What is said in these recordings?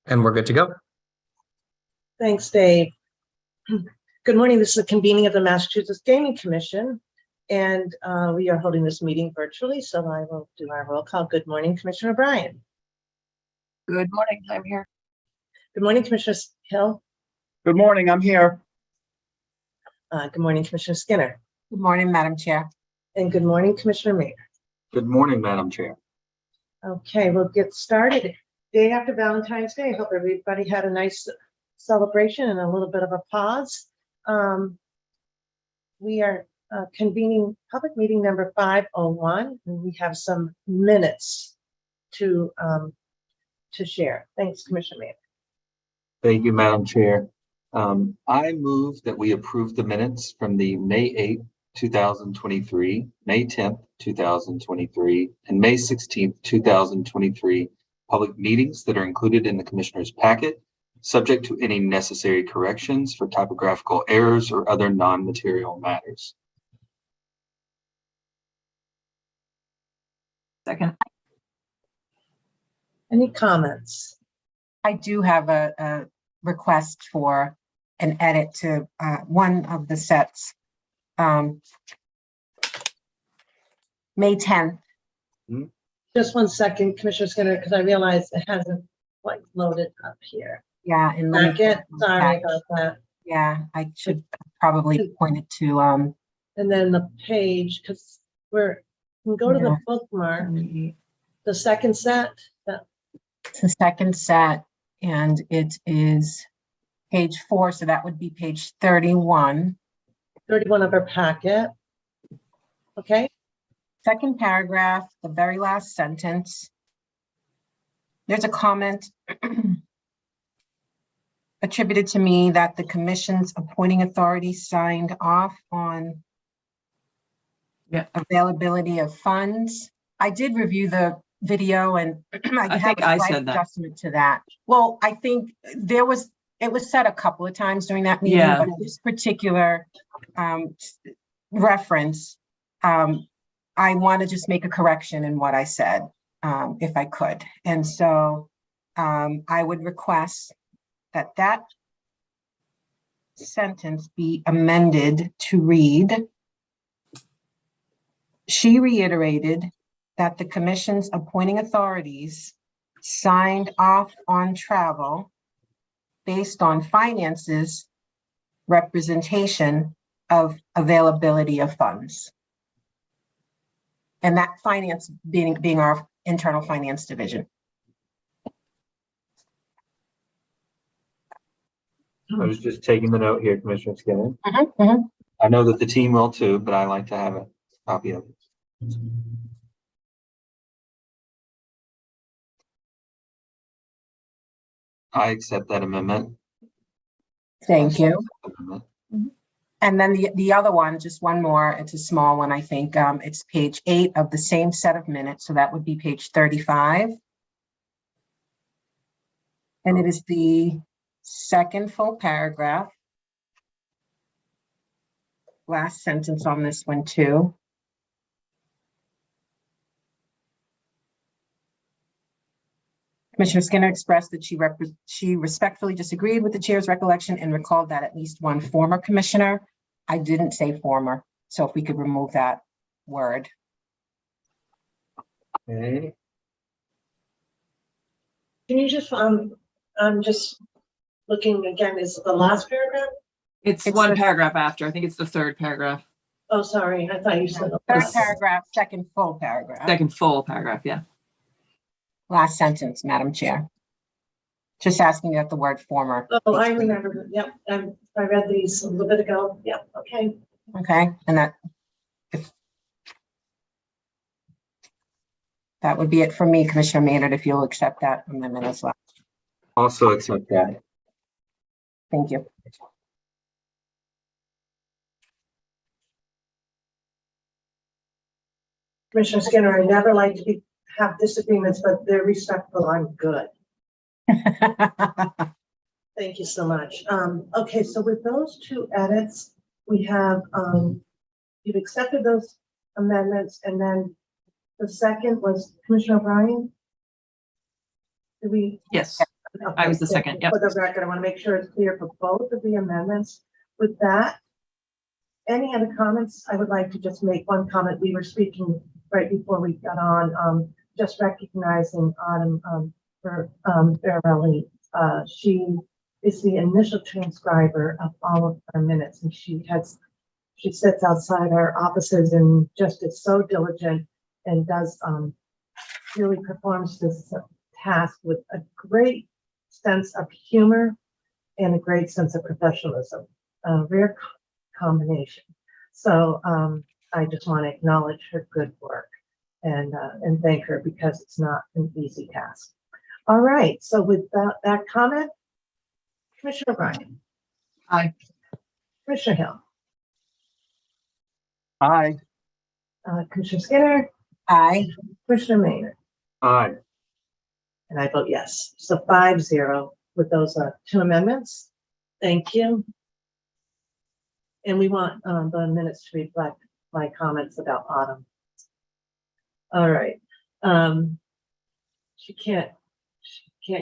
And we're good to go. Thanks, Dave. Good morning. This is a convening of the Massachusetts Gaming Commission, and we are holding this meeting virtually, so I will do our roll call. Good morning, Commissioner O'Brien. Good morning, I'm here. Good morning, Commissioner Hill. Good morning, I'm here. Good morning, Commissioner Skinner. Good morning, Madam Chair. And good morning, Commissioner Mayer. Good morning, Madam Chair. Okay, we'll get started. Day after Valentine's Day. I hope everybody had a nice celebration and a little bit of a pause. We are convening public meeting number 501, and we have some minutes to share. Thanks, Commissioner Mayer. Thank you, Madam Chair. I move that we approve the minutes from the May 8th, 2023, May 10th, 2023, and May 16th, 2023 public meetings that are included in the Commissioner's packet, subject to any necessary corrections for typographical errors or other non-material matters. Second. Any comments? I do have a request for an edit to one of the sets. May 10th. Just one second, Commissioner Skinner, because I realize it hasn't quite loaded up here. Yeah, and Sorry about that. Yeah, I should probably point it to And then the page, because we can go to the bookmark, the second set. It's the second set, and it is page 4, so that would be page 31. 31 of our packet. Okay. Second paragraph, the very last sentence. There's a comment attributed to me that the commission's appointing authority signed off on availability of funds. I did review the video, and I have a slight adjustment to that. Well, I think it was said a couple of times during that meeting, but this particular reference, I want to just make a correction in what I said, if I could. And so I would request that sentence be amended to read, she reiterated that the commission's appointing authorities signed off on travel based on finances representation of availability of funds. And that finance being our internal finance division. I was just taking the note here, Commissioner Skinner. I know that the team will too, but I like to have a copy of it. I accept that amendment. Thank you. And then the other one, just one more, it's a small one, I think. It's page 8 of the same set of minutes, so that would be page 35. And it is the second full paragraph. Last sentence on this one too. Commissioner Skinner expressed that she respectfully disagreed with the chair's recollection and recalled that at least one former commissioner. I didn't say former, so if we could remove that word. Okay. Can you just, I'm just looking again, is the last paragraph? It's one paragraph after. I think it's the third paragraph. Oh, sorry. I thought you said the Third paragraph, second full paragraph. Second full paragraph, yeah. Last sentence, Madam Chair. Just asking that the word former. Oh, I remember. Yep. I read these a little bit ago. Yep. Okay. Okay, and that would be it for me, Commissioner Maynard, if you'll accept that amendment as well. Also accept that. Thank you. Commissioner Skinner, I never like to have disagreements, but they're respectful. I'm good. Thank you so much. Okay, so with those two edits, we have, you've accepted those amendments, and then the second was Commissioner O'Brien. Did we? Yes. I was the thank second, you. yep. For the record, I want to make sure it's clear for both of the amendments. With that, any other comments? I would like to just make one comment. We were speaking right before we got on, just recognizing Autumn Farrelly. She is the initial transcriber of all of our minutes, and she sits outside our offices and just is so diligent and does really performs this task with a great sense of humor and a great sense of professionalism, a rare combination. So I just want to acknowledge her good work and thank her, because it's not an easy task. All right, so with that comment, Commissioner O'Brien. Aye. Commissioner Hill. Aye. Commissioner Skinner. Aye. Commissioner Maynard. Aye. And I vote yes. So 5-0 with those two amendments. Thank you. And we want the minutes to reflect my comments about Autumn. All right. She can't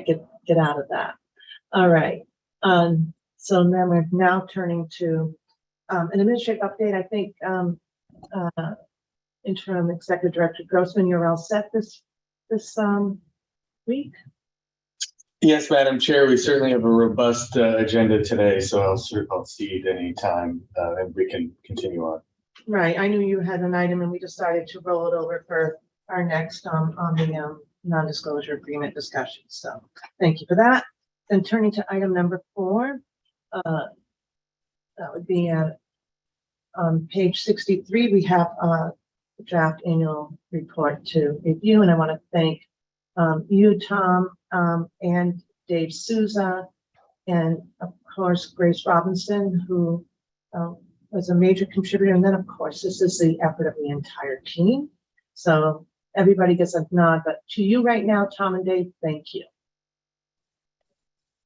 get out of that. All right. So then we're now turning to an administrative update. I think Interim Executive Director Grossman, you're all set this week. Yes, Madam Chair, we certainly have a robust agenda today, so I'll cede any time and we can continue on. Right. I knew you had an item and we decided to roll it over for our next on the non-disclosure agreement discussion. So thank you for that. Then turning to item number 4, that would be on page 63. We have the draft annual report to review, and I want to thank you, Tom, and Dave Souza, and of course Grace Robinson, who was a major contributor. And then of course this is the effort of the entire team. So everybody gets a nod, but to you right now, Tom and Dave, thank you.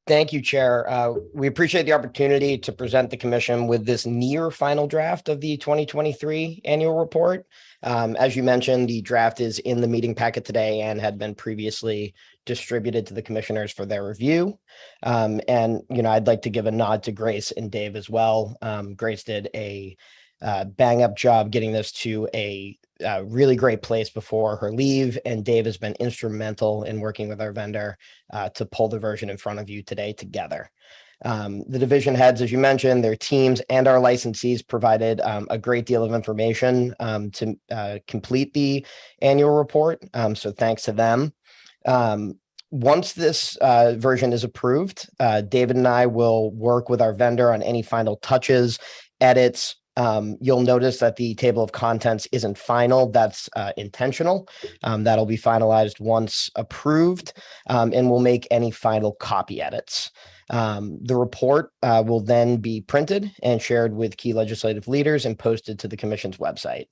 Thank you, Chair. We appreciate the opportunity to present the Commission with this near final draft of the 2023 annual report. As you mentioned, the draft is in the meeting packet today and had been previously distributed to the Commissioners for their review. And, I'd like to give a nod to Grace and Dave as well. Grace did a bang up job getting this to a really great place before her leave, and Dave has been instrumental in working with our vendor to pull the version in front of you today together. The division heads, as you mentioned, their teams and our licensees provided a great deal of information to complete the annual report. So thanks to them. Once this version is approved, David and I will work with our vendor on any final touches, edits. You'll notice that the table of contents isn't final. That's intentional. That'll be finalized once approved, and we'll make any final copy edits. The report will then be printed and shared with key legislative leaders and posted to the Commission's website.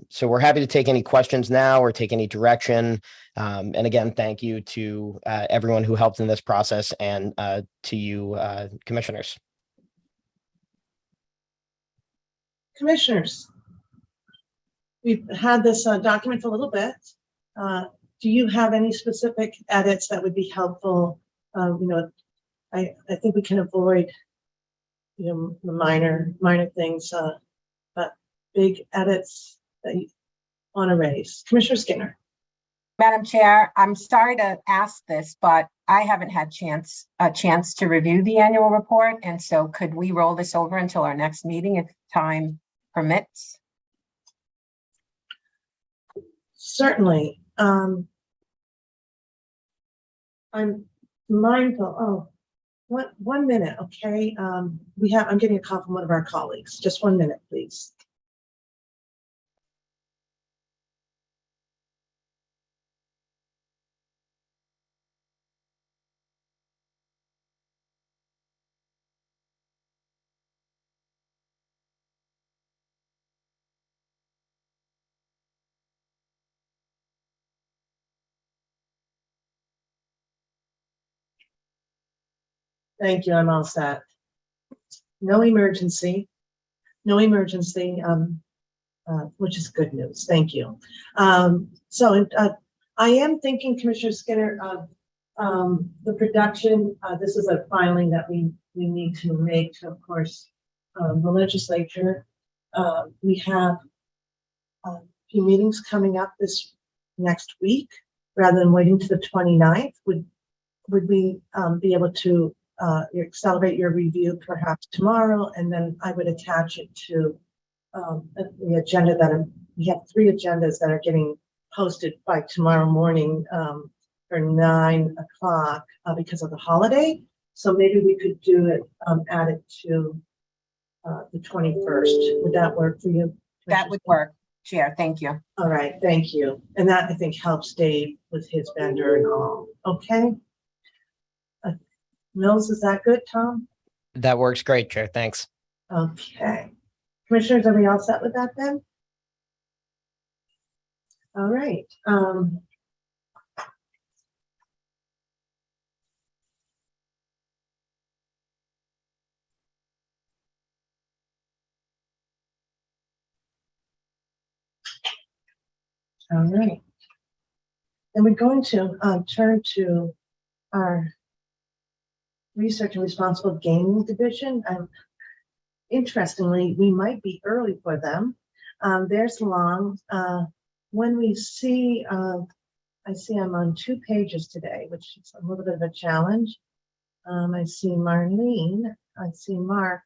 So we're happy to take any questions now or take any direction. And again, thank you to everyone who helped in this process, and to you, Commissioners. Commissioners, we've had this document for a little bit. Do you have any specific edits that would be helpful? I think we can avoid, the minor things, but big edits that you want to raise. Commissioner Skinner. Madam Chair, I'm sorry to ask this, but I haven't had a chance to review the annual report. And so could we roll this over until our next meeting if time permits? Certainly. I'm mindful. Oh, one minute, okay. I'm getting a call from one of our colleagues. Just 1 minute, please. Thank you. I'm all set. No emergency, which is good news. Thank you. So I am thinking, Commissioner Skinner, of The production, this is a filing that we need to make to, of course, the legislature. We have a few meetings coming up this next week. Rather than waiting to the 29th, would we be able to accelerate your review perhaps tomorrow, and then I would attach it to the agenda that we have 3 agendas that are getting posted by tomorrow morning for 9 o'clock because of the holiday. So maybe we could do it, add it to the 21st. Would that work for you? That would work, Chair. Thank you. All right, thank you. And that I think helps Dave with his vendor and all. Okay. Mills, is that good, Tom? That works great, Chair. Thanks. Okay. Commissioners, are we all set with that then? All right. All right. And we're going to turn to our Research and Responsible Gaming Division. Interestingly, we might be early for them. There's Long. When we see, I see I'm on 2 pages today, which is a little bit of a challenge. I see Marlene, I see Mark.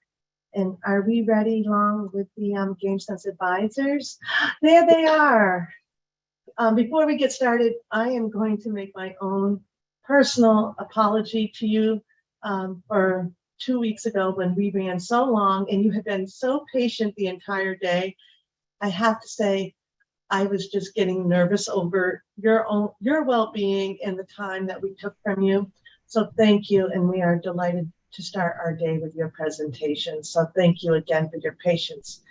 And are we ready, Long, with the GameSense advisors? There they are. Before we get started, I am going to make my own personal apology to you for 2 weeks ago when we ran so long and you have been so patient the entire day. I have to say, I was just getting nervous over your well-being and the time that we took from you. So thank you, and we are delighted to start our day with your presentation. So thank you again for your patience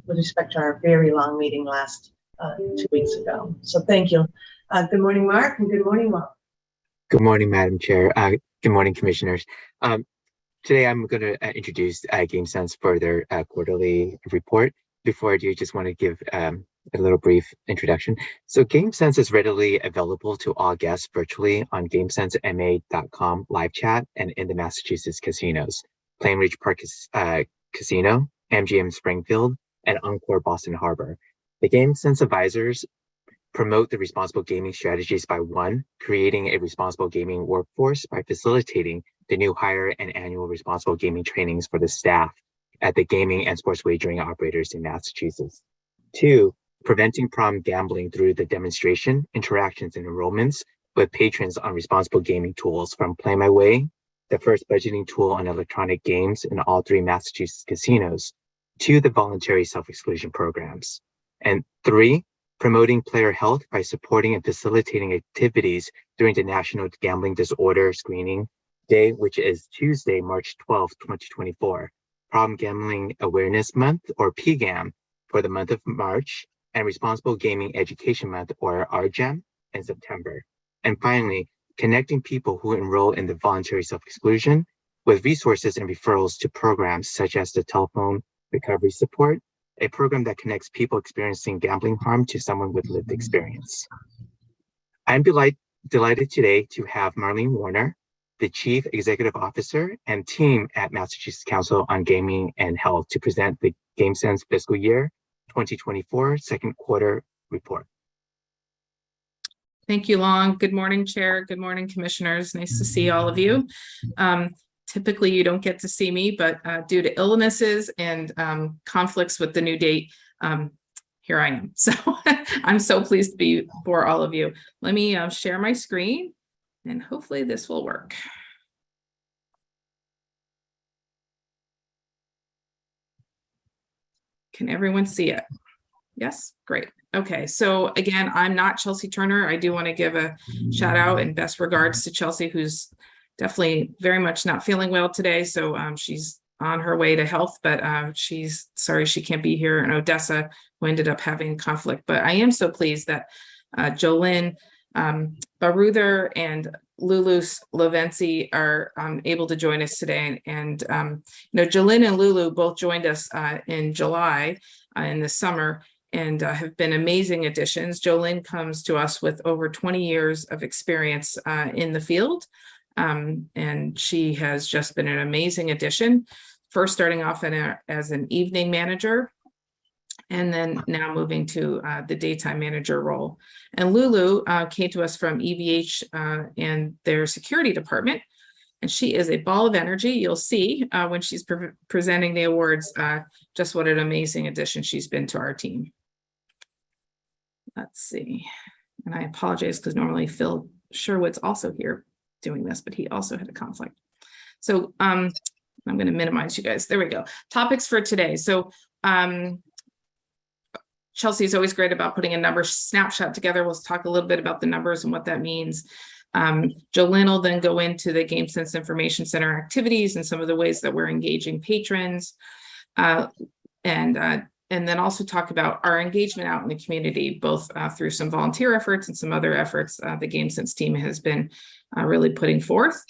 with respect to our very long meeting last 2 weeks ago. So thank you. Good morning, Mark, and good morning, Mark. Good morning, Madam Chair. Good morning, Commissioners. Today I'm going to introduce GameSense for their quarterly report. Before I do, I just want to give a little brief introduction. So GameSense is readily available to all guests virtually on GameSenseMA.com live chat and in the Massachusetts casinos, Plainridge Park Casino, MGM Springfield, and Encore Boston Harbor. The GameSense advisors promote the responsible gaming strategies by 1, creating a responsible gaming workforce by facilitating the new hire and annual responsible gaming trainings for the staff at the gaming and sports wagering operators in Massachusetts. 2, preventing problem gambling through the demonstration, interactions, and enrollments with patrons on responsible gaming tools from Play My Way, the first budgeting tool on electronic games in all 3 Massachusetts casinos, to the voluntary self-exclusion programs. And 3, promoting player health by supporting and facilitating activities during the National Gambling Disorder Screening Day, which is Tuesday, March 12, 2024, Problem Gambling Awareness Month, or PGAM, for the month of March, and Responsible Gaming Education Month, or RGEM, in September. And finally, connecting people who enroll in the voluntary self-exclusion with resources and referrals to programs such as the Telephone Recovery Support, a program that connects people experiencing gambling harm to someone with lived experience. I'm delighted today to have Marlene Warner, the Chief Executive Officer and team at Massachusetts Council on Gaming and Health, to present the GameSense Fiscal Year 2024 Second Quarter Report. Thank you, Long. Good morning, Chair. Good morning, Commissioners. Nice to see all of you. Typically, you don't get to see me, but due to illnesses and conflicts with the new date, here I am. So I'm so pleased to be for all of you. Let me share my screen, and hopefully this will work. Can everyone see it? Yes, great. Okay, so again, I'm not Chelsea Turner. I do want to give a shout out and best regards to Chelsea, who's definitely very much not feeling well today. So she's on her way to health, but she's sorry she can't be here in Odessa, who ended up having conflict. But I am so pleased that Jolynn Baruther and Lulu Slovency are able to join us today. And Jolynn and Lulu both joined us in July in the summer. and have been amazing additions. Jolene comes to us with over 20 years of experience in the field, and she has just been an amazing addition. First starting off as an evening manager, and then now moving to the daytime manager role. And Lulu came to us from EVH and their security department, and she is a ball of energy. You'll see when she's presenting the awards just what an amazing addition she's been to our team. Let's see, and I apologize because normally Phil Sherwood's also here doing this, but he also had a conflict. So I'm going to minimize you guys. There we go. Topics for today. So Chelsea is always great about putting a number snapshot together. We'll talk a little bit about the numbers and what that means. Jolene will then go into the GameSense Information Center activities and some of the ways that we're engaging patrons, and then also talk about our engagement out in the community, both through some volunteer efforts and some other efforts the GameSense team has been really putting forth.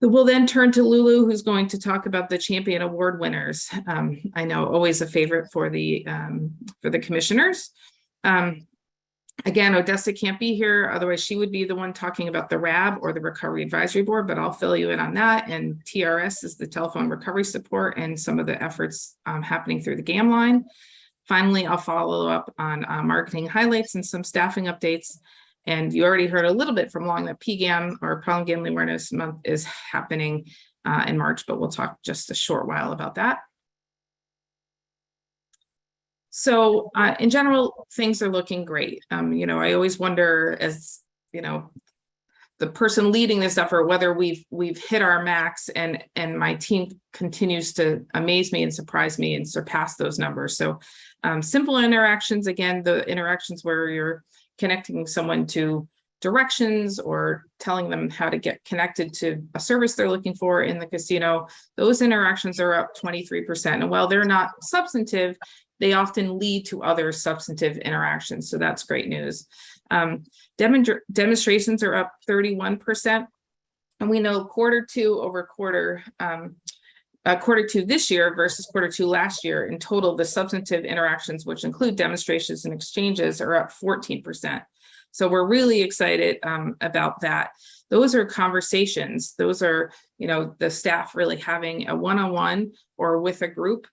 We'll then turn to Lulu, who's going to talk about the Champion Award winners. I know always a favorite for the commissioners. Again, Odessa can't be here, otherwise she would be the one talking about the RAB or the Recovery Advisory Board, but I'll fill you in on that. And TRS is the telephone recovery support and some of the efforts happening through the GAM line. Finally, I'll follow up on marketing highlights and some staffing updates. And you already heard a little bit from Long that PGAM, or Problem Gambling Awareness Month, is happening in March, but we'll talk just a short while about that. So in general, things are looking great. You know, I always wonder, as you know, the person leading this effort, whether we've hit our max, and my team continues to amaze me and surprise me and surpass those numbers. So simple interactions, again, the interactions where you're connecting someone to directions or telling them how to get connected to a service they're looking for in the casino, those interactions are up 23%. And while they're not substantive, they often lead to other substantive interactions. So that's great news. Demonstrations are up 31%. And we know quarter two over quarter two this year versus quarter two last year, in total, the substantive interactions, which include demonstrations and exchanges, are up 14%. So we're really excited about that. Those are conversations. Those are, you know, the staff really having a one-on-one or with a group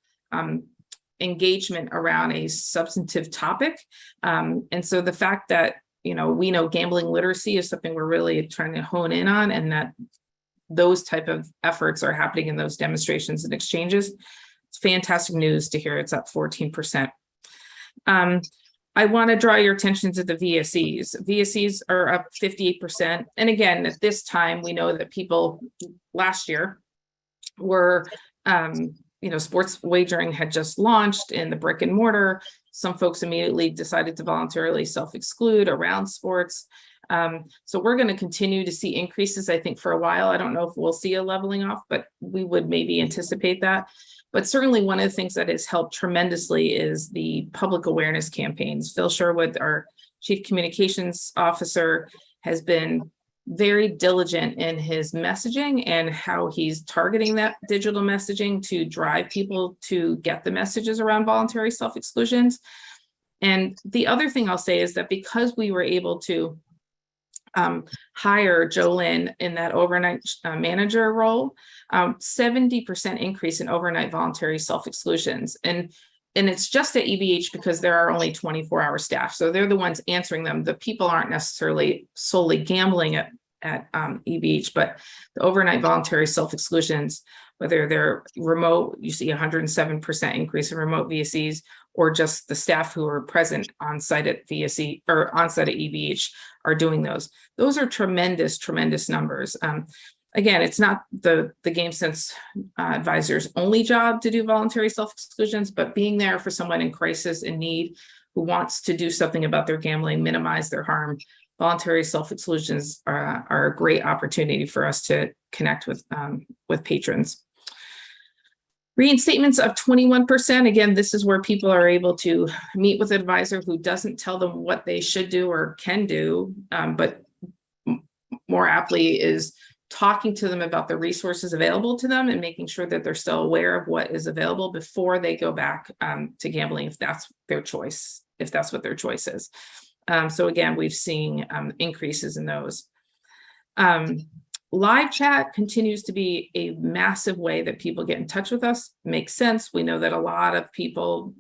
engagement around a substantive topic. And so the fact that, you know, we know gambling literacy is something we're really trying to hone in on, and that those type of efforts are happening in those demonstrations and exchanges. It's fantastic news to hear it's up 14%. I want to draw your attention to the VSEs. VSEs are up 58%. And again, at this time, we know that people last year were, you know, sports wagering had just launched in the brick and mortar. Some folks immediately decided to voluntarily self-exclude around sports. So we're going to continue to see increases, I think, for a while. I don't know if we'll see a leveling off, but we would maybe anticipate that. But certainly one of the things that has helped tremendously is the public awareness campaigns. Phil Sherwood, our Chief Communications Officer, has been very diligent in his messaging and how he's targeting that digital messaging to drive people to get the messages around voluntary self-exclusions. And the other thing I'll say is that because we were able to hire Jolene in that overnight manager role, 70% increase in overnight voluntary self-exclusions. And it's just at EVH because there are only 24-hour staff. So they're the ones answering them. The people aren't necessarily solely gambling at EVH, but the overnight voluntary self-exclusions, whether they're remote, you see 107% increase in remote VSEs, or just the staff who are present on site at VSE or on site at EVH are doing those. Those are tremendous, tremendous numbers. Again, it's not the GameSense advisor's only job to do voluntary self-exclusions, but being there for someone in crisis and need who wants to do something about their gambling, minimize their harm, voluntary self-exclusions are a great opportunity for us to connect with patrons. Reinstatements of 21%. Again, this is where people are able to meet with an advisor who doesn't tell them what they should do or can do, but more aptly is talking to them about the resources available to them and making sure that they're still aware of what is available before they go back to gambling, if that's their choice, if that's what their choice is. So again, we've seen increases in those. Live chat continues to be a massive way that people get in touch with us. Makes sense. We know that a lot of people,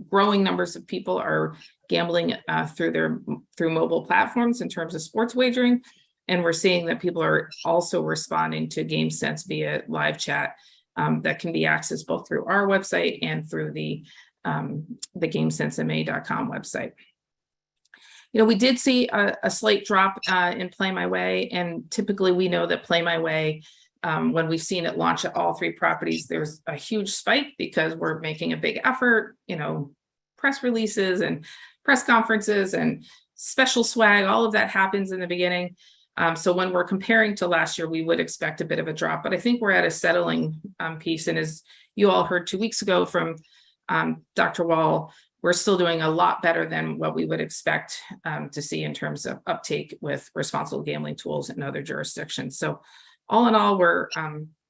growing numbers of people are gambling through mobile platforms in terms of sports wagering. And we're seeing that people are also responding to GameSense via live chat that can be accessed both through our website and through the GameSenseMA.com website. We did see a slight drop in Play My Way, and typically we know that Play My Way, when we've seen it launch at all 3 properties, there's a huge spike because we're making a big effort, press releases and press conferences and special swag, all of that happens in the beginning. So when we're comparing to last year, we would expect a bit of a drop, but I think we're at a settling piece. And as you all heard 2 weeks ago from Dr. Wall, we're still doing a lot better than what we would expect to see in terms of uptake with responsible gambling tools in other jurisdictions. So all in all, we're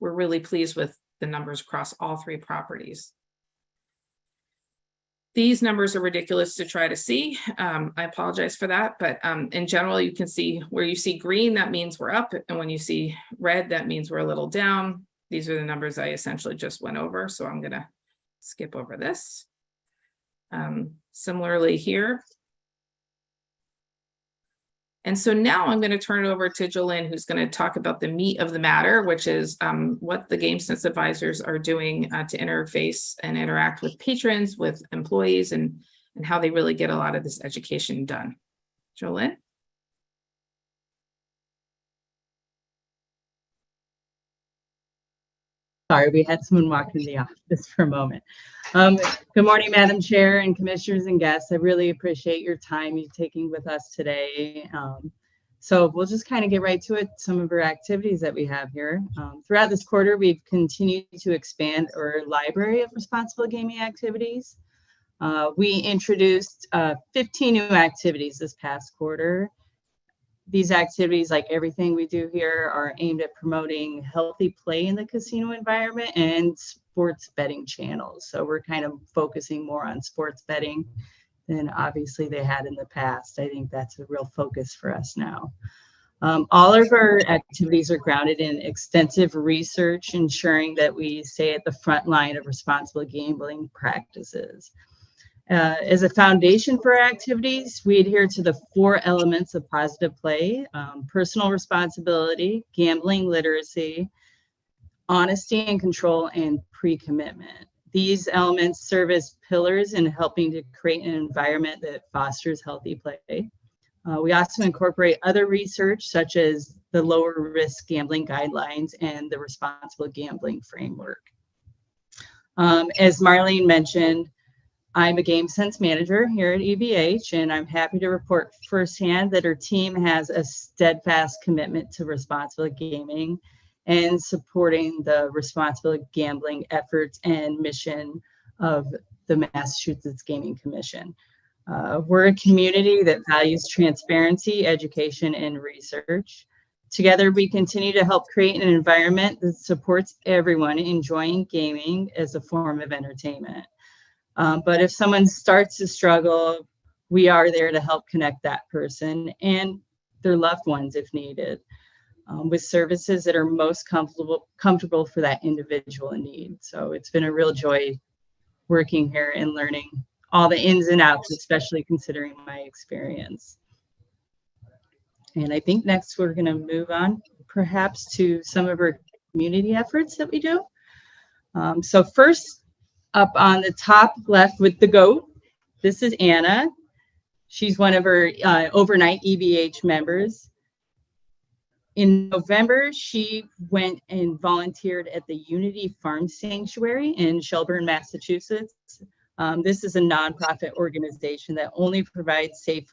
really pleased with the numbers across all 3 properties. These numbers are ridiculous to try to see. I apologize for that, but in general, you can see where you see green, that means we're up. And when you see red, that means we're a little down. These are the numbers I essentially just went over. So I'm gonna skip over this. Similarly here. And so now I'm going to turn it over to Jolynn, who's going to talk about the meat of the matter, which is what the GameSense advisors are doing to interface and interact with patrons, with employees, and how they really get a lot of this education done. Jolynn? Sorry, we had someone walk in the office for a moment. Good morning, Madam Chair and commissioners and guests. I really appreciate your time you're taking with us today. So we'll just kind of get right to it. Some of our activities that we have here. Throughout this quarter, we've continued to expand our library of responsible gaming activities. We introduced 15 new activities this past quarter. These activities, like everything we do here, are aimed at promoting healthy play in the casino environment and sports betting channels. So we're kind of focusing more on sports betting than obviously they had in the past. I think that's a real focus for us now. All of our activities are grounded in extensive research, ensuring that we stay at the front line of responsible gambling practices. As a foundation for our activities, we adhere to the 4 elements of positive play: personal responsibility, gambling literacy, honesty and control, and pre-commitment. These elements serve as pillars in helping to create an environment that fosters healthy play. We also incorporate other research, such as the lower risk gambling guidelines and the responsible gambling framework. As Marlene mentioned, I'm a GameSense manager here at EVH, and I'm happy to report firsthand that our team has a steadfast commitment to responsible gaming and supporting the responsible gambling efforts and mission of the Massachusetts Gaming Commission. We're a community that values transparency, education, and research. Together, we continue to help create an environment that supports everyone enjoying gaming as a form of entertainment. But if someone starts to struggle, we are there to help connect that person and their loved ones if needed, with services that are most comfortable for that individual in need. So it's been a real joy working here and learning all the ins and outs, especially considering my experience. And I think next we're going to move on perhaps to some of our community efforts that we do. So first, up on the top left with the goat, this is Anna. She's one of our overnight EVH members. In November, she went and volunteered at the Unity Farm Sanctuary in Shelburne, Massachusetts. This is a nonprofit organization that only provides safe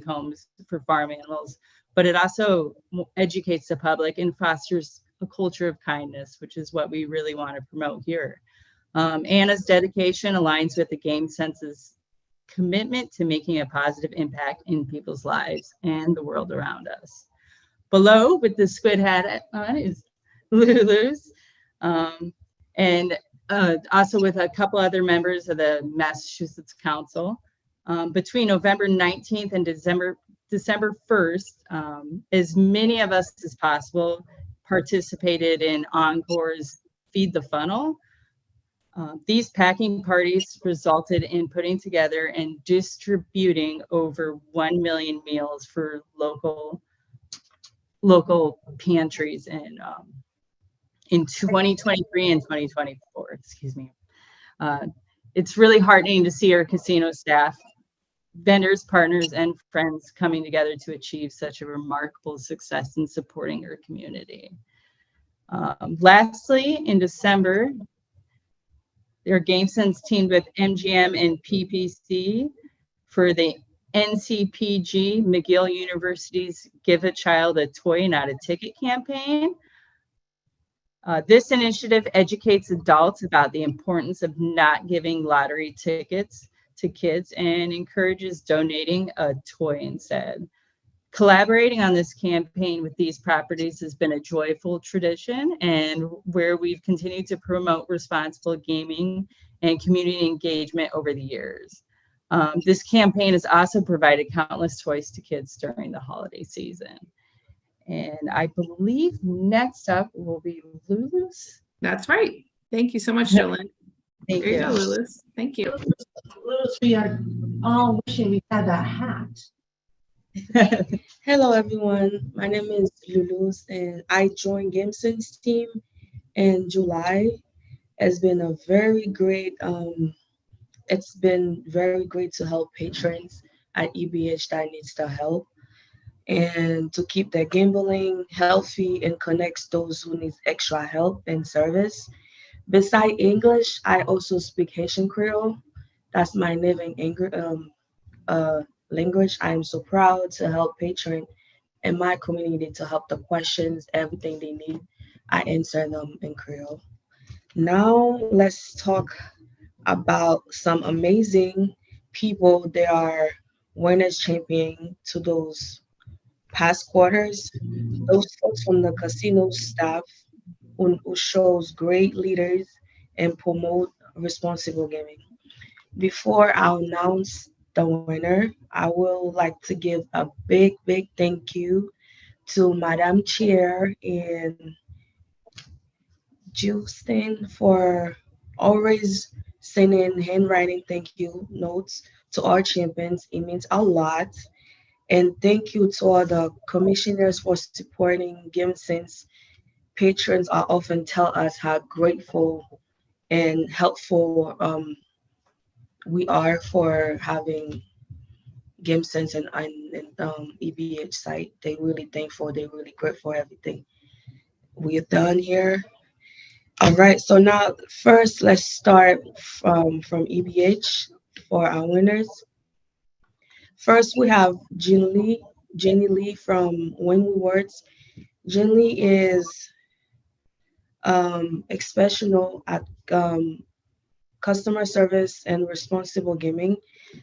homes for farm animals, but it also educates the public and fosters a culture of kindness, which is what we really want to promote here. Anna's dedication aligns with the GameSense's commitment to making a positive impact in people's lives and the world around us. below with the squid hat on is Lulu's. And also with a couple other members of the Massachusetts Council. Between November 19th and December 1st, as many of us as possible participated in Encore's Feed the Funnel. These packing parties resulted in putting together and distributing over 1 million meals for local pantries in 2023 and 2024, excuse me. It's really heartening to see our casino staff, vendors, partners, and friends coming together to achieve such a remarkable success in supporting our community. Lastly, in December, their GameSense teamed with MGM and PPC for the NCPG McGill University's Give a Child a Toy, Not a Ticket campaign. This initiative educates adults about the importance of not giving lottery tickets to kids and encourages donating a toy instead. Collaborating on this campaign with these properties has been a joyful tradition and where we've continued to promote responsible gaming and community engagement over the years. This campaign has also provided countless toys to kids during the holiday season. And I believe next up will be Lulu's. That's right. Thank you so much, Jolyn. Thank There you go, you. Lulu's. Thank you. Lulu's, we are all wishing we had that hat. Hello everyone, my name is Lulus and I joined GameSense team in July. It's been a very great to help patrons at EBH that needs the help and to keep their gambling healthy and connects those who need extra help and service. Beside English, I also speak Haitian Creole. That's my native language. I am so proud to help patrons in my community to help the questions, everything they need. I answer them in Creole. Now let's talk about some amazing people. They are winners champion to those past quarters. Those folks from the casino staff who shows great leaders and promote responsible gaming. Before I announce the winner, I would like to give a big thank you to Madam Chair and Justin for always sending handwriting thank you notes to our champions. It means a lot. And thank you to all the commissioners for supporting GameSense. Patrons are often tell us how grateful and helpful we are for having GameSense and EBH site. They really thankful. They really grateful for everything we've done here. All right. So now, first, let's start from EBH for our winners. First, we have Jenny Lee from When We Words. Jenny Lee is exceptional at customer service and responsible gaming.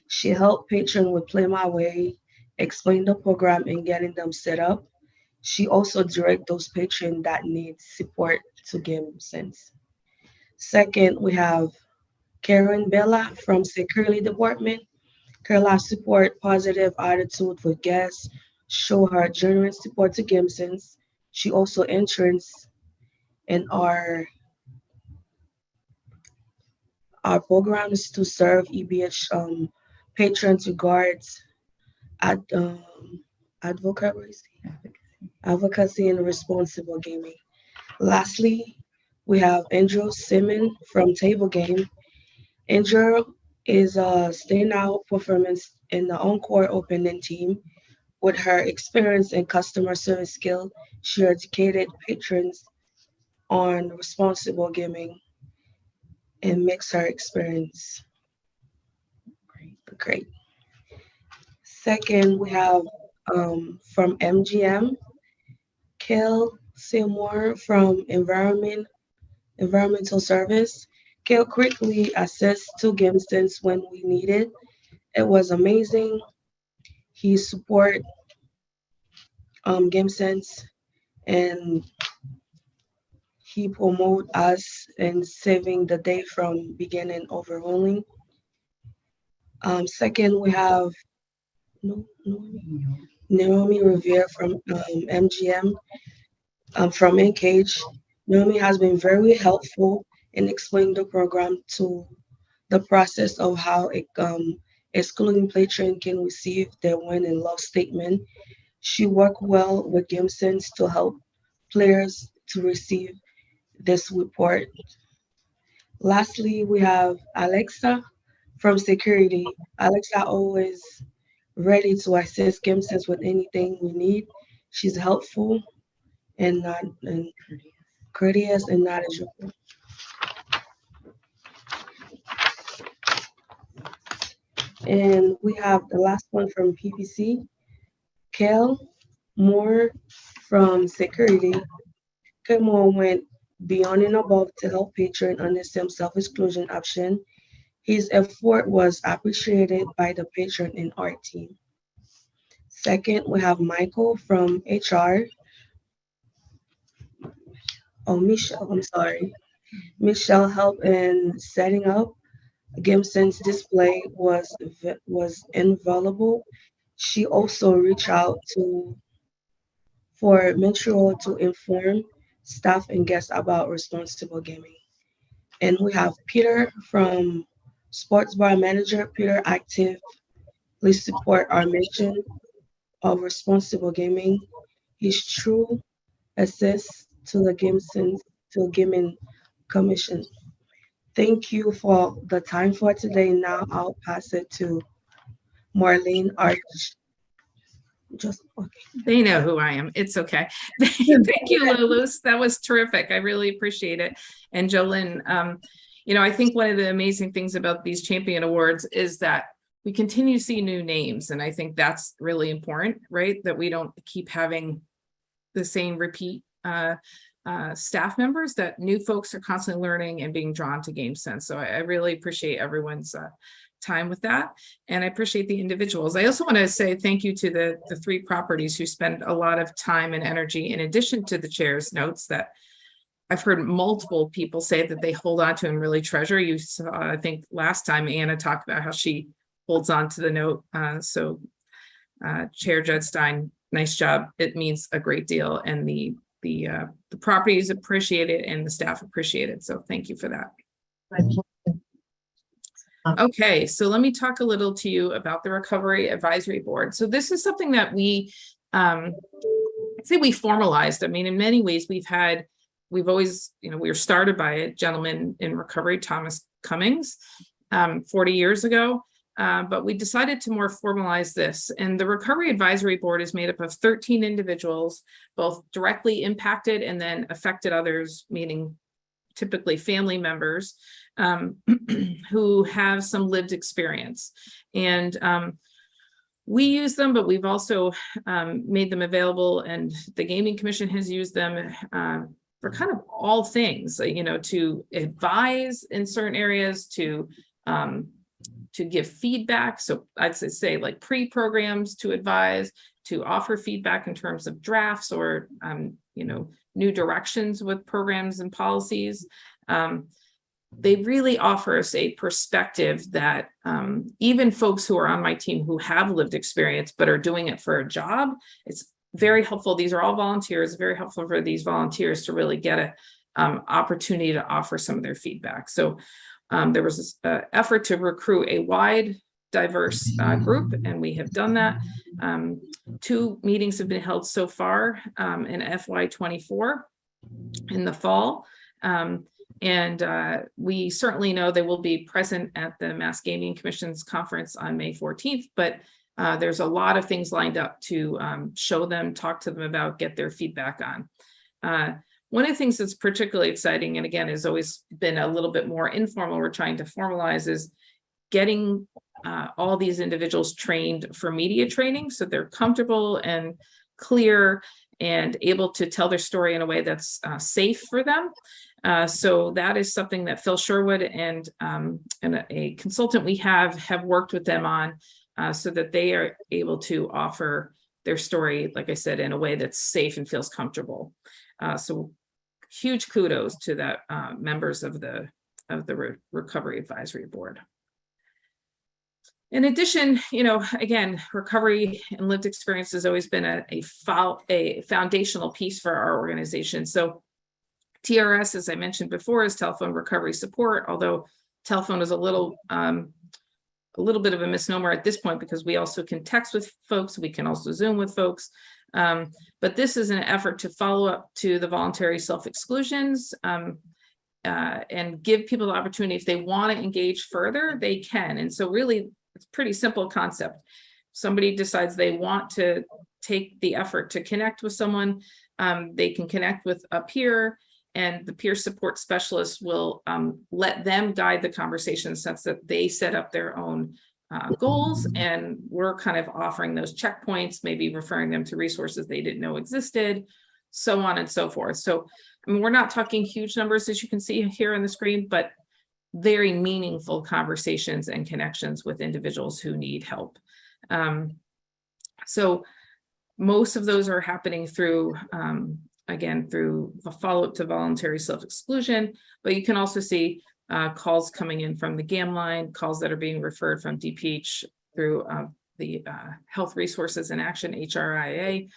She helped patrons with Play My Way, explain the program and getting them set up. She also direct those patrons that need support to GameSense. Second, we have Karen Bella from Security Department. Carla support positive attitude with guests, show her genuine support to GameSense. She also entrance in our programs to serve EBH patrons regards advocacy and responsible gaming. Lastly, we have Andrew Simon from Table Game. Andrew is a standout performance in the Encore opening team. With her experience and customer service skill, she educated patrons on responsible gaming and makes her experience great. Second, we have from MGM, Kel Seymour from Environmental Service. Kel quickly assessed to GameSense when we needed. It was amazing. He support GameSense, and he promote us in saving the day from beginning overhauling. Second, we have Naomi Revere from MGM, from Engage. Naomi has been very helpful in explaining the program to the process of how excluding play train can receive their win and loss statement. She worked well with GameSense to help players to receive this report. Lastly, we have Alexa from security. Alexa always ready to assist GameSense with anything we need. She's helpful and not and courteous and knowledgeable. And we have the last one from PPC, Kel Moore from security. Kel Moore went beyond and above to help patron understand self-exclusion option. His effort was appreciated by the patron and art team. Second, we have Michael from HR. Oh, Michelle, I'm sorry. Michelle helped in setting up. GameSense display was invaluable. She also reached out for Montreal to inform staff and guests about responsible gaming. And we have Peter from Sports Bar Manager. Peter actively support our mission of responsible gaming. His true assist to the gaming commission. Thank you for the time for today. Now I'll pass it to Marlene Arch. Just okay. They know who I am. It's okay. Thank you, Lulus. That was terrific. I really appreciate it. And Jolynn, I think one of the amazing things about these champion awards is that we continue to see new names. And I think that's really important, right? That we don't keep having the same repeat staff members, that new folks are constantly learning and being drawn to GameSense. So I really appreciate everyone's time with that. And I appreciate the individuals. I also want to say thank you to the three properties who spend a lot of time and energy in addition to the chair's notes that I've heard multiple people say that they hold on to and really treasure. You saw, I think last time Anna talked about how she holds on to the note. So Chair Judstein, nice job. It means a great deal. And the properties appreciate it and the staff appreciate it. So thank you for that. Okay, so let me talk a little to you about the Recovery Advisory Board. So this is something that we, I'd say we formalized. I mean, in many ways, we've always, we were started by a gentleman in recovery, Thomas Cummings, 40 years ago. But we decided to more formalize this. And the Recovery Advisory Board is made up of 13 individuals, both directly impacted and then affected others, meaning typically family members who have some lived experience. And we use them, but we've also made them available, and the Gaming Commission has used them for kind of all things, to advise in certain areas, to give feedback. So I'd say like pre-programs to advise, to offer feedback in terms of drafts or, new directions with programs and policies. They really offer us a perspective that even folks who are on my team who have lived experience but are doing it for a job, it's very helpful. These are all volunteers, very helpful for these volunteers to really get an opportunity to offer some of their feedback. So there was this effort to recruit a wide, diverse group, and we have done that. 2 meetings have been held so far in FY24 in the fall. And we certainly know they will be present at the Mass Gaming Commission's conference on May 14th, but there's a lot of things lined up to show them, talk to them about, get their feedback on. One of the things that's particularly exciting, and again, has always been a little bit more informal, we're trying to formalize, is getting all these individuals trained for media training so they're comfortable and clear and able to tell their story in a way that's safe for them. So that is something that Phil Sherwood and a consultant we have worked with them on so that they are able to offer their story, like I said, in a way that's safe and feels comfortable. So huge kudos to the members of the Recovery Advisory Board. In addition, again, recovery and lived experience has always been a foundational piece for our organization. So TRS, as I mentioned before, is telephone recovery support, although telephone is a little bit of a misnomer at this point, because we also can text with folks, we can also Zoom with folks. But this is an effort to follow up to the voluntary self-exclusions and give people the opportunity, if they want to engage further, they can. And so really, it's a pretty simple concept. Somebody decides they want to take the effort to connect with someone, they can connect with a peer, and the peer support specialist will let them guide the conversation, since that they set up their own goals, and we're kind of offering those checkpoints, maybe referring them to resources they didn't know existed, so on and so forth. So I mean, we're not talking huge numbers, as you can see here on the screen, but very meaningful conversations and connections with individuals who need help. So most of those are happening through, again, through the follow-up to voluntary self-exclusion, but you can also see calls coming in from the GAM line, calls that are being referred from DPH through the Health Resources in Action, HRIA,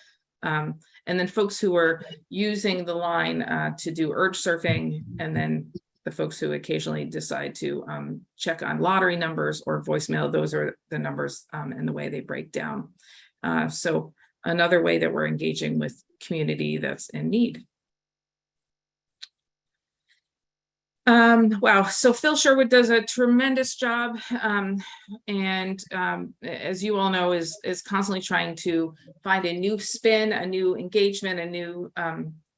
and then folks who are using the line to do urge surfing, and then the folks who occasionally decide to check on lottery numbers or voicemail. Those are the numbers and the way they break down. So another way that we're engaging with community that's in need. Wow, so Phil Sherwood does a tremendous job, and as you all know, is constantly trying to find a new spin, a new engagement, a new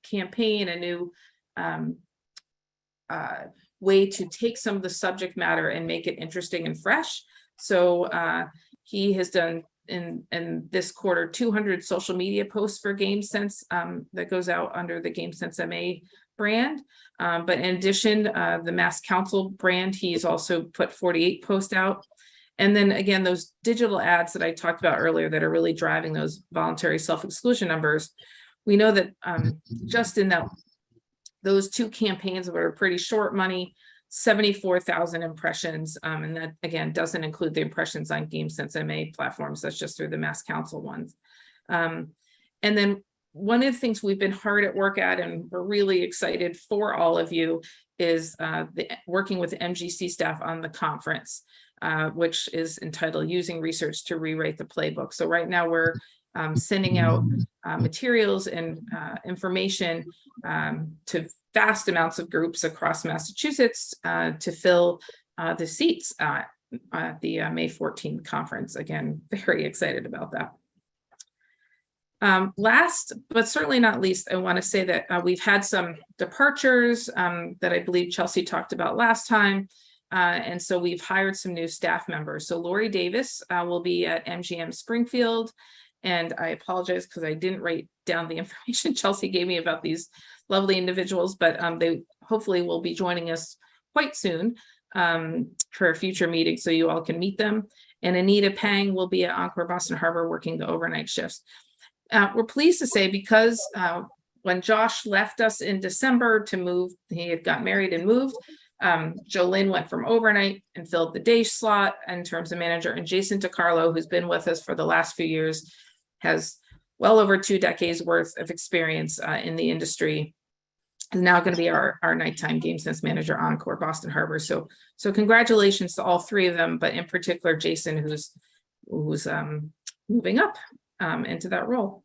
campaign, a new way to take some of the subject matter and make it interesting and fresh. So he has done in this quarter 200 social media posts for GameSense that goes out under the GameSense MA brand. But in addition, the Mass Council brand, he's also put 48 posts out. And then again, those digital ads that I talked about earlier that are really driving those voluntary self-exclusion numbers. We know that just in those two campaigns that are pretty short money, 74,000 impressions. And that again, doesn't include the impressions on GameSense MA platforms. That's just through the Mass Council ones. And then one of the things we've been hard at work at, and we're really excited for all of you, is working with the MGC staff on the conference, which is entitled Using Research to Rewrite the Playbook. So right now we're sending out materials and information to vast amounts of groups across Massachusetts to fill the seats at the May 14th conference. Again, very excited about that. Last, but certainly not least, I want to say that we've had some departures that I believe Chelsea talked about last time. And so we've hired some new staff members. So Lori Davis will be at MGM Springfield. And I apologize because I didn't write down the information Chelsea gave me about these lovely individuals, but they hopefully will be joining us quite soon for a future meeting so you all can meet them. And Anita Pang will be at Encore Boston Harbor working the overnight shifts. We're pleased to say, because when Josh left us in December to move, he had got married and moved, Jolynn went from overnight and filled the day slot in terms of manager, and Jason DiCarlo, who's been with us for the last few years, has well over 2 decades worth of experience in the industry, is now going to be our nighttime GameSense manager, Encore Boston Harbor. So congratulations to all three of them, but in particular Jason, who's moving up into that role.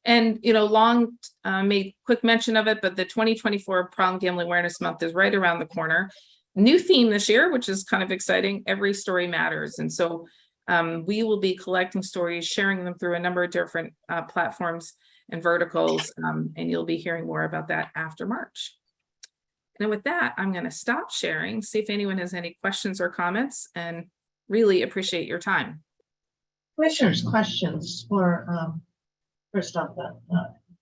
And Long made quick mention of it, but the 2024 Problem Gambling Awareness Month is right around the corner. New theme this year, which is kind of exciting: every story matters. And so we will be collecting stories, sharing them through a number of different platforms and verticals, and you'll be hearing more about that after March. And with that, I'm going to stop sharing, see if anyone has any questions or comments, and really appreciate your time. Commissioners, questions for, first off,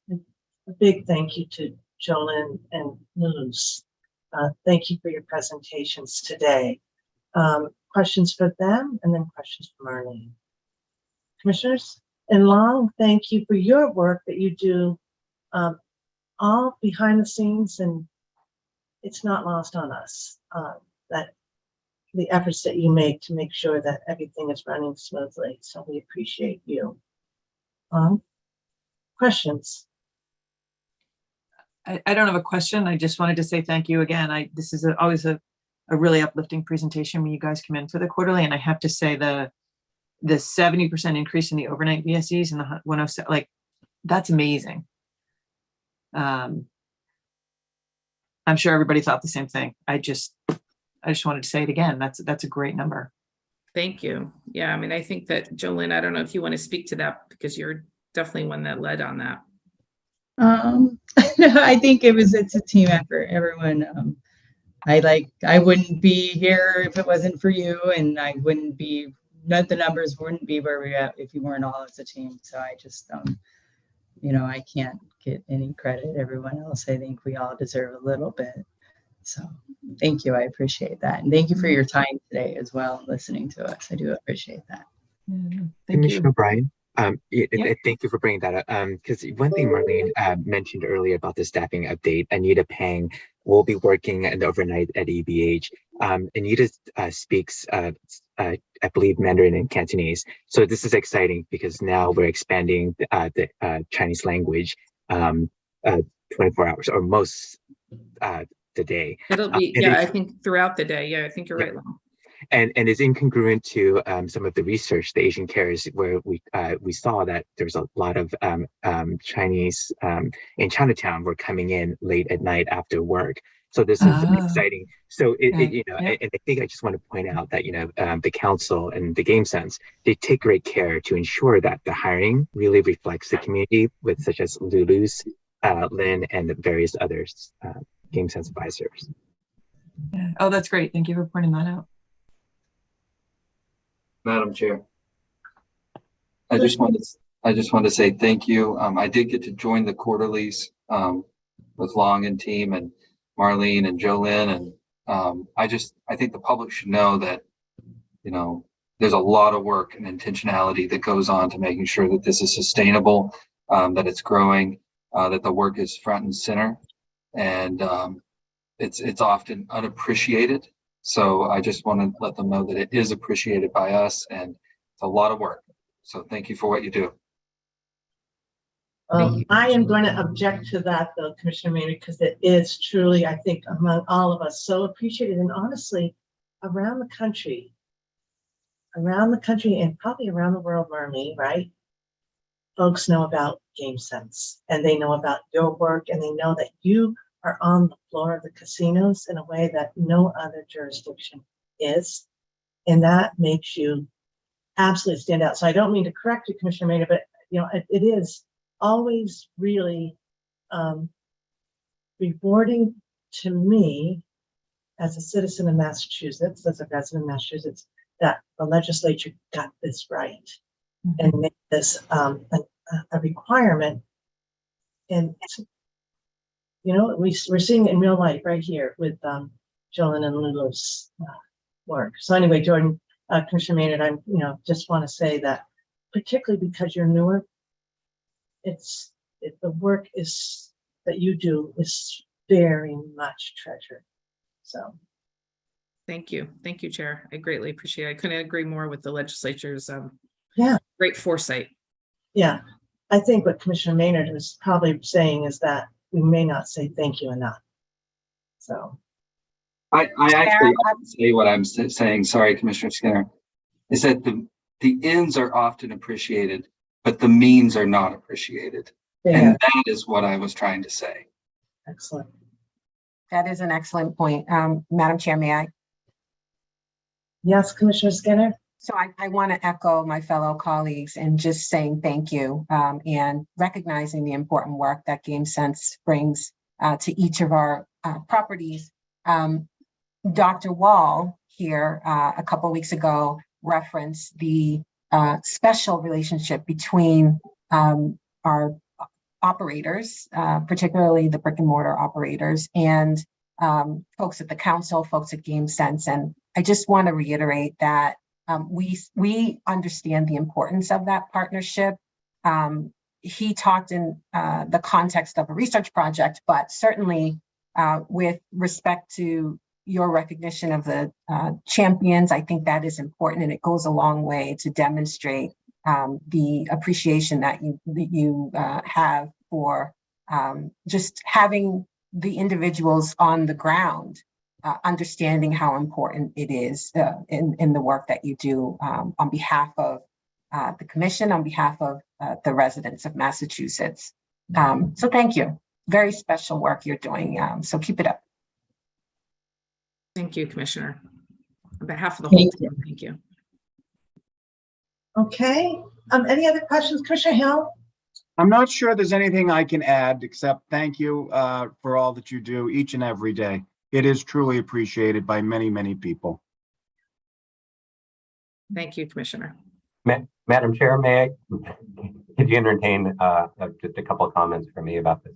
a big thank you to Jolynn and Luz. Thank you for your presentations today. Questions for them, and then questions from Arlene. Commissioners? And Long, thank you for your work that you do all behind the scenes, and it's not lost on us that the efforts that you make to make sure that everything is running smoothly. So we appreciate you. Questions? I don't have a question. I just wanted to say thank you again. This is always a really uplifting presentation when you guys come in for the quarterly. And I have to say the 70% increase in the overnight VSEs and the 107, like, that's amazing. I'm sure everybody thought the same thing. I just wanted to say it again. That's a great number. Thank you. Yeah, I mean, I think that Jolynn, I don't know if you want to speak to that because you're definitely one that led on that. I think it's a team effort. Everyone, I wouldn't be here if it wasn't for you, and the numbers wouldn't be where we're at if you weren't all as a team. So I just, I can't get any credit. Everyone else, I think we all deserve a little bit. So thank you. I appreciate that. And thank you for your time today as well, listening to us. I do appreciate that. Commissioner O'Brien, thank you for bringing that up. Because one thing Marlene mentioned earlier about the staffing update, Anita Pang will be working in the overnight at EBH. Anita speaks, I believe, Mandarin and Cantonese. So this is exciting because now we're expanding the Chinese language 24 hours or most the day. It'll be, I think throughout the day. Yeah, I think you're right, Long. And it's incongruent to some of the research, the Asian cares, where we saw that there's a lot of Chinese in Chinatown were coming in late at night after work. So this is exciting. So and I think I just want to point out that the council and the GameSense, they take great care to ensure that the hiring really reflects the community, with such as Lulu's, Lynn, and the various others GameSense advisors. Yeah. Oh, that's great. Thank you for pointing that out. Madam Chair, I just want to say thank you. I did get to join the quarterlies with Long and team and Marlene and Jolynn, and I think the public should know that there's a lot of work and intentionality that goes on to making sure that this is sustainable, that it's growing, that the work is front and center, and it's often unappreciated. So I just want to let them know that it is appreciated by us, and it's a lot of work. So thank you for what you do. I am going to object to that, though, Commissioner Maynard, because it is truly, I think, among all of us, so appreciated. And honestly, around the country, and probably around the world, Marlene, right? Folks know about GameSense, and they know about your work, and they know that you are on the floor of the casinos in a way that no other jurisdiction is. And that makes you absolutely stand out. So I don't mean to correct you, Commissioner Maynard, but it is always really rewarding to me as a citizen of Massachusetts, as a resident of Massachusetts, that the legislature got this right and made this a requirement. And we're seeing it in real life right here with Jolynn and Lulu's work. So anyway, Jordan, Commissioner Maynard, I just want to say that, particularly because you're newer, the work that you do is very much treasured. So thank you, Chair. I greatly appreciate it. I couldn't agree more with the legislature's great foresight. Yeah, I think what Commissioner Maynard was probably saying is that we may not say thank you enough. So I actually say what I'm saying. Sorry, Commissioner Skinner, is that the ends are often appreciated, but the means are not appreciated. Yeah. And that is what I was trying to say. Excellent. That is an excellent point. Madam Chair, may I? Yes, Commissioner Skinner. So I want to echo my fellow colleagues and just saying thank you and recognizing the important work that GameSense brings to each of our properties. Dr. Wall here a couple of weeks ago referenced the special relationship between our operators, particularly the brick and mortar operators, and folks at the council, folks at GameSense. And I just want to reiterate that we understand the importance of that partnership. he talked in the context of a research project, but certainly with respect to your recognition of the champions, I think that is important, and it goes a long way to demonstrate the appreciation that you have for just having the individuals on the ground understanding how important it is in the work that you do on behalf of the commission, on behalf of the residents of Massachusetts. So thank you. Very special work you're doing. So keep it up. Thank you, Commissioner. On behalf of the whole team, thank you. Okay, any other questions, Commissioner Hill? I'm not sure there's anything I can add, except thank you for all that you do each and every day. It is truly appreciated by many, many people. Thank you, Commissioner. Madam Chair, could you entertain just a couple of comments from me about this?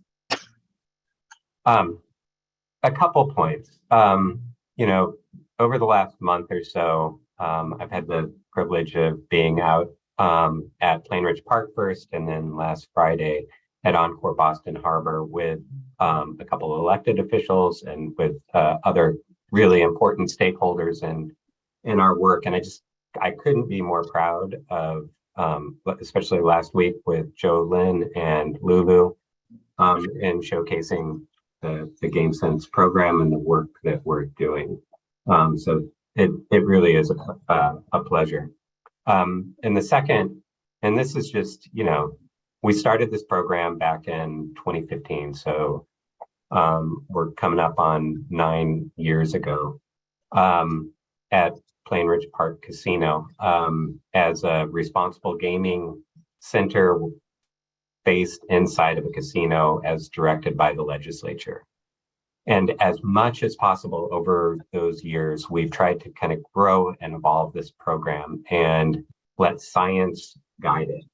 A couple points. You know, over the last month or so, I've had the privilege of being out at Plainridge Park first, and then last Friday at Encore Boston Harbor with a couple of elected officials and with other really important stakeholders in our work. And I couldn't be more proud of, especially last week with Jo Lynn and Lulu in showcasing the GameSense program and the work that we're doing. So it really is a pleasure. And the second, and this is just, you know, we started this program back in 2015. So we're coming up on 9 years ago at Plainridge Park Casino as a responsible gaming center based inside of a casino as directed by the legislature. And as much as possible over those years, we've tried to kind of grow and evolve this program and let science guide it.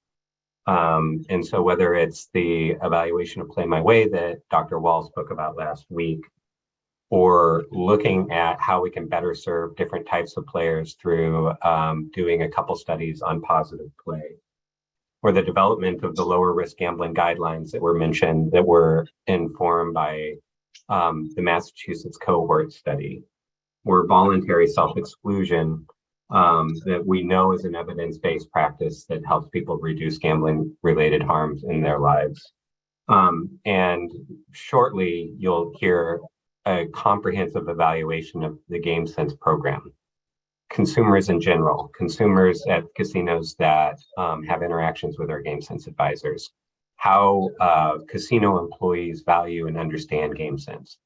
And so whether it's the evaluation of Play My Way that Dr. Wall spoke about last week, or looking at how we can better serve different types of players through doing a couple studies on positive play, or the development of the lower risk gambling guidelines that were mentioned that were informed by the Massachusetts cohort study, or voluntary self-exclusion that we know is an evidence-based practice that helps people reduce gambling-related harms in their lives. And shortly, you'll hear a comprehensive evaluation of the GameSense program. Consumers in general, consumers at casinos that have interactions with our GameSense advisors, how casino employees value and understand GameSense.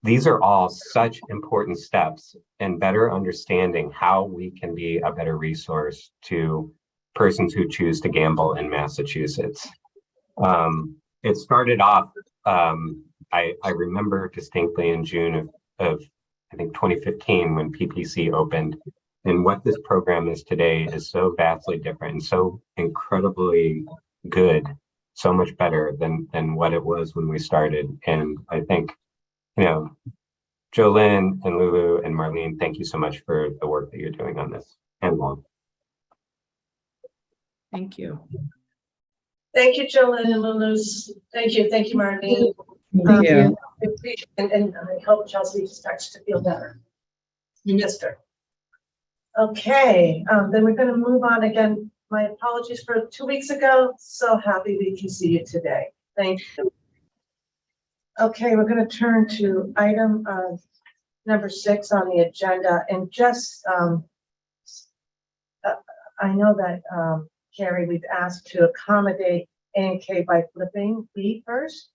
These are all such important steps in better understanding how we can be a better resource to persons who choose to gamble in Massachusetts. It started off, I remember distinctly in June of I think 2015 when PPC opened, and what this program is today is so vastly different and so incredibly good, so much better than what it was when we started. And I think, you know, Jo Lynn and Lulu and Marlene, thank you so much for the work that you're doing on this, and Long. Thank you. Thank you, Jo Lynn and Lulu's. Thank you, Marlene. Thank you. And I hope Chelsea starts to feel better. You missed her. Okay, then we're going to move on again. My apologies for 2 weeks ago. So happy we can see you today. Thank you. Okay, we're going to turn to item number 6 on the agenda. And just, I know that, Carrie, we've asked to accommodate A&K by flipping B first.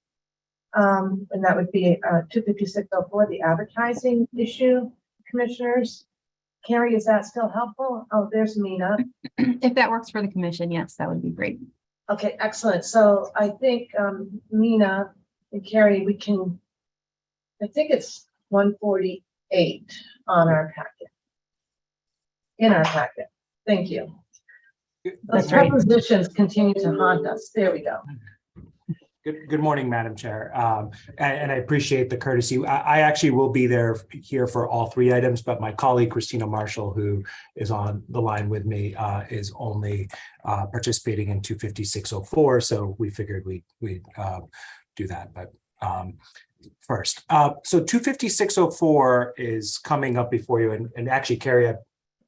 And that would be 25604, the advertising issue, commissioners. Carrie, is that still helpful? Oh, there's Mina. If that works for the commission, yes, that would be great. Okay, excellent. So I think Mina and Carrie, we can, I think it's 148 on our packet. In our packet. Thank you. Those That's right. prepositions continue to haunt us. There we go. Good morning, Madam Chair. And I appreciate the courtesy. I actually will be here for all three items, but my colleague Christina Marshall, who is on the line with me, is only participating in 25604. So we figured we'd do that. But first, so 25604 is coming up before you, and actually, Carrie, I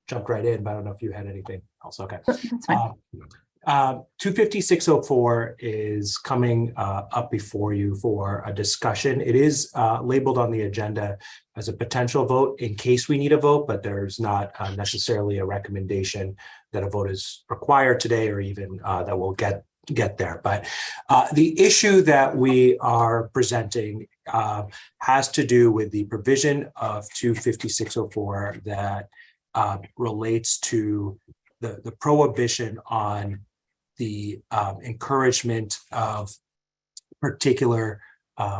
jumped right in, but I don't know if you had anything else. Okay. That's fine. 25604 is coming up before you for a discussion. It is labeled on the agenda as a potential vote in case we need a vote, but there's not necessarily a recommendation that a vote is required today, or even that we'll get there. But the issue that we are presenting has to do with the provision of 25604 that relates to the prohibition on the encouragement of particular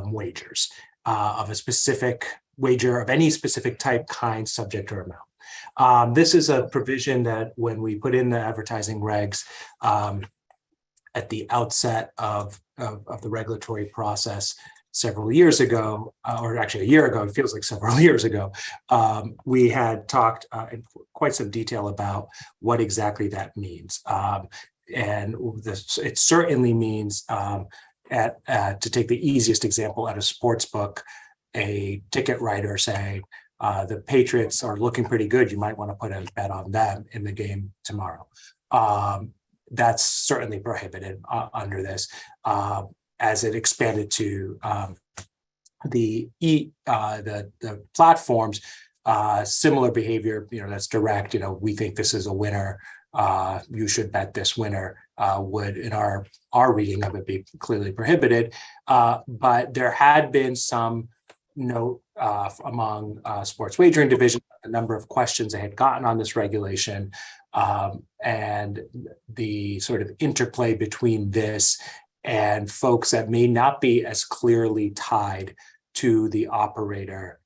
wagers, of a specific wager of any specific type, kind, subject, or amount. This is a provision that when we put in the advertising regs at the outset of the regulatory process several years ago, or actually a year ago, it feels like several years ago, we had talked in quite some detail about what exactly that means. And it certainly means, to take the easiest example, at a sports book, a ticket writer saying, the Patriots are looking pretty good, you might want to put a bet on them in the game tomorrow. That's certainly prohibited under this. As it expanded to the platforms, similar behavior, that's direct, we think this is a winner, you should bet this winner, would in our reading of it be clearly prohibited. But there had been some note among sports wagering division, a number of questions they had gotten on this regulation, and the sort of interplay between this and folks that may not be as clearly tied to the operator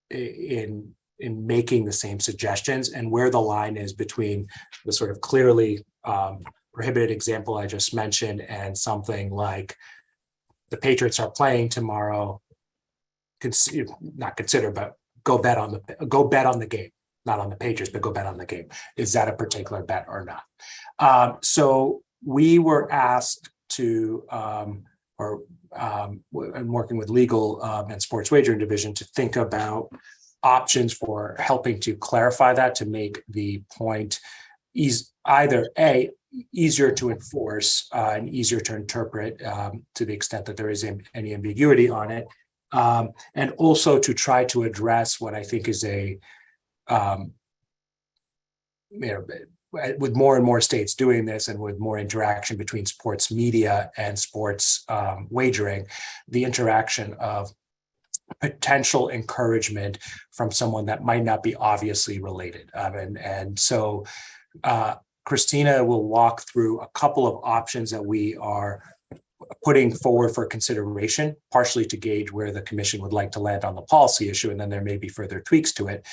in making the same suggestions, and where the line is between the sort of clearly prohibited example I just mentioned and something like the Patriots are playing tomorrow, not consider, but go bet on the game, not on the Patriots, but go bet on the game. Is that a particular bet or not? So we were asked to, and working with legal and sports wagering division, to think about options for helping to clarify that, to make the point either A, easier to enforce and easier to interpret to the extent that there is any ambiguity on it, and also to try to address what I think is with more and more states doing this, and with more interaction between sports media and sports wagering, the interaction of potential encouragement from someone that might not be obviously related. And so Christina will walk through a couple of options that we are putting forward for consideration, partially to gauge where the commission would like to land on the policy issue, and then there may be further tweaks to it.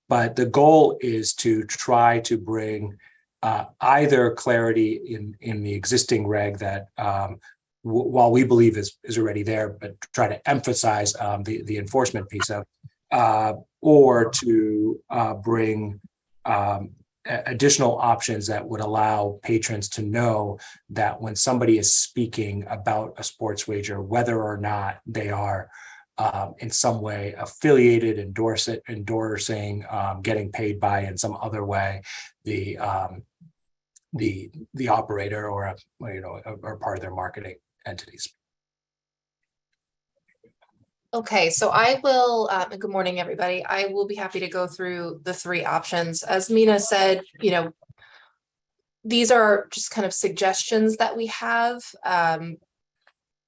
But the goal is to try to bring either clarity in the existing reg that while we believe is already there, but try to emphasize the enforcement piece of, or to bring additional options that would allow patrons to know that when somebody is speaking about a sports wager, whether or not they are in some way affiliated, endorsing, getting paid by in some other way, the operator or or part of their marketing entities. Okay, so I will, good morning, everybody. I will be happy to go through the three options. As Mina said, these are just kind of suggestions that we have,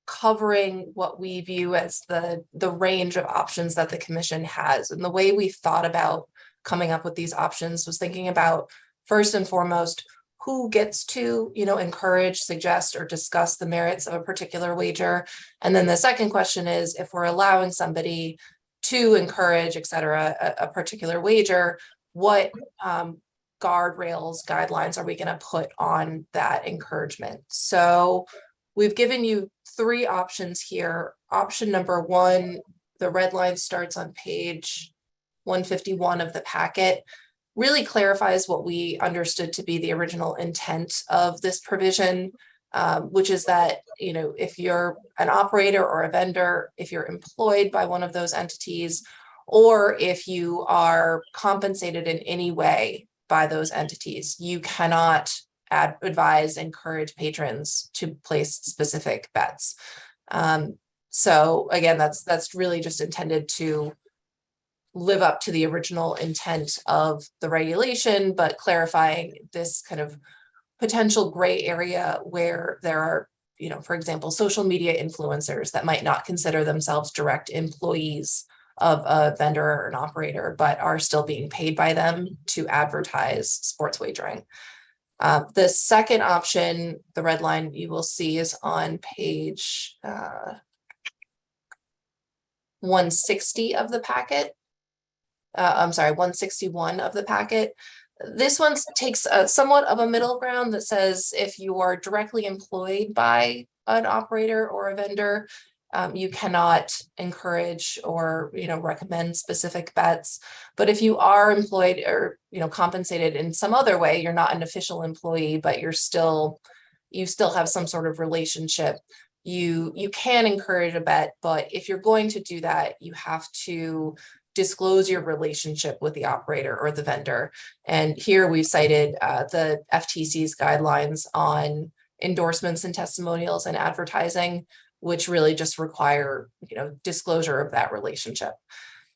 covering what we view as the range of options that the commission has. And the way we thought about coming up with these options was thinking about, first and foremost, who gets to, encourage, suggest, or discuss the merits of a particular wager. And then the second question is, if we're allowing somebody to encourage, et cetera, a particular wager, what guardrails, guidelines are we going to put on that encouragement? So we've given you three options here. Option number one, the red line starts on page 151 of the packet, really clarifies what we understood to be the original intent of this provision, which is that, you know, if you're an operator or a vendor, if you're employed by one of those entities, or if you are compensated in any way by those entities, you cannot advise, encourage patrons to place specific bets. So again, that's really just intended to live up to the original intent of the regulation, but clarifying this kind of potential gray area where there are, you know, for example, social media influencers that might not consider themselves direct employees of a vendor or an operator, but are still being paid by them to advertise sports wagering. The second option, the red line you will see, is on page 160 of the packet. I'm sorry, 161 of the packet. This one takes somewhat of a middle ground that says if you are directly employed by an operator or a vendor, you cannot encourage or, you know, recommend specific bets. But if you are employed or, you know, compensated in some other way, you're not an official employee, but you still have some sort of relationship, you can encourage a bet. But if you're going to do that, you have to disclose your relationship with the operator or the vendor. And here we cited the FTC's guidelines on endorsements and testimonials and advertising, which really just require, you know, disclosure of that relationship.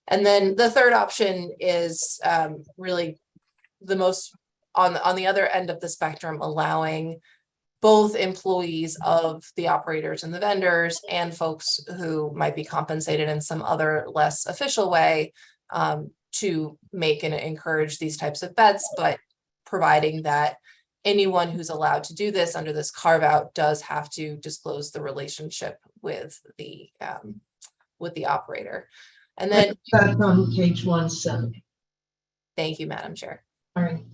And then the third option is really the most on the other end of the spectrum, allowing both employees of the operators and the vendors and folks who might be compensated in some other less official way to make and encourage these types of bets, but providing that anyone who's allowed to do this under this carve out does have to disclose the relationship with the operator. And then That's on page 170. Thank you, Madam Chair. All right.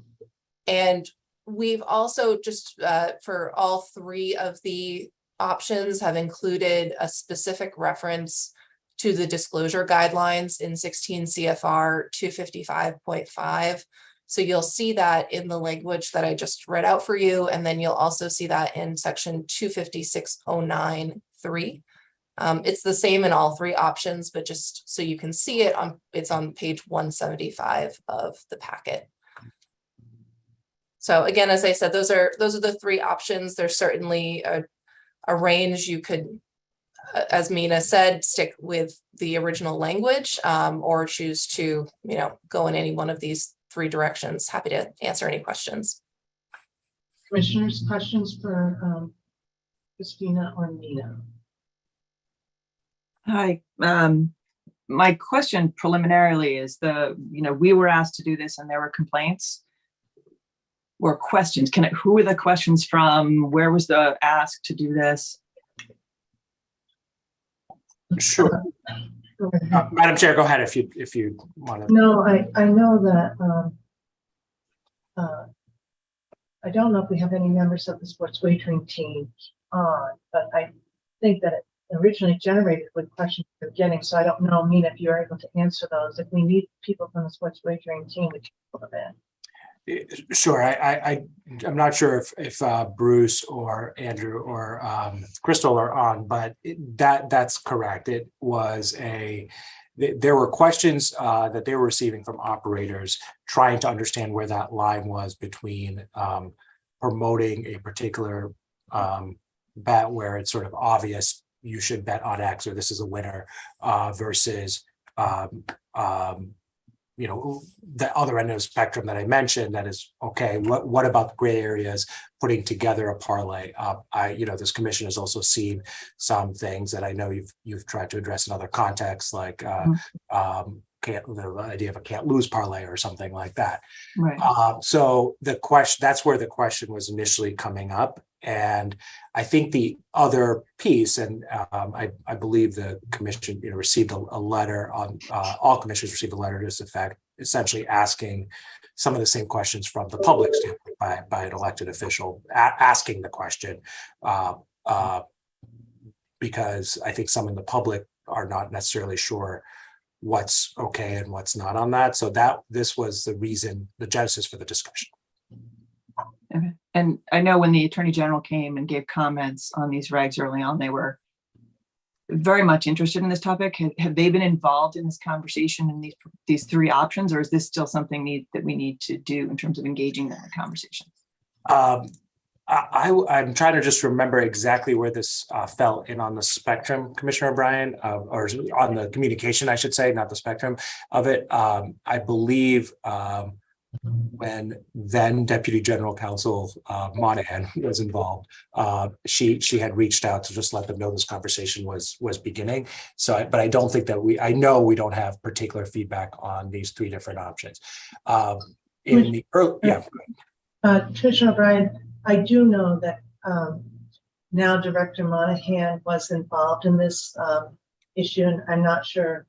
And we've also just for all three of the options have included a specific reference to the disclosure guidelines in 16 CFR 255.5. So you'll see that in the language that I just read out for you, and then you'll also see that in section 25609.3. It's the same in all three options, but just so you can see it, it's on page 175 of the packet. So again, as I said, those are the three options. There's certainly a range. You could, as Mina said, stick with the original language or choose to, you know, go in any one of these three directions. Happy to answer any questions. Commissioners, questions for Christina or Mina? Hi. My question preliminarily is we were asked to do this and there were complaints or questions. Who were the questions from? Where was the ask to do this? Sure. Madam Chair, go ahead if you want to. No, I know that I don't know if we have any members of the sports wagering team on, but I think that it originally generated with questions we're getting. So I don't know, Mina, if you're able to answer those. If we need people from the sports wagering team, we can put them in. Sure. I'm not sure if Bruce or Andrew or Crystal are on, but that's correct. It was there were questions that they were receiving from operators trying to understand where that line was between promoting a particular bet where it's sort of obvious you should bet on X or this is a winner versus the other end of the spectrum that I mentioned, that is, okay, what about the gray areas, putting together a parlay? This commission has also seen some things that I know you've tried to address in other contexts, like the idea of a can't lose parlay or something like that. Right. So that's where the question was initially coming up. And I think the other piece, and I believe the commission received a letter on all commissioners received a letter to this effect, essentially asking some of the same questions from the public standpoint by an elected official, asking the question, because I think some in the public are not necessarily sure what's okay and what's not on that. So this was the reason, the genesis for the discussion. Okay. And I know when the Attorney General came and gave comments on these regs early on, they were very much interested in this topic. Have they been involved in this conversation in these three options, or is this still something that we need to do in terms of engaging them in the conversation? I'm trying to just remember exactly where this fell in on the spectrum, Commissioner O'Brien, or on the communication, I should say, not the spectrum of it. I believe when then Deputy General Counsel Monahan was involved, she had reached out to just let them know this conversation was beginning. So, but I don't think that I know we don't have particular feedback on these three different options. In the early, yeah. Commissioner O'Brien, I do know that now Director Monahan was involved in this issue, and I'm not sure.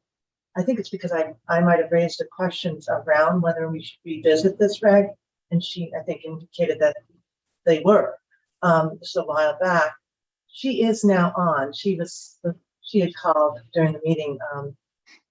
I think it's because I might have raised the questions around whether we should revisit this reg, and she, I think, indicated that they were just a while back. She is now on. She had called during the meeting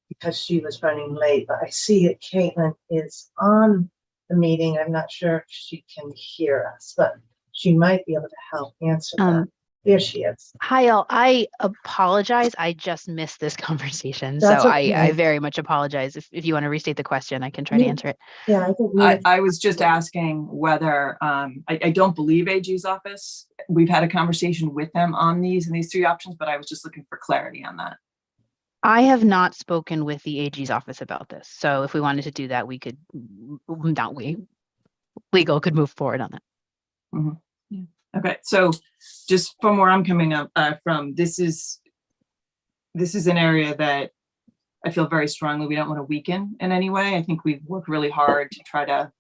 because she was running late, but I see that Caitlin is on the meeting. I'm not sure if she can hear us, but she might be able to help answer that. There she is. Hi, all. I apologize. I just missed this conversation. That's So okay. I very much apologize. If you want to restate the question, I can try to answer it. Yeah, I think I was just asking whether, I don't believe AG's office. We've had a conversation with them on these three options, but I was just looking for clarity on that. I have not spoken with the AG's office about this. So if we wanted to do that, legal could move forward on that. Mm-hmm. Yeah. Okay, so just from where I'm coming up from, this is an area that I feel very strongly we don't want to weaken in any way. I think we've worked really hard to try to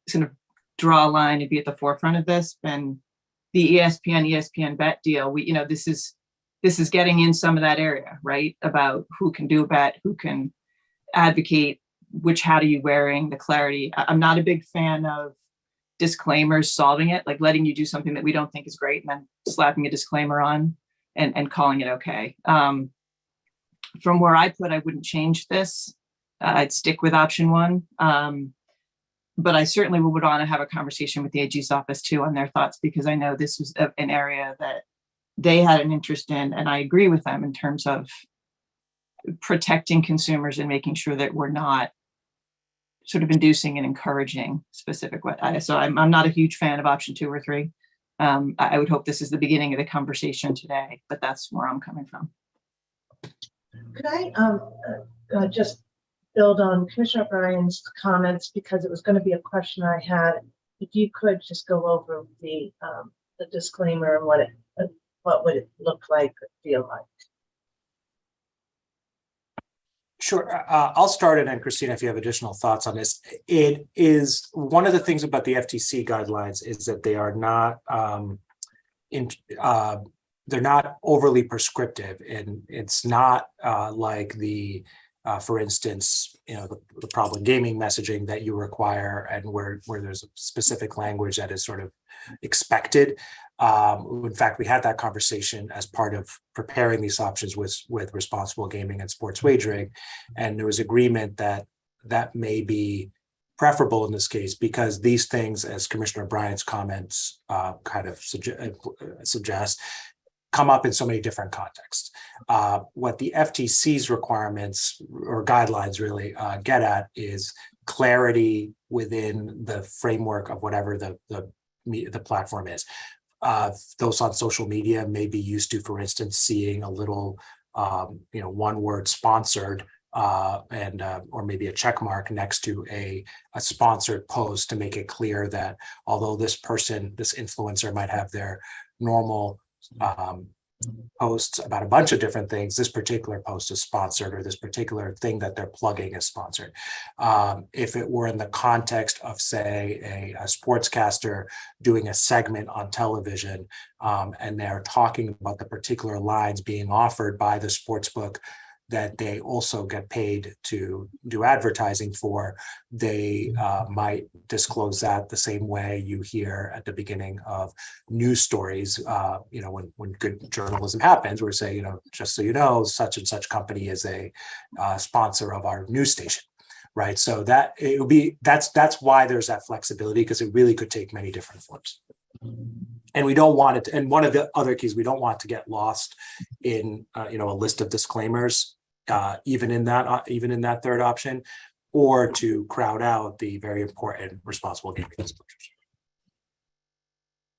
sort of draw a line and be at the forefront of this. And the ESPN bet deal, this is getting in some of that area, right? About who can do a bet, who can advocate, which hat are you wearing, the clarity. I'm not a big fan of disclaimers solving it, like letting you do something that we don't think is great and then slapping a disclaimer on and calling it okay. From where I wouldn't change this. I'd stick with option one. But I certainly would want to have a conversation with the AG's office too on their thoughts, because I know this was an area that they had an interest in, and I agree with them in terms of protecting consumers and making sure that we're not sort of inducing and encouraging specific way. So I'm not a huge fan of option 2 or 3. I would hope this is the beginning of the conversation today, but that's where I'm coming from. Could I just build on Commissioner O'Brien's comments, because it was going to be a question I had. If you could just go over the disclaimer and what would it look like or feel like? Sure. I'll start, and then Christina, if you have additional thoughts on this. It is one of the things about the FTC guidelines is that they are not they're not overly prescriptive, and it's not like the for instance, the problem gaming messaging that you require, and where there's a specific language that is sort of expected. In fact, we had that conversation as part of preparing these options with responsible gaming and sports wagering, and there was agreement that may be preferable in this case, because these things, as Commissioner Bryant's comments kind of suggest, come up in so many different contexts. What the FTC's requirements or guidelines really get at is clarity within the framework of whatever the platform is. Those on social media may be used to, for instance, seeing a little, one word sponsored and or maybe a check mark next to a sponsored post to make it clear that although this influencer might have their normal posts about a bunch of different things, this particular post is sponsored, or this particular thing that they're plugging is sponsored. If it were in the context of, say, a sportscaster doing a segment on television, and they're talking about the particular lines being offered by the sportsbook that they also get paid to do advertising for, they might disclose that the same way you hear at the beginning of news stories, when good journalism happens, where say, just so you know, such and such company is a sponsor of our news station, right? So that's why there's that flexibility, because it really could take many different forms. And we don't want it to, and one of the other keys, we don't want to get lost in a list of disclaimers, even in that third option, or to crowd out the very important responsible gaming disclosures.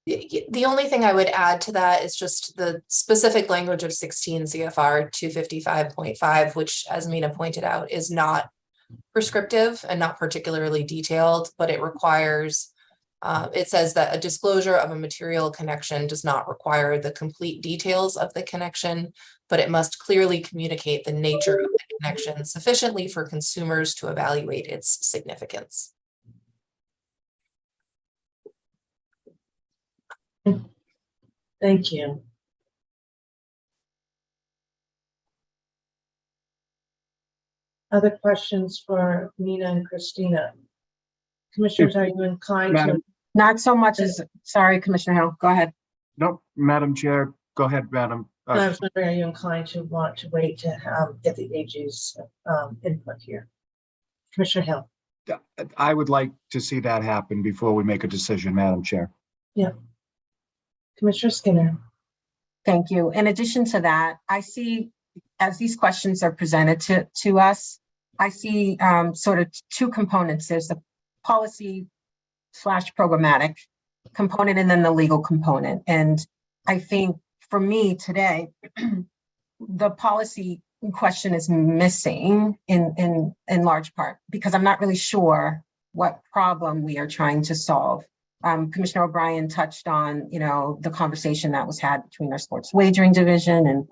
The only thing I would add to that is just the specific language of 16 CFR 255.5, which, as Mina pointed out, is not prescriptive and not particularly detailed, but it requires, it says that a disclosure of a material connection does not require the complete details of the connection, but it must clearly communicate the nature of the connection sufficiently for consumers to evaluate its significance. Thank you. Other questions for Mina and Christina? Commissioners, are you inclined to? Not so much as, sorry, Commissioner Hill, go ahead. Nope, Madam Chair, go ahead, Madam. I was wondering, are you inclined to want to wait to get the AG's input here? Commissioner Hill. I would like to see that happen before we make a decision, Madam Chair. Yeah. Commissioner Skinner. Thank you. In addition to that, I see, as these questions are presented to us, I see sort of two components. There's the policy/programmatic component and then the legal component. And I think for me today, the policy question is missing in large part because I'm not really sure what problem we are trying to solve. Commissioner O'Brien touched on, the conversation that was had between our sports wagering division and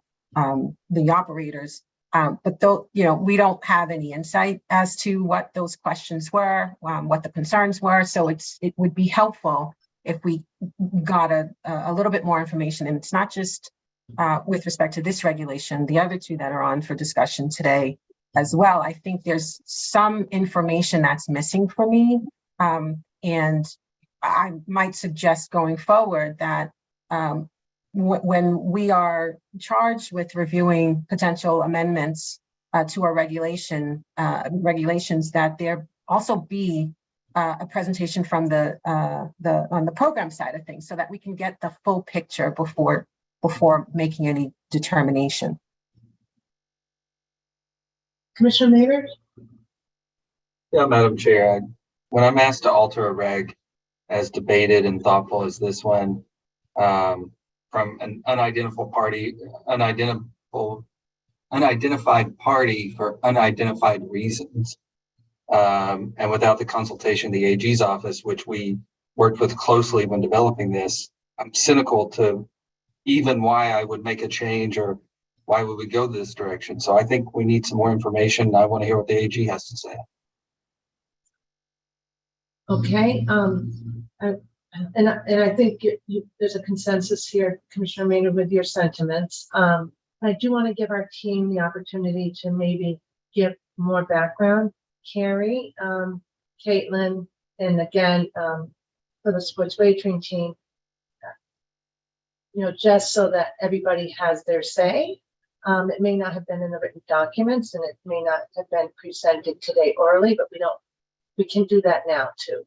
the operators. But though, we don't have any insight as to what those questions were, what the concerns were. So it would be helpful if we got a little bit more information. And it's not just with respect to this regulation, the other two that are on for discussion today as well. I think there's some information that's missing for me. And I might suggest going forward that when we are charged with reviewing potential amendments to our regulations, that there also be a presentation from on the program side of things, so that we can get the full picture before making any determination. Commissioner Maynard? Yeah, Madam Chair, when I'm asked to alter a reg as debated and thoughtful as this one, from an unidentified party for unidentified reasons, and without the consultation of the AG's office, which we worked with closely when developing this, I'm cynical to even why I would make a change or why would we go this direction. So I think we need some more information. I want to hear what the AG has to say. Okay, and I think there's a consensus here, Commissioner Maynard, with your sentiments. I do want to give our team the opportunity to maybe give more background. Carrie, Caitlin, and again, for the sports wagering team, just so that everybody has their say. It may not have been in the written documents and it may not have been presented today orally, but we can do that now too.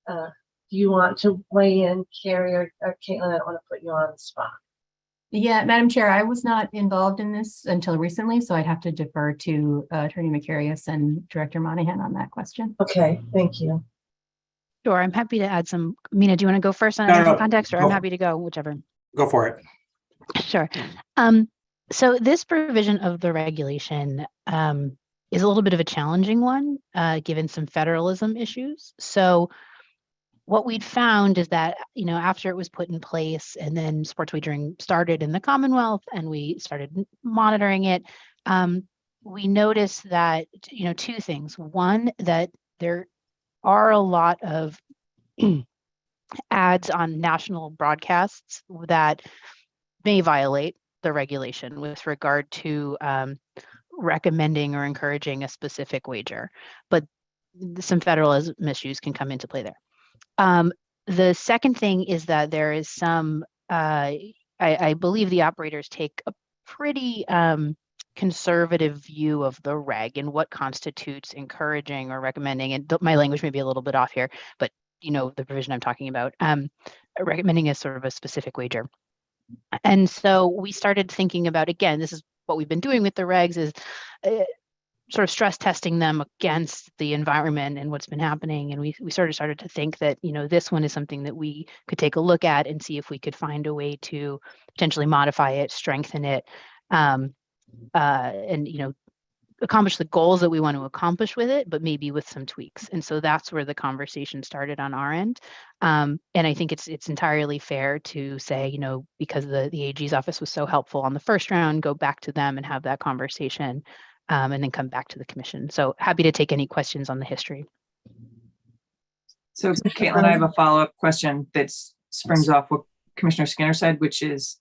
Do you want to weigh in, Carrie or Caitlin? I don't want to put you on the spot. Yeah, Madam Chair, I was not involved in this until recently, so I'd have to defer to Attorney Macarius and Director Monahan on that question. Okay, thank you. Sure, I'm happy to add some. Mina, do you want to go first on additional context, or I'm happy to go, whichever. Go for it. Sure. So this provision of the regulation is a little bit of a challenging one, given some federalism issues. So what we'd found is that, after it was put in place and then sports wagering started in the Commonwealth and we started monitoring it, we noticed that, two things. One, that there are a lot of ads on national broadcasts that may violate the regulation with regard to recommending or encouraging a specific wager, but some federalism issues can come into play there. The second thing is that there is some, I believe the operators take a pretty conservative view of the reg and what constitutes encouraging or recommending, and my language may be a little bit off here, but you know the provision I'm talking about, recommending a sort of a specific wager. And so we started thinking about, again, this is what we've been doing with the regs, is sort of stress testing them against the environment and what's been happening. And we started to think that, you know, this one is something that we could take a look at and see if we could find a way to potentially modify it, strengthen it, and, you know, accomplish the goals that we want to accomplish with it, but maybe with some tweaks. And so that's where the conversation started on our end. And I think it's entirely fair to say, you know, because the AG's office was so helpful on the first round, go back to them and have that conversation, and then come back to the commission. So happy to take any questions on the history. So Caitlin, I have a follow-up question that springs off what Commissioner Skinner said, which is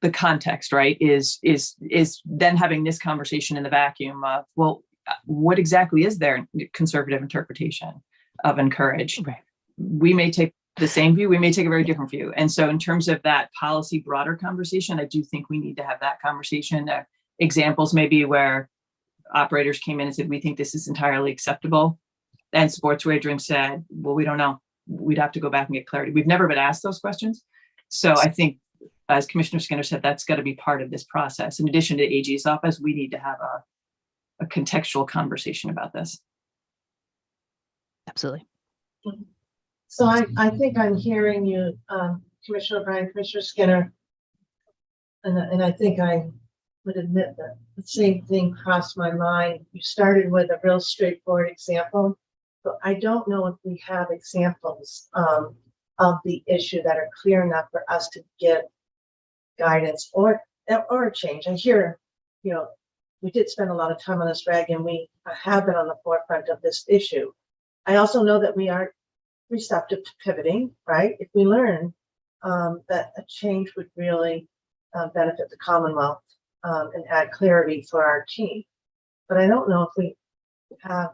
the context, right? Is then having this conversation in the vacuum of, well, what exactly is their conservative interpretation of encourage? Right. We may take the same view, we may take a very different view. And so in terms of that policy broader conversation, I do think we need to have that conversation. Examples maybe where operators came in and said, we think this is entirely acceptable. And sports wagering said, well, we don't know. We'd have to go back and get clarity. We've never been asked those questions. So I think, as Commissioner Skinner said, that's got to be part of this process. In addition to AG's office, we need to have a contextual conversation about this. Absolutely. So I think I'm hearing you, Commissioner O'Brien, Commissioner Skinner, and I think I would admit that the same thing crossed my mind. You started with a real straightforward example, but I don't know if we have examples of the issue that are clear enough for us to get guidance or a change. I hear, you know, we did spend a lot of time on this reg and we have been on the forefront of this issue. I also know that we are receptive to pivoting, right? If we learn that a change would really benefit the Commonwealth and add clarity for our team. But I don't know if we have,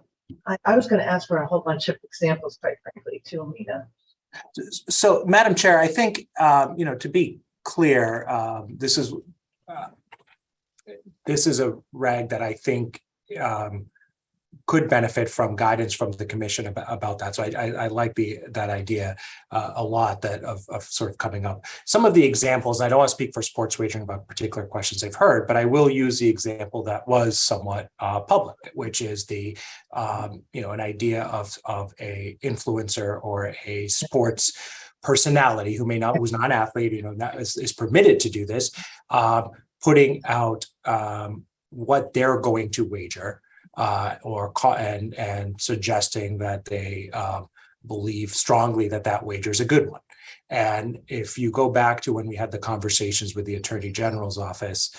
I was going to ask for a whole bunch of examples, quite frankly, too, Amita. So, Madam Chair, I think, you know, to be clear, this is a reg that I think could benefit from guidance from the commission about that. So I like that idea a lot, that of sort of coming up. Some of the examples, I don't want to speak for sports wagering about particular questions I've heard, but I will use the example that was somewhat public, which is the you know, an idea of a influencer or a sports personality who's not an athlete, you know, is permitted to do this, putting out what they're going to wager, and suggesting that they believe strongly that wager is a good one. And if you go back to when we had the conversations with the Attorney General's office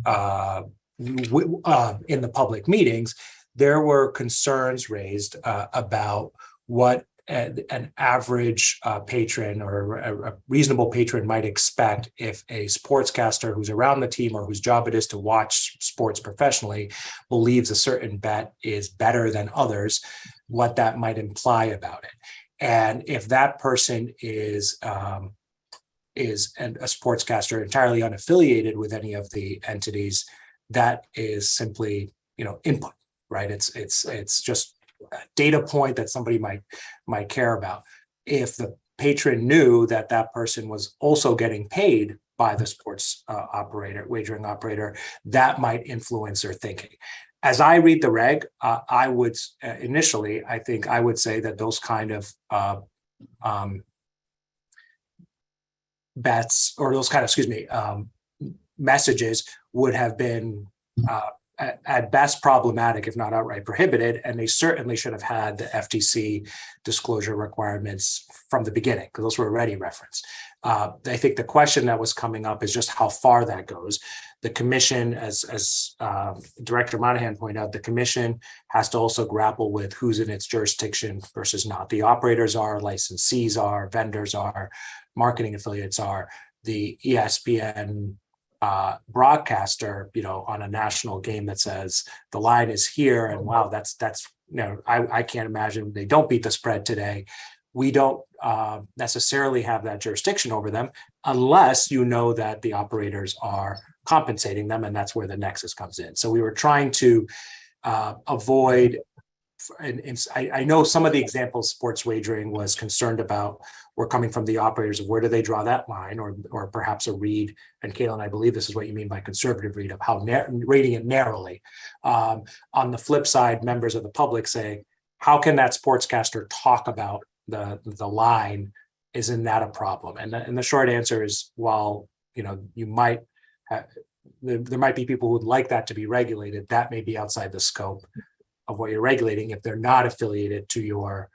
in the public meetings, there were concerns raised about what an average patron or a reasonable patron might expect if a sportscaster who's around the team or whose job it is to watch sports professionally believes a certain bet is better than others, what that might imply about it. And if that person is a sportscaster entirely unaffiliated with any of the entities, that is simply, you know, input, right? It's just a data point that somebody might care about. If the patron knew that person was also getting paid by the sports wagering operator, that might influence their thinking. As I read the reg, I would initially, I think I would say that those kind of bets, or those kind of, messages would have been at best problematic, if not outright prohibited, and they certainly should have had the FTC disclosure requirements from the beginning, because those were already referenced. I think the question that was coming up is just how far that goes. The commission, as Director Monahan pointed out, the commission has to also grapple with who's in its jurisdiction versus not. The operators are, licensees are, vendors are, marketing affiliates are. The ESPN broadcaster, on a national game that says the line is here, and wow, that's I can't imagine they don't beat the spread today. We don't necessarily have that jurisdiction over them unless you know that the operators are compensating them, and that's where the nexus comes in. So we were trying to avoid, and I know some of the examples sports wagering was concerned about were coming from the operators of where do they draw that line, or perhaps a read. And Caitlin, I believe this is what you mean by conservative read, of how rating it narrowly. On the flip side, members of the public say, how can that sportscaster talk about the line? Isn't that a problem? And the short answer is, while you might there might be people who would like that to be regulated, that may be outside the scope of what you're regulating if they're not affiliated to your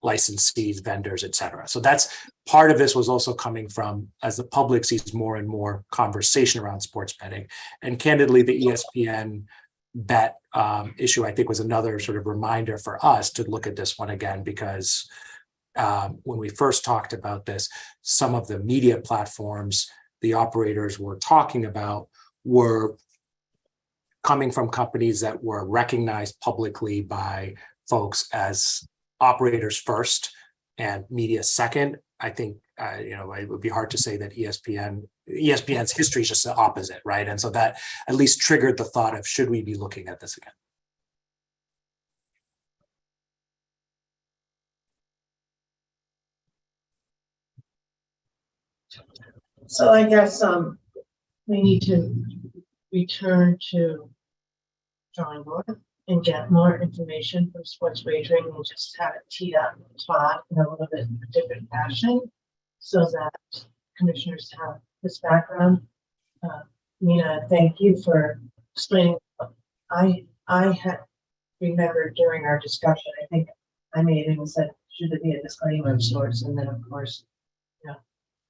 licensees, vendors, et cetera. So that's part of this was also coming from, as the public sees more and more conversation around sports betting. And candidly, the ESPN bet issue, I think, was another sort of reminder for us to look at this one again, because when we first talked about this, some of the media platforms the operators were talking about were coming from companies that were recognized publicly by folks as operators first and media second. I think it would be hard to say that ESPN's history is just the opposite, right? And so that at least triggered the thought of, should we be looking at this again? So I guess we need to return to drawing board and get more information from sports wagering and just have it teed up, taught in a little bit different fashion so that commissioners have this background. Nina, thank you for explaining. I had remembered during our discussion, I think I may have even said, should it be a disclaimer of sorts? And then, of course,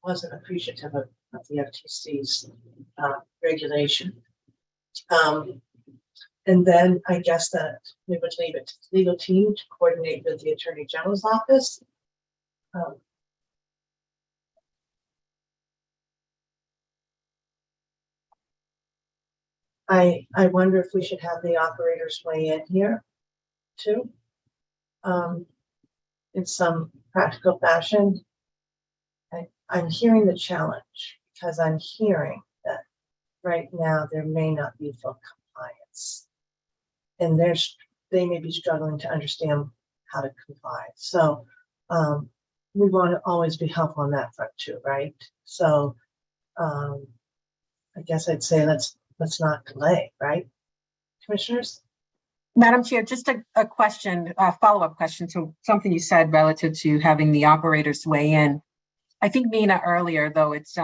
wasn't appreciative of the FTC's regulation. And then I guess that we would leave it to the legal team to coordinate with the Attorney General's office. I wonder if we should have the operators weigh in here too, in some practical fashion. I'm hearing the challenge because I'm hearing that right now there may not be full compliance, and they may be struggling to understand how to comply. So we want to always be helpful on that front too, right? So I guess I'd say let's not delay, right, commissioners? Madam Chair, just a question, a follow-up question to something you said relative to having the operators weigh in. I think Nina earlier, though it's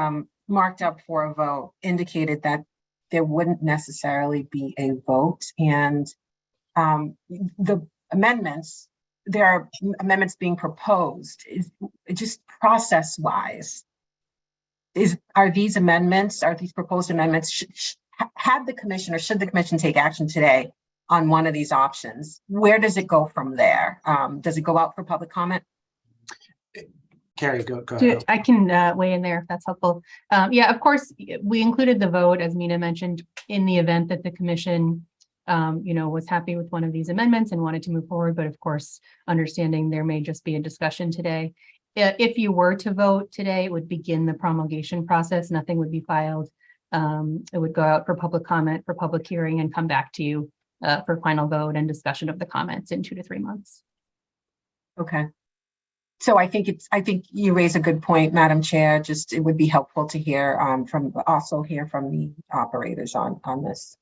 marked up for a vote, indicated that there wouldn't necessarily be a vote. And the amendments, there are amendments being proposed. Just process-wise, are these proposed amendments, had the commission or should the commission take action today on one of these options? Where does it go from there? Does it go out for public comment? Carrie, go ahead. I can weigh in there if that's helpful. Yeah, of course, we included the vote, as Mina mentioned, in the event that the commission, was happy with one of these amendments and wanted to move forward. But of course, understanding there may just be a discussion today. If you were to vote today, it would begin the promulgation process. Nothing would be filed. It would go out for public comment, for public hearing, and come back to you for final vote and discussion of the comments in 2 to 3 months. Okay. So I think you raise a good point, Madam Chair. Just it would be helpful to hear from the operators on this.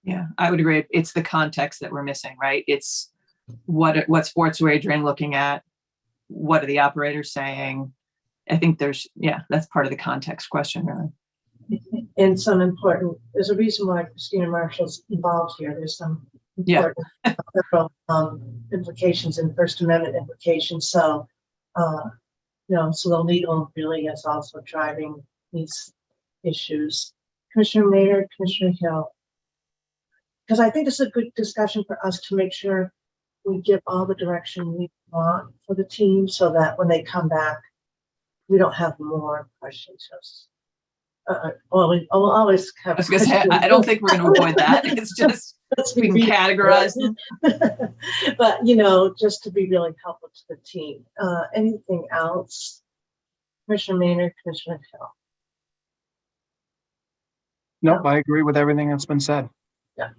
Yeah, I would agree. It's the context that we're missing, right? It's what sports wagering looking at, what are the operators saying? I think that's part of the context question, really. And there's a reason why Christina Marshall's involved here. There's some important federal implications and First Amendment implications. So, so the legal really is also driving these issues. Commissioner Mayer, Commissioner Hill, because I think this is a good discussion for us to make sure we give all the direction we want for the team so that when they come back, we don't have more questions. I'll always have. I was gonna say, I don't think we're gonna avoid that. It's just, we can categorize them. But, you know, just to be really helpful to the team. Anything else? Commissioner Maynard, Commissioner Hill. Nope, I agree with everything that's been said. Yeah.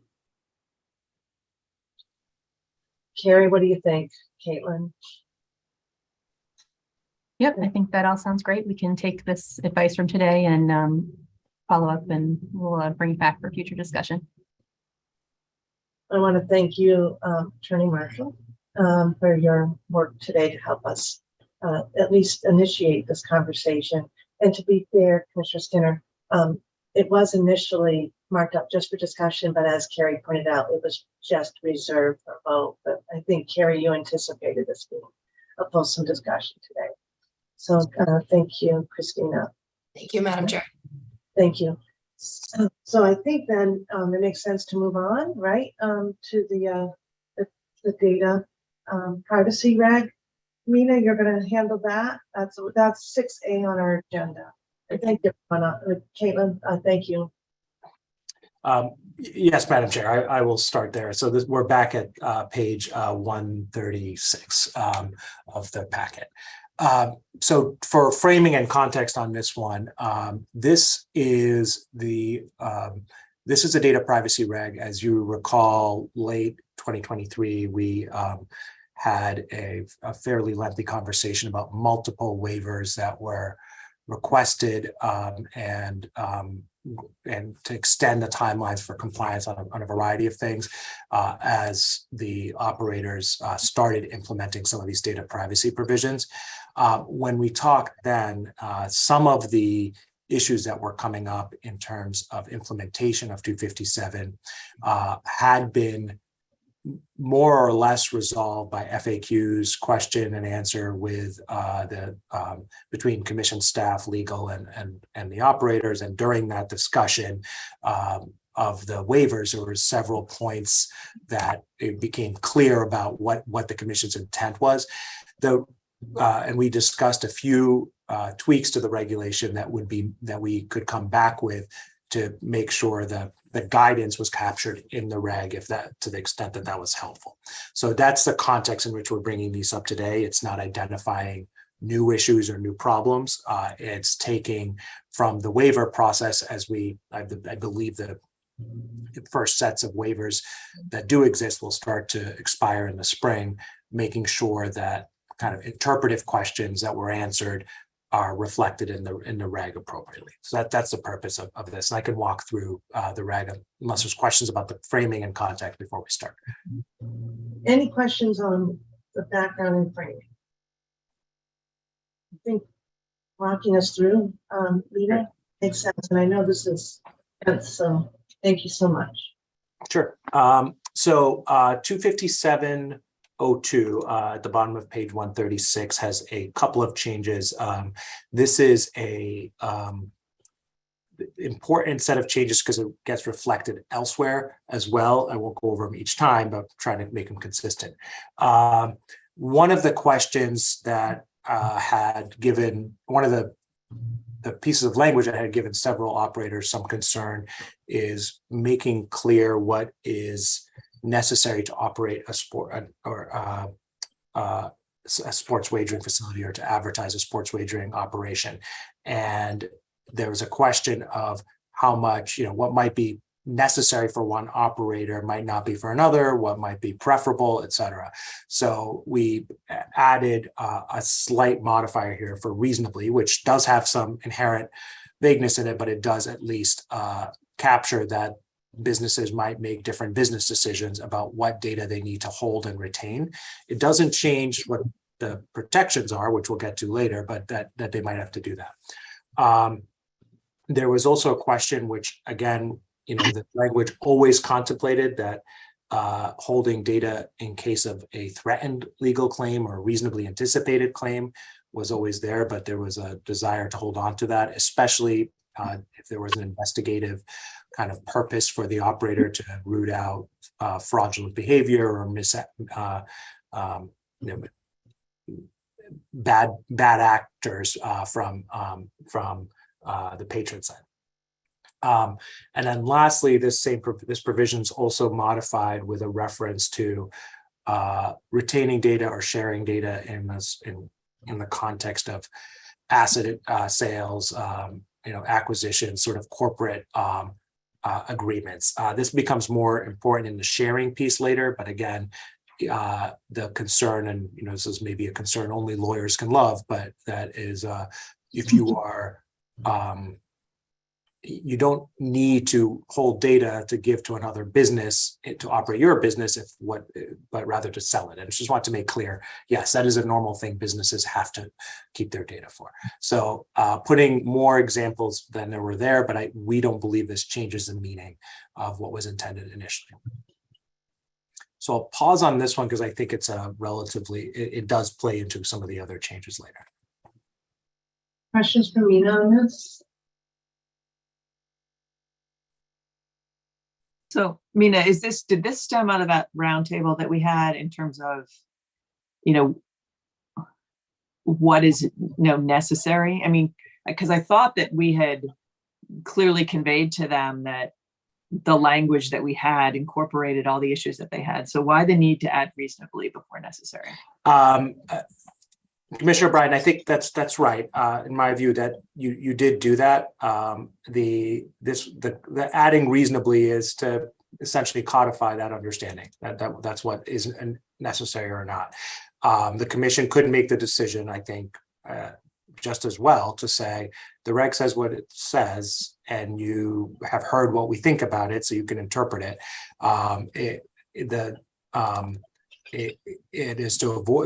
Carrie, what do you think? Caitlin? Yep, I think that all sounds great. We can take this advice from today and follow up, and we'll bring it back for future discussion. I want to thank you, Attorney Marshall, for your work today to help us at least initiate this conversation. And to be fair, Commissioner Skinner, it was initially marked up just for discussion, but as Carrie pointed out, it was just reserved for vote. But I think, Carrie, you anticipated this being a fulsome discussion today. So thank you, Christina. Thank you, Madam Chair. Thank you. So I think then it makes sense to move on, right, to the data privacy reg. Mina, you're going to handle that. That's 6A on our agenda. Thank you, Caitlin. Thank you. Yes, Madam Chair, I will start there. So we're back at page 136 of the packet. So for framing and context on this one, this is a data privacy reg. As you recall, late 2023, we had a fairly lengthy conversation about multiple waivers that were requested and to extend the timelines for compliance on a variety of things as the operators started implementing some of these data privacy provisions. When we talked then, some of the issues that were coming up in terms of implementation of 257 had been more or less resolved by FAQs, question and answer with between commission staff, legal, and the operators. And during that discussion of the waivers, there were several points that it became clear about what the commission's intent was. And we discussed a few tweaks to the regulation that we could come back with to make sure that the guidance was captured in the reg, to the extent that was helpful. So that's the context in which we're bringing these up today. It's not identifying new issues or new problems. It's taking from the waiver process, as I believe the first sets of waivers that do exist will start to expire in the spring, making sure that kind of interpretive questions that were answered are reflected in the reg appropriately. So that's the purpose of this. And I can walk through the reg unless there's questions about the framing and context before we start. Any questions on the background and framing? I think walking us through, Lita, makes sense. And I know this is, so thank you so much. Sure. So 257 02 at the bottom of page 136 has a couple of changes. This is a important set of changes because it gets reflected elsewhere as well. I won't go over them each time, but trying to make them consistent. One of the questions that had given one of the pieces of language that had given several operators some concern is making clear what is necessary to operate a sport or a sports wagering facility or to advertise a sports wagering operation. And there was a question of how much, what might be necessary for one operator might not be for another, what might be preferable, et cetera. So we added a slight modifier here for reasonably, which does have some inherent vagueness in it, but it does at least capture that businesses might make different business decisions about what data they need to hold and retain. It doesn't change what the protections are, which we'll get to later, but that they might have to do that. There was also a question, which again, the language always contemplated that holding data in case of a threatened legal claim or reasonably anticipated claim was always there, but there was a desire to hold on to that, especially if there was an investigative kind of purpose for the operator to root out fraudulent behavior or bad actors from the patron side. And then lastly, this provision is also modified with a reference to retaining data or sharing data in the context of asset sales, acquisition, sort of corporate agreements. This becomes more important in the sharing piece later, but again, the concern, and this is maybe a concern only lawyers can love, but that is if you are you don't need to hold data to give to another business to operate your business, but rather to sell it. And I just want to make clear, yes, that is a normal thing businesses have to keep their data for. So putting more examples than there were there, but we don't believe this changes the meaning of what was intended initially. So I'll pause on this one because I think it's it does play into some of the other changes later. Questions for Mina on this? So Mina, did this stem out of that roundtable that we had in terms of, what is necessary? I mean, because I thought that we had clearly conveyed to them that the language that we had incorporated all the issues that they had. So why the need to add reasonably before necessary? Commissioner Bryan, I think that's right. In my view, that you did do that. The adding reasonably is to essentially codify that understanding that's what is necessary or not. The commission could make the decision, I think, just as well to say the reg says what it says, and you have heard what we think about it, so you can interpret it. It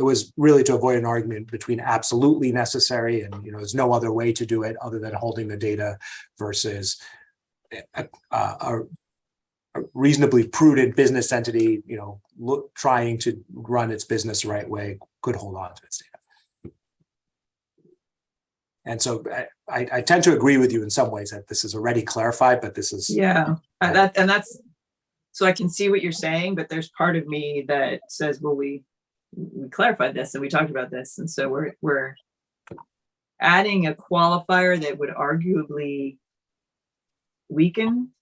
was really to avoid an argument between absolutely necessary and there's no other way to do it other than holding the data versus a reasonably prudent business entity, trying to run its business the right way could hold on to its data. And so I tend to agree with you in some ways that this is already clarified, but this is that's. So I can see what you're saying, but there's part of me that says, well, we clarified this and we talked about this. And so we're adding a qualifier that would arguably weaken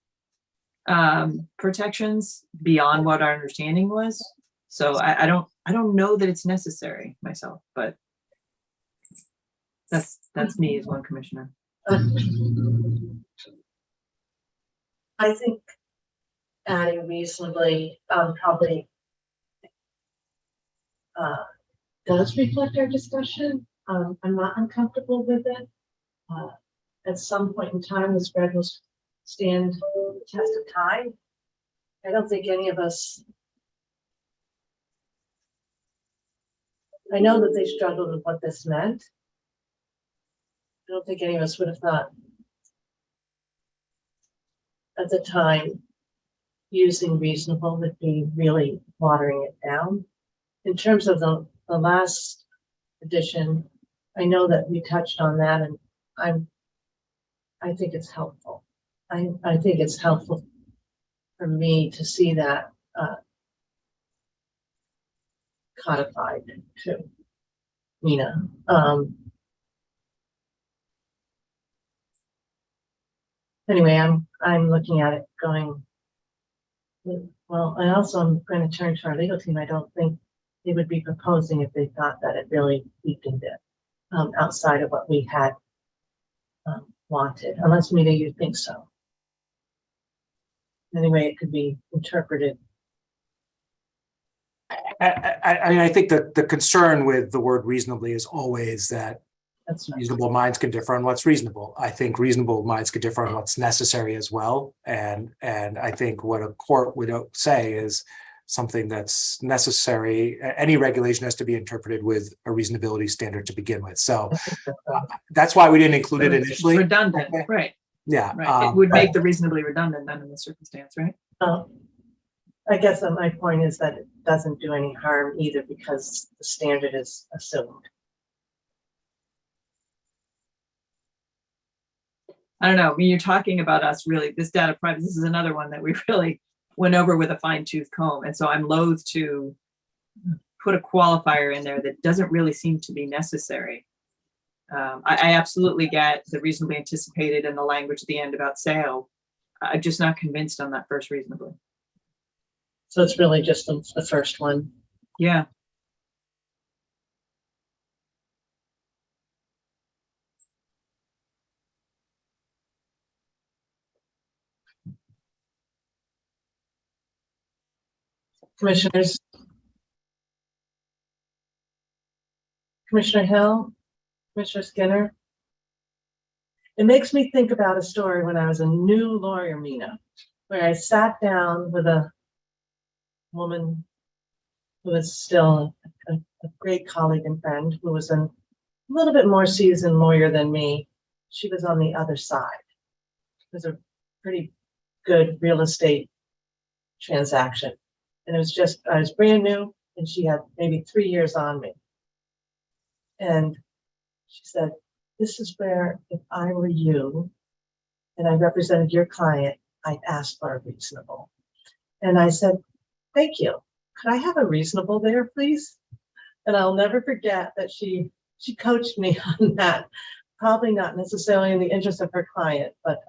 protections beyond what our understanding was. So I don't know that it's necessary myself, but that's me as one commissioner. I think adding reasonably probably does reflect our discussion. I'm not uncomfortable with it. At some point in time, this spread will stand the test of time. I don't think any of us, I know that they struggled with what this meant. I don't think any of us would have thought at the time using reasonable would be really watering it down. In terms of the last edition, I know that we touched on that, and I think it's helpful. I think it's helpful for me to see that codified too, Mina. Anyway, I'm looking at it going, well, and also I'm going to turn to our legal team. I don't think they would be proposing if they thought that it really weakened it outside of what we had wanted, unless Mina, you think so. Anyway, it could be interpreted. I think that the concern with the word reasonably is always that reasonable minds can differ on what's reasonable. I think reasonable minds could differ on what's necessary as well. And I think what a court would say is something that's necessary. Any regulation has to be interpreted with a reasonability standard to begin with. So that's why we didn't include it initially. Redundant, right? Yeah, right. It would make the reasonably redundant then in this circumstance, right? I guess that my point is that it doesn't do any harm either because the standard is assumed. I don't know, when you're talking about us really, this data privacy, this is another one that we really went over with a fine tooth comb. And so I'm loath to put a qualifier in there that doesn't really seem to be necessary. I absolutely get the reasonably anticipated and the language at the end about sale, I'm just not convinced on that first reasonably. So it's really just the first one. Yeah. Commissioners. Commissioner Hill, Commissioner Skinner. It makes me think about a story when I was a new lawyer, Mina, where I sat down with a woman who was still a great colleague and friend, who was a little bit more seasoned lawyer than me. She was on the other side. It was a pretty good real estate transaction. And it was just, I was brand new and she had maybe 3 years on me. And she said, this is where if I were you and I represented your client, I'd ask for a reasonable. And I said, thank you. Could I have a reasonable there, please? And I'll never forget that she coached me on that, probably not necessarily in the interest of her client, but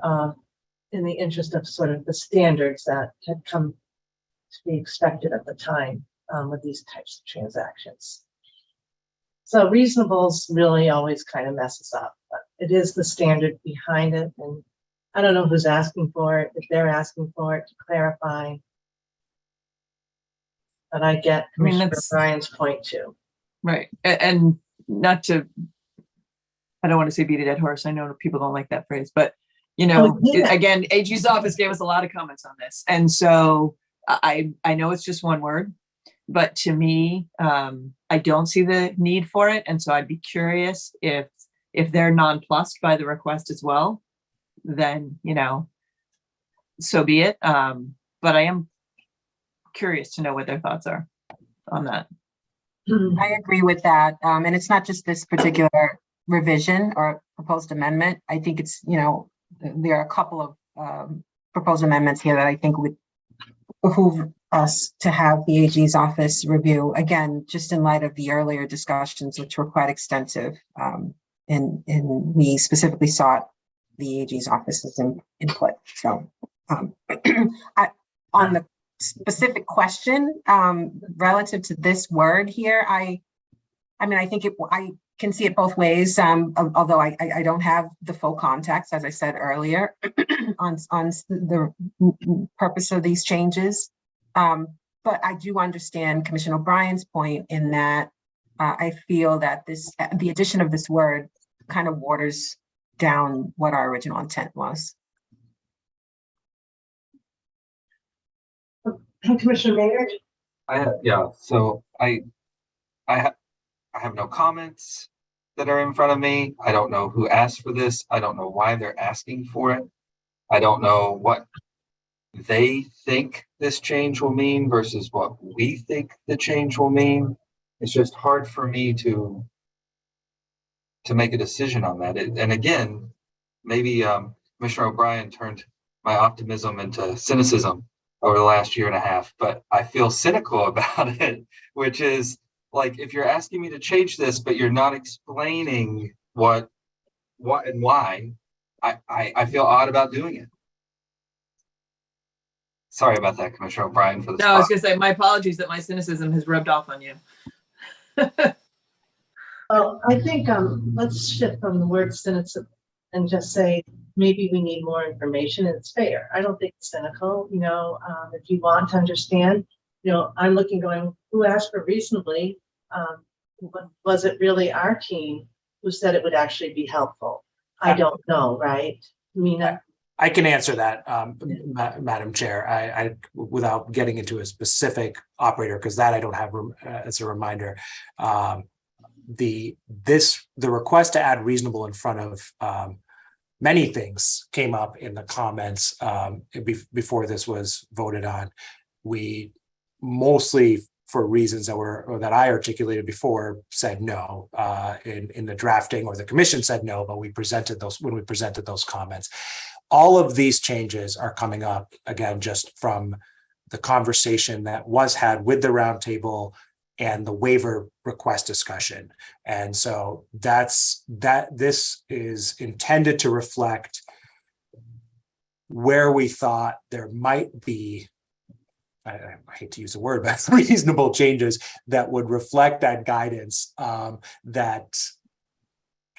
in the interest of sort of the standards that had come to be expected at the time with these types of transactions. So reasonables really always kind of messes up, but it is the standard behind it. And I don't know who's asking for it, if they're asking for it to clarify. But I get Commissioner Bryan's point too. Right. And not to, I don't want to say beat a dead horse. I know people don't like that phrase, but you know, again, AG's office gave us a lot of comments on this. And so I know it's just one word, but to me, I don't see the need for it. And so I'd be curious if they're nonplussed by the request as well, then, you know, so be it. But I am curious to know what their thoughts are on that. I agree with that. And it's not just this particular revision or proposed amendment. I think it's, you know, there are a couple of proposed amendments here that I think would behoove us to have the AG's office review, again, just in light of the earlier discussions, which were quite extensive. And we specifically sought the AG's office's input. So on the specific question relative to this word here, I mean, I think I can see it both ways, although I don't have the full context, as I said earlier, on the purpose of these changes. But I do understand Commissioner O'Brien's point in that I feel that the addition of this word kind of waters down what our original intent was. Commissioner Maynard? So I have no comments that are in front of me. I don't know who asked for this. I don't know why they're asking for it. I don't know what they think this change will mean versus what we think the change will mean. It's just hard for me to make a decision on that. And again, maybe Commissioner O'Brien turned my optimism into cynicism over the last year and a half, but I feel cynical about it, which is like, if you're asking me to change this, but you're not explaining what and why, I feel odd about doing it. Sorry about that, Commissioner O'Brien, for the No, I was going to say, my apologies that my cynicism has rubbed off on you. Well, I think let's shift from the word cynicism and just say maybe we need more information, and it's fair. I don't think it's cynical. You know, if you want to understand, you know, I'm looking going, who asked for reasonably? Was it really our team who said it would actually be helpful? I don't know, right? Mina? I can answer that, Madam Chair. I without getting into a specific operator, because that I don't have as a reminder. The request to add reasonable in front of many things came up in the comments before this was voted on. We mostly, for reasons that I articulated before, said no in the drafting, or the commission said no, but we presented those when we presented those comments. All of these changes are coming up again just from the conversation that was had with the roundtable and the waiver request discussion. And so this is intended to reflect where we thought there might be, I hate to use the word, but reasonable changes that would reflect that guidance that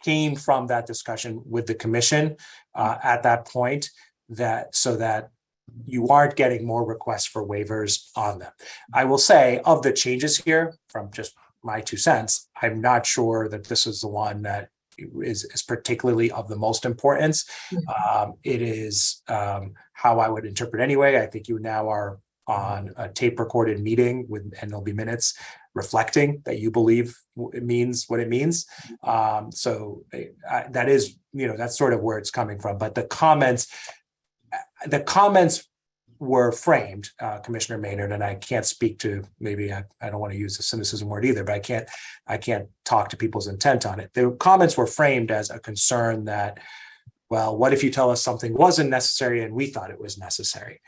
came from that discussion with the commission at that point, so that you aren't getting more requests for waivers on them. I will say, of the changes here, from just my 2 cents, I'm not sure that this is the one that is particularly of the most importance. It is how I would interpret anyway. I think you now are on a tape recorded meeting and there'll be minutes reflecting that you believe it means what it means. So that is, that's sort of where it's coming from. But the comments were framed, Commissioner Maynard, and I can't speak to, maybe I don't want to use the cynicism word either, but I can't talk to people's intent on it. The comments were framed as a concern that, well, what if you tell us something wasn't necessary and we thought it was necessary?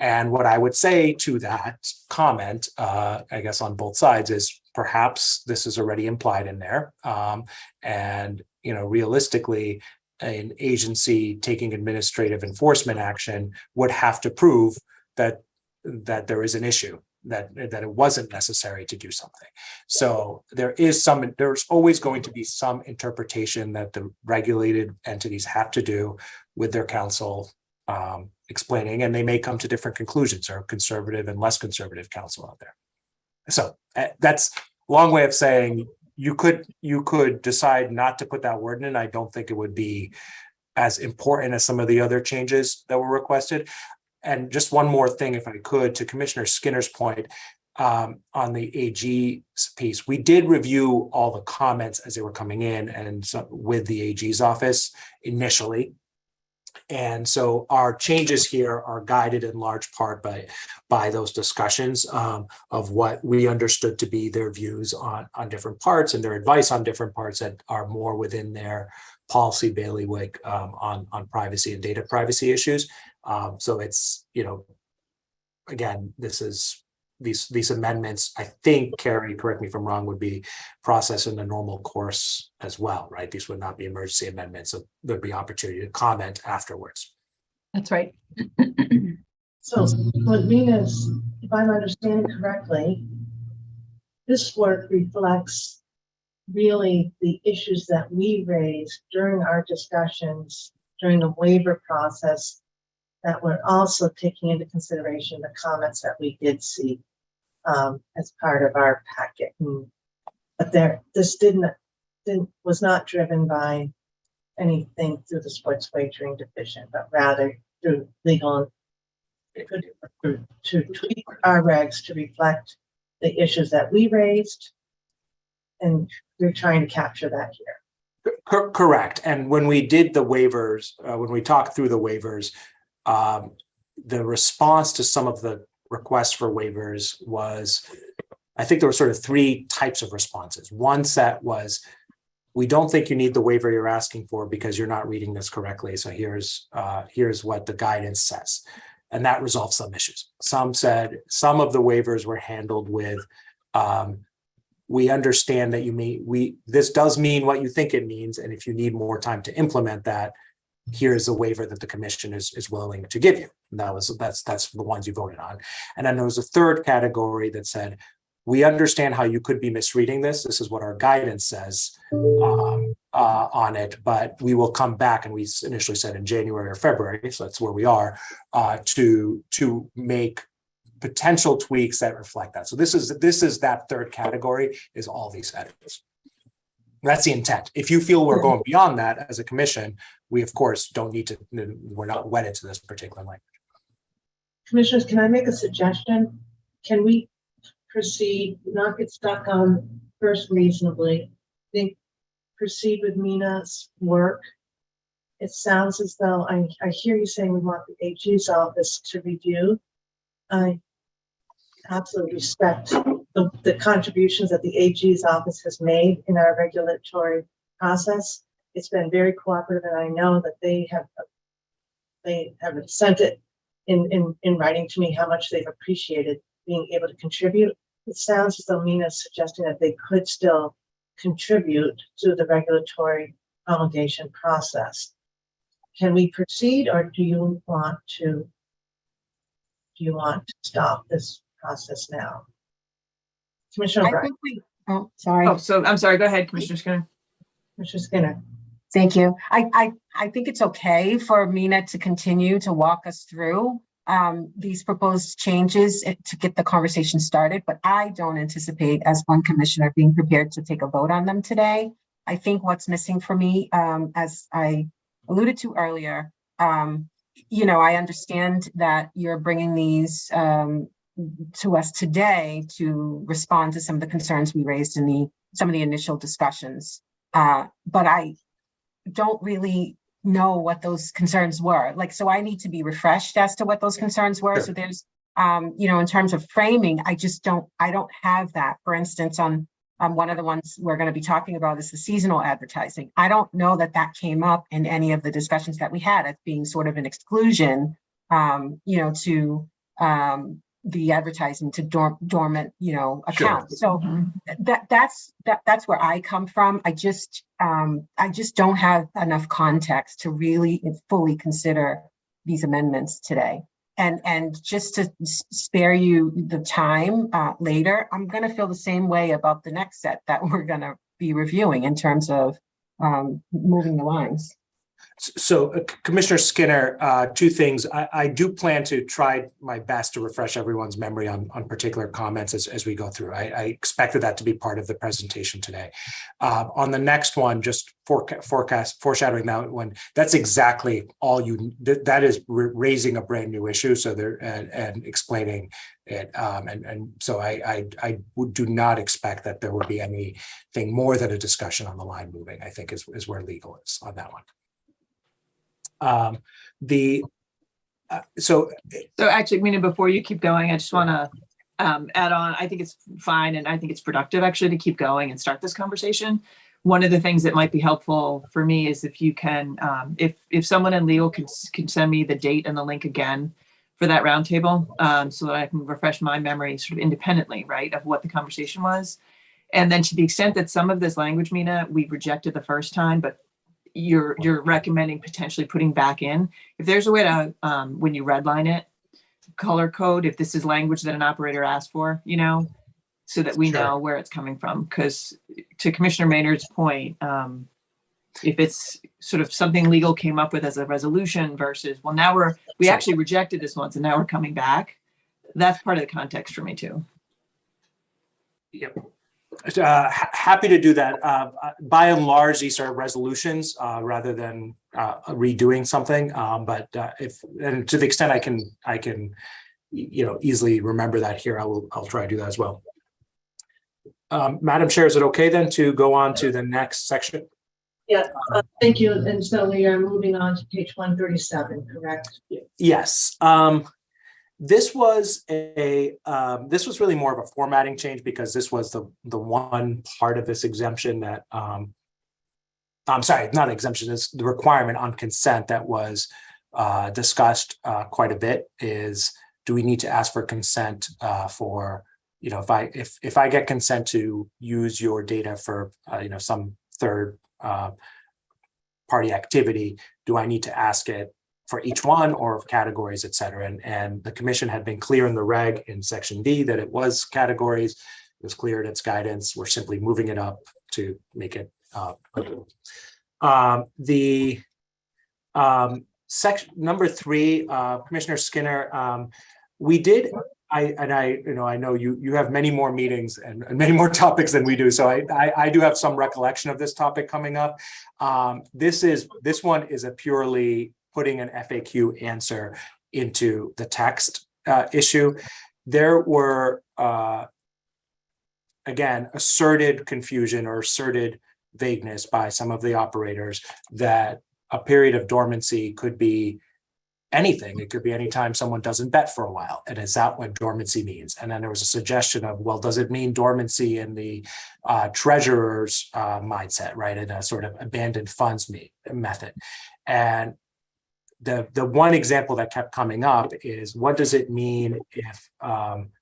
And what I would say to that comment, I guess on both sides, is perhaps this is already implied in there. And, realistically, an agency taking administrative enforcement action would have to prove that there is an issue, that it wasn't necessary to do something. So there's always going to be some interpretation that the regulated entities have to do with their counsel explaining, and they may come to different conclusions, or conservative and less conservative counsel out there. So that's a long way of saying you could decide not to put that word in. I don't think it would be as important as some of the other changes that were requested. And just one more thing, if I could, to Commissioner Skinner's point on the AG piece, we did review all the comments as they were coming in, and with the AG's office initially. And so our changes here are guided in large part by those discussions of what we understood to be their views on different parts, and their advice on different parts that are more within their policy bailiwick on privacy and data privacy issues. So it's, again, this is these amendments, I think, Carrie, correct me if I'm wrong, would be processed in the normal course as well, right? These would not be emergency amendments, so there'd be opportunity to comment afterwards. That's right. So what Mina's, if I'm understanding correctly, this work reflects really the issues that we raised during our discussions during the waiver process, that we're also taking into consideration the comments that we did see as part of our packet. But this was not driven by anything through the sports wagering division, but rather through legal to tweak our regs to reflect the issues that we raised, and we're trying to capture that here. Correct. And when we did the waivers, when we talked through the waivers, the response to some of the requests for waivers was, I think there were sort of 3 types of responses. One set was, we don't think you need the waiver you're asking for because you're not reading this correctly. So here's what the guidance says. And that resolved some issues. Some said some of the waivers were handled with, we understand that this does mean what you think it means. And if you need more time to implement that, here's a waiver that the commission is willing to give you. And that's the ones you voted on. And then there was a third category that said, we understand how you could be misreading this. This is what our guidance says on it, but we will come back, and we initially said in January or February, so that's where we are, to make potential tweaks that reflect that. So this is that third category, is all these edits. That's the intent. If you feel we're going beyond that as a commission, we of course don't need to, we're not wedded to this particular language. Commissioners, can I make a suggestion? Can we proceed, not get stuck on first reasonably, proceed with Mina's work? It sounds as though I hear you saying we want the AG's office to review. I absolutely respect the contributions that the AG's office has made in our regulatory process. It's been very cooperative, and I know that they have sent it in writing to me how much they've appreciated being able to contribute. It sounds as though Mina is suggesting that they could still contribute to the regulatory promulgation process. can we proceed, or do you want to stop this process now? Commissioner I O'Brien. think we, oh, sorry. Oh, so I'm sorry. Go ahead, Commissioner Skinner. Commissioner Skinner. Thank you. I think it's okay for Mina to continue to walk us through these proposed changes to get the conversation started, but I don't anticipate as one commissioner being prepared to take a vote on them today. I think what's missing for me, as I alluded to earlier, you know, I understand that you're bringing these to us today to respond to some of the concerns we raised in some of the initial discussions. But I don't really know what those concerns were. Like, so I need to be refreshed as to what those concerns were. Sure. So there's, you know, in terms of framing, I don't have that. For instance, on one of the ones we're going to be talking about is the seasonal advertising. I don't know that that came up in any of the discussions that we had as being sort of an exclusion, you know, to the advertising to dormant, you know, accounts. Sure. So that's where I come from. I just don't have enough context to really fully consider these amendments today. And just to spare you the time later, I'm going to feel the same way about the next set that we're going to be reviewing in terms of moving the lines. So Commissioner Skinner, two things. I do plan to try my best to refresh everyone's memory on particular comments as we go through. I expected that to be part of the presentation today. On the next one, just foreshadowing that one, that's exactly all that is raising a brand new issue. So there and explaining it. And so I do not expect that there would be anything more than a discussion on the line moving, I think is where legal is on that one. So actually, Mina, before you keep going, I just want to add on. I think it's fine, and I think it's productive actually to keep going and start this conversation. One of the things that might be helpful for me is if you can, if someone in legal can send me the date and the link again for that roundtable, so that I can refresh my memory sort of independently, right, of what the conversation was. And then to the extent that some of this language, Mina, we've rejected the first time, but you're recommending potentially putting back in. If there's a way to, when you redline it, color code, if this is language that an operator asked for, you know, so that we know where it's coming from. Because to Commissioner Maynard's point, if it's sort of something legal came up with as a resolution versus, well, now we actually rejected this once and now we're coming back. That's part of the context for me too. Yep. Happy to do that. By and large, these are resolutions rather than redoing something. But and to the extent I can, you know, easily remember that here, I'll try to do that as well. Madam Chair, is it okay then to go on to the next section? Yeah, thank you. And so we are moving on to page 137, correct? Yes. This was really more of a formatting change because this was the one part of this exemption that I'm sorry, not exemption, is the requirement on consent that was discussed quite a bit. Is do we need to ask for consent for, you know, if I get consent to use your data for you know, some third party activity, do I need to ask it for each one or categories, et cetera? And the commission had been clear in the reg in section D that it was categories. It was clear in its guidance. We're simply moving it up to make it the section number 3, Commissioner Skinner, we did. I know you have many more meetings and many more topics than we do. So I do have some recollection of this topic coming up. This one is a purely putting an FAQ answer into the text issue. There were, again, asserted confusion or asserted vagueness by some of the operators that a period of dormancy could be anything. It could be anytime someone doesn't bet for a while. And is that what dormancy means? And then there was a suggestion of, well, does it mean dormancy in the treasurer's mindset, right? In a sort of abandoned funds method. And the one example that kept coming up is, what does it mean if,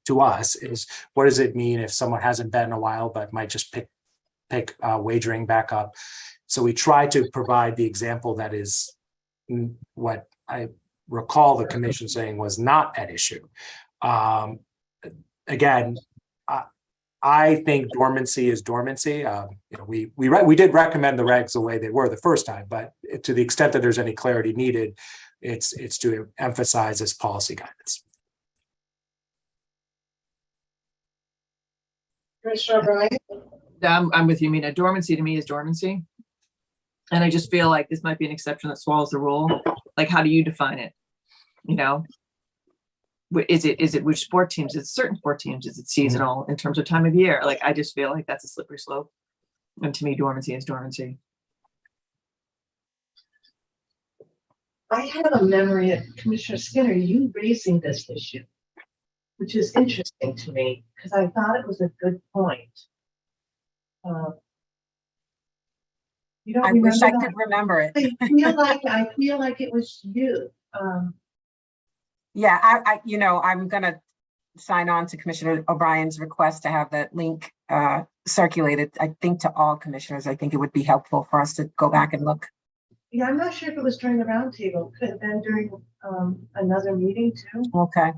to us, is what does it mean if someone hasn't bet in a while but might just pick wagering back up? So we try to provide the example that is what I recall the commission saying was not at issue. Again, I think dormancy is dormancy. We did recommend the regs the way they were the first time, but to the extent that there's any clarity needed, it's to emphasize this policy guidance. Commissioner O'Brien? I'm with you, Mina. Dormancy to me is dormancy. And I just feel like this might be an exception that swallows the rule. Like, how do you define it? You know, is it which sport teams? It's certain sport teams. Is it seasonal in terms of time of year? Like, I just feel like that's a slippery slope. And to me, dormancy is dormancy. I have a memory of Commissioner Skinner, you raising this issue, which is interesting to me because I thought it was a good point. You don't I wish remember I that? could remember it. I feel like it was you. Yeah, I'm gonna sign on to Commissioner O'Brien's request to have that link circulated. I think to all commissioners, I think it would be helpful for us to go back and look. Yeah, I'm not sure if it was during the roundtable. Could have been during another meeting too. Okay.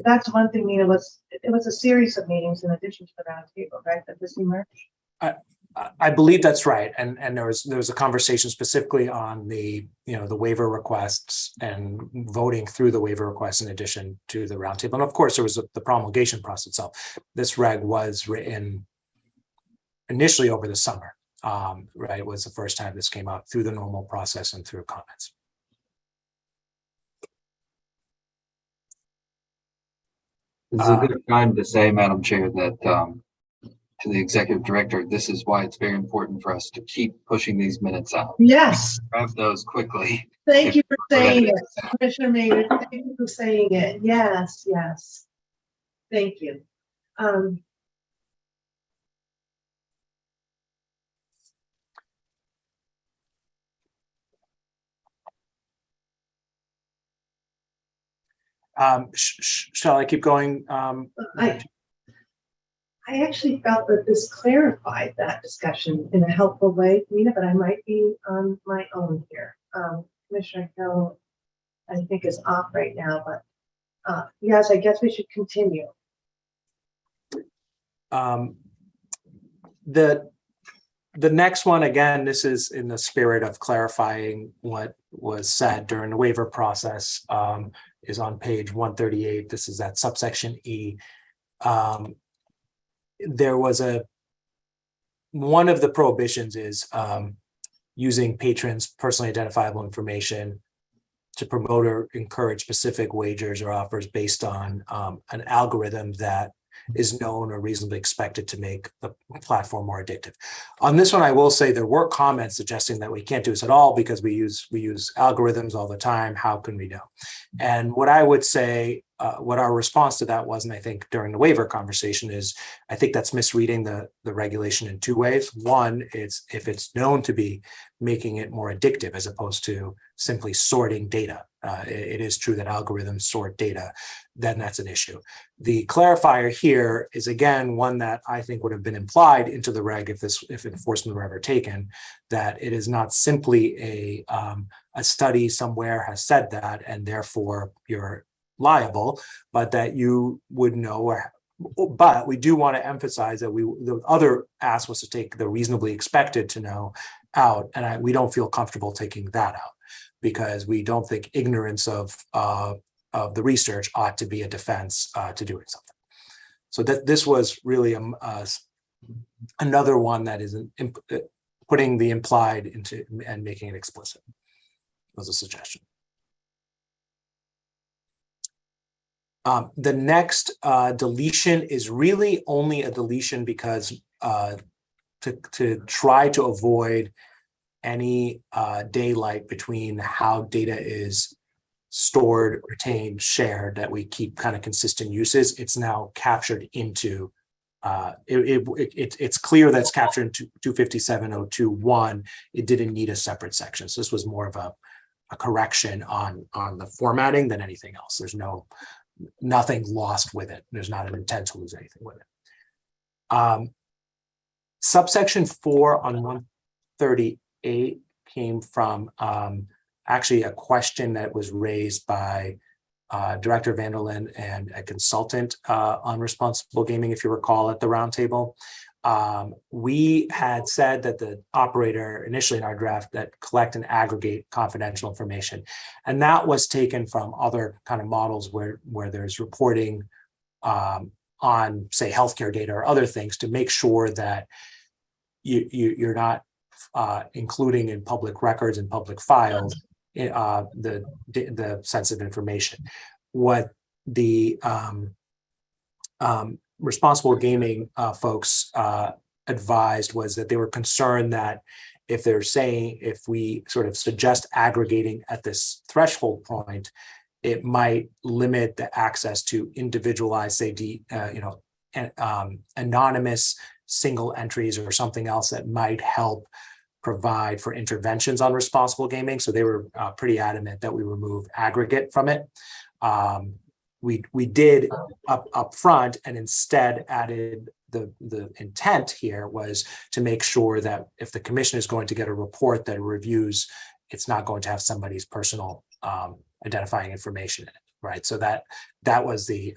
That's one thing. It was a series of meetings in addition to the roundtable, right? That this emerged. I believe that's right, and there was a conversation specifically on the waiver requests and voting through the waiver requests in addition to the roundtable, and of course there was the promulgation process itself. This reg was written initially over the summer, right? It was the first time this came out through the normal process and through comments. This is a good time to say, Madam Chair, that to the executive director, this is why it's very important for us to keep pushing these minutes out. Yes. Grab those quickly. Thank you for saying it, Commissioner Maynard. Thank you for saying it. Yes, yes. Thank you. Shall I keep going? I actually felt that this clarified that discussion in a helpful way, Nina, but I might be on my own here. Commissioner Hill, I think, is off right now, but yes, I guess we should continue. The next one, again, this is in the spirit of clarifying what was said during the waiver process, is on page 138. This is that subsection E. There was one of the prohibitions is using patrons' personally identifiable information to promote or encourage specific wagers or offers based on an algorithm that is known or reasonably expected to make the platform more addictive. On this one, I will say there were comments suggesting that we can't do this at all because we use algorithms all the time. How can we know? And what I would say, what our response to that was, and I think during the waiver conversation is, I think that's misreading the regulation in two ways. One is if it's known to be making it more addictive as opposed to simply sorting data. It is true that algorithms sort data, then that's an issue. The clarifier here is, again, one that I think would have been implied into the reg if enforcement were ever taken, that it is not simply a study somewhere has said that and therefore you're liable, but that you would know. But we do want to emphasize that the other ask was to take the reasonably expected to know out, and we don't feel comfortable taking that out because we don't think ignorance of the research ought to be a defense to doing something. So that this was really another one that is putting the implied into and making it explicit. Was a suggestion. The next deletion is really only a deletion because to try to avoid any daylight between how data is stored, retained, shared, that we keep kind of consistent uses. It's now captured into, it's clear that's captured into 257.02.1. It didn't need a separate section. So this was more of a correction on the formatting than anything else. There's nothing lost with it. There's not an intent to lose anything with it. Subsection 4 on 138 came from actually a question that was raised by Director Vanderlyn and a consultant on responsible gaming, if you recall, at the roundtable. We had said that the operator initially in our draft that collect and aggregate confidential information, and that was taken from other kind of models where there's reporting on, say, healthcare data or other things to make sure that you're not including in public records and public files the sensitive information. What the responsible gaming folks advised was that they were concerned that if we sort of suggest aggregating at this threshold point, it might limit the access to individualized, say, anonymous single entries or something else that might help provide for interventions on responsible gaming. So they were pretty adamant that we remove aggregate from it. We did up front and instead added the intent here was to make sure that if the commission is going to get a report that reviews, it's not going to have somebody's personal identifying information in it, right? So that was the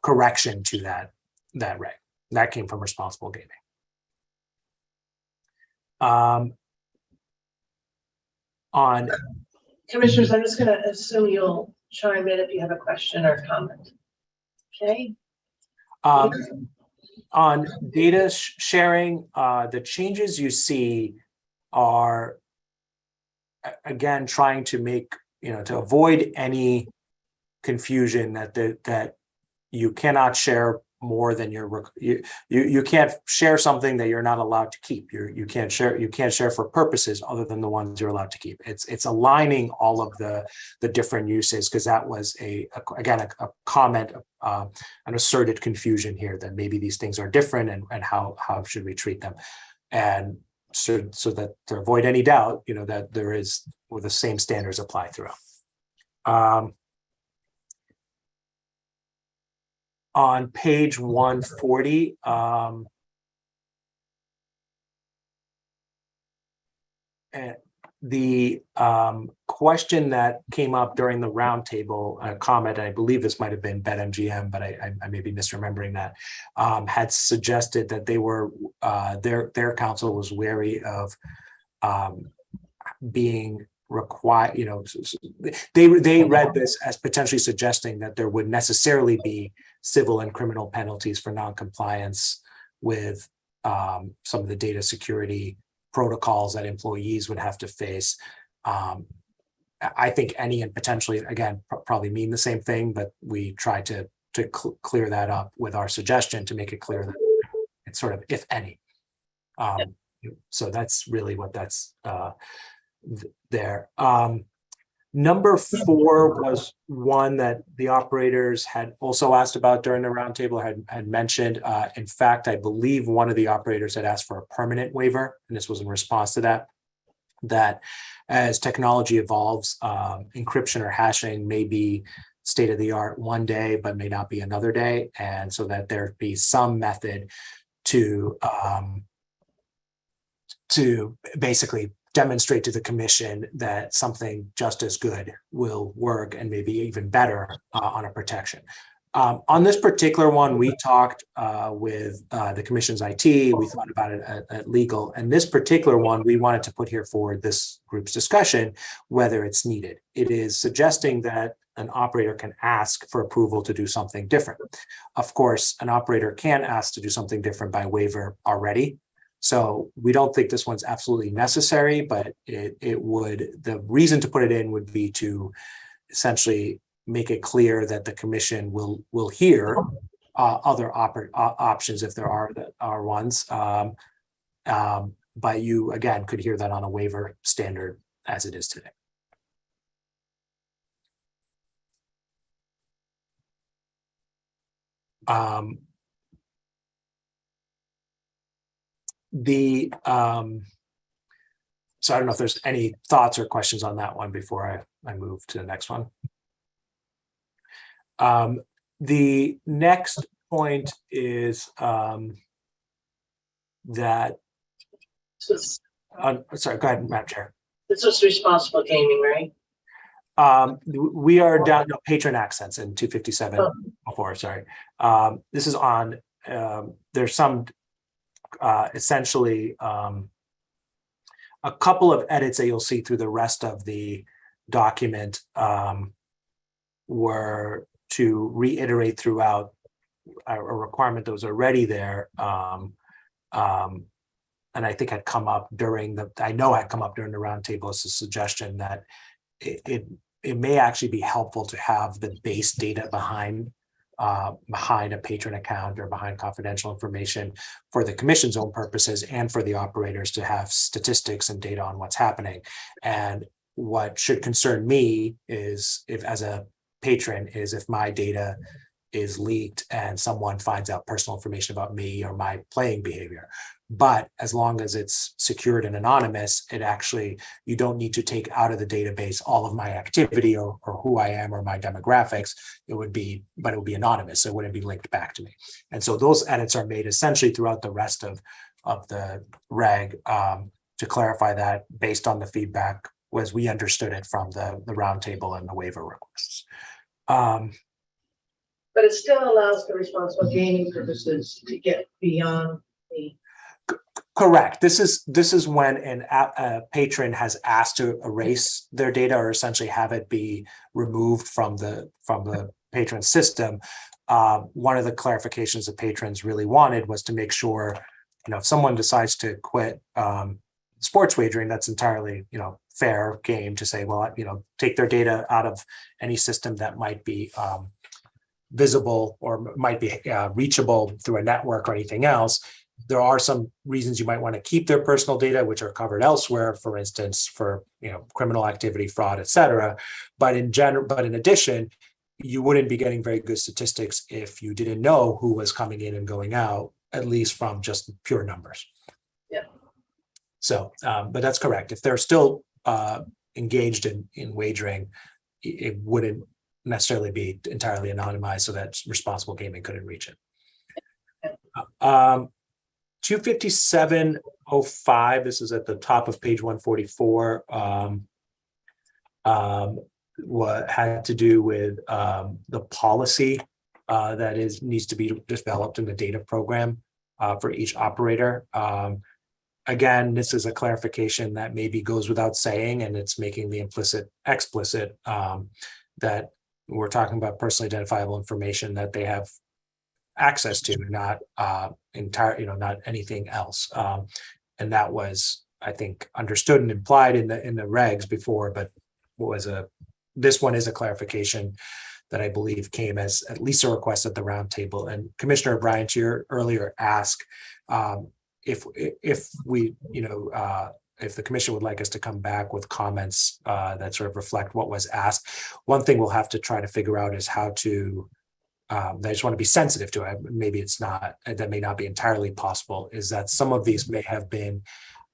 correction to that reg. That came from responsible gaming. On Commissioners, I'm just going to assume you'll chime in if you have a question or comment. Okay. On data sharing, the changes you see are, again, trying to make, to avoid any confusion that you cannot share more than you can't share something that you're not allowed to keep. You can't share for purposes other than the ones you're allowed to keep. It's aligning all of the different uses, because that was a comment, an asserted confusion here that maybe these things are different and how should we treat them, and so that to avoid any doubt, that there is, the same standards apply throughout. On page 140, the question that came up during the roundtable comment, I believe this might have been BetMGM, but I may be misremembering that, had suggested that they were their counsel was wary of being required. They read this as potentially suggesting that there would necessarily be civil and criminal penalties for noncompliance with some of the data security protocols that employees would have to face. I think any and potentially, again, probably mean the same thing, but we try to clear that up with our suggestion to make it clear that it's sort of if any. So that's really what that's there. Number 4 was one that the operators had also asked about during the roundtable, had mentioned. In fact, I believe one of the operators had asked for a permanent waiver, and this was in response to that as technology evolves, encryption or hashing may be state of the art one day, but may not be another day. And so that there be some method to basically demonstrate to the commission that something just as good will work and maybe even better on a protection. On this particular one, we talked with the commission's IT, we thought about it at legal, and this particular one, we wanted to put here for this group's discussion, whether it's needed. It is suggesting that an operator can ask for approval to do something different. Of course, an operator can ask to do something different by waiver already. So we don't think this one's absolutely necessary, but it would, the reason to put it in would be to essentially make it clear that the commission will hear other options if there are ones. But you, again, could hear that on a waiver standard as it is today. So I don't know if there's any thoughts or questions on that one before I move to the next one. The next point is that, sorry, go ahead, Madam Chair. This was responsible gaming, right? We are down to patron accents in 257 before, sorry. This is on, there's some essentially a couple of edits that you'll see through the rest of the document were to reiterate throughout a requirement that was already there. And I think had come up during the, I know had come up during the roundtable as a suggestion that it may actually be helpful to have the base data behind a patron account or behind confidential information for the commission's own purposes and for the operators to have statistics and data on what's happening. And what should concern me is if, as a patron, is if my data is leaked and someone finds out personal information about me or my playing behavior. But as long as it's secured and anonymous, it actually, you don't need to take out of the database all of my activity or who I am or my demographics. It would be, but it would be anonymous. So it wouldn't be linked back to me. And so those edits are made essentially throughout the rest of the reg to clarify that based on the feedback as we understood it from the roundtable and the waiver requests. But it still allows for responsible gaming purposes to get beyond the. Correct. This is when a patron has asked to erase their data or essentially have it be removed from the patron system. One of the clarifications the patrons really wanted was to make sure, if someone decides to quit sports wagering, that's entirely, fair game to say, well, take their data out of any system that might be visible or might be reachable through a network or anything else. There are some reasons you might want to keep their personal data, which are covered elsewhere, for instance, for criminal activity, fraud, et cetera. But in addition, you wouldn't be getting very good statistics if you didn't know who was coming in and going out, at least from just pure numbers. Yeah. So, but that's correct. If they're still engaged in wagering, it wouldn't necessarily be entirely anonymized so that responsible gaming couldn't reach it. 257.05, this is at the top of page 144, what had to do with the policy that needs to be developed in the data program for each operator. Again, this is a clarification that maybe goes without saying, and it's making the explicit that we're talking about personally identifiable information that they have access to, not not anything else. And that was, I think, understood and implied in the regs before, but this one is a clarification that I believe came as at least a request at the roundtable. And Commissioner O'Brien, to your earlier ask, if the commission would like us to come back with comments that sort of reflect what was asked, one thing we'll have to try to figure out is how to, I just want to be sensitive to it. Maybe it's not, that may not be entirely possible, is that some of these may have been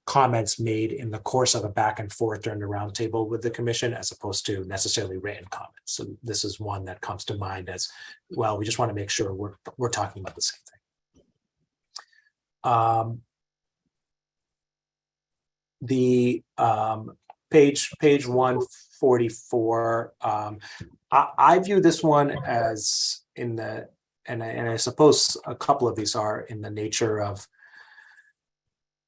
comments made in the course of a back and forth during the roundtable with the commission, as opposed to necessarily written comments. So this is one that comes to mind as, well, we just want to make sure we're talking about the same thing. Page 144, I view this one as and I suppose a couple of these are in the nature of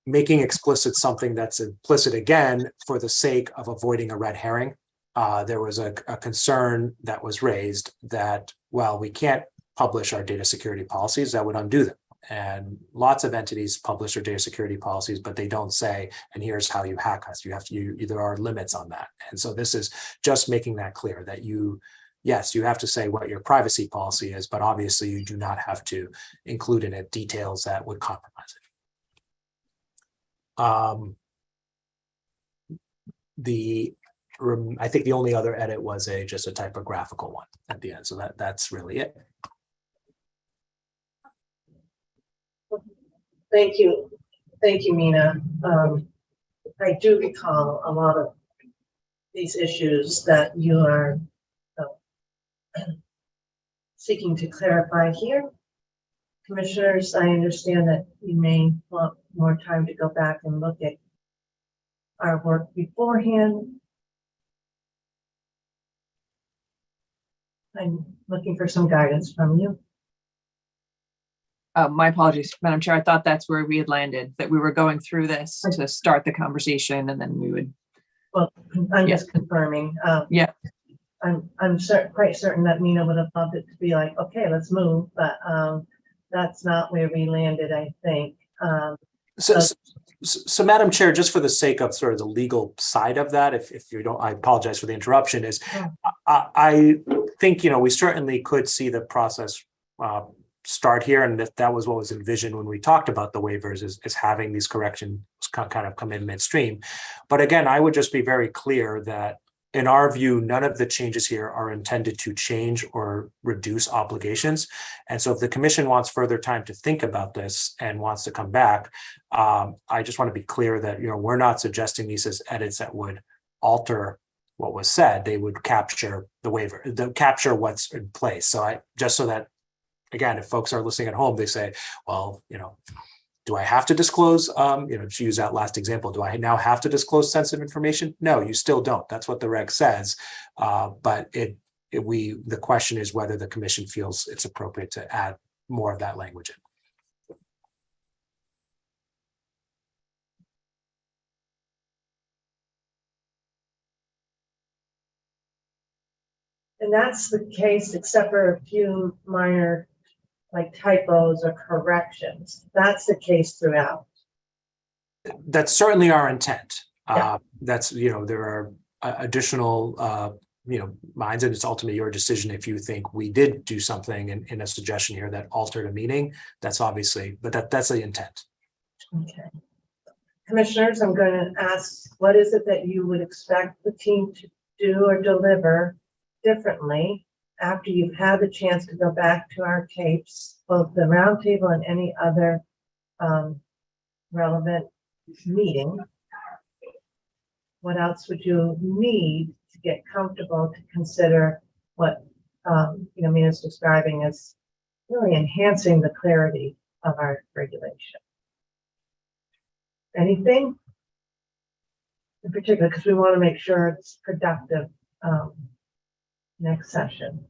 making explicit something that's implicit again for the sake of avoiding a red herring. There was a concern that was raised that, well, we can't publish our data security policies, that would undo them. And lots of entities publish their data security policies, but they don't say, and here's how you hack us. There are limits on that. And so this is just making that clear that yes, you have to say what your privacy policy is, but obviously you do not have to include in it details that would compromise it. I think the only other edit was just a typographical one at the end. So that's really it. Thank you, Mina. I do recall a lot of these issues that you are seeking to clarify here. Commissioners, I understand that you may want more time to go back and look at our work beforehand. I'm looking for some guidance from you. My apologies, Madam Chair. I thought that's where we had landed, that we were going through this to start the conversation and then we would. Well, I'm Yeah. just confirming. Yeah. I'm quite certain that Mina would have loved it to be like, okay, let's move, but that's not where we landed, I think. So, Madam Chair, just for the sake of sort of the legal side of that, if you don't, I apologize for the interruption, is I think, you know, we certainly could see the process start here, and that was what was envisioned when we talked about the waivers, is having these corrections kind of come in midstream. But again, I would just be very clear that in our view, none of the changes here are intended to change or reduce obligations. And so if the commission wants further time to think about this and wants to come back, I just want to be clear that, you know, we're not suggesting these as edits that would alter what was said. They would capture the waiver, capture what's in place. So just so that, again, if folks are listening at home, they say, well, you know, do I have to disclose, you know, to use that last example, do I now have to disclose sensitive information? No, you still don't. That's what the reg says. But the question is whether the commission feels it's appropriate to add more of that language in. And that's the case, except for a few minor like typos or corrections. That's the case throughout. That's certainly our intent. Yeah. That's, you know, there are additional, you know, minds, and it's ultimately your decision if you think we did do something in a suggestion here that altered a meaning. That's obviously, but that's the intent. Okay. Commissioners, I'm going to ask, what is it that you would expect the team to do or deliver differently after you've had the chance to go back to our tapes, both the roundtable and any other relevant meeting? What else would you need to get comfortable to consider what you know, Mina's describing as really enhancing the clarity of our regulation? Anything in particular, because we want to make sure it's productive next session.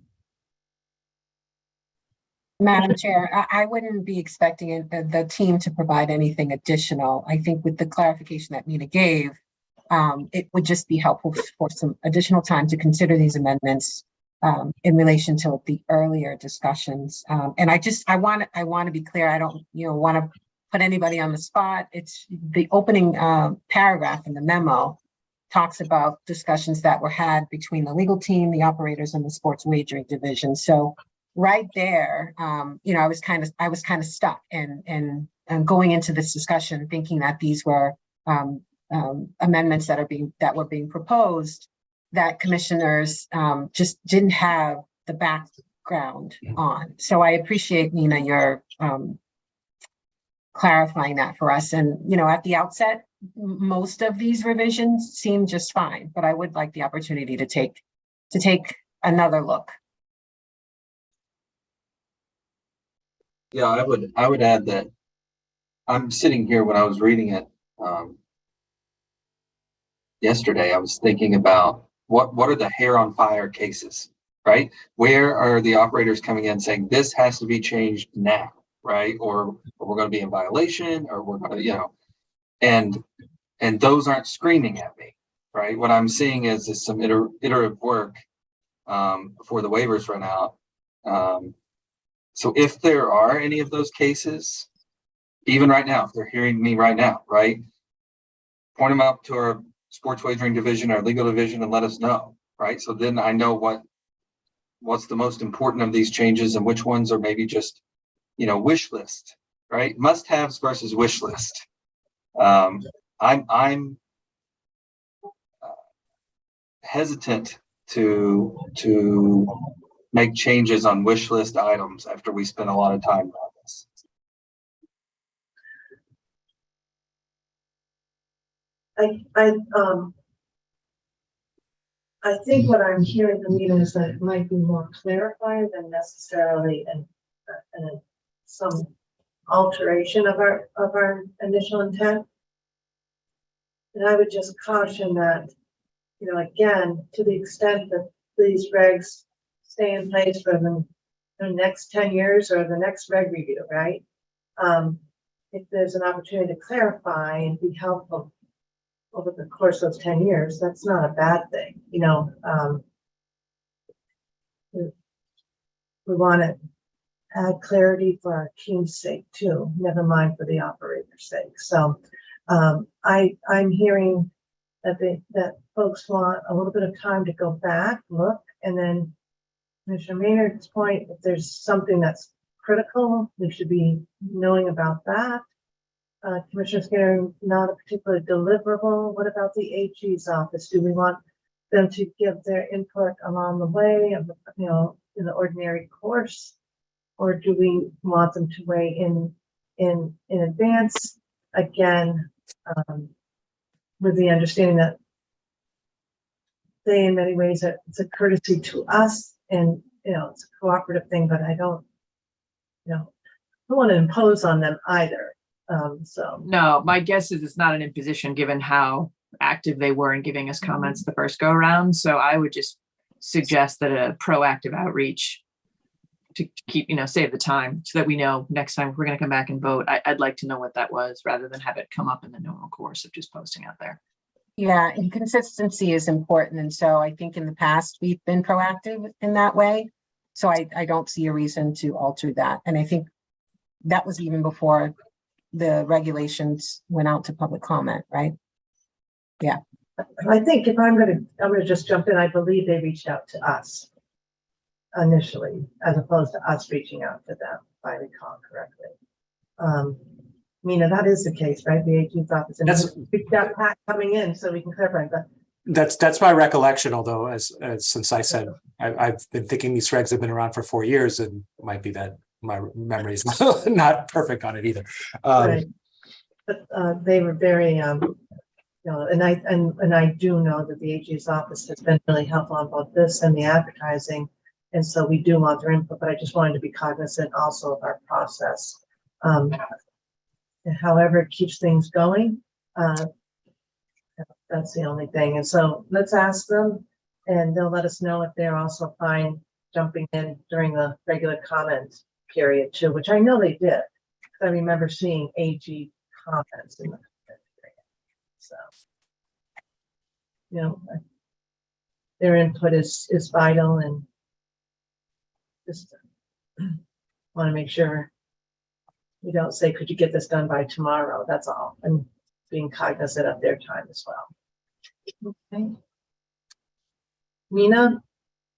Madam Chair, I wouldn't be expecting the team to provide anything additional. I think with the clarification that Mina gave, it would just be helpful for some additional time to consider these amendments in relation to the earlier discussions. And I want to be clear. I don't, you know, want to put anybody on the spot. It's the opening paragraph in the memo talks about discussions that were had between the legal team, the operators, and the sports wagering division. So right there, you know, I was kind of stuck and going into this discussion thinking that these were amendments that were being proposed that commissioners just didn't have the background on. So I appreciate, Nina, your clarifying that for us. And, you know, at the outset, most of these revisions seem just fine, but I would like the opportunity to take another look. Yeah, I would add that I'm sitting here when I was reading it yesterday. I was thinking about what are the hair on fire cases, right? Where are the operators coming in saying this has to be changed now, right? Or we're going to be in violation, or we're going to, you know, and those aren't screaming at me, right? What I'm seeing is some iterative work before the waivers run out. So if there are any of those cases, even right now, if they're hearing me right now, right, point them up to our sports wagering division, our legal division, and let us know, right? So then I know what's the most important of these changes and which ones are maybe just, you know, wish list, right? Must-haves versus wish list. I'm hesitant to make changes on wish list items after we spend a lot of time on this. I think what I'm hearing from you is that it might be more clarified than necessarily and some alteration of our initial intent. And I would just caution that, again, to the extent that these regs stay in place for the next 10 years or the next reg review, right? If there's an opportunity to clarify and be helpful over the course of 10 years, that's not a bad thing. We want to add clarity for our team's sake too, never mind for the operator's sake. So I'm hearing that folks want a little bit of time to go back, look, and then Commissioner Maynard's point, if there's something that's critical, we should be knowing about that. Commissioner Skinner, not a particular deliverable. What about the AG's office? Do we want them to give their input along the way, in the ordinary course, or do we want them to weigh in advance? Again, with the understanding that they, in many ways, it's a courtesy to us, and it's a cooperative thing. But I don't want to impose on them either. So No, my guess is it's not an imposition given how active they were in giving us comments the first go around. So I would just suggest that a proactive outreach to keep, save the time so that we know next time if we're going to come back and vote. I'd like to know what that was rather than have it come up in the normal course of just posting out there. Yeah, and consistency is important. And so I think in the past, we've been proactive in that way. So I don't see a reason to alter that. And I think that was even before the regulations went out to public comment, right? Yeah. I think if I'm gonna just jump in. I believe they reached out to us initially, as opposed to us reaching out to them, if I recall correctly. Mina, that is the case, right? The AG's office, and we've got Pat coming in, so we can clarify that. That's my recollection. Although, as since I said, I've been thinking these regs have been around for 4 years, and it might be that my memory is not perfect on it either. Right. But they were very, and I do know that the AG's office has been really helpful on both this and the advertising, and so we do want their input. But I just wanted to be cognizant also of our process. And however it keeps things going, that's the only thing. And so let's ask them, and they'll let us know if they're also fine jumping in during the regular comment period too, which I know they did. I remember seeing AG comments in the comment period. So, their input is vital, and just want to make sure we don't say, could you get this done by tomorrow? That's all. And being cognizant of their time as well. Okay. Mina,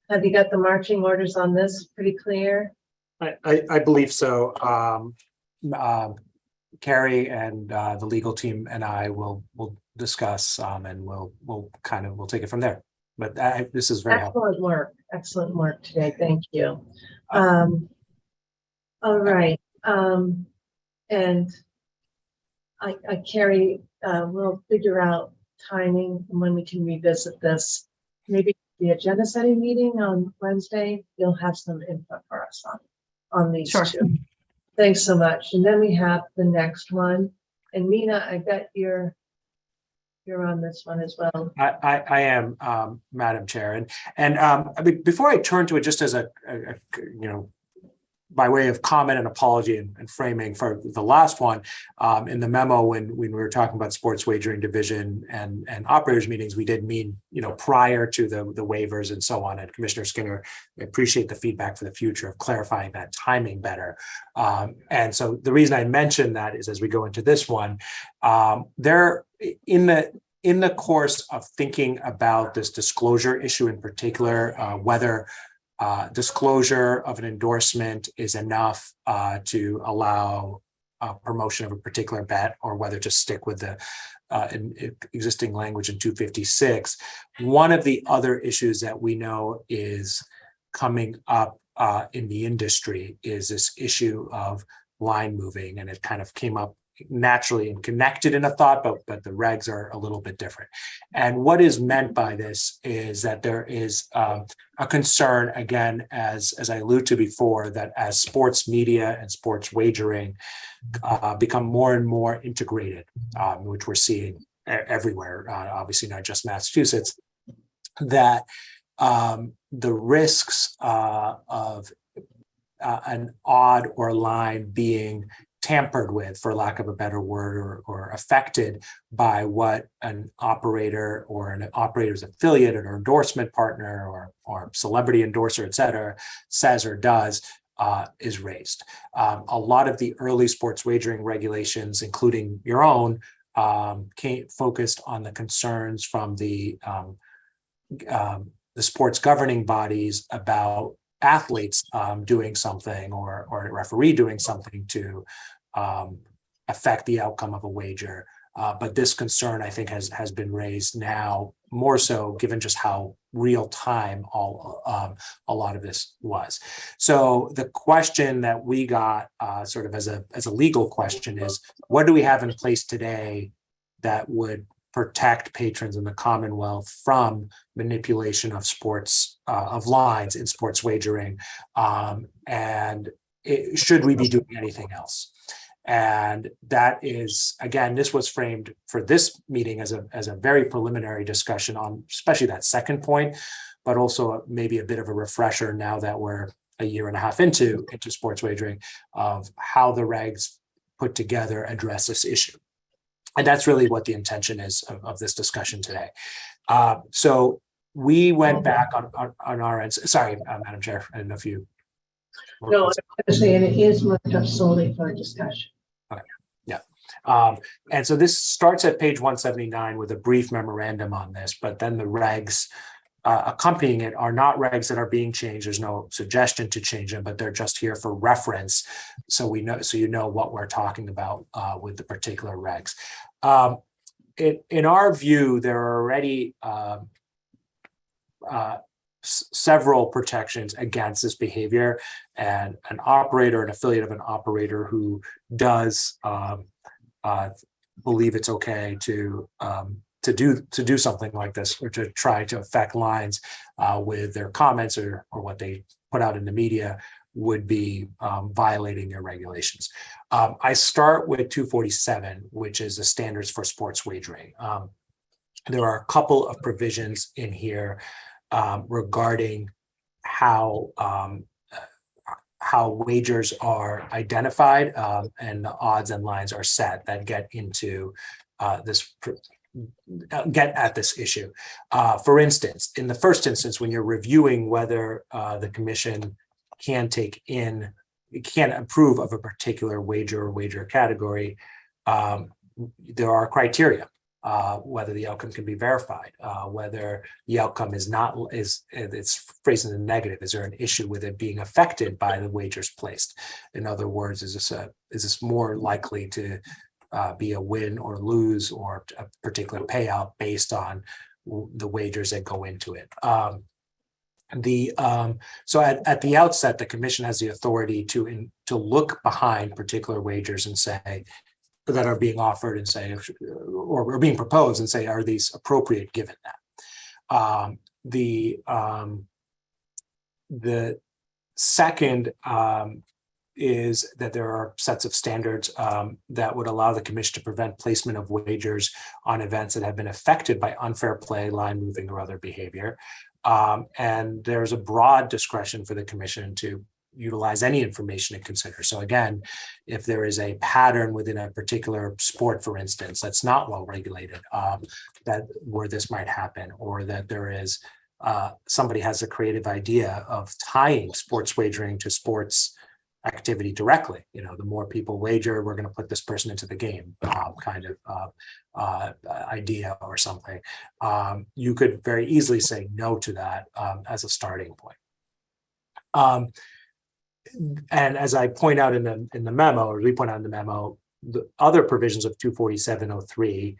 have you got the marching orders on this pretty clear? I believe so. Carrie and the legal team and I will discuss and we'll take it from there. But this is very helpful. Excellent work today. Thank you. All right. And Carrie, we'll figure out timing and when we can revisit this. Maybe the agenda setting meeting on Wednesday, you'll have some input for us on these two. Thanks so much. And then we have the next one. And Mina, I bet you're on this one as well. I am, Madam Chair. And I mean, before I turn to it, just as a by way of comment and apology and framing for the last one, in the memo when we were talking about sports wagering division and operators meetings, we did mean, prior to the waivers and so on. And Commissioner Skinner, I appreciate the feedback for the future of clarifying that timing better. And so the reason I mentioned that is as we go into this one, there in the course of thinking about this disclosure issue in particular, whether disclosure of an endorsement is enough to allow promotion of a particular bet, or whether to stick with the existing language in 256. One of the other issues that we know is coming up in the industry is this issue of line moving, and it kind of came up naturally and connected in a thought, but the regs are a little bit different. And what is meant by this is that there is a concern, again, as I alluded to before, that as sports media and sports wagering become more and more integrated, which we're seeing everywhere, obviously not just Massachusetts, that the risks of an odd or line being tampered with, for lack of a better word, or affected by what an operator or an operator's affiliate or endorsement partner or celebrity endorser, et cetera, says or does, is raised. A lot of the early sports wagering regulations, including your own, focused on the concerns from the sports governing bodies about athletes doing something or a referee doing something to affect the outcome of a wager. But this concern, I think, has been raised now more so, given just how real time a lot of this was. So the question that we got sort of as a legal question is, what do we have in place today that would protect patrons in the Commonwealth from manipulation of sports, of lines in sports wagering? And should we be doing anything else? And that is, again, this was framed for this meeting as a very preliminary discussion on especially that second point, but also maybe a bit of a refresher now that we're a year and a half into sports wagering, of how the regs put together address this issue. And that's really what the intention is of this discussion today. So we went back on our end. Sorry, Madam Chair, I didn't know if you. No, I was going to say, and it is marked up solely for discussion. Okay. Yeah. And so this starts at page 179 with a brief memorandum on this, but then the regs accompanying it are not regs that are being changed. There's no suggestion to change them, but they're just here for reference. So we know, so you know what we're talking about with the particular regs. In our view, there are already several protections against this behavior, and an operator, an affiliate of an operator who does believe it's okay to do something like this, or to try to affect lines with their comments or what they put out in the media, would be violating their regulations. I start with 247, which is the standards for sports wagering. There are a couple of provisions in here regarding how wagers are identified and the odds and lines are set that get into get at this issue. For instance, in the first instance, when you're reviewing whether the commission can approve of a particular wager or wager category, there are criteria. Whether the outcome can be verified, whether the outcome is it's phrased in the negative. Is there an issue with it being affected by the wagers placed? In other words, is this more likely to be a win or lose, or a particular payout based on the wagers that go into it? So at the outset, the commission has the authority to look behind particular wagers and say, that are being offered, and say, or being proposed, and say, are these appropriate given that? The second is that there are sets of standards that would allow the commission to prevent placement of wagers on events that have been affected by unfair play, line moving, or other behavior. And there's a broad discretion for the commission to utilize any information to consider. So again, if there is a pattern within a particular sport, for instance, that's not well regulated, where this might happen, or that there is somebody has a creative idea of tying sports wagering to sports activity directly. You know, the more people wager, we're going to put this person into the game, kind of idea or something. You could very easily say no to that as a starting point. And as I point out in the memo, or we point out in the memo, the other provisions of 247.03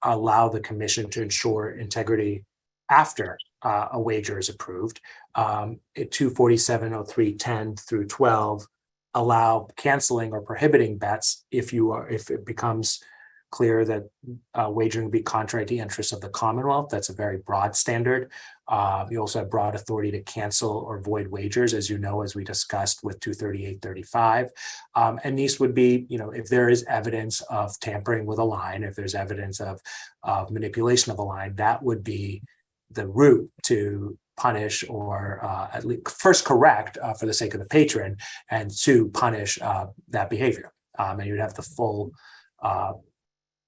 allow the commission to ensure integrity after a wager is approved. 247.03, 10 through 12 allow canceling or prohibiting bets if it becomes clear that wagering be contrary to the interests of the Commonwealth. That's a very broad standard. You also have broad authority to cancel or void wagers, as you know, as we discussed with 238-35. And these would be, if there is evidence of tampering with a line, if there's evidence of manipulation of a line, that would be the route to punish or at least first correct for the sake of the patron, and to punish that behavior. And you'd have the full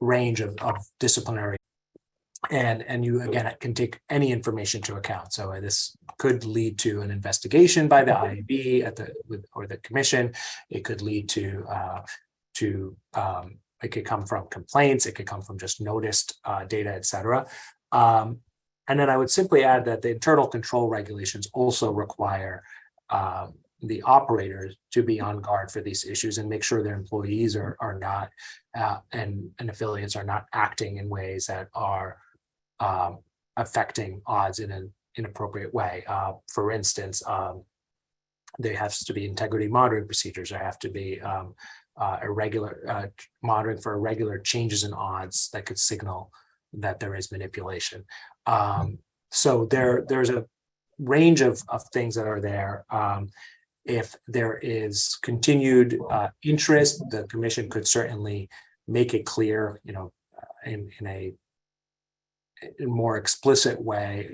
range of disciplinary, and you again can take any information into account. So this could lead to an investigation by the IAB or the commission. It could lead to it could come from complaints. It could come from just noticed data, etc. And then I would simply add that the internal control regulations also require the operators to be on guard for these issues and make sure their employees are not and affiliates are not acting in ways that are affecting odds in an inappropriate way. For instance, there has to be integrity monitoring procedures. There have to be irregular monitoring for irregular changes in odds that could signal that there is manipulation. So there's a range of things that are there. If there is continued interest, the commission could certainly make it clear, in a more explicit way,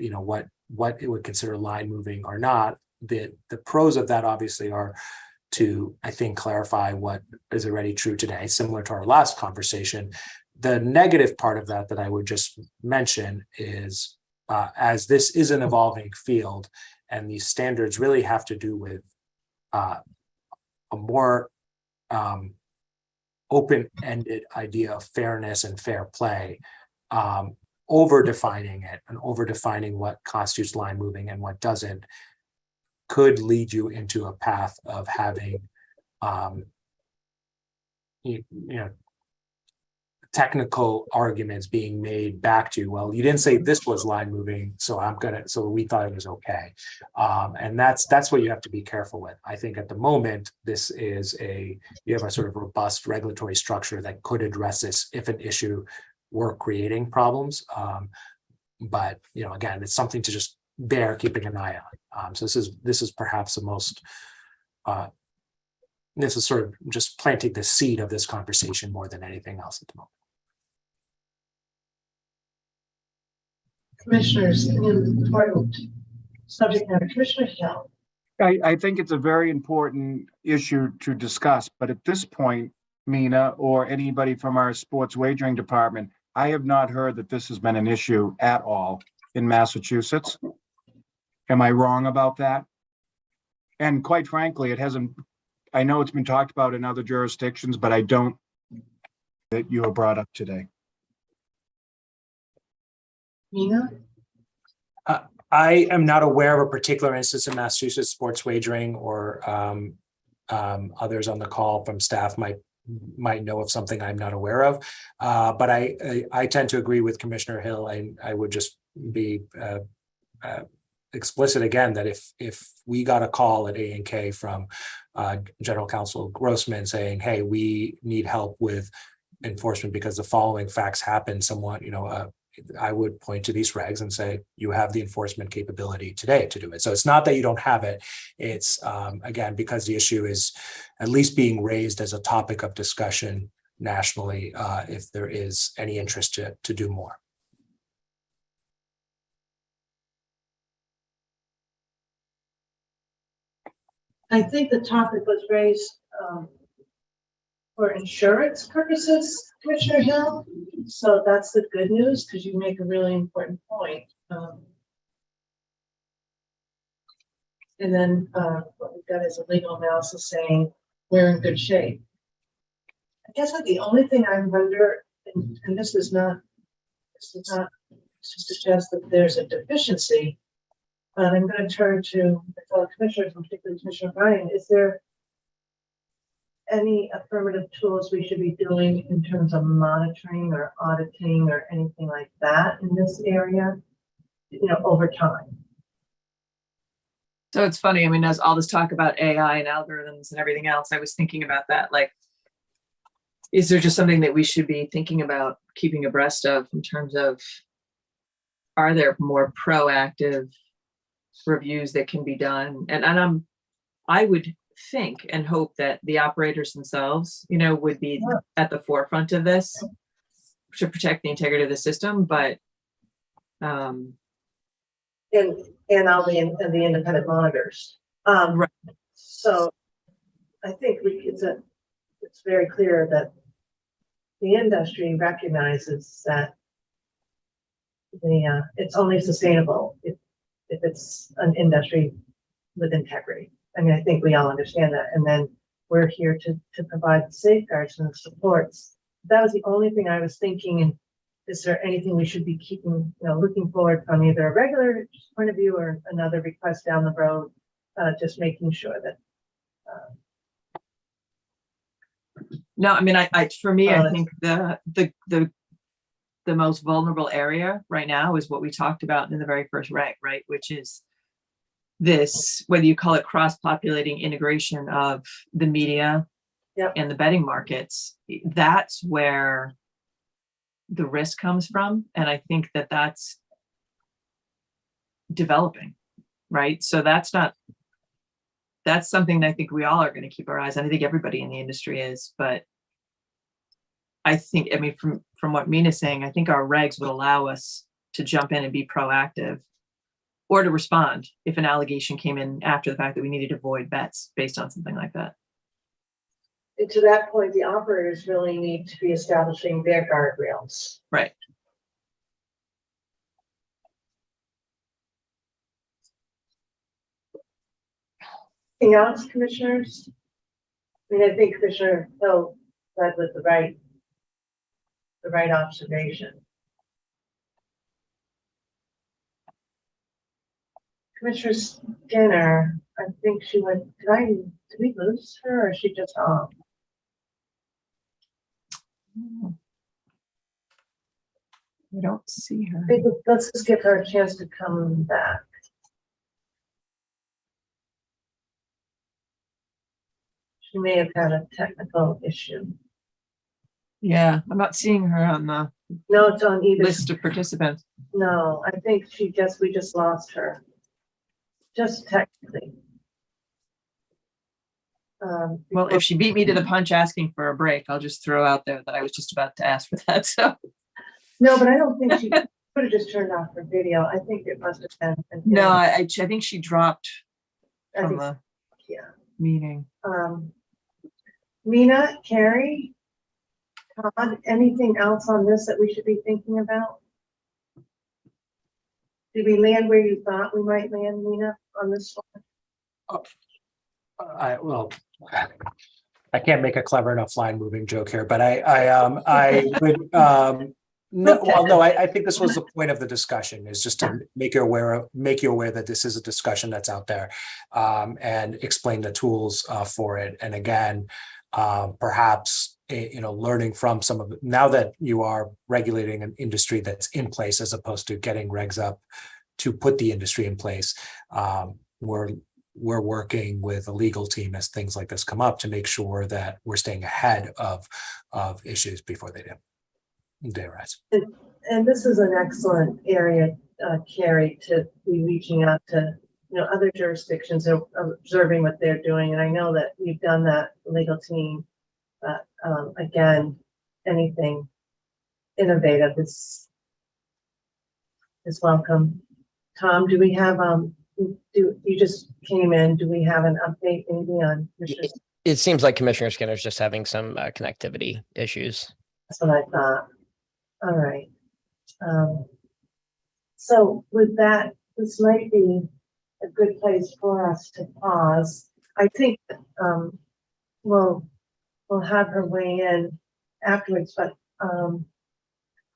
what it would consider line moving or not. The pros of that obviously are to, I think, clarify what is already true today, similar to our last conversation. The negative part of that I would just mention is, as this is an evolving field, and these standards really have to do with a more open-ended idea of fairness and fair play, over-defining it and over-defining what constitutes line moving and what doesn't could lead you into a path of having technical arguments being made back to you. Well, you didn't say this was line moving, so we thought it was okay. And that's what you have to be careful with. I think at the moment, you have a sort of robust regulatory structure that could address this if an issue were creating problems. But, again, it's something to just bear keeping an eye on. So this is perhaps the most, this is sort of just planting the seed of this conversation more than anything else at the moment. Commissioners, important subject matter. Commissioner Hill. I think it's a very important issue to discuss, but at this point, Mina, or anybody from our sports wagering department, I have not heard that this has been an issue at all in Massachusetts. Am I wrong about that? And quite frankly, it hasn't, I know it's been talked about in other jurisdictions, but I don't that you have brought up today. Mina? I am not aware of a particular instance in Massachusetts sports wagering, or others on the call from staff might know of something I'm not aware of. But I tend to agree with Commissioner Hill. I would just be explicit again that if we got a call at A&K from General Counsel Grossman saying, hey, we need help with enforcement because the following facts happen, somewhat, I would point to these regs and say, you have the enforcement capability today to do it. So it's not that you don't have it. It's, again, because the issue is at least being raised as a topic of discussion nationally, if there is any interest to do more. I think the topic was raised for insurance purposes, Commissioner Hill. So that's the good news, because you make a really important point. And then what we've got is a legal analysis saying we're in good shape. I guess that the only thing I wonder, and this is not to suggest that there's a deficiency, but I'm going to turn to the fellow commissioners, and particularly Commissioner Ryan. Is there any affirmative tools we should be doing in terms of monitoring or auditing or anything like that in this area, over time? So it's funny. I mean, as all this talk about AI and algorithms and everything else, I was thinking about that. Like, is there just something that we should be thinking about keeping abreast of in terms of, are there more proactive reviews that can be done? And I would think and hope that the operators themselves, would be at the forefront of this to protect the integrity of the system, but And all the independent monitors. Right. So I think it's very clear that the industry recognizes that it's only sustainable if it's an industry with integrity. I mean, I think we all understand that. And then we're here to provide the safeguards and the supports. That was the only thing I was thinking. And is there anything we should be keeping, looking forward from either a regular point of view or another request down the road, just making sure that. No, I mean, for me, I think the most vulnerable area right now is what we talked about in the very first reg, right? Which is this, whether you call it cross-populating integration of the media and the betting markets. That's where the risk comes from. And I think that that's developing, right? So that's something that I think we all are going to keep our eyes on. I think everybody in the industry is, but I think, I mean, from what Mina's saying, I think our regs would allow us to jump in and be proactive or to respond if an allegation came in after the fact that we needed to void bets based on something like that. And to that point, the operators really need to be establishing their guardrails. Right. Anything else, commissioners? I mean, I think Commissioner Hill led with the right observation. Commissioner Skinner, I think she went, did we lose her or is she just off? I don't see her. Let's just give her a chance to come back. She may have had a technical issue. Yeah, I'm not seeing her on the it's on either list of participants. No, I think we just lost her. Just technically. Well, if she beat me to the punch asking for a break, I'll just throw out there that I was just about to ask for that. So no, but I don't think she could have just turned off her video. I think it must have been. No, I think she dropped from the meeting. Mina, Carrie, Todd, anything else on this that we should be thinking about? Did we land where you thought we might land, Mina, on this one? I can't make a clever enough line moving joke here, but I would I think this was the point of the discussion, is just to make you aware that this is a discussion that's out there, and explain the tools for it. And again, perhaps learning from some of it, now that you are regulating an industry that's in place as opposed to getting regs up to put the industry in place. We're working with a legal team as things like this come up to make sure that we're staying ahead of issues before they arise. And this is an excellent area, Carrie, to be reaching out to other jurisdictions, observing what they're doing. And I know that you've done that, legal team. But again, anything innovative is welcome. Tom, do we have you just came in? Do we have an update maybe on? It seems like Commissioner Skinner's just having some connectivity issues. That's what I thought. All right. So with that, this might be a good place for us to pause. I think we'll have her weigh in afterwards, but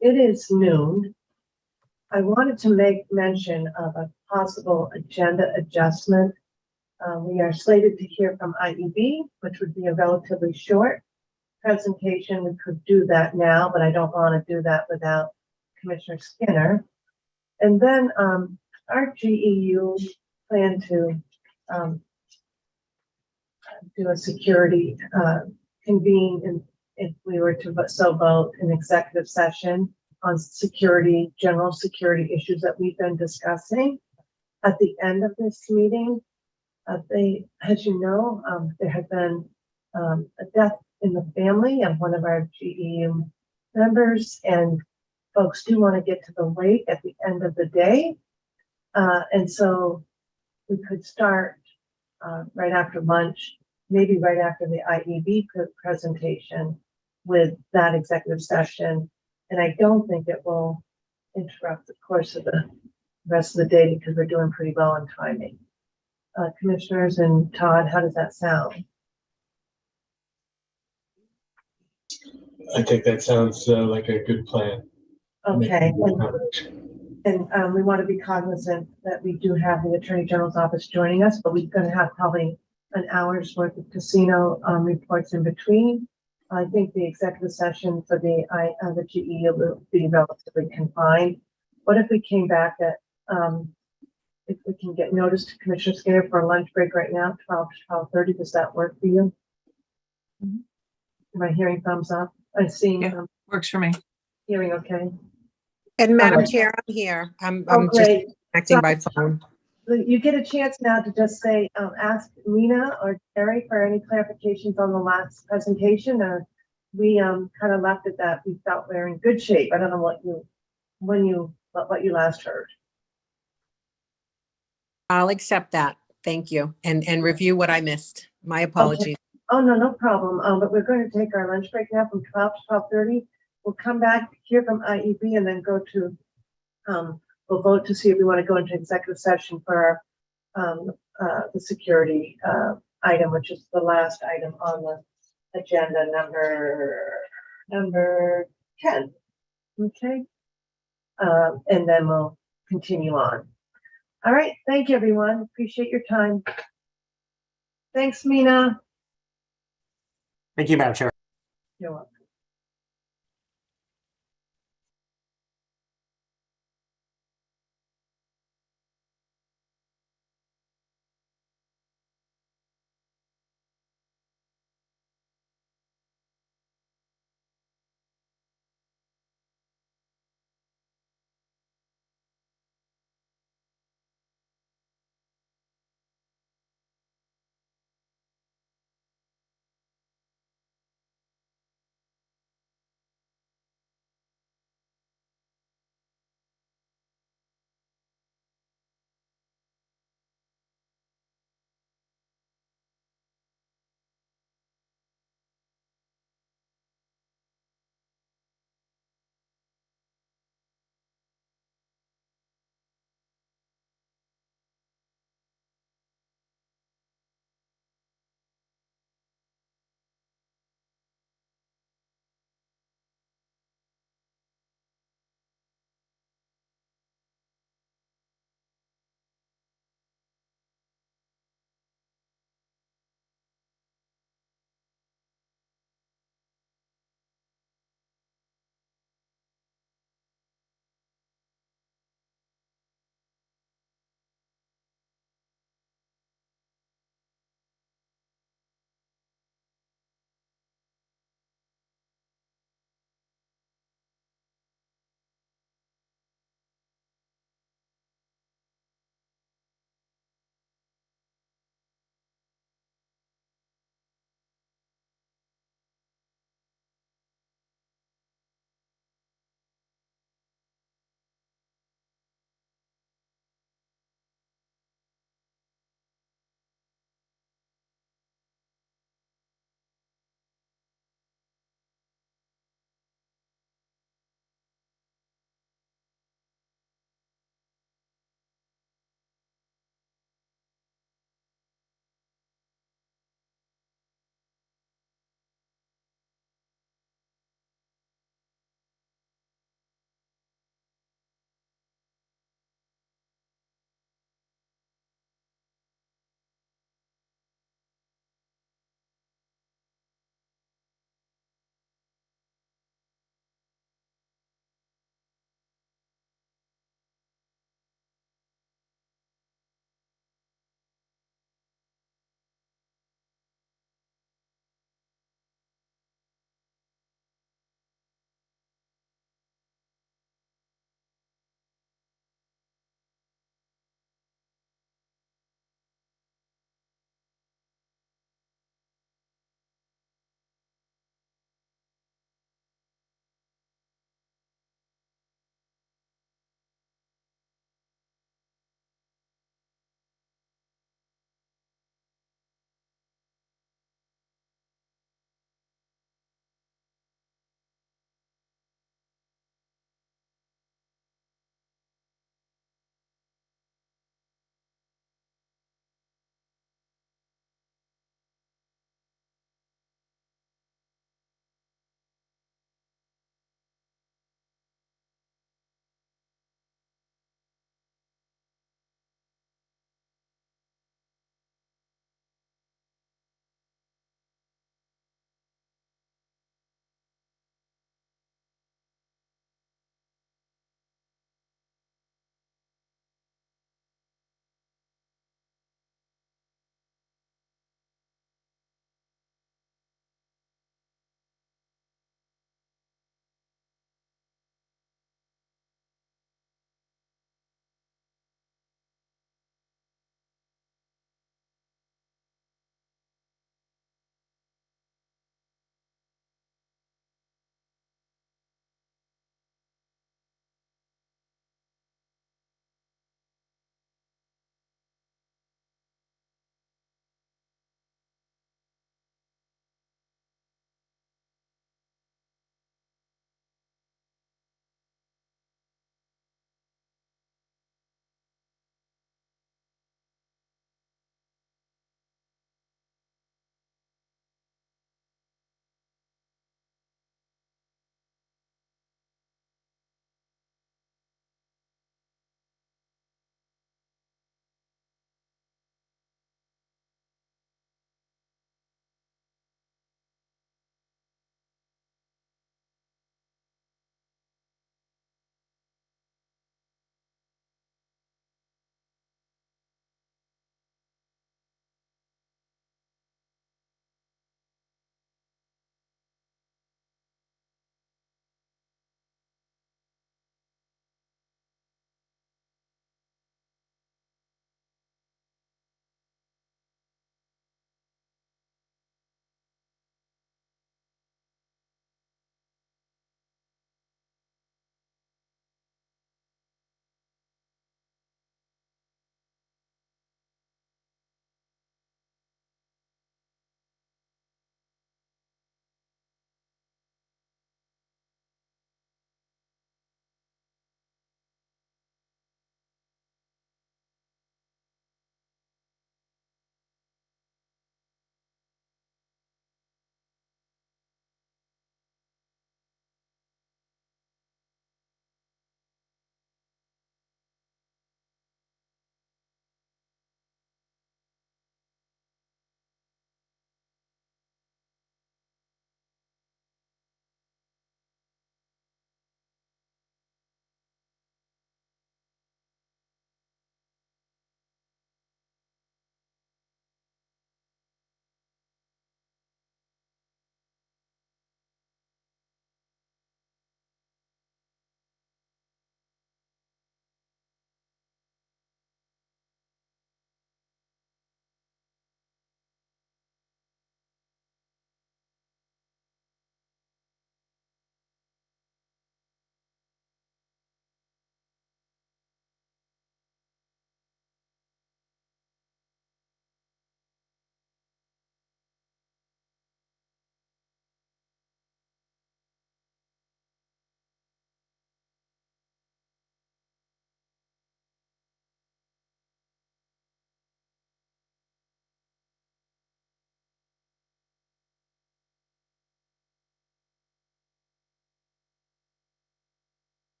it is noon. I wanted to make mention of a possible agenda adjustment. We are slated to hear from IEB, which would be a relatively short presentation. We could do that now, but I don't want to do that without Commissioner Skinner. And then our GEU plan to do a security convene if we were to so vote an executive session on security, general security issues that we've been discussing. At the end of this meeting, as you know, there had been a death in the family of one of our GEU members, and folks do want to get to the wake at the end of the day. And so we could start right after lunch, maybe right after the IEB presentation with that executive session. And I don't think it will interrupt the course of the rest of the day because we're doing pretty well on timing. Commissioners and Todd, how does that sound? I think that sounds like a good plan. Okay. And we want to be cognizant that we do have the Attorney General's office joining us, but we're going to have probably an hour's worth of casino reports in between. I think the executive session for the GE will be relatively confined. What if we came back at, if we can get notice to Commissioner Skinner for a lunch break right now, 12 to 12:30, does that work for you? Am I hearing thumbs up? I'm seeing. Yeah, works for me. Hearing okay. And Madam Right. Chair, I'm here. I'm just great. connecting by phone. You get a chance now to just say, ask Nina or Terry for any clarifications on the last presentation, or we kind of left it that we felt we're in good shape. I don't know what you last heard. I'll accept that. Thank you. And review what I missed. My apologies. Okay. Oh, no problem. But we're going to take our lunch break now from 12 to 12:30. We'll come back, hear from IEB, and then go to, we'll vote to see if we want to go into executive session for the security item, which is the last item on the agenda, number 10. Okay. And then we'll continue on. All right. Thank you, everyone. Appreciate your time. Thanks, Mina. Thank you, Madam Chair. You're welcome.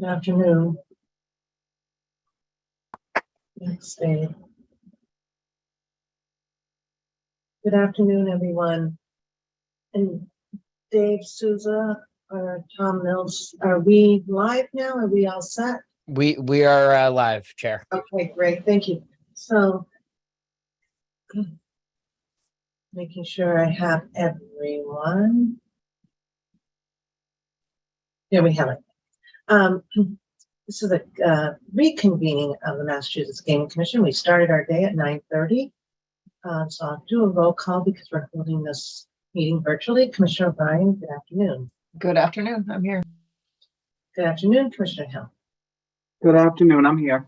Good afternoon. Thanks, Dave. Good afternoon, everyone. And Dave Souza or Tom Mills, are we live now? Are we all set? We are live, Chair. Okay, great. Thank you. So making sure I have everyone. Here we have it. This is a reconvening of the Massachusetts Gaming Commission. We started our day at 9:30. So I'll do a roll call because we're holding this meeting virtually. Commissioner O'Brien, good afternoon. Good afternoon. I'm here. Good afternoon, Commissioner Hill. Good afternoon. I'm here.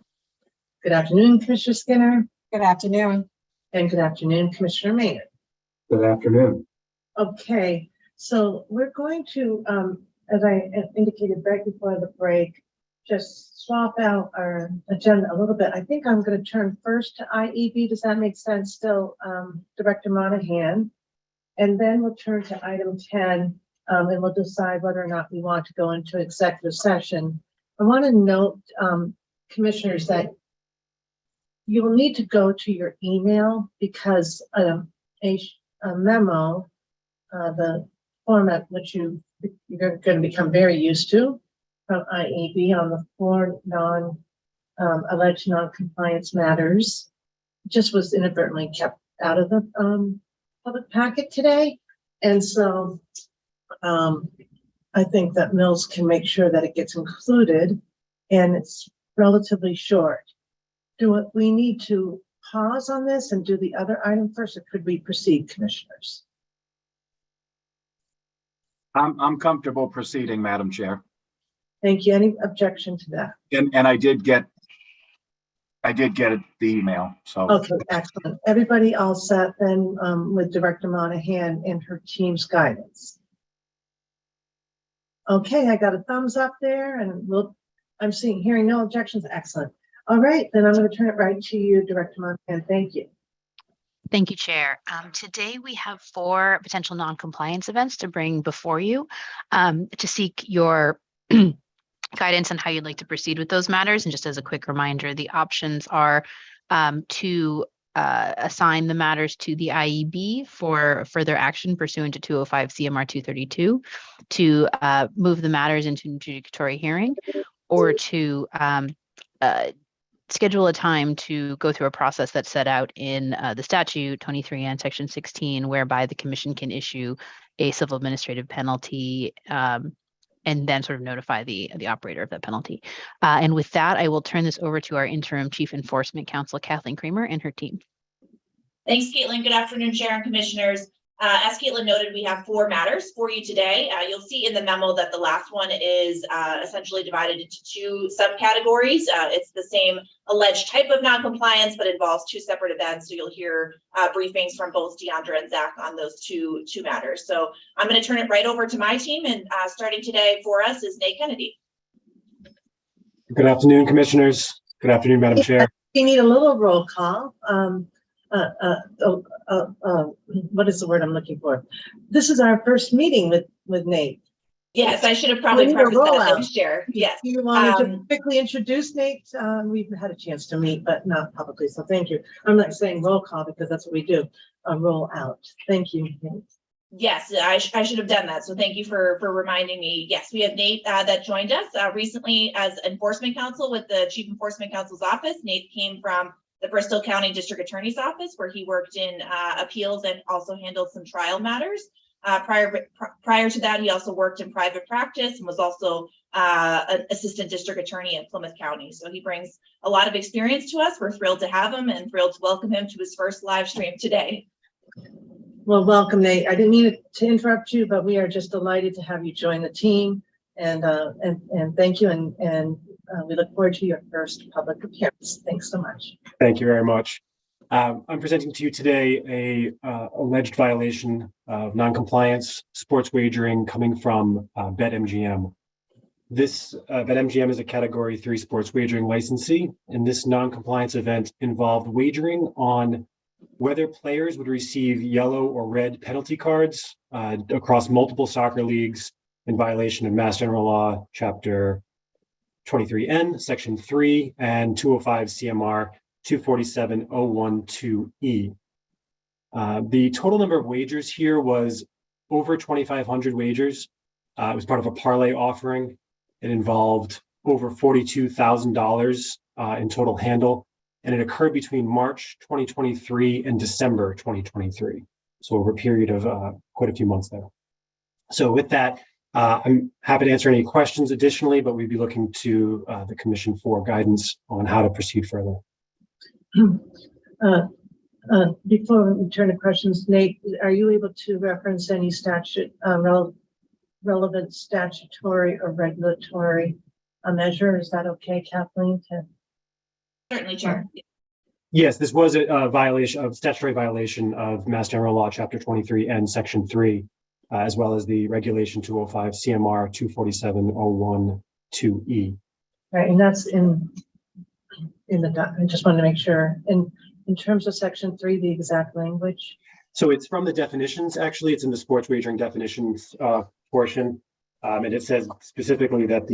Good afternoon, Commissioner Skinner. Good afternoon. And good afternoon, Commissioner Maynard. Good afternoon. Okay, so we're going to, as I indicated right before the break, just swap out our agenda a little bit. I think I'm going to turn first to IEB. Does that make sense? Still, Director Monahan. And then we'll turn to item 10, and we'll decide whether or not we want to go into executive session. I want to note, commissioners, that you will need to go to your email because a memo, the format which you're going to become very used to from IEB on the 4 alleged non-compliance matters, just was inadvertently kept out of the public packet today. And so I think that Mills can make sure that it gets included, and it's relatively short. Do we need to pause on this and do the other item first, or could we proceed, commissioners? I'm comfortable proceeding, Madam Chair. Thank you. Any objection to that? And I did get the email, so. Okay, excellent. Everybody all set then with Director Monahan and her team's guidance. Okay, I got a thumbs up there, and I'm hearing no objections. Excellent. All right, then I'm going to turn it right to you, Director Monahan. Thank you. Thank you, Chair. Today we have 4 potential non-compliance events to bring before you to seek your guidance on how you'd like to proceed with those matters. And just as a quick reminder, the options are to assign the matters to the IEB for further action pursuant to 205 CMR 232, to move the matters into an adjudicatory hearing, or to schedule a time to go through a process that's set out in the statute 23 and section 16, whereby the commission can issue a civil administrative penalty and then sort of notify the operator of that penalty. And with that, I will turn this over to our interim chief enforcement counsel, Kathleen Kramer, and her team. Thanks, Caitlin. Good afternoon, Chair and Commissioners. As Caitlin noted, we have 4 matters for you today. You'll see in the memo that the last one is essentially divided into 2 subcategories. It's the same alleged type of noncompliance, but involves 2 separate events. So you'll hear briefings from both Deandra and Zach on those two matters. So I'm going to turn it right over to my team, and starting today for us is Nate Kennedy. Good afternoon, Commissioners. Good afternoon, Madam Chair. We need a little roll call. What is the word I'm looking for? This is our first meeting with Nate. Yes, I should have probably prefaced that, Chair. Yes. You wanted to quickly introduce Nate? We've had a chance to meet, but not publicly, so thank you. I'm not saying roll call because that's what we do, roll out. Thank you, Nate. Yes, I should have done that. So thank you for reminding me. Yes, we have Nate that joined us recently as enforcement counsel with the Chief Enforcement Counsel's office. Nate came from the Bristol County District Attorney's Office, where he worked in appeals and also handled some trial matters. Prior to that, he also worked in private practice and was also an assistant district attorney in Plymouth County. So he brings a lot of experience to us. We're thrilled to have him and thrilled to welcome him to his first live stream today. Well, welcome, Nate. I didn't mean to interrupt you, but we are just delighted to have you join the team, and thank you, and we look forward to your first public appearance. Thanks so much. Thank you very much. I'm presenting to you today a alleged violation of noncompliance sports wagering coming from BetMGM. This BetMGM is a Category 3 sports wagering licensee, and this noncompliance event involved wagering on whether players would receive yellow or red penalty cards across multiple soccer leagues in violation of Mass General Law, Chapter 23N, Section 3, and 205 CMR 247.012E. The total number of wagers here was over 2,500 wagers. It was part of a parlay offering. It involved over $42,000 in total handle, and it occurred between March 2023 and December 2023. So over a period of quite a few months there. So with that, I'm happy to answer any questions additionally, but we'd be looking to the commission for guidance on how to proceed further. Before we turn to questions, Nate, are you able to reference any relevant statutory or regulatory measure? Is that okay, Kathleen? Certainly, Chair. Yes, this was a violation of statutory violation of Mass General Law, Chapter 23 and Section 3, as well as the Regulation 205 CMR 247.012E. Right, and that's in the. I just wanted to make sure. And in terms of Section 3, the exact language. So it's from the definitions. Actually, it's in the sports wagering definitions portion, and it says specifically that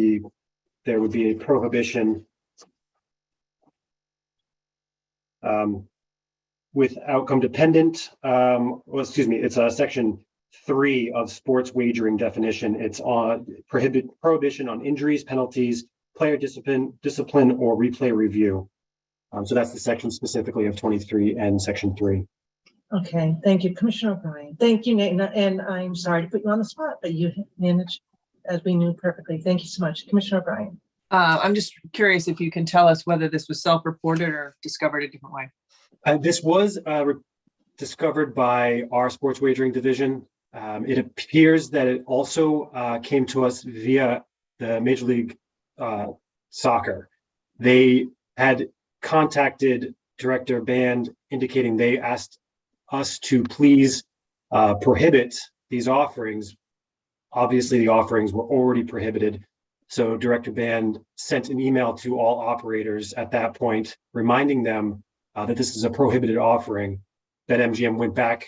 there would be a prohibition with outcome dependent. It's Section 3 of sports wagering definition. It's on prohibition on injuries, penalties, player discipline, or replay review. So that's the section specifically of 23 and Section 3. Okay, thank you, Commissioner O'Brien. Thank you, Nate. And I'm sorry to put you on the spot, but you managed as we knew perfectly. Thank you so much, Commissioner O'Brien. I'm just curious if you can tell us whether this was self-reported or discovered a different way. This was discovered by our sports wagering division. It appears that it also came to us via the Major League Soccer. They had contacted Director Band indicating they asked us to please prohibit these offerings. Obviously, the offerings were already prohibited. So Director Band sent an email to all operators at that point, reminding them that this is a prohibited offering. That MGM went back,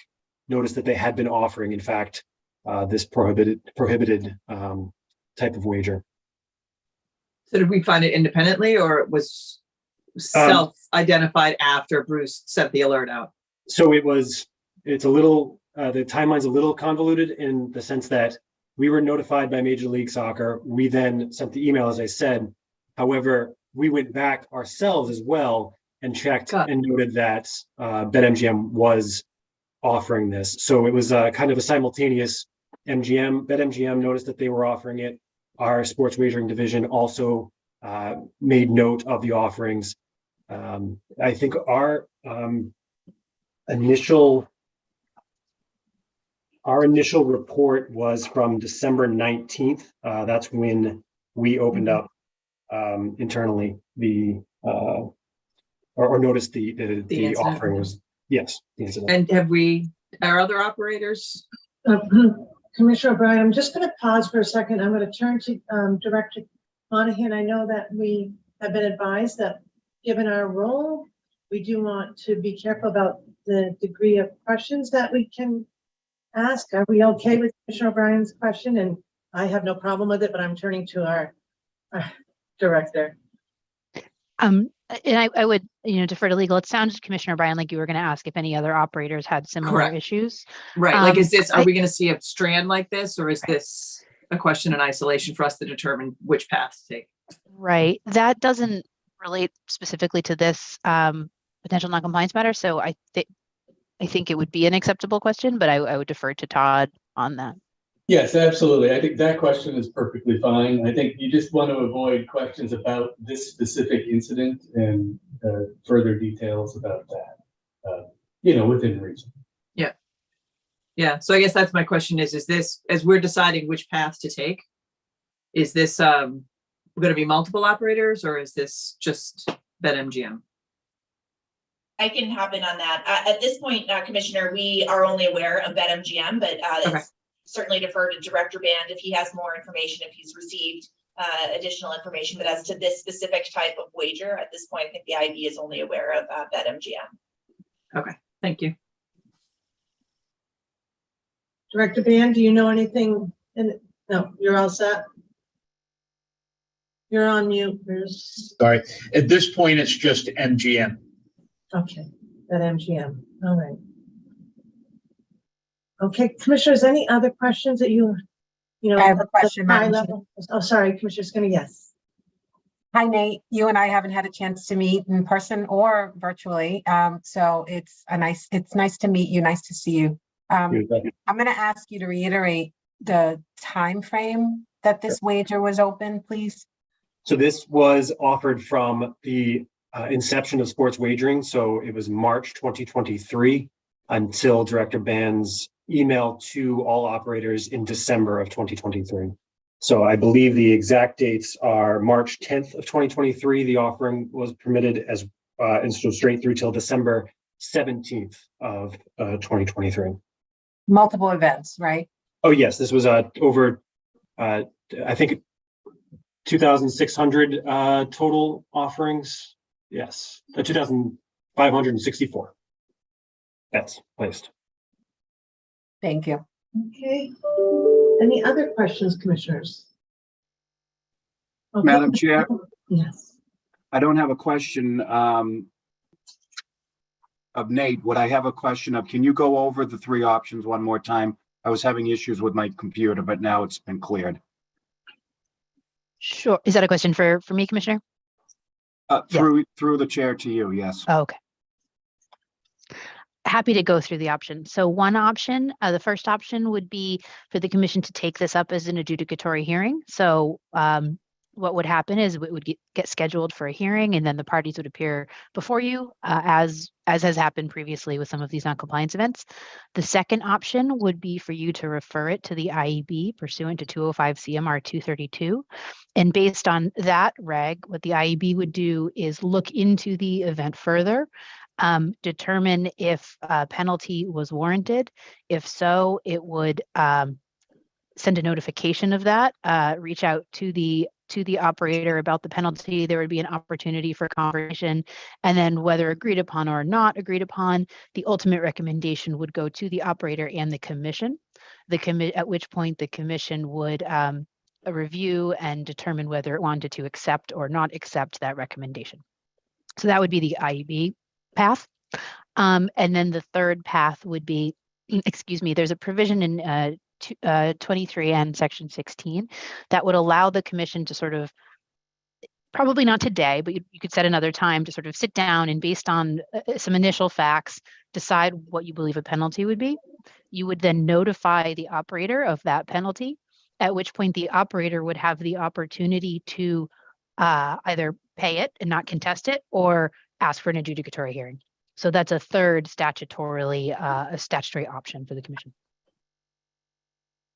noticed that they had been offering, in fact, this prohibited type of wager. So did we find it independently, or it was self-identified after Bruce sent the alert out? So it's a little, the timeline's a little convoluted in the sense that we were notified by Major League Soccer. We then sent the email, as I said. However, we went back ourselves as well and checked and noted that BetMGM was offering this. So it was kind of a simultaneous BetMGM noticed that they were offering it. Our sports wagering division also made note of the offerings. I think our initial report was from December 19th. That's when we opened up internally or noticed the offering was, yes, the incident. And are other operators? Commissioner O'Brien, I'm just going to pause for a second. I'm going to turn to Director Monahan. I know that we have been advised that given our role, we do want to be careful about the degree of questions that we can ask. Are we okay with Commissioner O'Brien's question? And I have no problem with it, but I'm turning to our director. And I would, defer to legal. It sounded, Commissioner O'Brien, like you were going to ask if any other operators had similar issues. Right. Like, are we going to see a strand like this, or is this a question in isolation for us to determine which path to take? Right. That doesn't relate specifically to this potential noncompliance matter. So I think it would be an acceptable question, but I would defer to Todd on that. Yes, absolutely. I think that question is perfectly fine. I think you just want to avoid questions about this specific incident and further details about that, within reason. Yeah. Yeah. So I guess that's my question is this, as we're deciding which path to take, is this going to be multiple operators, or is this just BetMGM? I can hop in on that. At this point, Commissioner, we are only aware of BetMGM, but it's certainly defer to Director Band if he has more information, if he's received additional information. But as to this specific type of wager, at this point, I think the IB is only aware of BetMGM. Okay, thank you. Director Band, do you know anything? No, you're all set. You're on mute, Bruce. Sorry, at this point, it's just MGM. Okay, at MGM, all right. Okay, Commissioners, any other questions that you know? I have a at the question, high Madam Chair. level? Oh, sorry, Commissioner Skinner, yes. Hi, Nate. You and I haven't had a chance to meet in person or virtually. So it's nice to meet you. Nice to see you. I'm going to ask you to reiterate the time frame that this wager was open, please. So this was offered from the inception of sports wagering. So it was March 2023 until Director Band's email to all operators in December of 2023. So I believe the exact dates are March 10th of 2023. The offering was permitted as and so straight through till December 17th of 2023. Multiple events, right? Oh yes, this was over I think 2,600 total offerings. Yes, 2,564 bets placed. Thank you. Okay. Any other questions, Commissioners? Okay. Madam Chair, Yes. I don't have a question of Nate. What I have a question of, can you go over the three options one more time? I was having issues with my computer, but now it's been cleared. Sure. Is that a question for me, Commissioner? Through the chair to you, yes. Oh, okay. Happy to go through the options. So one option, the first option would be for the commission to take this up as an adjudicatory hearing. So what would happen is it would get scheduled for a hearing, and then the parties would appear before you as has happened previously with some of these noncompliance events. The second option would be for you to refer it to the IEB pursuant to 205 CMR 232. And based on that reg, what the IEB would do is look into the event further, determine if a penalty was warranted. If so, it would send a notification of that, reach out to the operator about the penalty. There would be an opportunity for conversation, and then whether agreed upon or not agreed upon, the ultimate recommendation would go to the operator and the commission. At which point the commission would review and determine whether it wanted to accept or not accept that recommendation. So that would be the IEB path. And then the third path would be, excuse me, there's a provision in 23 and section 16 that would allow the commission to sort of, probably not today, but you could set another time to sort of sit down and, based on some initial facts, decide what you believe a penalty would be. You would then notify the operator of that penalty, at which point the operator would have the opportunity to either pay it and not contest it, or ask for an adjudicatory hearing. So that's a third statutory option for the commission.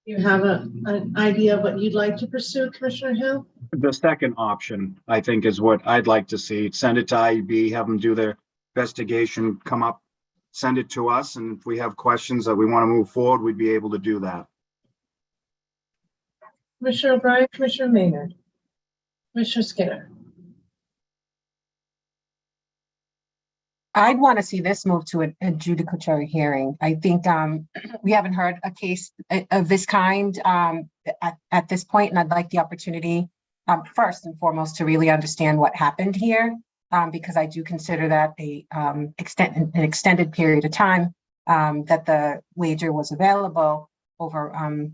You have an idea of what you'd like to pursue, Commissioner Hill? The second option, I think, is what I'd like to see. Send it to IEB, have them do their investigation, come up, send it to us, and if we have questions that we want to move forward, we'd be able to do that. Commissioner O'Brien, Commissioner Maynard, Commissioner Skinner. I'd want to see this move to an adjudicatory hearing. I think we haven't heard a case of this kind at this point, and I'd like the opportunity, first and foremost, to really understand what happened here, because I do consider that an extended period of time that the wager was available over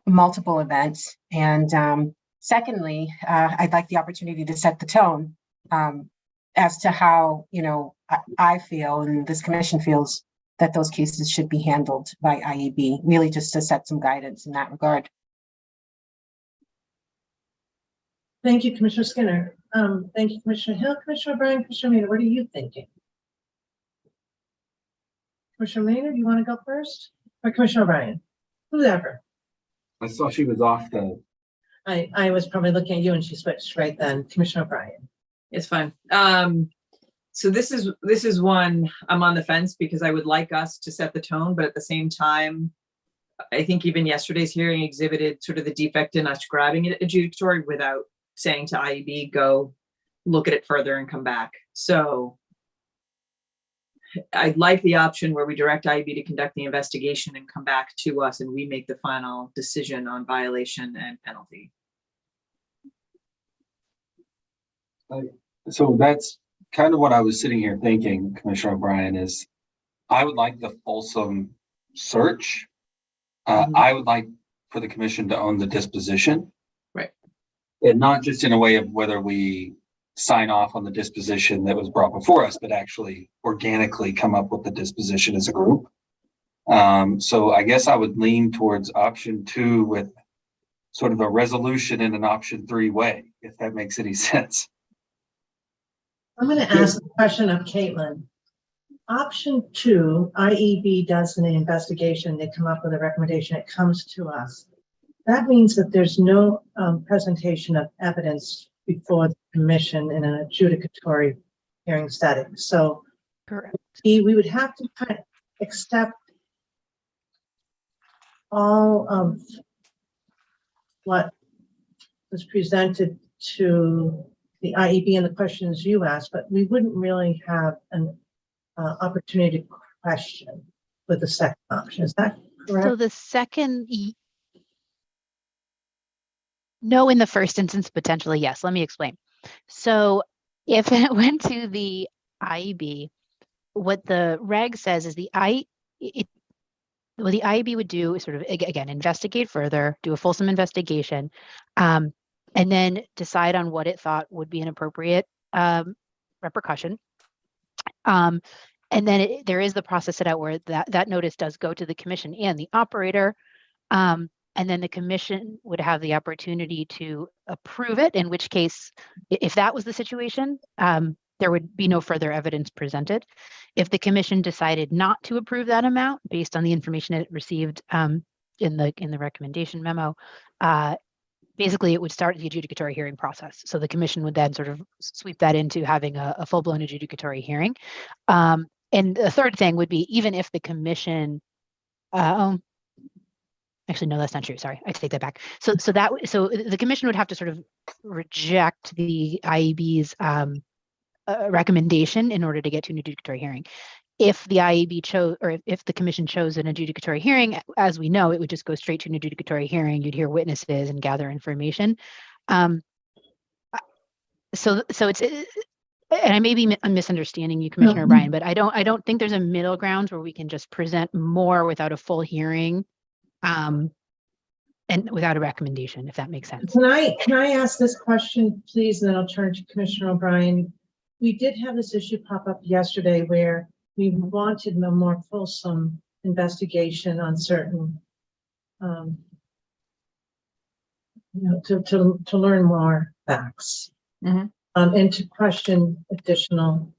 multiple events. And secondly, I'd like the opportunity to set the tone as to how, I feel, and this commission feels, that those cases should be handled by IEB, really just to set some guidance in that regard. Thank you, Commissioner Skinner. Thank you, Commissioner Hill, Commissioner O'Brien, Commissioner Maynard. What are you thinking? Commissioner Maynard, you want to go first? Or Commissioner O'Brien? Whoever. I saw she was off the. I was probably looking at you and she switched right then. Commissioner O'Brien. It's fine. So this is one I'm on the fence, because I would like us to set the tone, but at the same time, I think even yesterday's hearing exhibited sort of the defect in us grabbing it adjudicatory without saying to IEB, go look at it further and come back. So I'd like the option where we direct IEB to conduct the investigation and come back to us, and we make the final decision on violation and penalty. So that's kind of what I was sitting here thinking, Commissioner O'Brien, is I would like the fulsome search. I would like for the commission to own the disposition. Right. And not just in a way of whether we sign off on the disposition that was brought before us, but actually organically come up with the disposition as a group. So I guess I would lean towards option 2 with sort of a resolution in an option 3 way, if that makes any sense. I'm going to ask the question of Caitlin. Option 2, IEB does an investigation, they come up with a recommendation, it comes to us. That means that there's no presentation of evidence before the commission in an adjudicatory hearing setting. So correct. We would have to kind of accept all of what was presented to the IEB and the questions you asked, but we wouldn't really have an opportunity to question with the second option. Is that correct? So the second, no, in the first instance, potentially, yes. Let me explain. So if it went to the IEB, what the reg says is what the IEB would do is sort of, again, investigate further, do a fulsome investigation, and then decide on what it thought would be an appropriate repercussion. And then there is the process set out where that notice does go to the commission and the operator. And then the commission would have the opportunity to approve it, in which case, if that was the situation, there would be no further evidence presented. If the commission decided not to approve that amount based on the information it received in the recommendation memo, basically it would start the adjudicatory hearing process. So the commission would then sort of sweep that into having a full-blown adjudicatory hearing. And the third thing would be, even if the commission, actually, no, that's not true. Sorry, I take that back. So the commission would have to sort of reject the IEB's recommendation in order to get to an adjudicatory hearing. If the IEB chose, or if the commission chose an adjudicatory hearing, as we know, it would just go straight to an adjudicatory hearing. You'd hear witnesses and gather information. So it's, and I may be misunderstanding you, Commissioner O'Brien, but I don't think there's a middle ground where we can just present more without a full hearing, and without a recommendation, if that makes sense. Can I ask this question, please, and then I'll turn to Commissioner O'Brien. We did have this issue pop up yesterday where we wanted a more fulsome investigation on certain, to learn more facts, and to question additional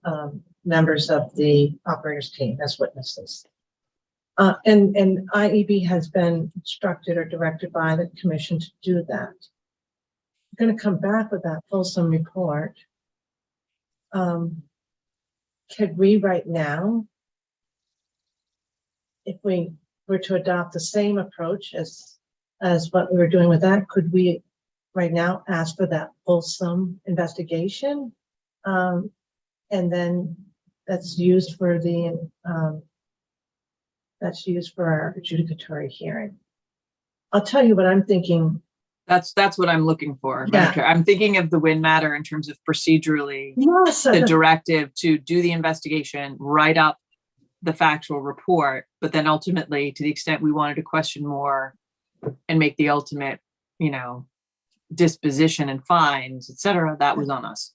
members of the operators team as witnesses. And IEB has been instructed or directed by the commission to do that. I'm going to come back with that fulsome report. Could we right now, if we were to adopt the same approach as what we were doing with that, could we right now ask for that fulsome investigation? And then that's used for the our adjudicatory hearing. I'll tell you what I'm thinking. That's what I'm looking for. Yeah. I'm thinking of the win matter in terms of procedurally, Yes, the directive to do the investigation, write up the factual report, but then ultimately, to the extent we wanted to question more and make the ultimate, disposition and fines, et cetera, that was on us.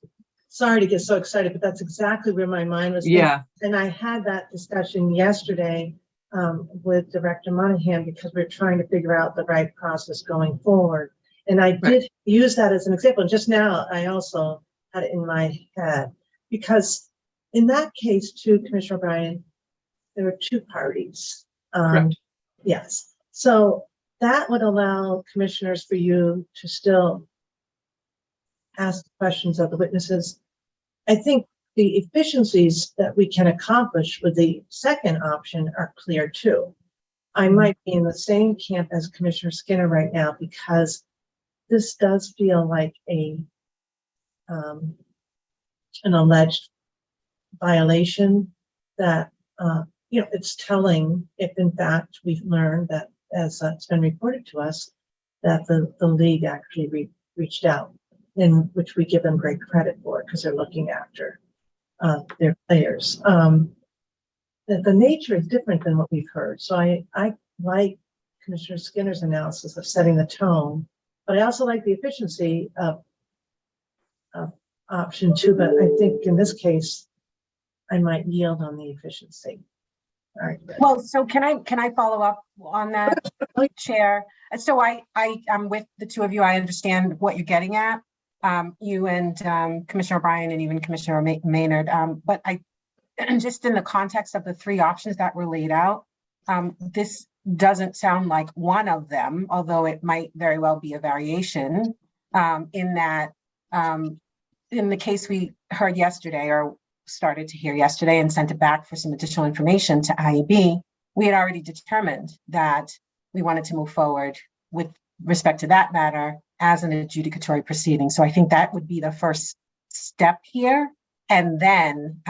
Sorry to get so excited, but that's exactly where my mind was. Yeah. And I had that discussion yesterday with Director Monahan, because we're trying to figure out the right process going forward. And I did use that as an example. And just now, I also had it in my head, because in that case too, Commissioner O'Brien, there were two parties. Yes. So that would allow commissioners for you to still ask questions of the witnesses. I think the efficiencies that we can accomplish with the second option are clear too. I might be in the same camp as Commissioner Skinner right now, because this does feel like an alleged violation that, it's telling if in fact we've learned that, as it's been reported to us, that the league actually reached out in which we give them great credit for because they're looking after their players. The nature is different than what we've heard. So I like Commissioner Skinner's analysis of setting the tone, but I also like the efficiency of option 2. But I think in this case, I might yield on the efficiency. All right. Well, so can I follow up on that, Chair? So I'm with the two of you. I understand what you're getting at, you and Commissioner O'Brien and even Commissioner Maynard. But I just in the context of the 3 options that were laid out, this doesn't sound like one of them, although it might very well be a variation in that in the case we heard yesterday or started to hear yesterday and sent it back for some additional information to IAB, we had already determined that we wanted to move forward with respect to that matter as an adjudicatory proceeding. So I think that would be the first step here. And then,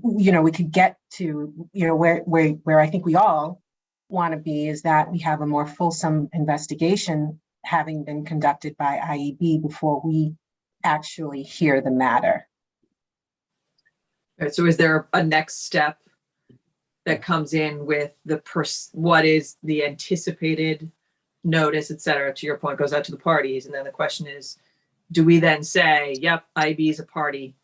we could get to, where I think we all want to be is that we have a more fulsome investigation having been conducted by IAB before we actually hear the matter. All right, so is there a next step that comes in with what is the anticipated notice, et cetera, to your point, goes out to the parties? And then the question is, do we then say, yep, IAB is a party,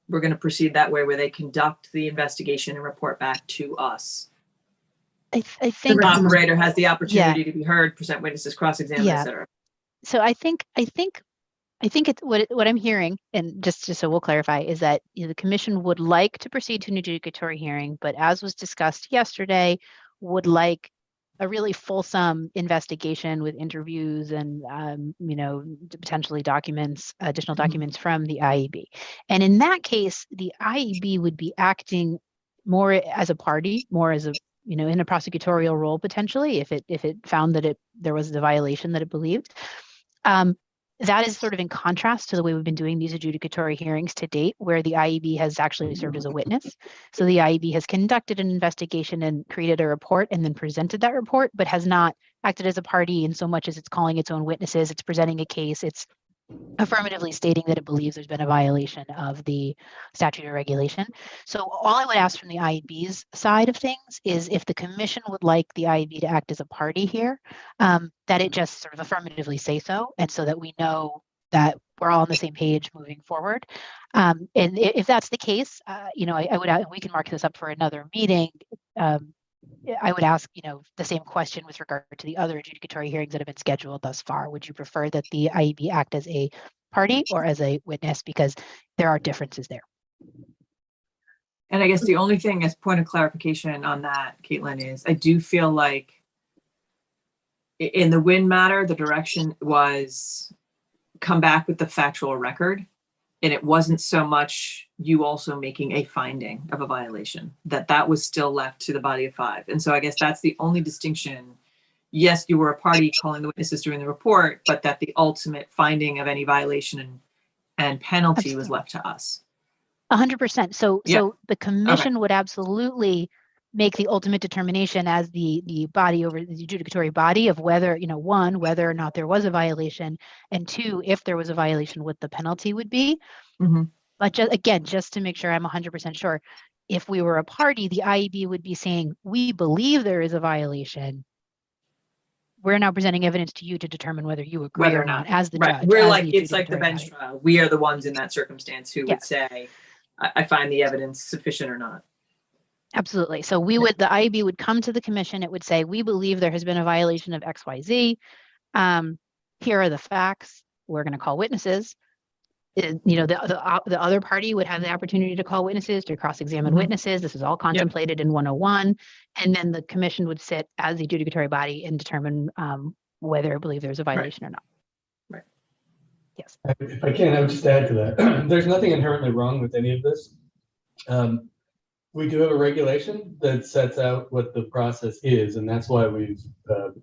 we're going to proceed that way, where they conduct the investigation and report back to us? I think the operator has the opportunity to be heard, present witnesses, cross-examine, et cetera. So I think it's what I'm hearing, and just so we'll clarify, is that the commission would like to proceed to an adjudicatory hearing, but as was discussed yesterday, would like a really fulsome investigation with interviews and potentially additional documents from the IAB. And in that case, the IAB would be acting more as a party, more as a in a prosecutorial role potentially, if it found that there was the violation that it believed. That is sort of in contrast to the way we've been doing these adjudicatory hearings to date, where the IAB has actually served as a witness. So the IAB has conducted an investigation and created a report and then presented that report, but has not acted as a party in so much as it's calling its own witnesses, it's presenting a case, it's affirmatively stating that it believes there's been a violation of the statute or regulation. So all I would ask from the IAB's side of things is if the commission would like the IAB to act as a party here, that it just sort of affirmatively say so, and so that we know that we're all on the same page moving forward. And if that's the case, I would, we can mark this up for another meeting. I would ask, the same question with regard to the other adjudicatory hearings that have been scheduled thus far. Would you prefer that the IAB act as a party or as a witness? Because there are differences there. And I guess the only thing as point of clarification on that, Caitlin, is I do feel like in the Wynn matter, the direction was come back with the factual record. And it wasn't so much you also making a finding of a violation, that was still left to the body of 5. And so I guess that's the only distinction. Yes, you were a party calling the witnesses during the report, but that the ultimate finding of any violation and penalty was left to us. 100%. So the commission would absolutely make the ultimate determination as the body over the adjudicatory body of whether, one, whether or not there was a violation, and 2, if there was a violation, what the penalty would be. Mm-hmm. But just to make sure I'm 100% sure, if we were a party, the IAB would be saying, we believe there is a violation. We're now presenting evidence to you to determine whether you agree or not as the judge. We're like, it's like the bench trial. We are the ones in that circumstance who would say, I find the evidence sufficient or not. Absolutely. So the IAB would come to the commission. It would say, we believe there has been a violation of XYZ. Here are the facts. We're going to call witnesses. The other party would have the opportunity to call witnesses, to cross-examine witnesses. This is all contemplated in 101. And then the commission would sit as the adjudicatory body and determine whether it believes there's a violation or not. Right. Yes. If I can, I would just add to that. There's nothing inherently wrong with any of this. We do have a regulation that sets out what the process is, and that's why we've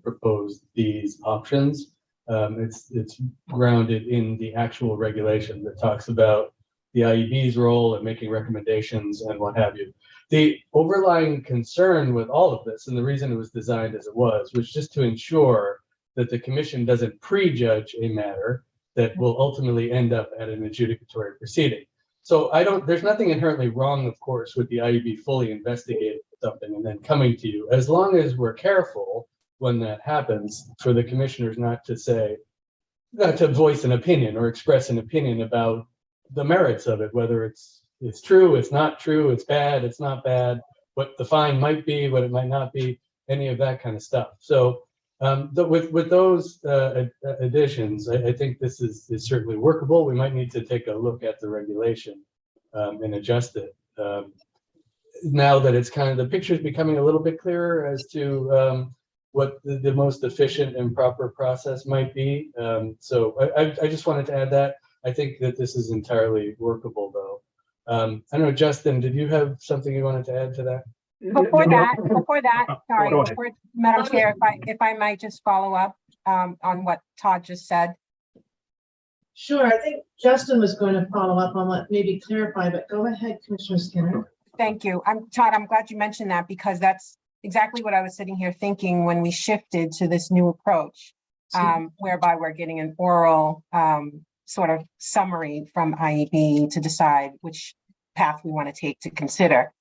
proposed these options. It's grounded in the actual regulation that talks about the IAB's role in making recommendations and what have you. The overlying concern with all of this, and the reason it was designed as it was just to ensure that the commission doesn't prejudge a matter that will ultimately end up at an adjudicatory proceeding. So there's nothing inherently wrong, of course, with the IUB fully investigating something and then coming to you, as long as we're careful when that happens for the commissioners not to voice an opinion or express an opinion about the merits of it, whether it's true, it's not true, it's bad, it's not bad, what the fine might be, what it might not be, any of that kind of stuff. So with those additions, I think this is certainly workable. We might need to take a look at the regulation and adjust it. Now that it's the picture is becoming a little bit clearer as to what the most efficient and proper process might be. So I just wanted to add that. I think that this is entirely workable, though. I don't know, Justin, did you have something you wanted to add to that? Before that, sorry, Madam Chair, if I might just follow up on what Todd just said. Sure, I think Justin was going to follow up on what maybe clarify, but go ahead, Commissioner Skinner. Thank you. Todd, I'm glad you mentioned that, because that's exactly what I was sitting here thinking when we shifted to this new approach, whereby we're getting an oral sort of summary from IEB to decide which path we want to take to consider.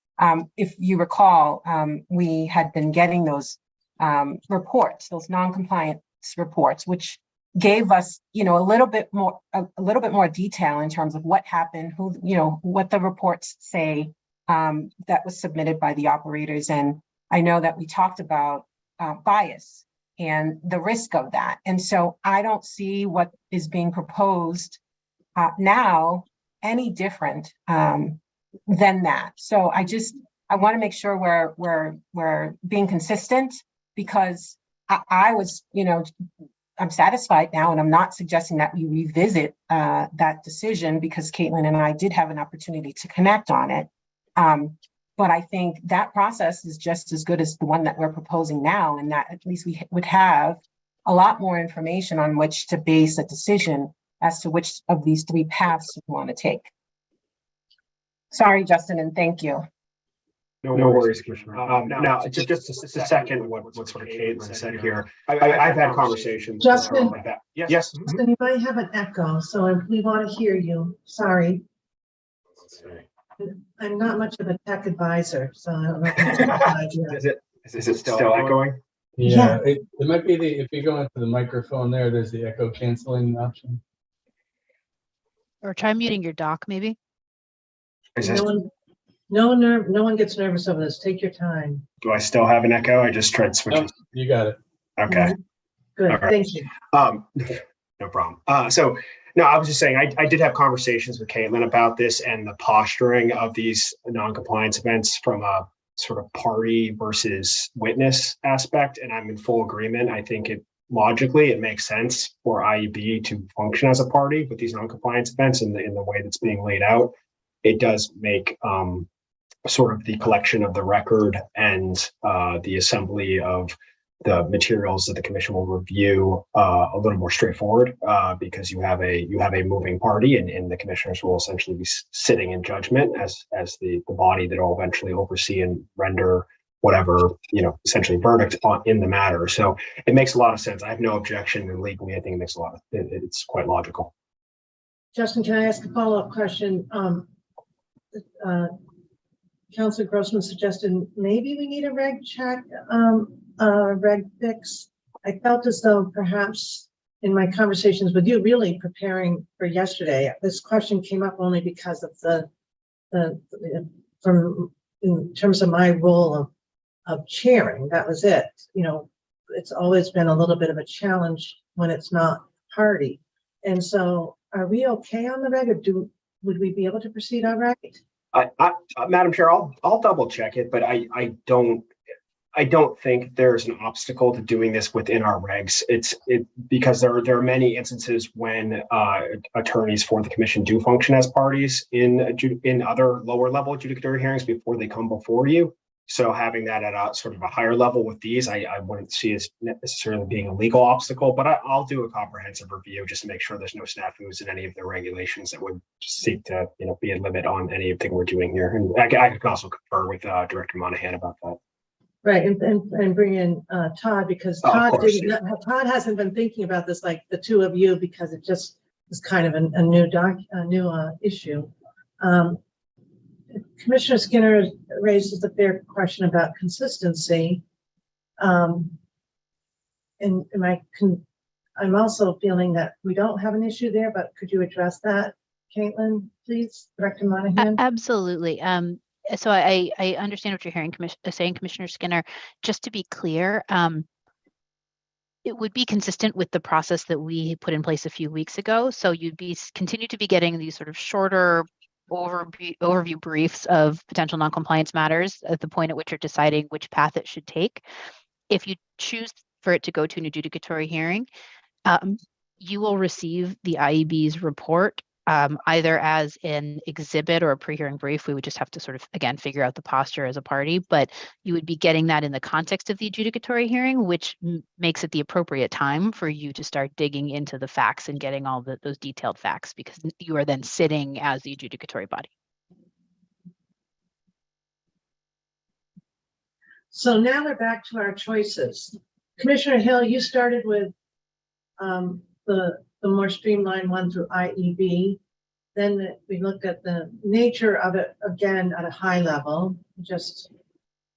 If you recall, we had been getting those reports, those non-compliance reports, which gave us, a little bit more detail in terms of what happened, what the reports say that was submitted by the operators. And I know that we talked about bias and the risk of that. And so I don't see what is being proposed now any different than that. So I want to make sure we're being consistent, because I was, I'm satisfied now, and I'm not suggesting that we revisit that decision, because Caitlin and I did have an opportunity to connect on it. But I think that process is just as good as the one that we're proposing now, and that at least we would have a lot more information on which to base a decision as to which of these three paths we want to take. Sorry, Justin, and thank you. No worries, Commissioner. Now, just a second, what sort of Caitlin said here. I've had conversations. Justin, like that. Yes. Justin, you might have an echo, so we want to hear you. Sorry. I'm not much of a tech advisor, so I don't know. Is it still echoing? Yeah, it might be if you go into the microphone there's the echo canceling option. Or try muting your dock, maybe. No one gets nervous over this. Take your time. Do I still have an echo? I just tried switching. Oh, you got it. Okay. Good. Right. Thank you. No problem. No, I was just saying, I did have conversations with Caitlin about this and the posturing of these non-compliance events from a sort of party versus witness aspect. And I'm in full agreement. I think logically, it makes sense for IEB to function as a party with these non-compliance events in the way that's being laid out. It does make sort of the collection of the record and the assembly of the materials that the commission will review a little more straightforward, because you have a moving party, and the commissioners will essentially be sitting in judgment as the body that will eventually oversee and render whatever, essentially verdict in the matter. So it makes a lot of sense. I have no objection, and legally I think it makes it's quite logical. Justin, can I ask a follow-up question? Councilor Grossman suggested maybe we need a reg check, reg fix. I felt as though perhaps in my conversations with you, really preparing for yesterday, this question came up only because of in terms of my role of chairing. That was it. It's always been a little bit of a challenge when it's not party. And so are we okay on the reg, or would we be able to proceed all right? Madam Chair, I'll double check it, but I don't think there's an obstacle to doing this within our regs. Because there are many instances when attorneys for the commission do function as parties in other lower level adjudicatory hearings before they come before you. So having that at a sort of a higher level with these, I wouldn't see as necessarily being a legal obstacle, but I'll do a comprehensive review just to make sure there's no snafus in any of the regulations that would seek to, be a limit on anything we're doing here. And I can also confer with Director Monahan about that. Right, and bring in Todd, because Todd hasn't been thinking about this like the two of you, because it just is kind of a new issue. Commissioner Skinner raises a fair question about consistency. And I'm also feeling that we don't have an issue there, but could you address that, Caitlin, please, Director Monahan? Absolutely. So I understand what you're hearing, saying, Commissioner Skinner. Just to be clear, it would be consistent with the process that we put in place a few weeks ago. So you'd continue to be getting these sort of shorter overview briefs of potential noncompliance matters at the point at which you're deciding which path it should take. If you choose for it to go to an adjudicatory hearing, you will receive the IEB's report either as an exhibit or a pre-hearing brief. We would just have to sort of, again, figure out the posture as a party, but you would be getting that in the context of the adjudicatory hearing, which makes it the appropriate time for you to start digging into the facts and getting all those detailed facts, because you are then sitting as the adjudicatory body. So now we're back to our choices. Commissioner Hill, you started with the more streamlined one through IEB. Then we looked at the nature of it again at a high level. Just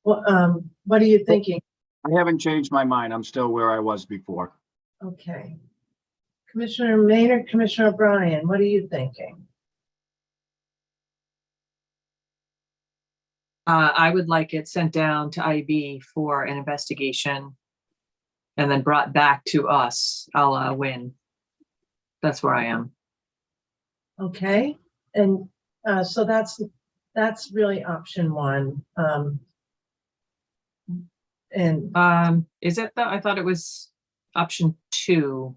what are you thinking? I haven't changed my mind. I'm still where I was before. Okay. Commissioner Maynard, Commissioner O'Brien, what are you thinking? I would like it sent down to IEB for an investigation and then brought back to us, a la Win. That's where I am. Okay, and so that's really option one. Is it though? I thought it was option 2.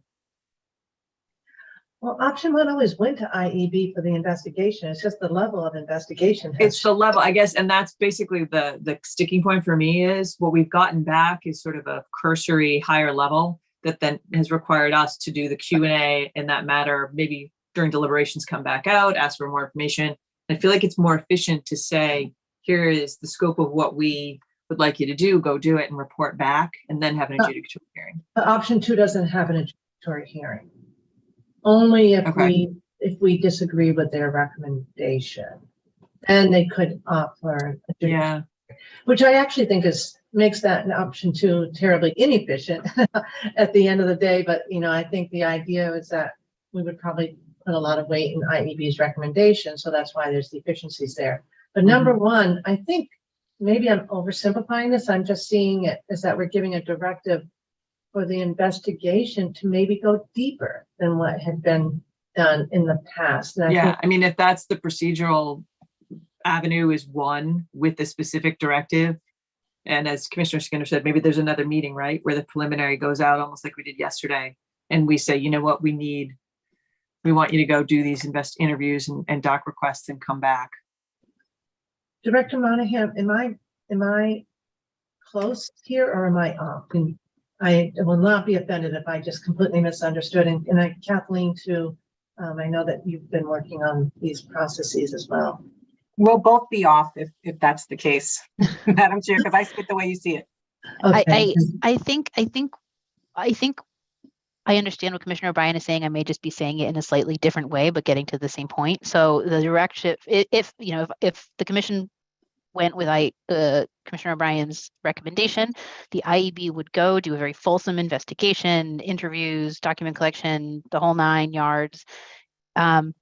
Well, option one always went to IEB for the investigation. It's just the level of investigation. It's the level, I guess, and that's basically the sticking point for me is what we've gotten back is sort of a cursory higher level that then has required us to do the Q&A in that matter, maybe during deliberations come back out, ask for more information. I feel like it's more efficient to say, here is the scope of what we would like you to do, go do it and report back and then have an adjudicatory hearing. But option 2 doesn't have an adjudicatory hearing. Only if we disagree with their recommendation. And they could opt for a which I actually think makes that an option 2 terribly inefficient at the end of the day. But I think the idea is that we would probably put a lot of weight in IEB's recommendation, so that's why there's the efficiencies there. But number one, I think maybe I'm oversimplifying this. I'm just seeing it as that we're giving a directive for the investigation to maybe go deeper than what had been done in the past. And I mean, if that's the procedural avenue is one with the specific directive. And as Commissioner Skinner said, maybe there's another meeting, right, where the preliminary goes out almost like we did yesterday. And we say, you know what, we want you to go do these interviews and doc requests and come back. Director Monahan, am I close here or am I off? And I will not be offended if I just completely misunderstood. And Kathleen too, I know that you've been working on these processes as well. We'll both be off if that's the case, Madam Chair, because I see it the way you see it. Okay. I think I understand what Commissioner O'Brien is saying. I may just be saying it in a slightly different way, but getting to the same point. So the directive, if the commission went with Commissioner O'Brien's recommendation, the IEB would go do a very fulsome investigation, interviews, document collection, the whole 9 yards. And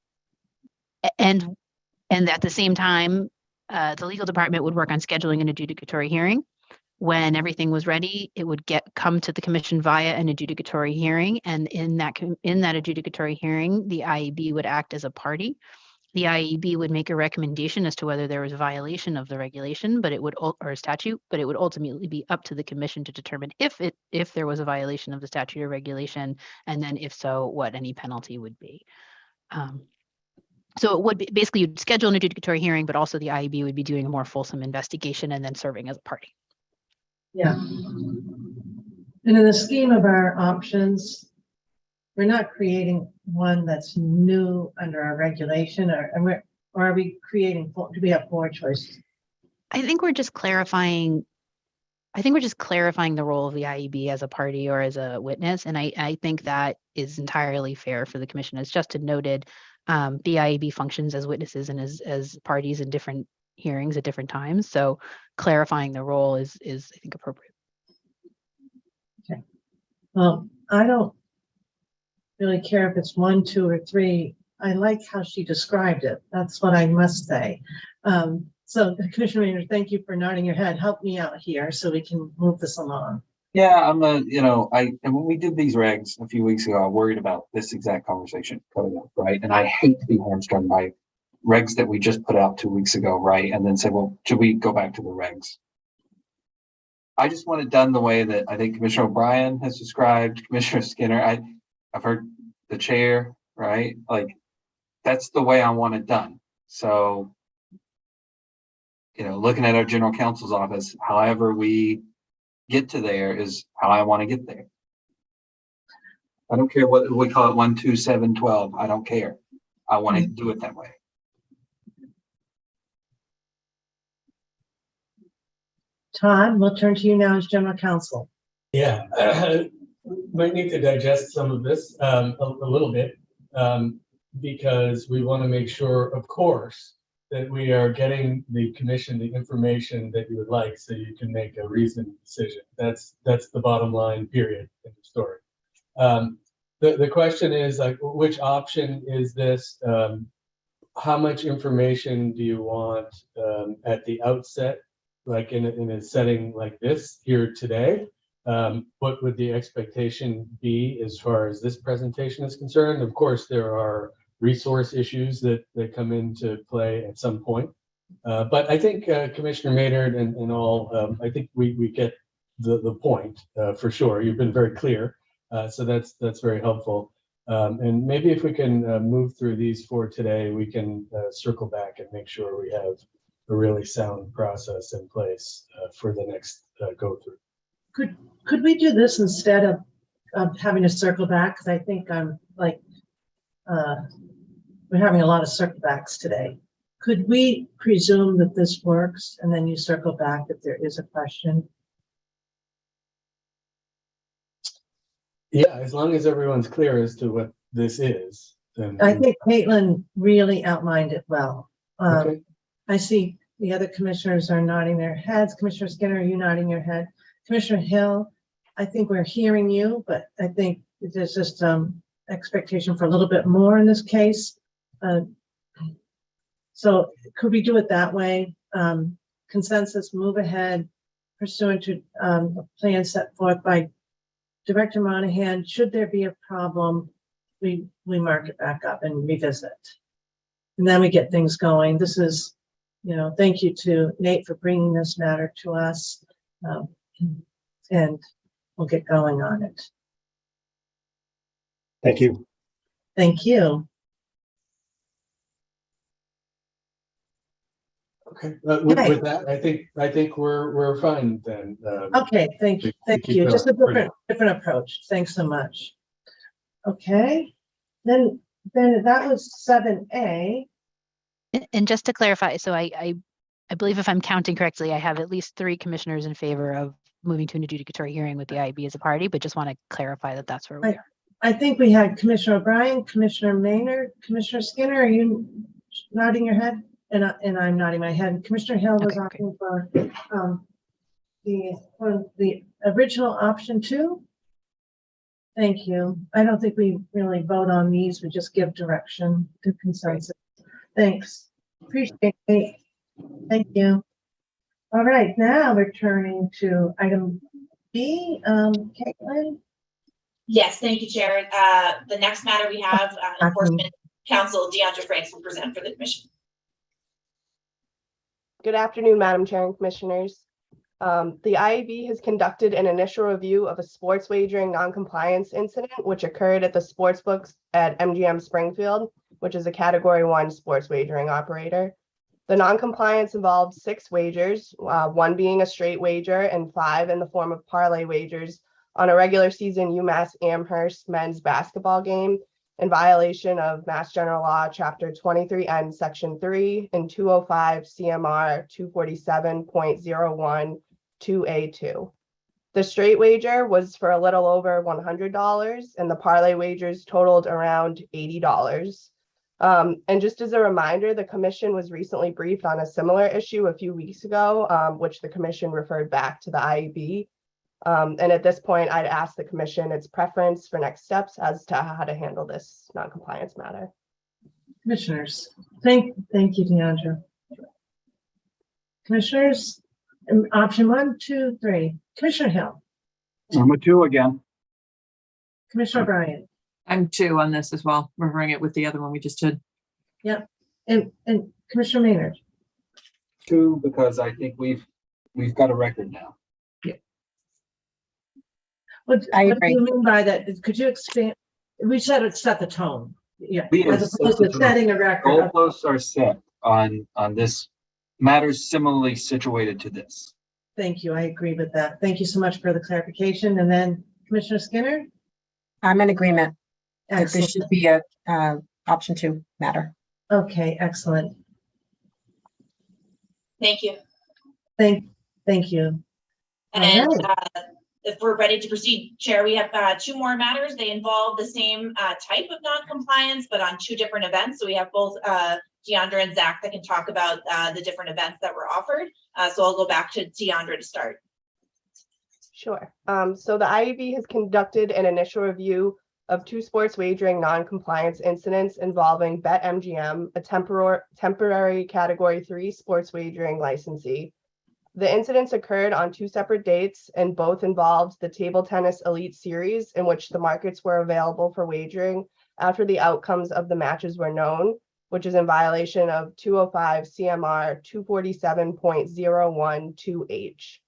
at the same time, the legal department would work on scheduling an adjudicatory hearing. When everything was ready, it would come to the commission via an adjudicatory hearing. And in that adjudicatory hearing, the IEB would act as a party. The IEB would make a recommendation as to whether there was a violation of the regulation, or a statute, but it would ultimately be up to the commission to determine if there was a violation of the statute or regulation, and then if so, what any penalty would be. So it would be, basically you'd schedule an adjudicatory hearing, but also the IEB would be doing a more fulsome investigation and then serving as a party. Yeah. And in the scheme of our options, we're not creating one that's new under our regulation, or are we creating do we have 4 choices? I think we're just clarifying I think we're just clarifying the role of the IEB as a party or as a witness. And I think that is entirely fair for the commission. As Justin noted, the IEB functions as witnesses and as parties in different hearings at different times. So clarifying the role is I think appropriate. Okay. Well, I don't really care if it's 1, 2, or 3. I like how she described it. That's what I must say. So Commissioner Maynard, thank you for nodding your head. Help me out here so we can move this along. Yeah, and when we did these regs a few weeks ago, I worried about this exact conversation coming up, right? And I hate to be hamstrung by regs that we just put out 2 weeks ago, right? And then say, well, should we go back to the regs? I just want it done the way that I think Commissioner O'Brien has described, Commissioner Skinner. I've heard the chair, right? Like, that's the way I want it done. So, looking at our general counsel's office, however we get to there is how I want to get there. I don't care what we call it, 1, 2, 7, 12. I don't care. I want to do it that way. Todd, we'll turn to you now as general counsel. Yeah, might need to digest some of this a little bit because we want to make sure, of course, that we are getting the commission the information that you would like so you can make a reasoned decision. That's the bottom line, period, in the story. The question is, like, which option is this? How much information do you want at the outset, like in a setting like this here today? What would the expectation be as far as this presentation is concerned? Of course, there are resource issues that come into play at some point. But I think Commissioner Maynard and all, I think we get the point for sure. You've been very clear. So that's very helpful. And maybe if we can move through these 4 today, we can circle back and make sure we have a really sound process in place for the next go through. Could we do this instead of having to circle back? Because I think I'm like, we're having a lot of circle backs today. Could we presume that this works and then you circle back if there is a question? Yeah, as long as everyone's clear as to what this is. Then I think Caitlin really outlined it well. Okay. I see the other commissioners are nodding their heads. Commissioner Skinner, are you nodding your head? Commissioner Hill, I think we're hearing you, but I think there's just expectation for a little bit more in this case. So could we do it that way? Consensus, move ahead pursuant to a plan set forth by Director Monahan. Should there be a problem, we mark it back up and revisit. And then we get things going. This is, thank you to Nate for bringing this matter to us. And we'll get going on it. Thank you. Thank you. Okay. With that, I think we're fine then. Okay. Thank you. Thank you. Just a different approach. Thanks so much. Okay. Then that was 7A. And just to clarify, so I believe if I'm counting correctly, I have at least 3 commissioners in favor of moving to an adjudicatory hearing with the IEB as a party, but just want to clarify that that's where we are. I think we had Commissioner O'Brien, Commissioner Maynard, Commissioner Skinner. Are you nodding your head? And I'm nodding my head. Commissioner Hill was asking for the original option 2. Thank you. I don't think we really vote on these. We just give direction to consensus. Thanks. Appreciate it. Thank you. All right, now we're turning to item B. Caitlin? Yes, thank you, Chair. The next matter we have, Enforcement Counsel Deandra Franks will present for the commission. Good afternoon, Madam Chair and Commissioners. The IAB has conducted an initial review of a sports wagering noncompliance incident which occurred at the sportsbooks at MGM Springfield, which is a Category 1 sports wagering operator. The noncompliance involved 6 wagers, 1 being a straight wager and 5 in the form of parlay wagers on a regular season UMass Amherst men's basketball game in violation of Mass General Law, Chapter 23N, Section 3 and 205 CMR 247.01 2A2. The straight wager was for a little over $100, and the parlay wagers totaled around $80. And just as a reminder, the commission was recently briefed on a similar issue a few weeks ago, which the commission referred back to the IAB. And at this point, I'd ask the commission its preference for next steps as to how to handle this non-compliance matter. Commissioners, thank you, Deandra. Commissioners, option 1, 2, 3. Commissioner Hill, Number 2 again. Commissioner O'Brien. I'm 2 on this as well, referring it with the other one we just did. Yep, and Commissioner Maynard. 2, because I think we've got a record now. What I do agree. you mean by that? Could you expand? We said it set the tone. Yeah, We have as opposed to set the tone. setting a record. Goalposts are set on this matters similarly situated to this. Thank you. I agree with that. Thank you so much for the clarification. And then Commissioner Skinner. I'm in agreement that this Excellent. should be a option 2 matter. Okay, excellent. Thank you. Thank you. And All right. if we're ready to proceed, Chair, we have 2 more matters. They involve the same type of non-compliance, but on 2 different events. So we have both Deandra and Zach that can talk about the different events that were offered. So I'll go back to Deandra to start. Sure. So the IAB has conducted an initial review of 2 sports wagering non-compliance incidents involving BetMGM, a temporary Category 3 sports wagering licensee. The incidents occurred on 2 separate dates, and both involved the Table Tennis Elite Series, in which the markets were available for wagering after the outcomes of the matches were known, which is in violation of 205 CMR 247.012H.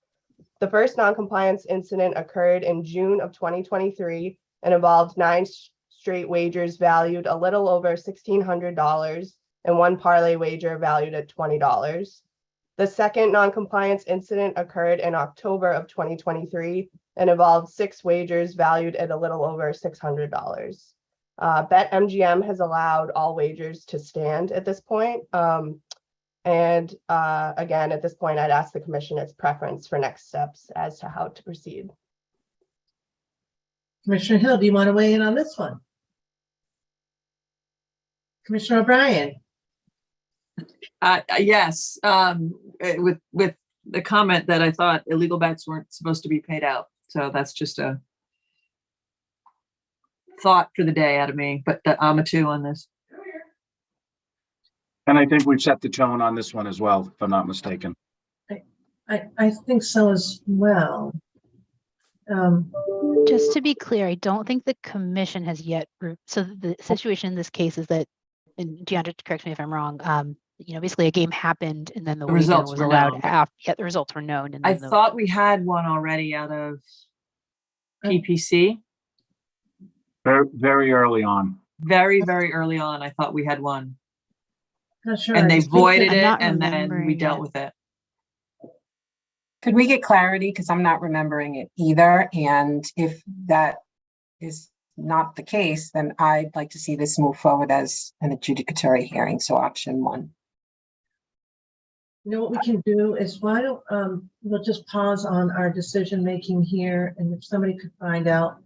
The first noncompliance incident occurred in June of 2023 and involved 9 straight wagers valued a little over $1,600 and 1 parlay wager valued at $20. The second noncompliance incident occurred in October of 2023 and involved 6 wagers valued at a little over $600. BetMGM has allowed all wagers to stand at this point. Again, at this point, I'd ask the commission its preference for next steps as to how to proceed. Commissioner Hill, do you want to weigh in on this one? Commissioner O'Brien. Yes, with the comment that I thought illegal bets weren't supposed to be paid out. So that's just a thought for the day out of me, but I'm a 2 on this. And I think we've set the tone on this one as well, if I'm not mistaken. I think so as well. Just to be clear, I don't think the commission has yet. So the situation in this case is that, and Deandra, correct me if I'm wrong. Basically a game happened and then the results was were allowed known. after. Yeah, the results were known. And I then thought we had one already out of PPC. Very, very early on. Very, very early on, I thought we had one. Not sure. And they voided I'm it not and then we remembering dealt it. with it. Could we get clarity? Because I'm not remembering it either. And if that is not the case, then I'd like to see this move forward as an adjudicatory hearing. So option 1. You know what we can do is why don't we'll just pause on our decision making here, and if somebody could find out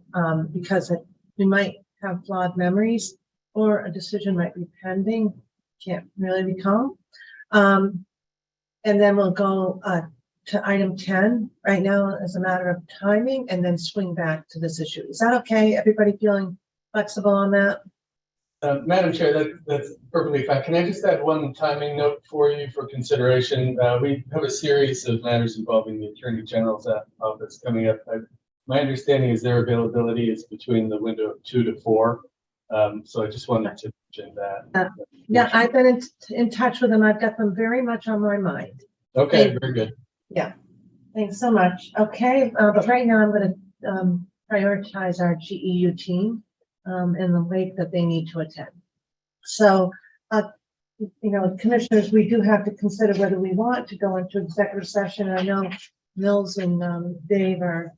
because we might have flawed memories or a decision might be pending, can't really recall, and then we'll go to item 10 right now as a matter of timing, and then swing back to this issue. Is that okay? Everybody feeling flexible on that? Madam Chair, that's perfectly fine. Can I just add one timing note for you for consideration? We have a series of matters involving the Attorney General's office coming up. My understanding is their availability is between the window of 2 to 4. So I just wanted to mention that. Yeah, I've been in touch with them. I've got them very much on my mind. Okay, very good. Yeah, thanks so much. Okay, but right now I'm going to prioritize our GEU team in the wake that they need to attend. So, commissioners, we do have to consider whether we want to go into executive session. I know Mills and Dave are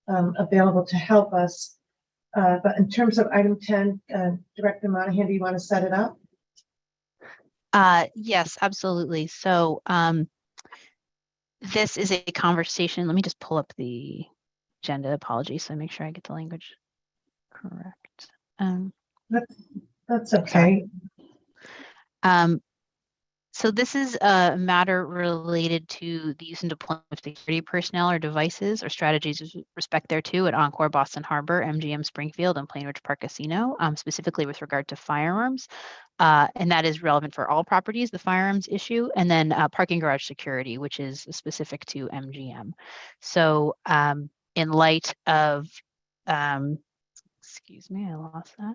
available to help us. But in terms of item 10, Director Monahan, do you want to set it up? Yes, absolutely. So this is a conversation. Let me just pull up the agenda. Apologies. So I make sure I get the language correct. That's okay. So this is a matter related to the use and deployment of security personnel or devices or strategies with respect thereto at Encore Boston Harbor, MGM Springfield, and Plainridge Park Casino, specifically with regard to firearms. And that is relevant for all properties, the firearms issue, and then parking garage security, which is specific to MGM. So in light of, excuse me, I lost that.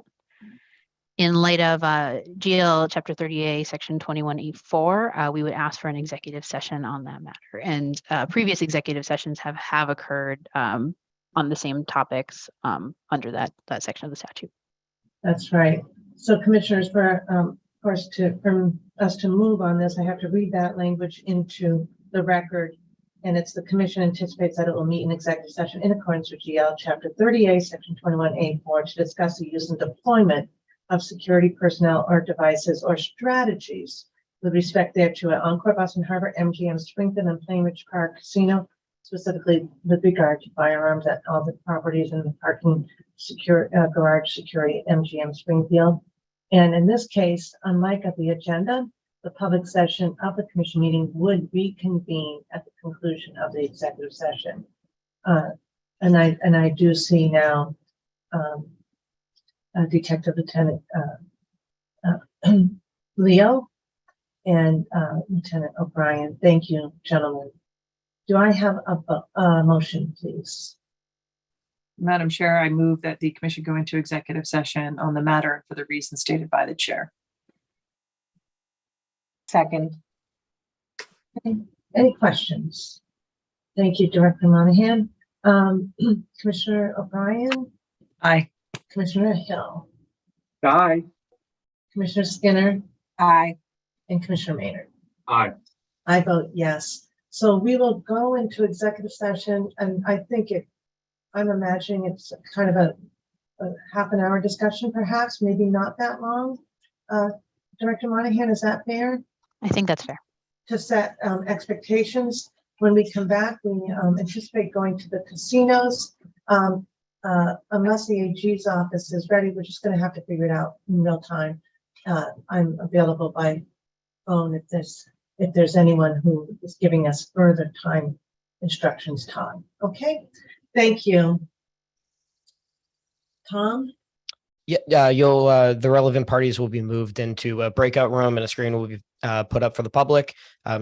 In light of GL Chapter 30A, Section 21E4, we would ask for an executive session on that matter. And previous executive sessions have occurred on the same topics under that section of the statute. That's right. So commissioners, for us to move on this, I have to read that language into the record. And it's the commission anticipates that it will meet in executive session in accordance with GL Chapter 30A, Section 21A4 to discuss the use and deployment of security personnel or devices or strategies with respect thereto at Encore Boston Harbor, MGM Springfield, and Plainridge Park Casino, specifically with regard to firearms at all the properties and the parking garage security at MGM Springfield. And in this case, unlike at the agenda, the public session of the commission meeting would reconvene at the conclusion of the executive session. And I do see now Detective Lieutenant Leo and Lieutenant O'Brien. Thank you, gentlemen. Do I have a motion, please? Madam Chair, I move that the commission go into executive session on the matter for the reasons stated by the chair. Second. Any questions? Thank you, Director Monahan. Commissioner O'Brien? Aye. Commissioner Hill? Aye. Commissioner Skinner? Aye. And Commissioner Maynard? Aye. I vote yes. So we will go into executive session, and I think I'm imagining it's kind of a half an hour discussion, perhaps, maybe not that long. Director Monahan, is that fair? I think that's fair. To set expectations. When we come back, we anticipate going to the casinos. Unless the AG's office is ready, we're just going to have to figure it out in real time. I'm available by phone if there's anyone who is giving us further time instructions. Tom, okay? Thank you. Tom? Yeah, the relevant parties will be moved into a breakout room and a screen will be put up for the public.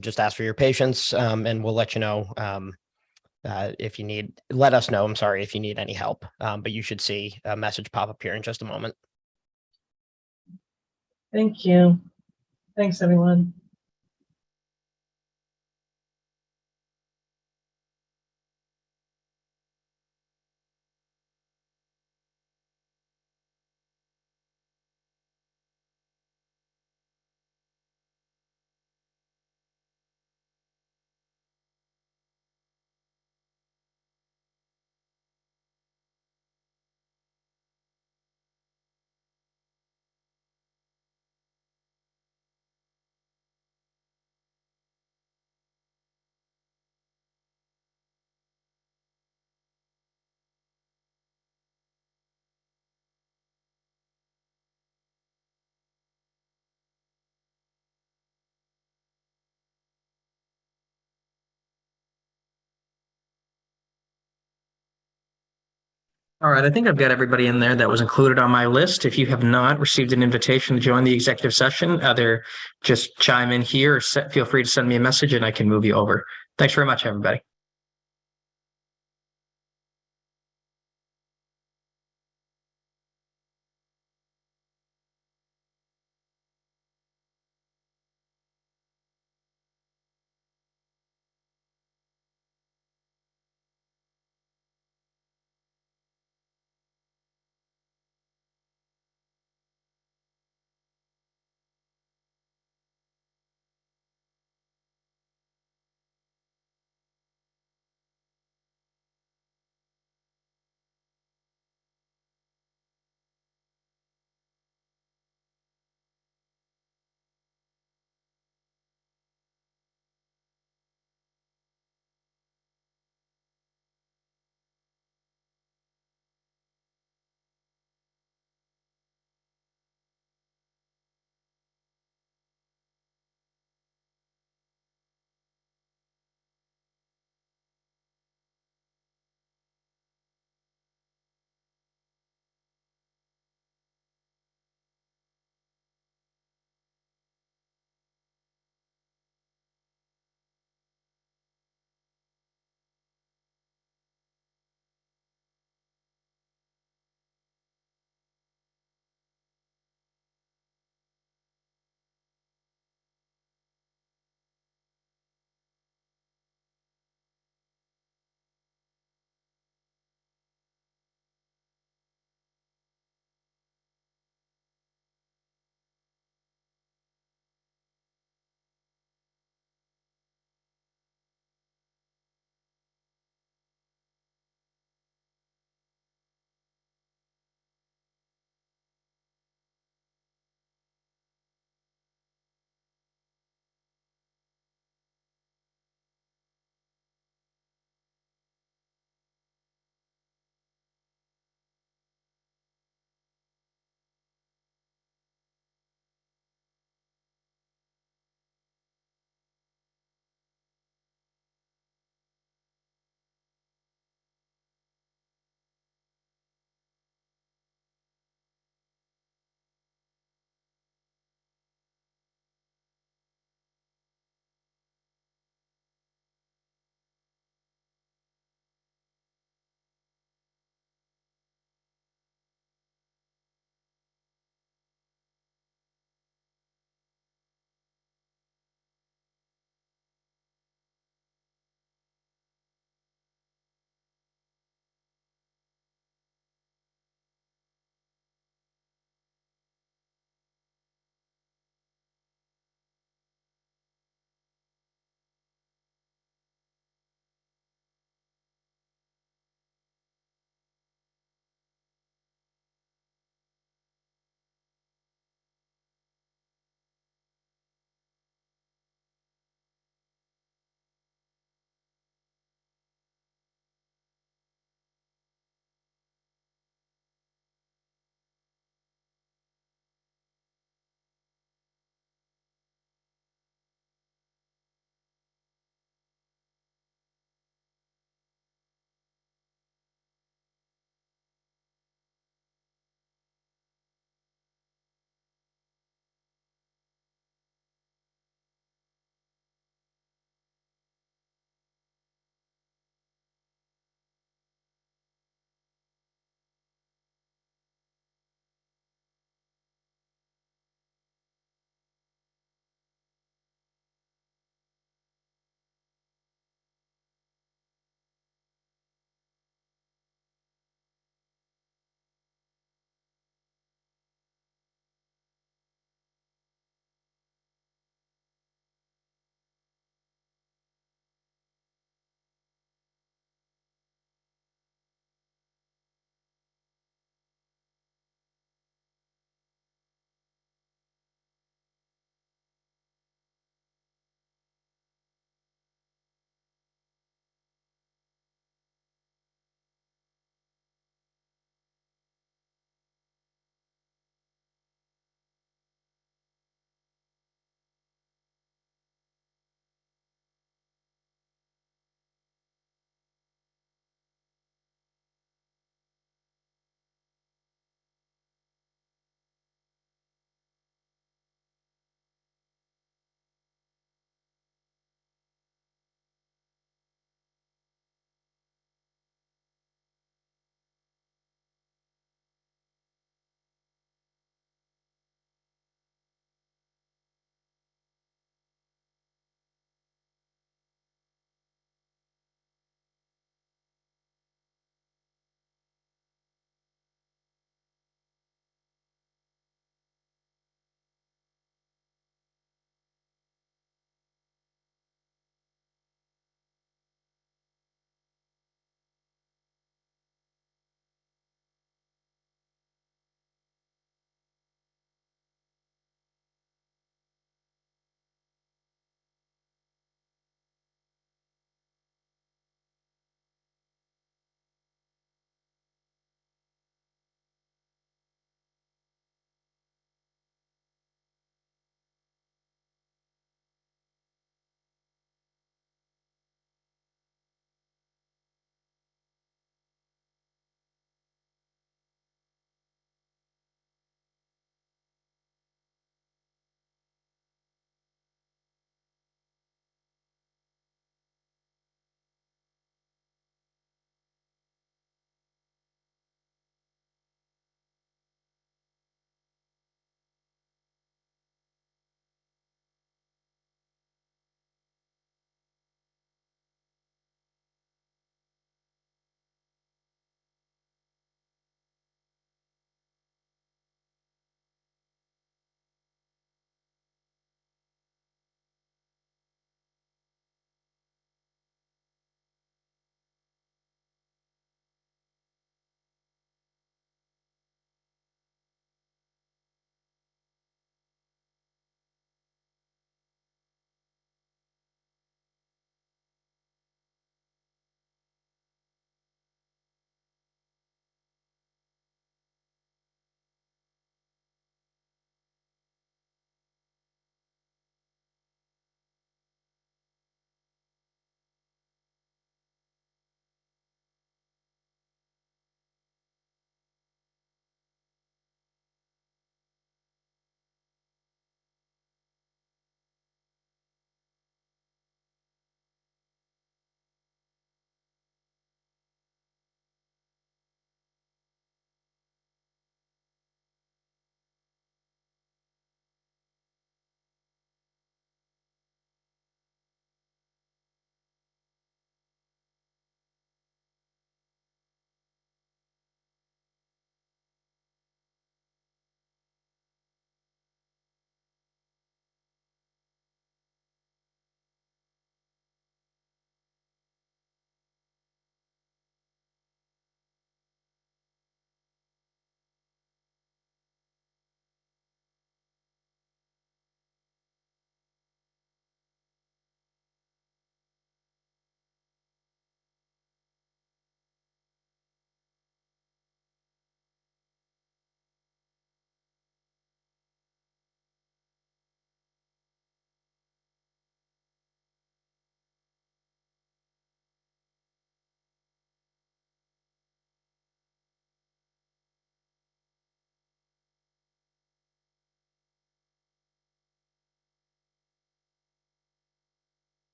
Just ask for your patience, and we'll let you know if you need, let us know, I'm sorry, if you need any help. But you should see a message pop up here in just a moment. Thank you. Thanks, everyone. All right, I think I've got everybody in there that was included on my list. If you have not received an invitation to join the executive session, either just chime in here or feel free to send me a message and I can move you over. Thanks very much, everybody.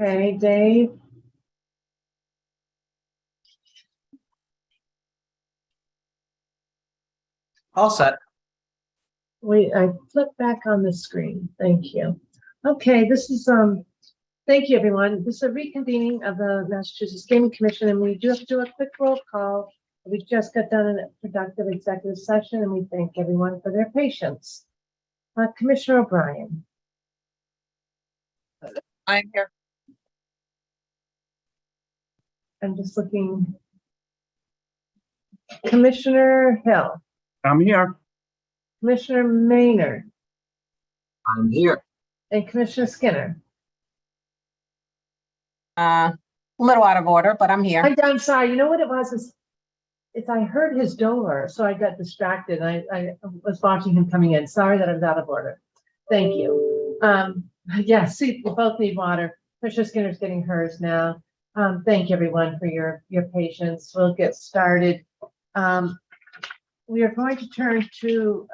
Okay, Dave, All set. wait, I flipped back on the screen. Thank you. Okay, this is, thank you, everyone. This is a reconvening of the Massachusetts Gaming Commission, and we do have to do a quick roll call. We just got done in a productive executive session, and we thank everyone for their patience. Commissioner O'Brien. I'm here. I'm just looking. Commissioner Hill, I'm here. Commissioner Maynard, I'm here. and Commissioner Skinner. A little out of order, but I'm here. I'm sorry. You know what it was? Is I heard his door, so I got distracted. I was watching him coming in. Sorry that I was out of order. Thank you. Yeah, see, we both need water. Commissioner Skinner's getting hers now. Thank you, everyone, for your patience. We'll get started. We are going to turn to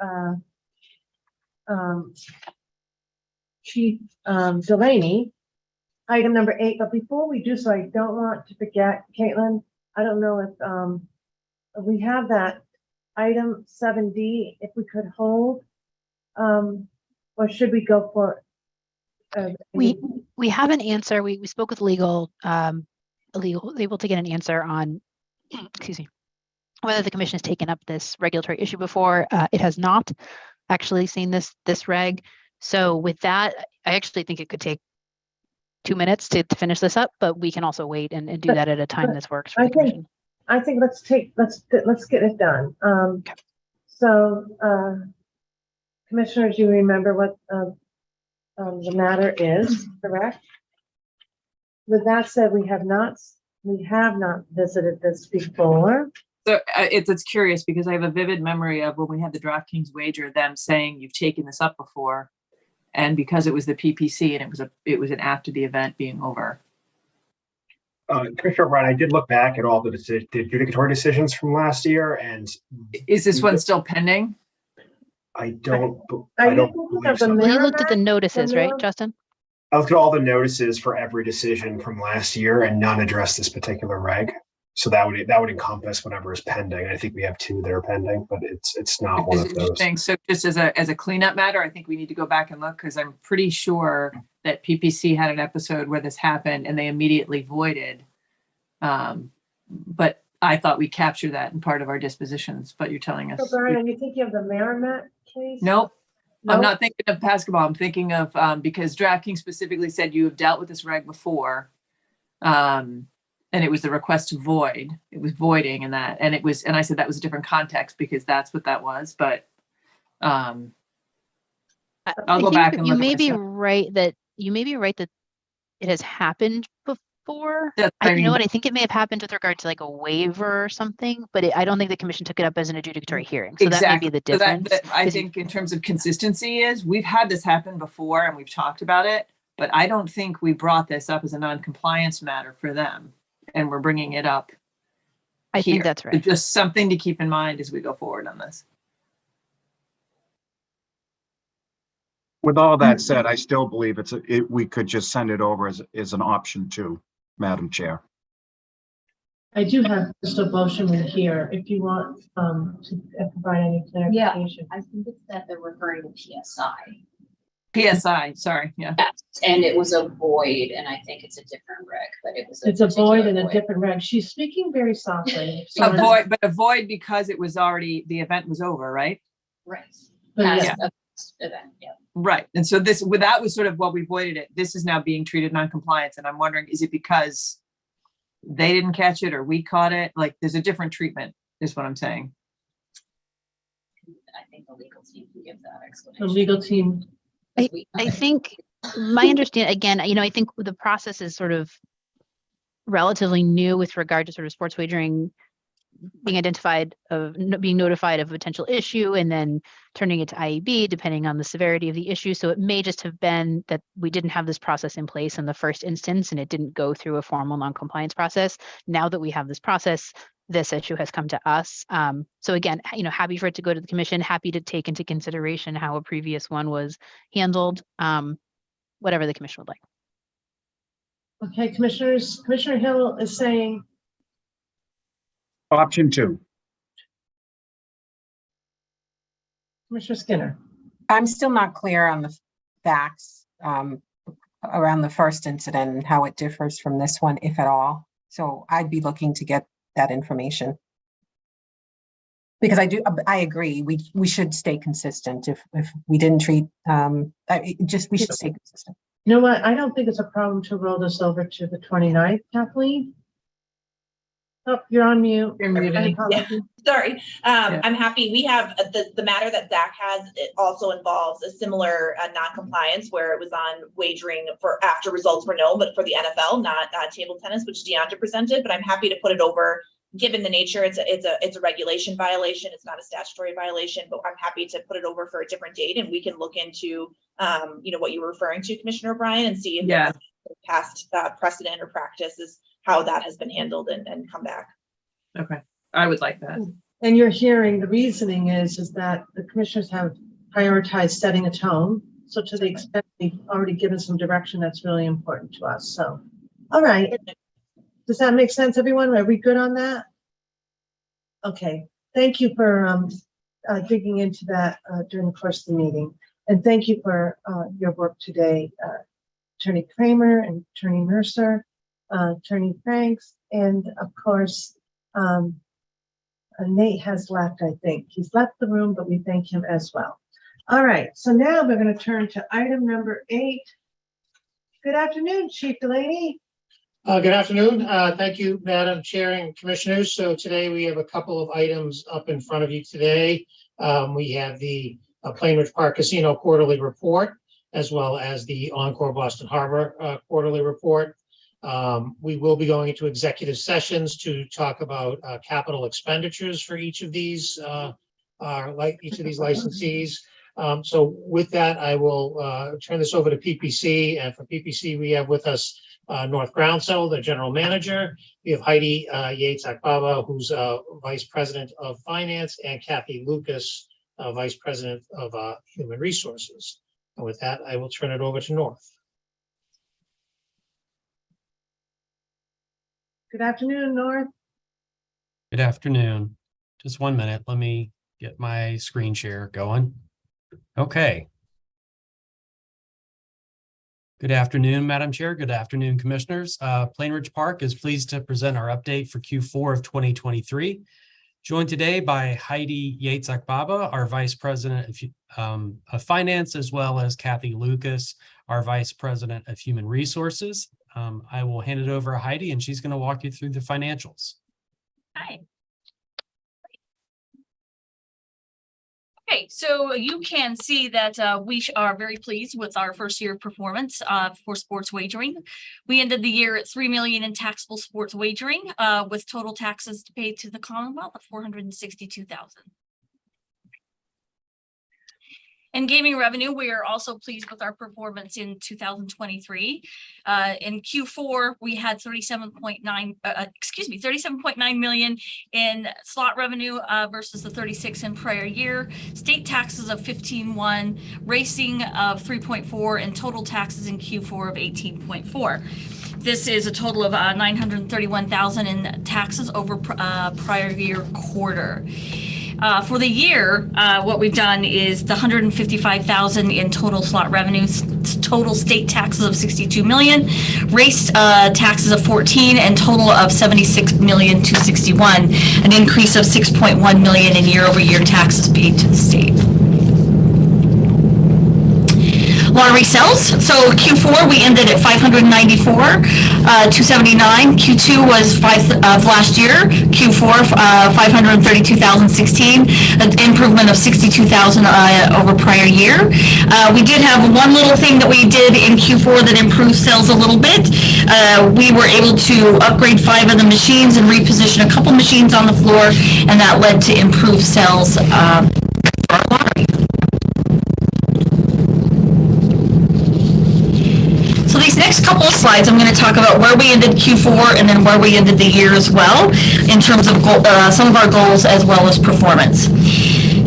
Chief Delaney, item number 8. But before we do so, I don't want to forget, Caitlin, I don't know if we have that item 7D, if we could hold, or should we go for? We have an answer. We spoke with legal, able to get an answer on, excuse me, whether the commission has taken up this regulatory issue before. It has not actually seen this reg. So with that, I actually think it could take 2 minutes to finish this up, but we can also wait and do that at a time that works for the commission. I think let's get it done. So commissioners, you remember what the matter is, correct? With that said, we have not visited this before. So it's curious because I have a vivid memory of when we had the DraftKings wager, them saying you've taken this up before, and because it was the PPC and it was an after the event being over. Commissioner O'Brien, I did look back at all the adjudicatory decisions from last year, and is this one still pending? I don't believe so. We looked at the notices, right, Justin? I looked at all the notices for every decision from last year, and none addressed this particular reg. So that would encompass whatever is pending. I think we have 2 that are pending, but it's not one of those. So just as a cleanup matter, I think we need to go back and look because I'm pretty sure that PPC had an episode where this happened and they immediately voided. But I thought we captured that in part of our dispositions, but you're telling us. So Brian, are you thinking of the Merrimack case? Nope. I'm not thinking of basketball. I'm thinking of because DraftKings specifically said you have dealt with this reg before. And it was the request to void. It was voiding and I said that was a different context because that's what that was. But I'll go back and look. You may be right that it has happened before. You know what? I think it may have happened with regard to like a waiver or something, but I don't think the commission took it up as an adjudicatory hearing. So that may be the difference. So I think in terms of consistency is we've had this happen before and we've talked about it, but I don't think we brought this up as a non-compliance matter for them. And we're bringing it up. I think that's right. Just something to keep in mind as we go forward on this. With all that said, I still believe we could just send it over as an option 2, Madam Chair. I do have just a motion in here if you want to provide any clarification. I think it's that they're referring to PSI. PSI, sorry, yeah. Yes, and it was a void, and I think it's a different reg, but it's a void and a different reg. She's speaking very softly. A void because it was already, the event was over, right? Right. Yeah. Event, yeah. Right, and so that was sort of what we voided it. This is now being treated non-compliance, and I'm wondering, is it because they didn't catch it or we caught it? Like, there's a different treatment, is what I'm saying. I think the legal team can give that explanation. The legal team. I think my understanding, again, I think the process is sort of relatively new with regard to sort of sports wagering being being notified of a potential issue and then turning it to IEB depending on the severity of the issue. So it may just have been that we didn't have this process in place in the first instance and it didn't go through a formal non-compliance process. Now that we have this process, this issue has come to us. So again, happy for it to go to the commission, happy to take into consideration how a previous one was handled, whatever the commission would like. Okay, commissioners, Commissioner Hill is saying, Option 2. Commissioner Skinner. I'm still not clear on the facts around the first incident and how it differs from this one, if at all. So I'd be looking to get that information. Because I agree, we should stay consistent. If we didn't treat, we should stay consistent. You know what? I don't think it's a problem to roll this over to the 29th, Kathleen. Oh, you're on mute. You're muted. Yeah, sorry. I'm happy. We have the matter that Zach has. It also involves a similar non-compliance where it was on wagering for after results were known, but for the NFL, not table tennis, which Deandra presented. But I'm happy to put it over. Given the nature, it's a regulation violation. It's not a statutory violation, but I'm happy to put it over for a different date, and we can look into what you were referring to, Commissioner O'Brien, and see if past precedent or practice is how that has been handled and come back. Okay, I would like that. And you're hearing the reasoning is that the commissioners have prioritized setting a tone. So to the extent we've already given some direction, that's really important to us. So, all right. Does that make sense, everyone? Are we good on that? Okay. Thank you for digging into that during the course of the meeting. And thank you for your work today, Attorney Kramer and Attorney Mercer, Attorney Franks, and of course, Nate has left, I think. He's left the room, but we thank him as well. All right. So now we're going to turn to item number 8. Good afternoon, Chief Delaney. Good afternoon. Thank you, Madam Chair and Commissioners. So today we have a couple of items up in front of you today. We have the Plainridge Park Casino Quarterly Report, as well as the Encore Boston Harbor Quarterly Report. We will be going into executive sessions to talk about capital expenditures for each of these licensees. So with that, I will turn this over to PPC. And for PPC, we have with us North Groundsell, the general manager. We have Heidi Yates Akbaba, who's Vice President of Finance, and Kathy Lucas, Vice President of Human Resources. And with that, I will turn it over to North. Good afternoon, North. Good afternoon. Just 1 minute. Let me get my screen share going. Okay. Good afternoon, Madam Chair. Good afternoon, Commissioners. Plainridge Park is pleased to present our update for Q4 of 2023. Joined today by Heidi Yates Akbaba, our Vice President of Finance, as well as Kathy Lucas, our Vice President of Human Resources. I will hand it over to Heidi, and she's going to walk you through the financials. Hi. Okay, so you can see that we are very pleased with our first year of performance for sports wagering. We ended the year at $3 million in taxable sports wagering, with total taxes paid to the Commonwealth of $462,000. In gaming revenue, we are also pleased with our performance in 2023. In Q4, we had $37.9 million in slot revenue versus the 36 in prior year. State taxes of 15.1, racing of 3.4, and total taxes in Q4 of 18.4. This is a total of $931,000 in taxes over prior year quarter. For the year, what we've done is the $155,000 in total slot revenues, total state taxes of $62 million, race taxes of $14, and total of $76,261,000, an increase of $6.1 million in year-over-year taxes paid to the state. Lottery sales. So Q4 we ended at 594, 279. Q2 was of last year. Q4 532,016, an improvement of 62,000 over prior year. We did have one little thing that we did in Q4 that improved sales a little bit. We were able to upgrade 5 of the machines and reposition a couple machines on the floor, and that led to improved sales for our lottery. So these next couple of slides, I'm going to talk about where we ended Q4 and then where we ended the year as well, in terms of some of our goals as well as performance.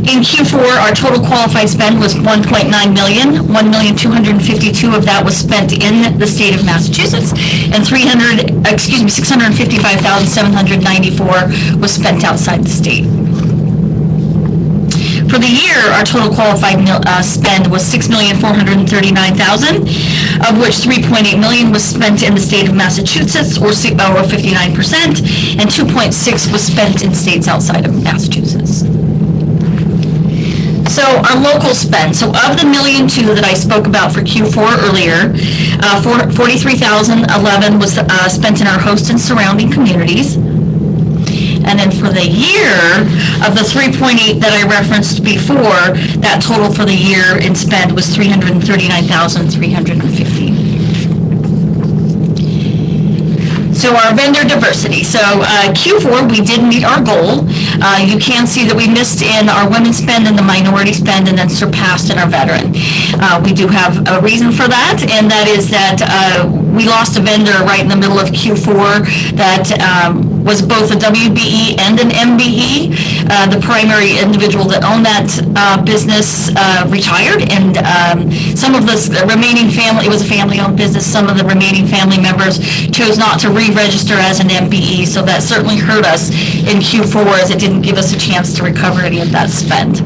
In Q4, our total qualified spend was 1.9 million. 1,252,000 of that was spent in the state of Massachusetts, and 655,794 was spent outside the state. For the year, our total qualified spend was 6,439,000, of which 3.8 million was spent in the state of Massachusetts, or 59%, and 2.6 was spent in states outside of Massachusetts. So our local spend, so of the $1.2 million that I spoke about for Q4 earlier, 43,011 was spent in our host and surrounding communities. And then for the year, of the 3.8 that I referenced before, that total for the year in spend was 339,350. So our vendor diversity. So Q4, we did meet our goal. You can see that we missed in our women's spend and the minority spend, and then surpassed in our veteran. We do have a reason for that, and that is that we lost a vendor right in the middle of Q4 that was both a WBE and an MBE. The primary individual that owned that business retired, and some of the remaining family, it was a family-owned business, some of the remaining family members chose not to re-register as an MBE, so that certainly hurt us in Q4 as it didn't give us a chance to recover any of that spend.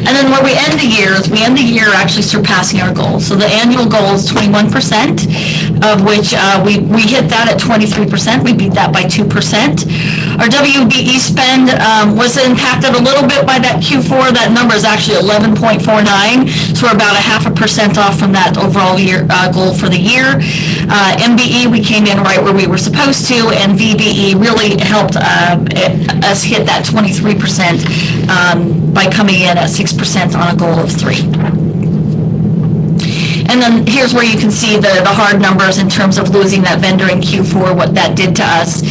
And then where we end the year is we end the year actually surpassing our goal. So the annual goal is 21%, of which we hit that at 23%. We beat that by 2%. Our WBE spend was impacted a little bit by that Q4. That number is actually 11.49. So we're about 0.5% off from that overall year goal for the year. MBE, we came in right where we were supposed to, and VBE really helped us hit that 23% by coming in at 6% on a goal of 3. And then here's where you can see the hard numbers in terms of losing that vendor in Q4, what that did to us.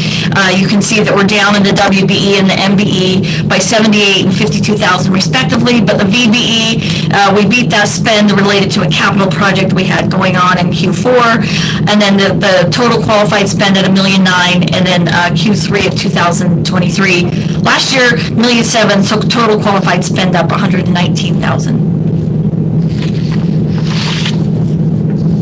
You can see that we're down in the WBE and the MBE by 78 and 52,000 respectively, but the VBE, we beat that spend related to a capital project we had going on in Q4, and then the total qualified spend at $1.9 million, and then Q3 of 2023. Last year, $1.7 million, so total qualified spend up 119,000.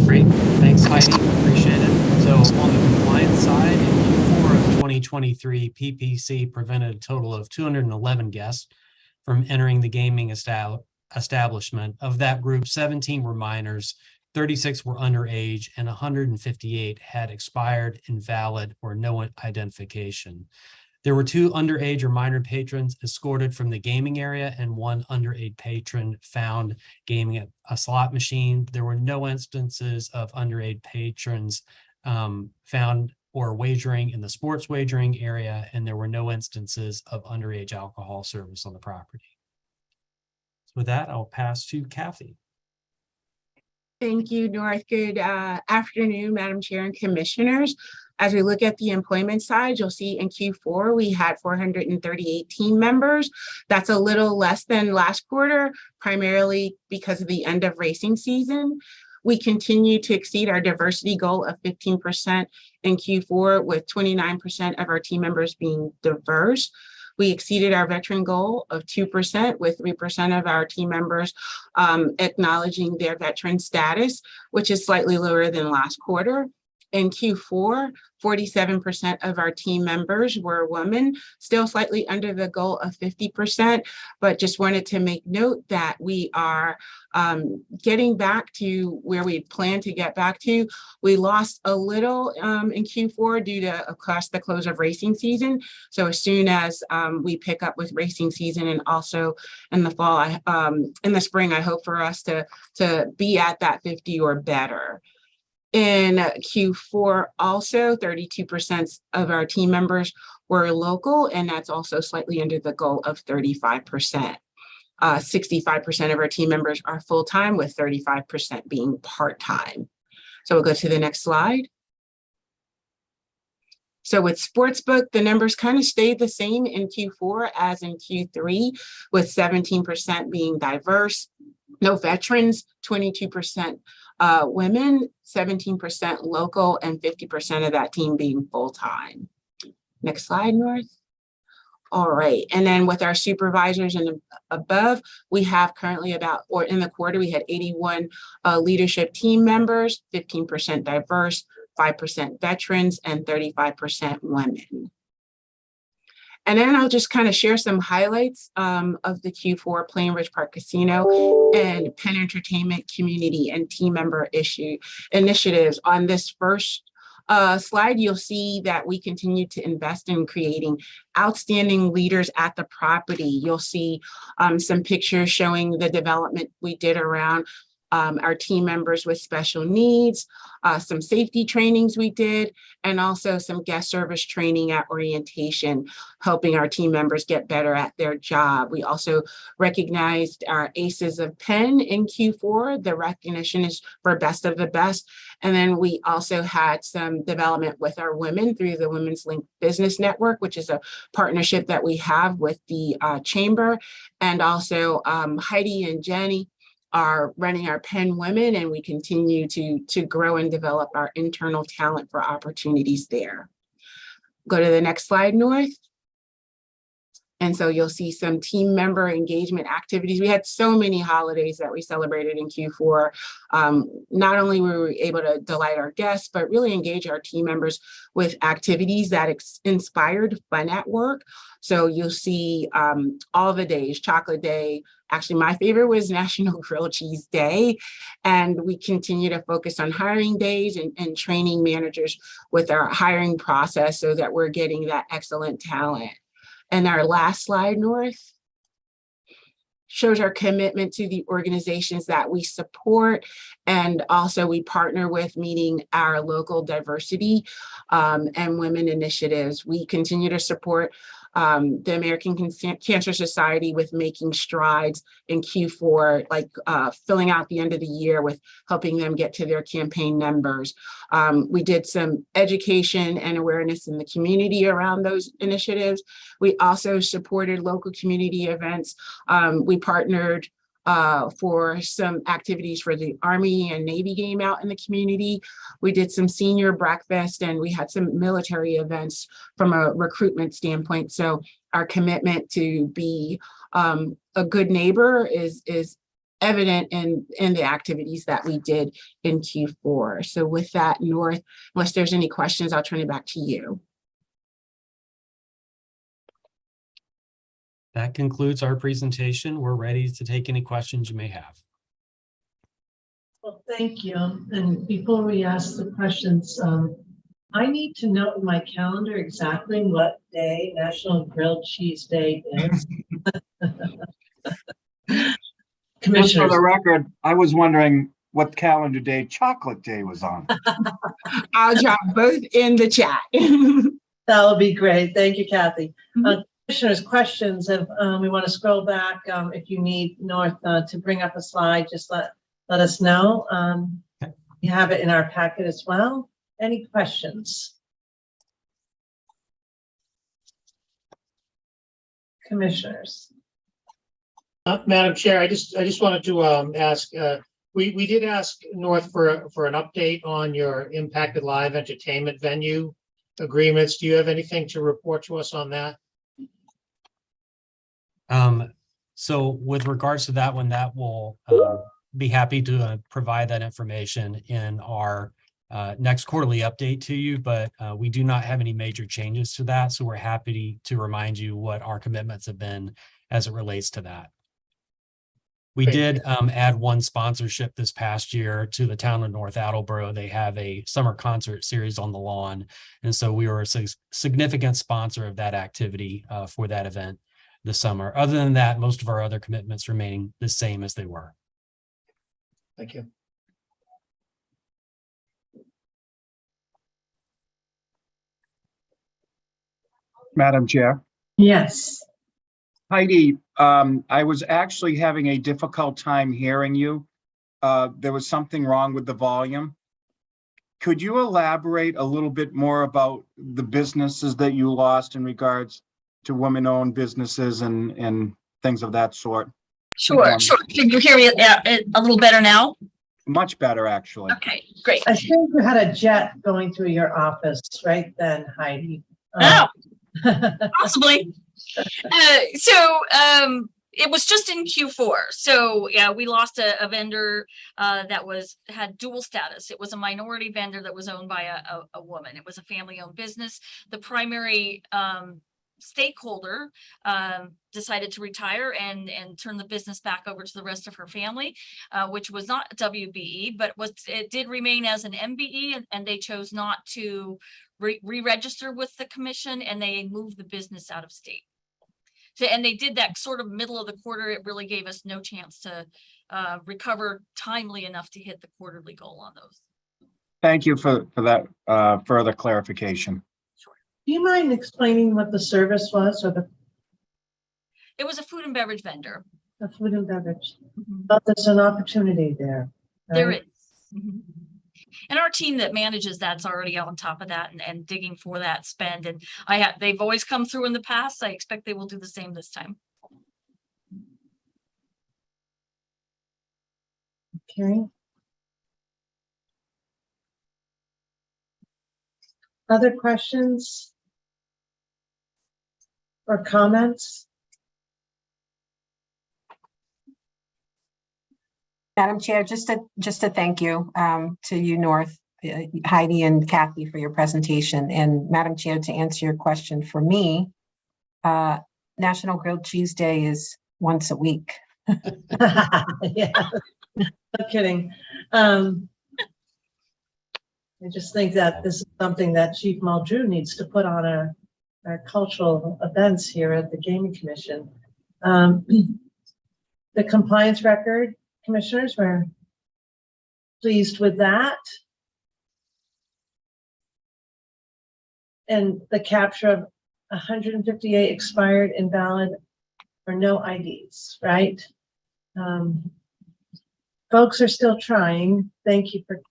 Great, thanks Heidi, appreciate it. So on the compliance side, in Q4 of 2023, PPC prevented a total of 211 guests from entering the gaming establishment. Of that group, 17 were minors, 36 were underage, and 158 had expired, invalid, or no identification. There were 2 underage or minor patrons escorted from the gaming area, and 1 underage patron found gaming at a slot machine. There were no instances of underage patrons found or wagering in the sports wagering area, and there were no instances of underage alcohol service on the property. So with that, I'll pass to Kathy. Thank you, North. Good afternoon, Madam Chair and Commissioners. As we look at the employment side, you'll see in Q4, we had 438 team members. That's a little less than last quarter, primarily because of the end of racing season. We continue to exceed our diversity goal of 15% in Q4, with 29% of our team members being diverse. We exceeded our veteran goal of 2%, with 3% of our team members acknowledging their veteran status, which is slightly lower than last quarter. In Q4, 47% of our team members were women, still slightly under the goal of 50%, but just wanted to make note that we are getting back to where we planned to get back to. We lost a little in Q4 due to, of course, the close of racing season. So as soon as we pick up with racing season, and also in the fall, in the spring, I hope for us to be at that 50 or better. In Q4, also 32% of our team members were local, and that's also slightly under the goal of 35%. 65% of our team members are full-time, with 35% being part-time. So we'll go to the next slide. So with Sportsbook, the numbers kind of stayed the same in Q4 as in Q3, with 17% being diverse, no veterans, 22% women, 17% local, and 50% of that team being full-time. Next slide, North. All right, and then with our supervisors and above, we have currently or in the quarter, we had 81 leadership team members, 15% diverse, 5% veterans, and 35% women. And then I'll just kind of share some highlights of the Q4 Plainridge Park Casino and Penn Entertainment community and team member initiatives. On this first slide, you'll see that we continue to invest in creating outstanding leaders at the property. You'll see some pictures showing the development we did around our team members with special needs, some safety trainings we did, and also some guest service training at orientation, helping our team members get better at their job. We also recognized our Aces of Penn in Q4. The recognition is for best of the best. And then we also had some development with our women through the Women's Link Business Network, which is a partnership that we have with the Chamber. And also Heidi and Jenny are running our Penn Women, and we continue to grow and develop our internal talent for opportunities there. Go to the next slide, North. And so you'll see some team member engagement activities. We had so many holidays that we celebrated in Q4. Not only were we able to delight our guests, but really engage our team members with activities that inspired fun at work. So you'll see all the days, Chocolate Day. Actually, my favorite was National Grilled Cheese Day. And we continue to focus on hiring days and training managers with our hiring process so that we're getting that excellent talent. And our last slide, North, shows our commitment to the organizations that we support. And also we partner with, meaning our local diversity and women initiatives. We continue to support the American Cancer Society with making strides in Q4, like filling out the end of the year with helping them get to their campaign numbers. We did some education and awareness in the community around those initiatives. We also supported local community events. We partnered for some activities for the Army and Navy game out in the community. We did some senior breakfast, and we had some military events from a recruitment standpoint. So our commitment to be a good neighbor is evident in the activities that we did in Q4. So with that, North, unless there's any questions, I'll turn it back to you. That concludes our presentation. We're ready to take any questions you may have. Well, thank you. And before we ask the questions, I need to note in my calendar exactly what day National Grilled Cheese Day is. Just for the record, I was wondering what calendar day Chocolate Day was on. I'll drop both in the chat. That would be great. Thank you, Kathy. Commissioners, questions, if we want to scroll back, if you need North to bring up a slide, just let us know. We have it in our packet as well. Any questions? Commissioners. Madam Chair, I just wanted to ask, we did ask North for an update on your impacted live entertainment venue agreements. Do you have anything to report to us on that? So with regards to that one, that will be happy to provide that information in our next quarterly update to you, but we do not have any major changes to that. So we're happy to remind you what our commitments have been as it relates to that. We did add one sponsorship this past year to the town of North Attleboro. They have a summer concert series on the lawn. And so we were a significant sponsor of that activity for that event this summer. Other than that, most of our other commitments remaining the same as they were. Thank you. Madam Chair. Yes. Heidi, I was actually having a difficult time hearing you. There was something wrong with the volume. Could you elaborate a little bit more about the businesses that you lost in regards to women-owned businesses and things of that sort? Sure. Can you hear me a little better now? Much better, actually. Okay, great. I think you had a jet going through your office right then, Heidi. Oh, possibly. It was just in Q4. So yeah, we lost a vendor that had dual status. It was a minority vendor that was owned by a woman. It was a family-owned business. The primary stakeholder decided to retire and turn the business back over to the rest of her family, which was not WBE, but it did remain as an MBE, and they chose not to re-register with the commission, and they moved the business out of state. So, and they did that sort of middle of the quarter. It really gave us no chance to recover timely enough to hit the quarterly goal on those. Thank you for that further clarification. Do you mind explaining what the service was, or It was a food and beverage vendor. the food and beverage? But there's an opportunity there. There right? is. And our team that manages that's already on top of that and digging for that spend. And they've always come through in the past. I expect they will do the same this time. Okay. Other questions or comments? Madam Chair, just to thank you to you, North, Heidi and Kathy, for your presentation. And Madam Chair, to answer your question, for me, National Grilled Cheese Day is once a week. Yeah, no kidding. I just think that this is something that Chief Muldrew needs to put on our cultural events here at the Gaming Commission. The compliance record, commissioners, we're pleased with that. And the capture of 158 expired, invalid, or no IDs, right? Folks are still trying. Thank you for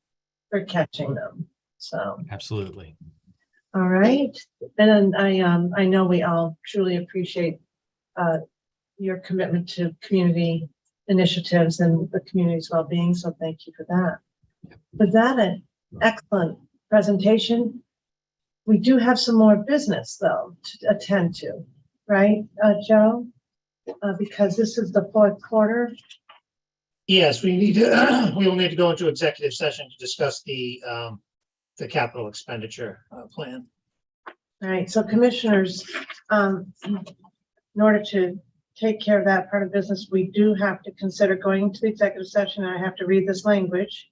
catching them. So Absolutely. all right, and then I know we all truly appreciate your commitment to community initiatives and the community's well-being. So thank you for that. With that, an excellent presentation. We do have some more business though to attend to, right, Joe? Because this is the fourth quarter. Yes, we need to, we will need to go into executive session to discuss the capital expenditure plan. All right, so commissioners, in order to take care of that part of business, we do have to consider going to the executive session. And I have to read this language.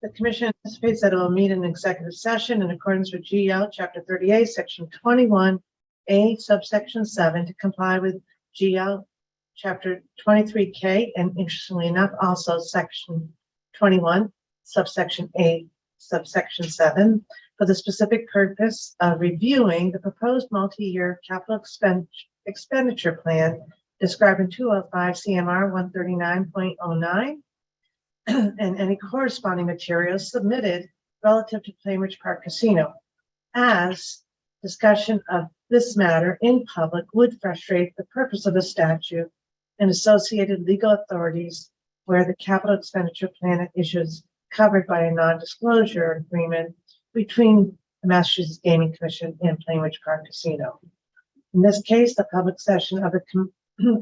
The commission anticipates that it will meet in executive session in accordance with GL Chapter 38, Section 21A, subsection 7, to comply with GL Chapter 23K, and interestingly enough, also Section 21, subsection A, subsection 7, for the specific purpose of reviewing the proposed multi-year capital expenditure plan described in 205 CMR 139.09 and any corresponding materials submitted relative to Plainridge Park Casino, as discussion of this matter in public would frustrate the purpose of the statute and associated legal authorities where the capital expenditure plan issues covered by a non-disclosure agreement between the Massachusetts Gaming Commission and Plainridge Park Casino. In this case, the public session of the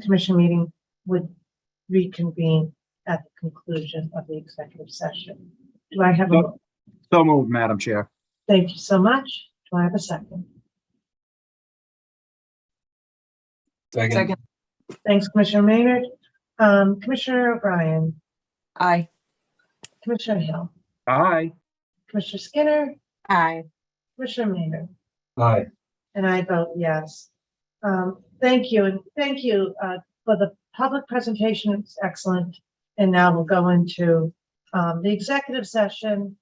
commission meeting would reconvene at the conclusion of the executive session. Do I have a? So moved, Madam Chair. Thank you so much. Do I have a second? Second. Thanks, Commissioner Maynard. Commissioner O'Brien. Aye. Commissioner Hill. Aye. Commissioner Skinner. Aye. Commissioner Maynard. Aye. And I vote yes. Thank you, and thank you for the public presentation. It's excellent. And now we'll go into the executive session.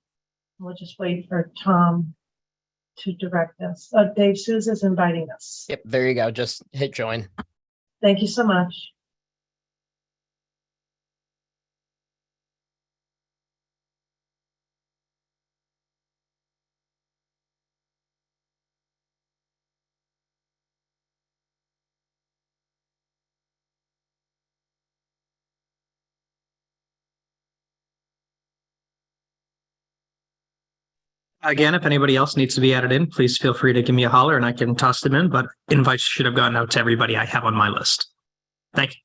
We'll just wait for Tom to direct us. Dave Souza's inviting us. Yep, there you go. Just hit join. Thank you so much. Again, if anybody else needs to be added in, please feel free to give me a holler and I can toss them in, but invites should have gone out to everybody I have on my list. Thank you.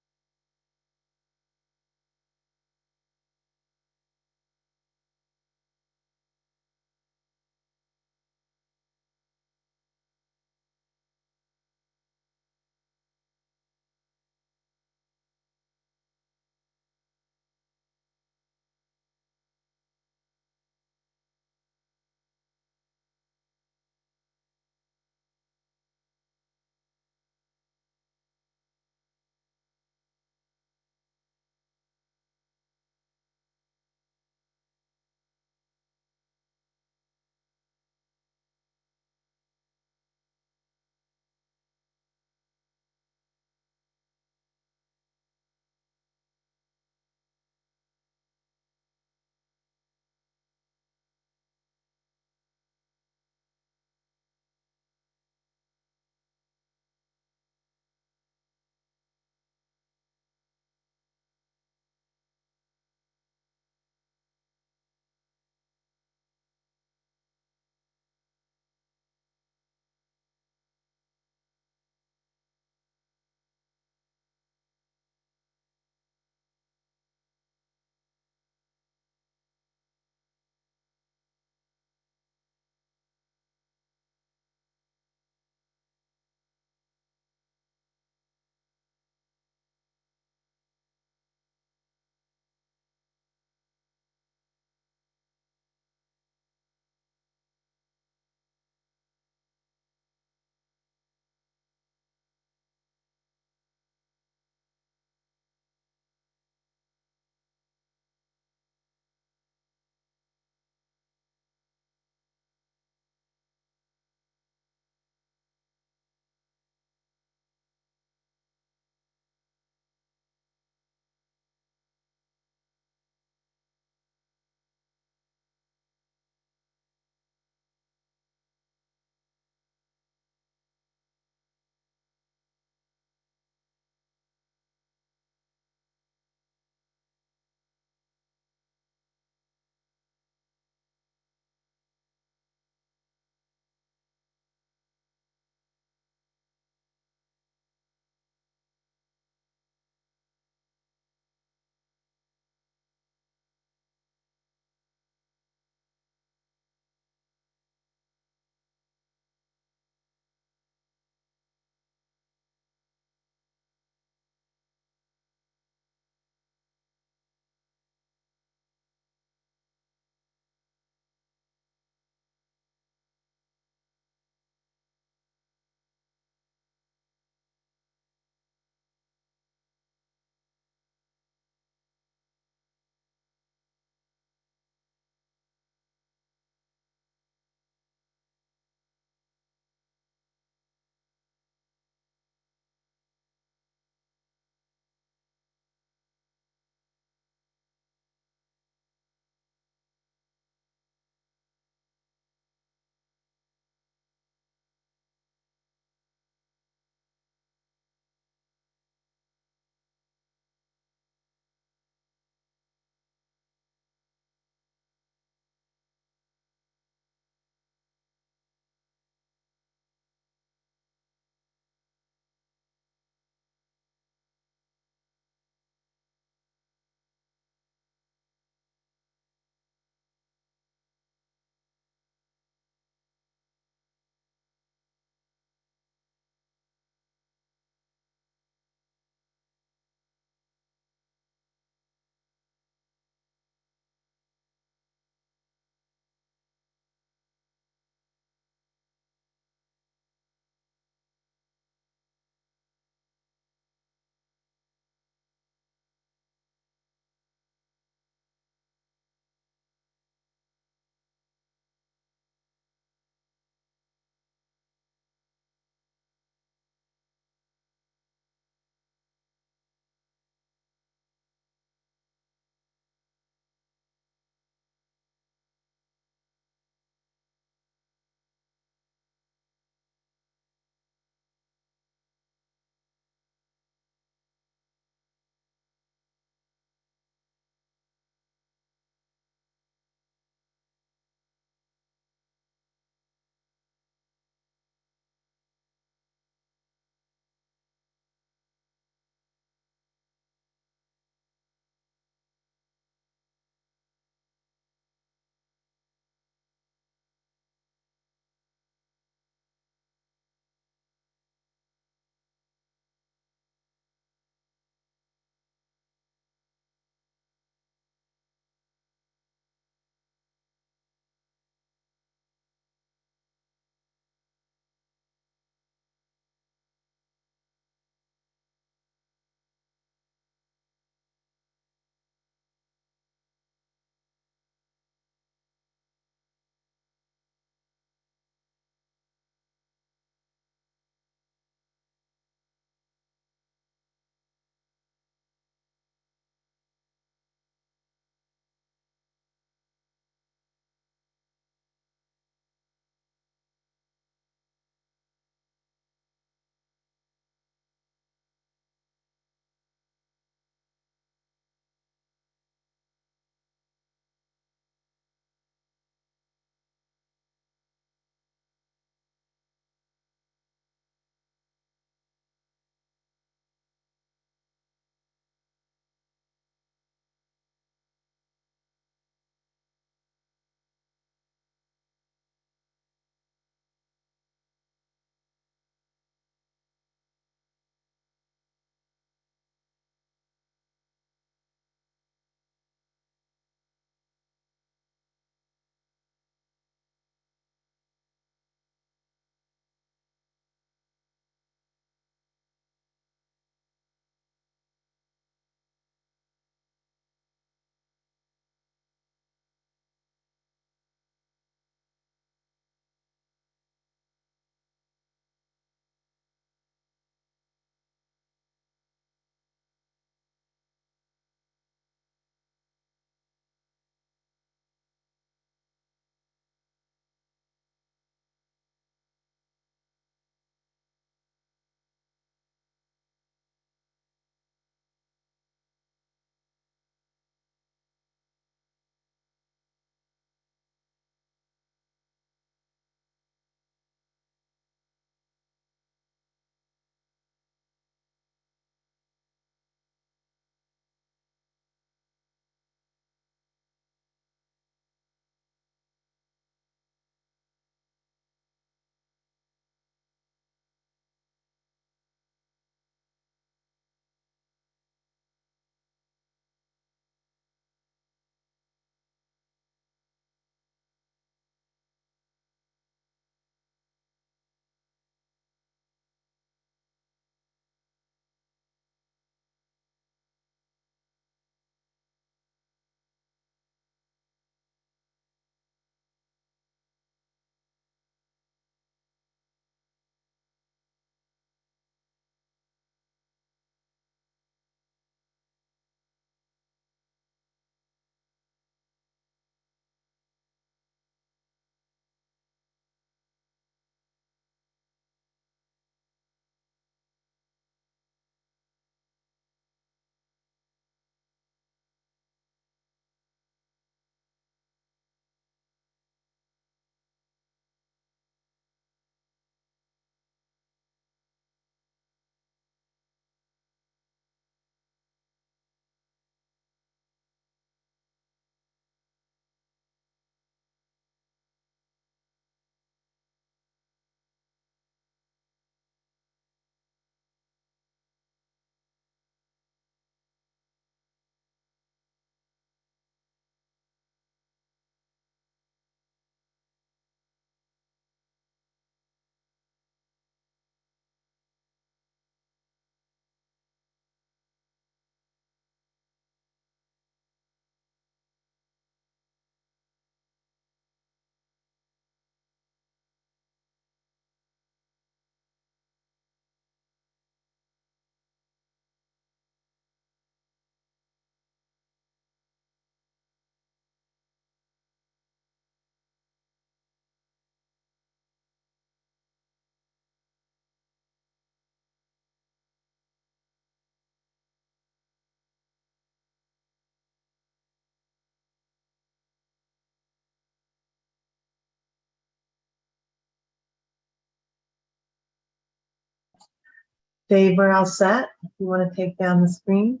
Dave, we're all set. If you want to take down the screen.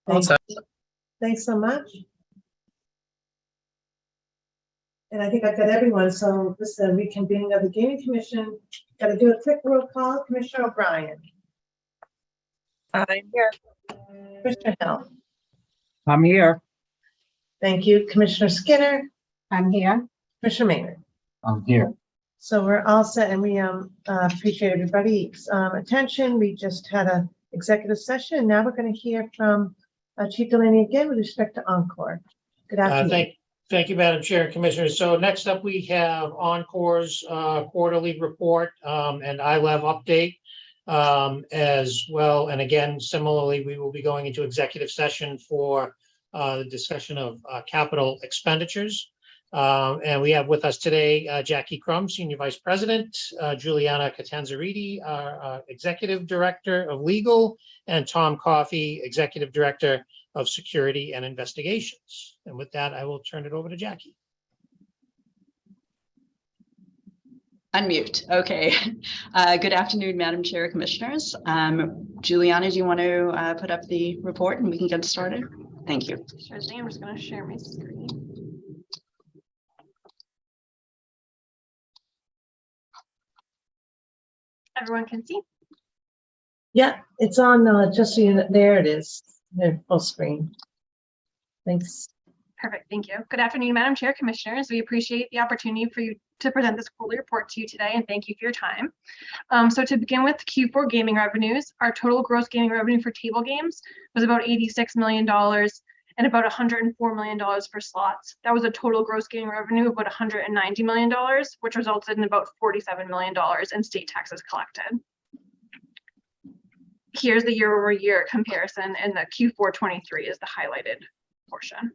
All set. Thanks so much. And I think I've got everyone. So this is a reconvening of the Gaming Commission. Got to do a quick roll call. Commissioner O'Brien. I'm here. Commissioner Hill. I'm here. Thank you. Commissioner Skinner. I'm here. Commissioner Maynard. I'm here. So we're all set, and we appreciate everybody's attention. We just had a executive session. Now we're going to hear from Chief Delaney again with respect to Encore. Good afternoon. Thank you, Madam Chair and Commissioners. So next up, we have Encore's quarterly report and ILEV update as well. And again, similarly, we will be going into executive session for the discussion of capital expenditures. And we have with us today Jackie Crum, Senior Vice President, Juliana Catanzariti, our Executive Director of Legal, and Tom Coffey, Executive Director of Security and Investigations. And with that, I will turn it over to Jackie. Unmute. Okay. Good afternoon, Madam Chair, Commissioners. Juliana, do you want to put up the report and we can get started? Thank you. Sure thing. I'm just going to share my screen. Everyone can see? Yeah, it's on just so you know, there it is. There, full screen. Thanks. Perfect. Thank you. Good afternoon, Madam Chair, Commissioners. We appreciate the opportunity for you to present this quarterly report to you today, and thank you for your time. So to begin with Q4 gaming revenues, our total gross gaming revenue for table games was about $86 million and about $104 million for slots. That was a total gross gaming revenue of about $190 million, which resulted in about $47 million in state taxes collected. Here's the year-over-year comparison, and the Q4 23 is the highlighted portion.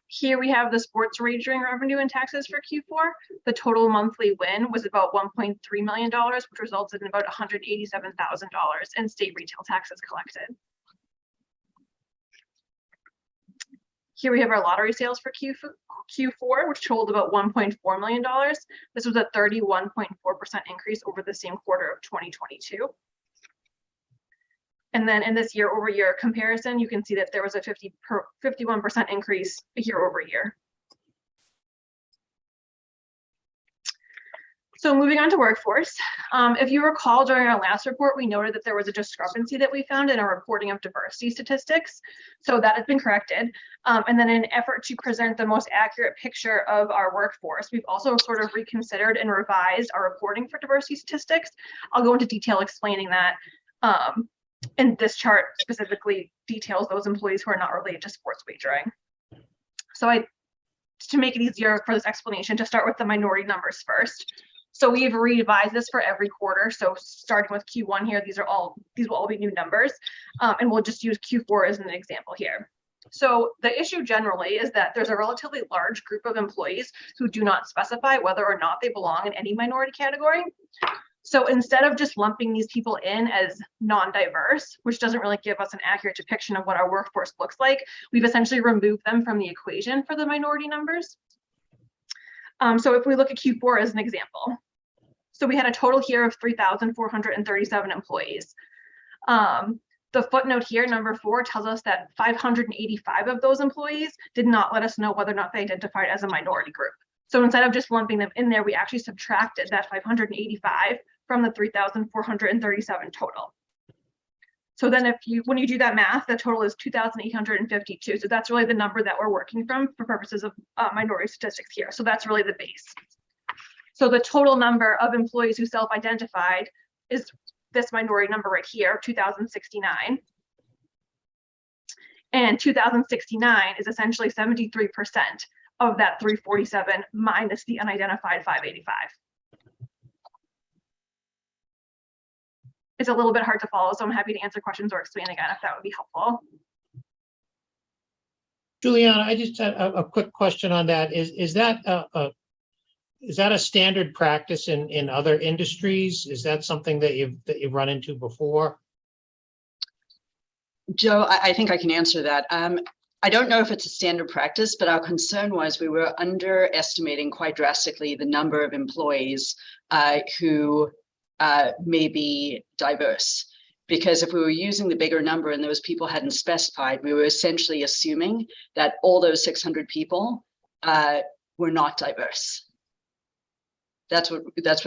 Here we have the sports wagering revenue and taxes for Q4. The total monthly win was about $1.3 million, which resulted in about $187,000 in state retail taxes collected. Here we have our lottery sales for Q4, which totaled about $1.4 million. This was a 31.4% increase over the same quarter of 2022. And then in this year-over-year comparison, you can see that there was a 51% increase year-over-year. So moving on to workforce, if you recall during our last report, we noted that there was a discrepancy that we found in our reporting of diversity statistics. So that has been corrected. And then in an effort to present the most accurate picture of our workforce, we've also sort of reconsidered and revised our reporting for diversity statistics. I'll go into detail explaining that. And this chart specifically details those employees who are not related to sports wagering. So to make it easier for this explanation, to start with the minority numbers first. So we've revised this for every quarter. So starting with Q1 here, these will all be new numbers. And we'll just use Q4 as an example here. So the issue generally is that there's a relatively large group of employees who do not specify whether or not they belong in any minority category. So instead of just lumping these people in as non-diverse, which doesn't really give us an accurate depiction of what our workforce looks like, we've essentially removed them from the equation for the minority numbers. So if we look at Q4 as an example, so we had a total here of 3,437 employees. The footnote here, number 4, tells us that 585 of those employees did not let us know whether or not they identified as a minority group. So instead of just lumping them in there, we actually subtracted that 585 from the 3,437 total. So then when you do that math, the total is 2,852. So that's really the number that we're working from for purposes of minority statistics here. So that's really the base. So the total number of employees who self-identified is this minority number right here, 2,069. And 2,069 is essentially 73% of that 347 minus the unidentified 585. It's a little bit hard to follow, so I'm happy to answer questions or explain again if that would be helpful. Juliana, I just had a quick question on that. Is that a standard practice in other industries? Is that something that you've run into before? Joe, I think I can answer that. I don't know if it's a standard practice, but our concern was we were underestimating quite drastically the number of employees who may be diverse. Because if we were using the bigger number and those people hadn't specified, we were essentially assuming that all those 600 people were not diverse. That's what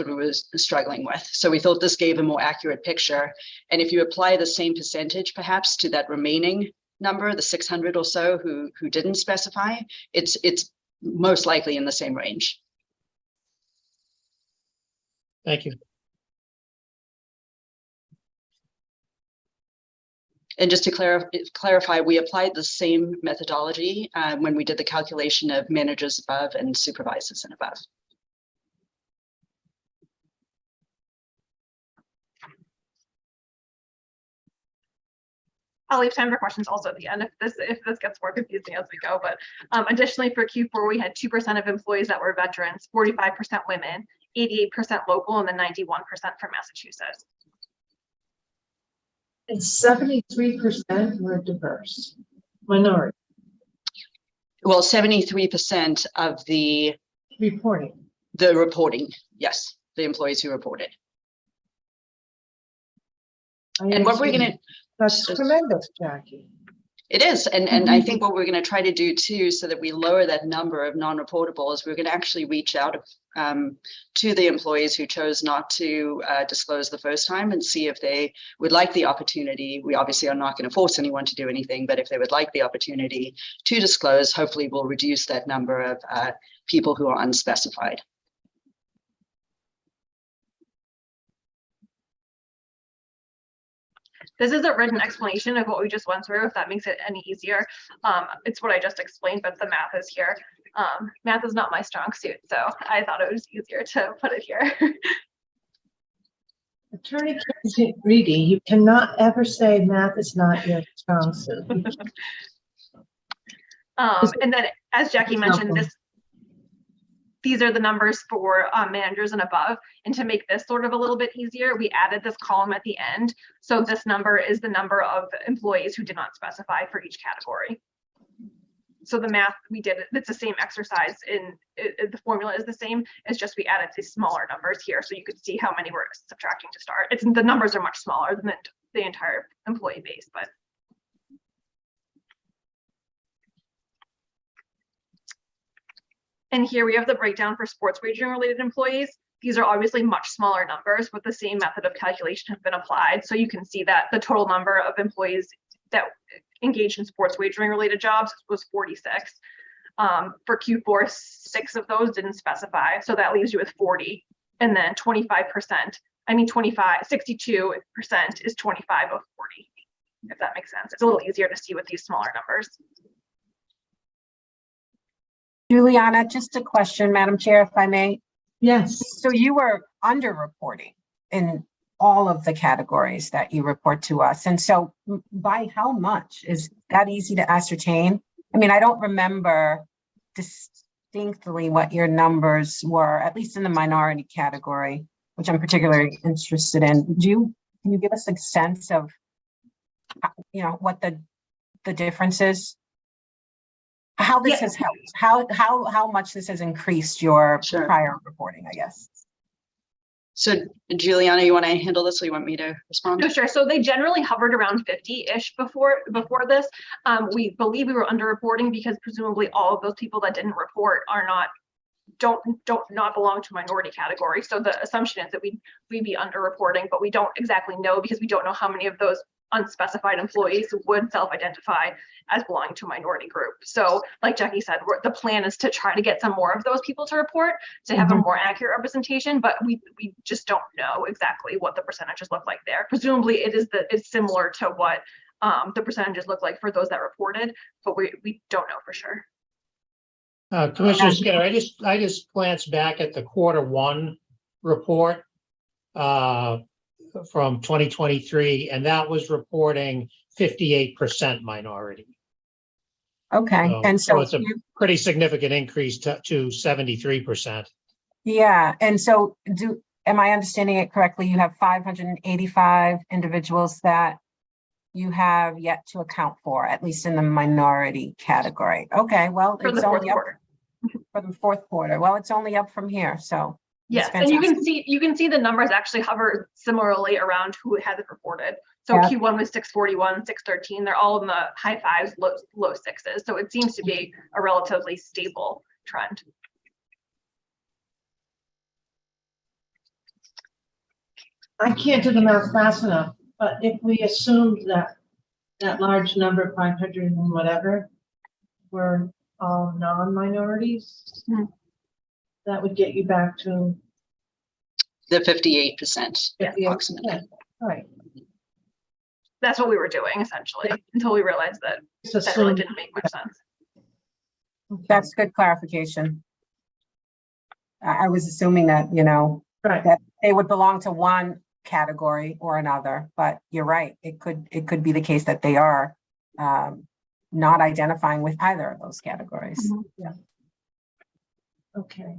we were struggling with. So we thought this gave a more accurate picture. And if you apply the same percentage perhaps to that remaining number, the 600 or so who didn't specify, it's most likely in the same range. Thank you. And just to clarify, we applied the same methodology when we did the calculation of managers above and supervisors and above. I'll leave time for questions also at the end if this gets more confusing as we go. But additionally, for Q4, we had 2% of employees that were veterans, 45% women, 88% local, and then 91% from Massachusetts. And 73% were diverse, minority. Well, 73% of the reporting. Yes, the employees who reported. And what we're going to. That's tremendous, Jackie. It is. And I think what we're going to try to do too, so that we lower that number of non-reportable, is we're going to actually reach out to the employees who chose not to disclose the first time and see if they would like the opportunity. We obviously are not going to force anyone to do anything, but if they would like the opportunity to disclose, hopefully we'll reduce that number of people who are unspecified. This is a written explanation of what we just went through, if that makes it any easier. It's what I just explained, but the math is here. Math is not my strong suit, so I thought it was easier to put it here. Attorney Reedy, you cannot ever say math is not your strong suit. And then, as Jackie mentioned, these are the numbers for managers and above. And to make this sort of a little bit easier, we added this column at the end. So this number is the number of employees who did not specify for each category. So the math we did, it's the same exercise the formula is the same. It's just we added these smaller numbers here so you could see how many we're subtracting to start. The numbers are much smaller than the entire employee base, but. And here we have the breakdown for sports wagering related employees. These are obviously much smaller numbers, but the same method of calculation has been applied. So you can see that the total number of employees that engaged in sports wagering related jobs was 46. For Q4, 6 of those didn't specify. So that leaves you with 40. And then 62% is 25 of 40, if that makes sense. It's a little easier to see with these smaller numbers. Juliana, just a question, Madam Chair, if I may. Yes. So you were underreporting in all of the categories that you report to us. And so by how much? Is that easy to ascertain? I mean, I don't remember distinctly what your numbers were, at least in the minority category, which I'm particularly interested in. Can you give us a sense of, what the difference is? How this has helped, how much this has increased your prior reporting, I guess. So Juliana, you want to handle this or you want me to respond? No, sure. So they generally hovered around 50-ish before this. We believe we were underreporting because presumably all of those people that didn't report don't belong to minority category. So the assumption is that we'd be underreporting, but we don't exactly know because we don't know how many of those unspecified employees would self-identify as belonging to a minority group. So like Jackie said, the plan is to try to get some more of those people to report to have a more accurate representation, but we just don't know exactly what the percentages look like there. Presumably it's similar to what the percentages look like for those that reported, but we don't know for sure. Commissioner Skinner, I just glanced back at the Q1 report from 2023, and that was reporting 58% minority. Okay, and so it's a pretty significant increase to 73%. Yeah, and so am I understanding it correctly? You have 585 individuals that you have yet to account for, at least in the minority category. Okay, well, for the fourth quarter. For the fourth quarter. Well, it's only up from here, so Yes, and you can see the numbers actually hover similarly around who has it reported. So Yeah. Q1 was 641, 613. They're all in the high fives, low sixes. So it seems to be a relatively stable trend. I can't do the math fast enough, but if we assumed that that large number, 500 and whatever, were all non-minorities, that would get you back to The 58%, yeah, 58%. approximately. Right. That's what we were doing essentially until we realized that that really didn't make much sense. That's good clarification. I was assuming that, you know, that they would belong to one category or another, but you're right. It could be the case that they are not identifying with either of those categories. Yeah. Okay.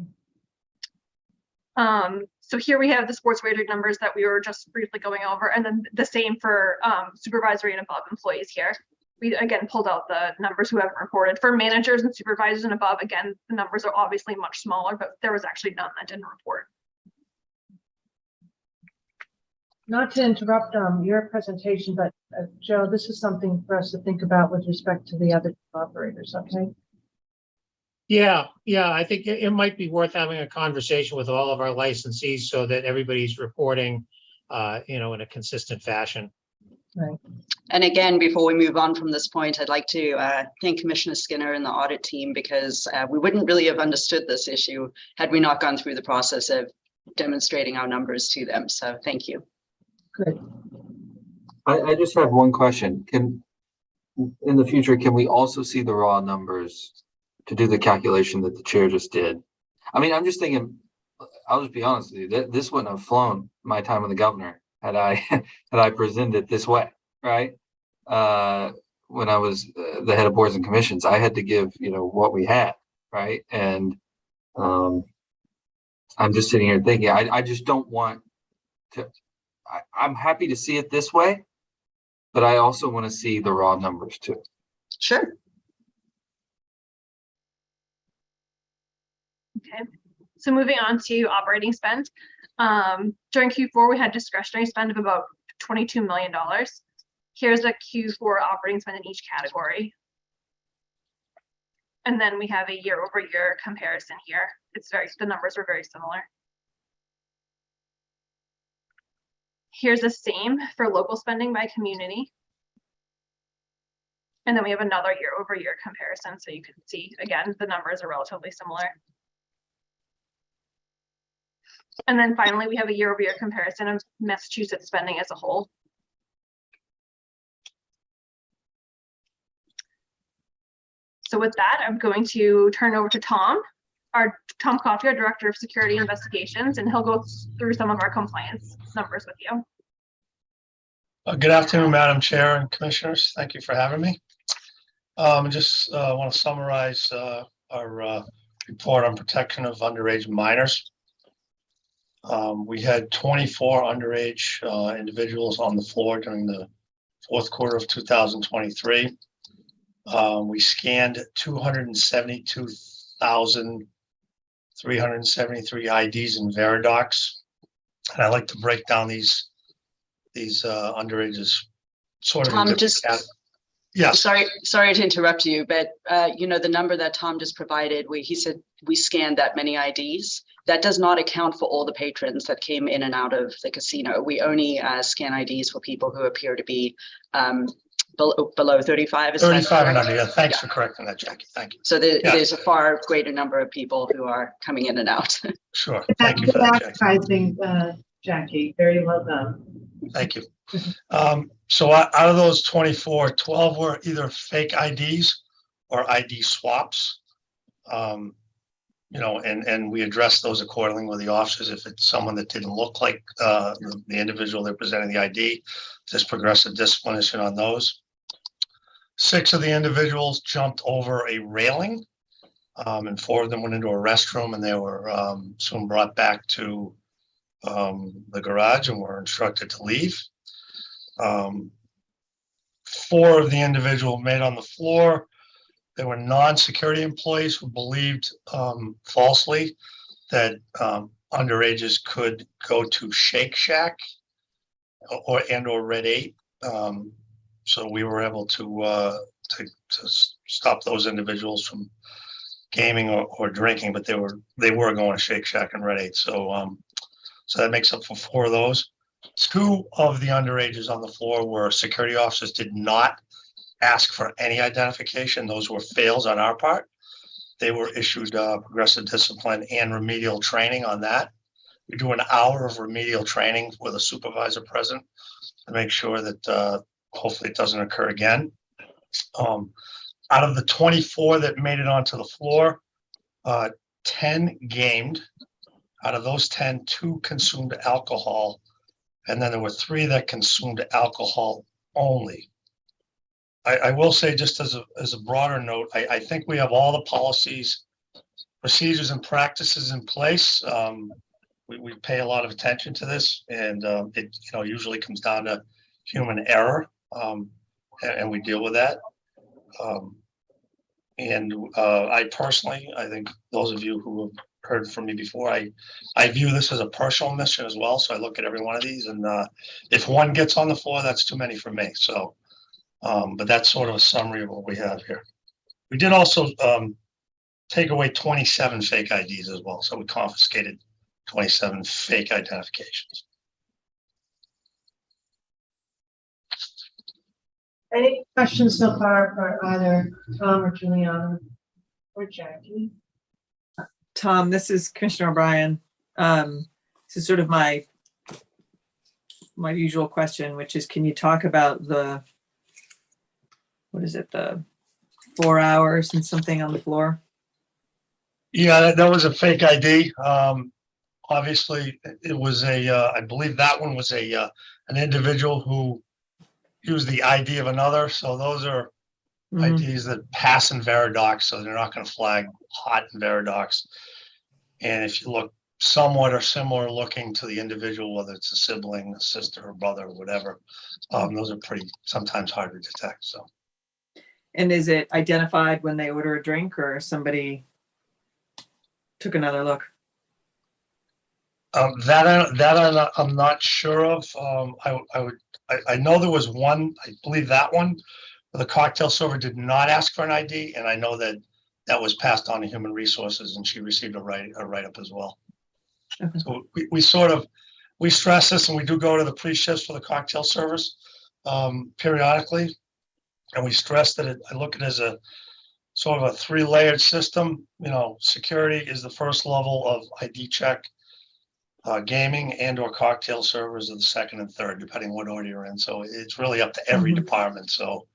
So here we have the sports wagering numbers that we were just briefly going over, and then the same for supervisory and above employees here. We again pulled out the numbers who haven't reported. For managers and supervisors and above, again, the numbers are obviously much smaller, but there was actually none that didn't report. Not to interrupt your presentation, but Joe, this is something for us to think about with respect to the other operators, okay? Yeah, I think it might be worth having a conversation with all of our licensees so that everybody's reporting, in a consistent fashion. Right. And again, before we move on from this point, I'd like to thank Commissioner Skinner and the audit team, because we wouldn't really have understood this issue had we not gone through the process of demonstrating our numbers to them. So thank you. Good. I just have one question. In the future, can we also see the raw numbers to do the calculation that the chair just did? I mean, I'm just thinking, I'll just be honest with you, this wouldn't have flown my time with the governor had I presented it this way, right? When I was the head of boards and commissions, I had to give, what we had, right? And I'm just sitting here thinking, I just don't want to, I'm happy to see it this way, but I also want to see the raw numbers too. Sure. Okay, so moving on to operating spend. During Q4, we had discretionary spend of about $22 million. Here's a Q4 operating spend in each category. And then we have a year-over-year comparison here. The numbers are very similar. Here's the same for local spending by community. And then we have another year-over-year comparison. So you can see, again, the numbers are relatively similar. And then finally, we have a year-over-year comparison of Massachusetts spending as a whole. So with that, I'm going to turn over to Tom Coffey, our Director of Security Investigations, and he'll go through some of our compliance numbers with you. Good afternoon, Madam Chair and Commissioners. Thank you for having me. I just want to summarize our report on protection of underage minors. We had 24 underage individuals on the floor during the fourth quarter of 2023. We scanned 272,373 IDs and Veridocs. And I like to break down these underages sort of. Tom, yes. Sorry to interrupt you, but the number that Tom just provided, he said we scanned that many IDs. That does not account for all the patrons that came in and out of the casino. We only scan IDs for people who appear to be below 35. 35 and under. Yeah, thanks for correcting that, Jackie. Thank you. So there's a far greater number of people who are coming in and out. Sure. Thank you for that, Jackie. Jackie. Very well done. Thank you. So out of those 24, 12 were either fake IDs or ID swaps. And we address those accordingly with the officers. If it's someone that didn't look like the individual they're presenting the ID, there's progressive disciplination on those. 6 of the individuals jumped over a railing, and 4 of them went into a restroom, and they were soon brought back to the garage and were instructed to leave. 4 of the individuals made on the floor. There were non-security employees who believed falsely that underages could go to Shake Shack or Red 8. So we were able to stop those individuals from gaming or drinking, but they were going to Shake Shack and Red 8. So so that makes up for 4 of those. 2 of the underages on the floor were security officers did not ask for any identification. Those were fails on our part. They were issued progressive discipline and remedial training on that. We do an hour of remedial training with a supervisor present to make sure that hopefully it doesn't occur again. Out of the 24 that made it onto the floor, 10 gamed. Out of those 10, 2 consumed alcohol, and then there were 3 that consumed alcohol only. I will say, just as a broader note, I think we have all the policies, procedures, and practices in place. We pay a lot of attention to this, and it usually comes down to human error, and we deal with that. I personally, I think those of you who have heard from me before, I view this as a personal mission as well. So I look at every one of these, and if one gets on the floor, that's too many for me. So, but that's sort of a summary of what we have here. We did also take away 27 fake IDs as well. So we confiscated 27 fake identifications. Any questions so far for either Tom or Juliana or Jackie? Tom, this is Commissioner O'Brien. This is sort of my usual question, which is, can you talk about the 4 hours and something on the floor? Yeah, that was a fake ID. Obviously, it was I believe that one was an individual who used the ID of another. So those are IDs that pass in Veridocs, so they're not going to flag hot in Veridocs. And if you look somewhat or similar looking to the individual, whether it's a sibling, a sister, or brother, or whatever, those are pretty sometimes hard to detect. So. And is it identified when they order a drink, or somebody took another look? That I'm not sure of. I know there was one. I believe that one, the cocktail server did not ask for an ID, and I know that was passed on to Human Resources, and she received a write-up as well. Okay. So we stress this, and we do go to the pre-shifts for the cocktail servers periodically, and we stress that I look at it as a sort of a 3-layered system. Security is the first level of ID check. Gaming and/or cocktail servers are the second and third, depending what order you're in. So it's really up to every department. So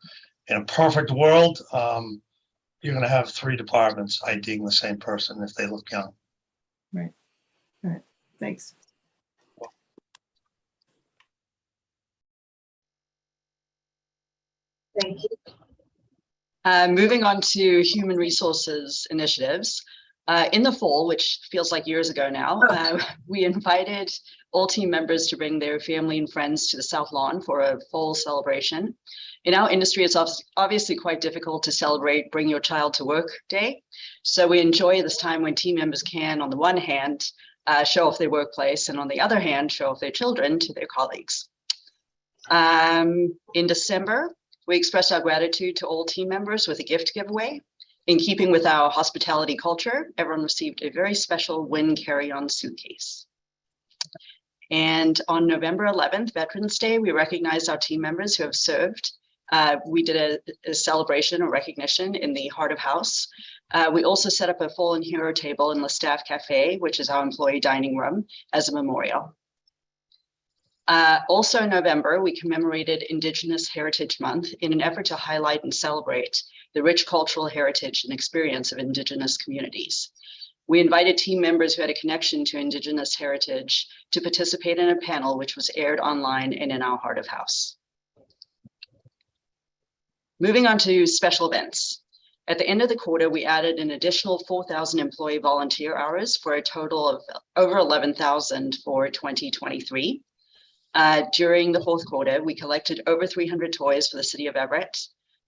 in a perfect world, you're going to have 3 departments IDing the same person if they look young. Right. All right. Thanks. Thank you. Moving on to human resources initiatives. In the fall, which feels like years ago now, we invited all team members to bring their family and friends to the South Lawn for a fall celebration. In our industry, it's obviously quite difficult to celebrate Bring Your Child to Work Day. So we enjoy this time when team members can, on the one hand, show off their workplace, and on the other hand, show off their children to their colleagues. In December, we expressed our gratitude to all team members with a gift giveaway. In keeping with our hospitality culture, everyone received a very special Win carry-on suitcase. And on November 11th, Veterans Day, we recognized our team members who have served. We did a celebration or recognition in the Heart of House. We also set up a fallen hero table in the staff cafe, which is our employee dining room, as a memorial. Also in November, we commemorated Indigenous Heritage Month in an effort to highlight and celebrate the rich cultural heritage and experience of Indigenous communities. We invited team members who had a connection to Indigenous heritage to participate in a panel which was aired online and in our Heart of House. Moving on to special events. At the end of the quarter, we added an additional 4,000 employee volunteer hours for a total of over 11,000 for 2023. During the fourth quarter, we collected over 300 toys for the city of Everett.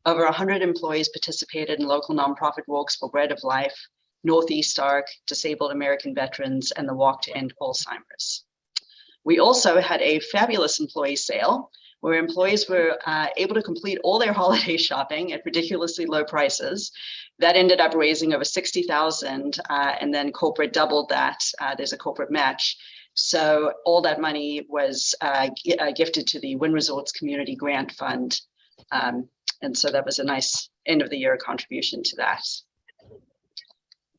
Over 100 employees participated in local nonprofit walks for Bread of Life, Northeast Arc, Disabled American Veterans, and the Walk to End Alzheimer's. We also had a fabulous employee sale where employees were able to complete all their holiday shopping at ridiculously low prices. That ended up raising over $60,000, and then corporate doubled that. There's a corporate match. So all that money was gifted to the Wynn Resorts Community Grant Fund. And so that was a nice end of the year contribution to that.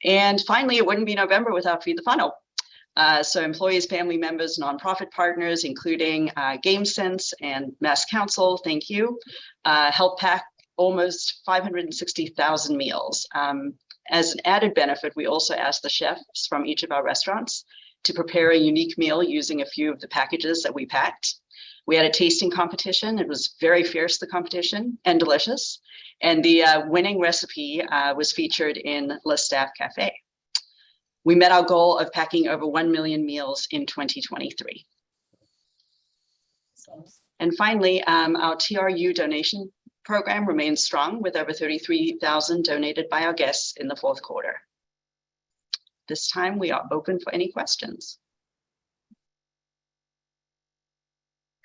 And finally, it wouldn't be November without Feed the Funnel. So employees, family members, nonprofit partners, including GameSense and Mass Council, thank you, helped pack almost 560,000 meals. As an added benefit, we also asked the chefs from each of our restaurants to prepare a unique meal using a few of the packages that we packed. We had a tasting competition. It was very fierce, the competition, and delicious. And the winning recipe was featured in Le Staff Cafe. We met our goal of packing over 1 million meals in 2023. And finally, our TRU donation program remains strong with over 33,000 donated by our guests in the fourth quarter. This time we are open for any questions.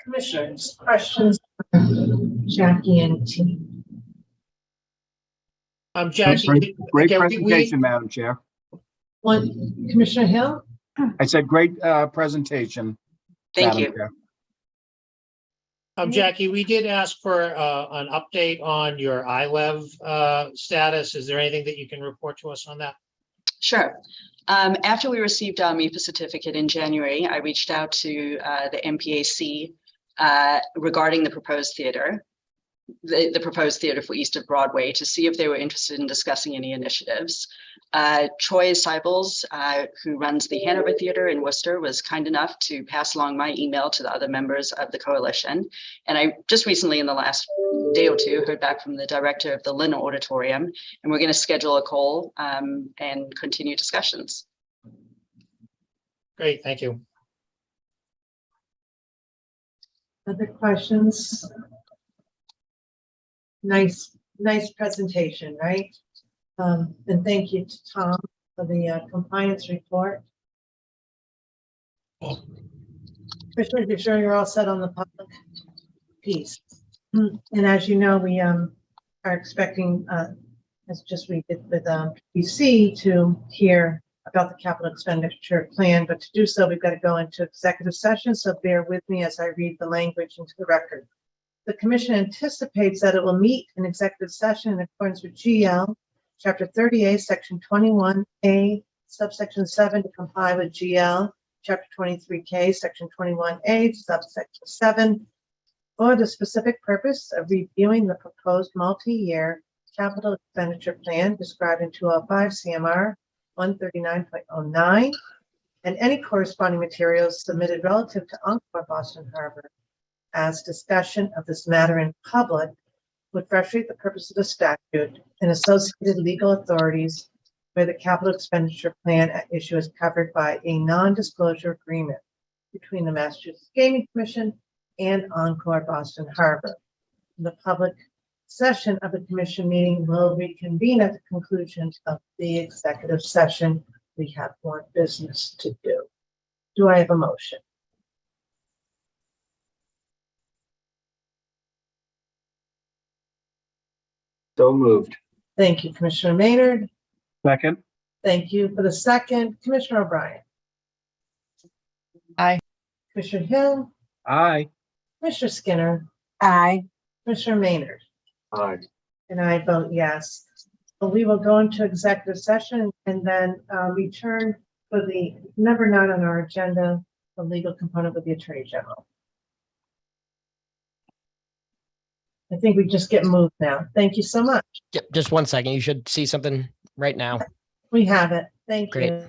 Commissioners, questions? Jackie and team. Jackie. Great again, presentation, Madam Chair. One, Commissioner Hill? I said great presentation. Thank Madam you. Chair. Jackie, we did ask for an update on your ILEV status. Is there anything that you can report to us on that? Sure. After we received our MIPA certificate in January, I reached out to the MPAC regarding the proposed theater. The proposed theater for East of Broadway to see if they were interested in discussing any initiatives. Troy Seibels, who runs the Hanover Theater in Worcester, was kind enough to pass along my email to the other members of the coalition. And I just recently, in the last day or two, heard back from the director of the Lynn Auditorium, and we're going to schedule a call and continue discussions. Great, thank you. Other questions? Nice presentation, right? And thank you to Tom for the compliance report. Commissioner, you're sure you're all set on the public piece. And as you know, we are expecting, as just we did with PC, to hear about the capital expenditure plan, but to do so, we've got to go into executive session. So bear with me as I read the language into the record. The commission anticipates that it will meet in executive session in accordance with GL, Chapter 38, Section 21A, Subsection 7, to comply with GL, Chapter 23K, Section 21A, Subsection 7, for the specific purpose of reviewing the proposed multi-year capital expenditure plan described in 205 CMR 139.09, and any corresponding materials submitted relative to Encore Boston Harbor, as discussion of this matter in public would frustrate the purpose of the statute and associated legal authorities where the capital expenditure plan at issue is covered by a non-disclosure agreement between the Massachusetts Gaming Commission and Encore Boston Harbor. The public session of the commission meeting will reconvene at the conclusion of the executive session. We have more business to do. Do I have a motion? So moved. Thank you, Commissioner Maynard. Second. Thank you for the second. Commissioner O'Brien. Aye. Commissioner Hill. Aye. Commissioner Skinner. Aye. Commissioner Maynard. Aye. And I vote yes. So we will go into executive session and then return for the number 9 on our agenda, the legal component with the Attorney General. I think we just get moved now. Thank you so much. Yep, just 1 second. You should see something right now. We have it. Thank Great. you.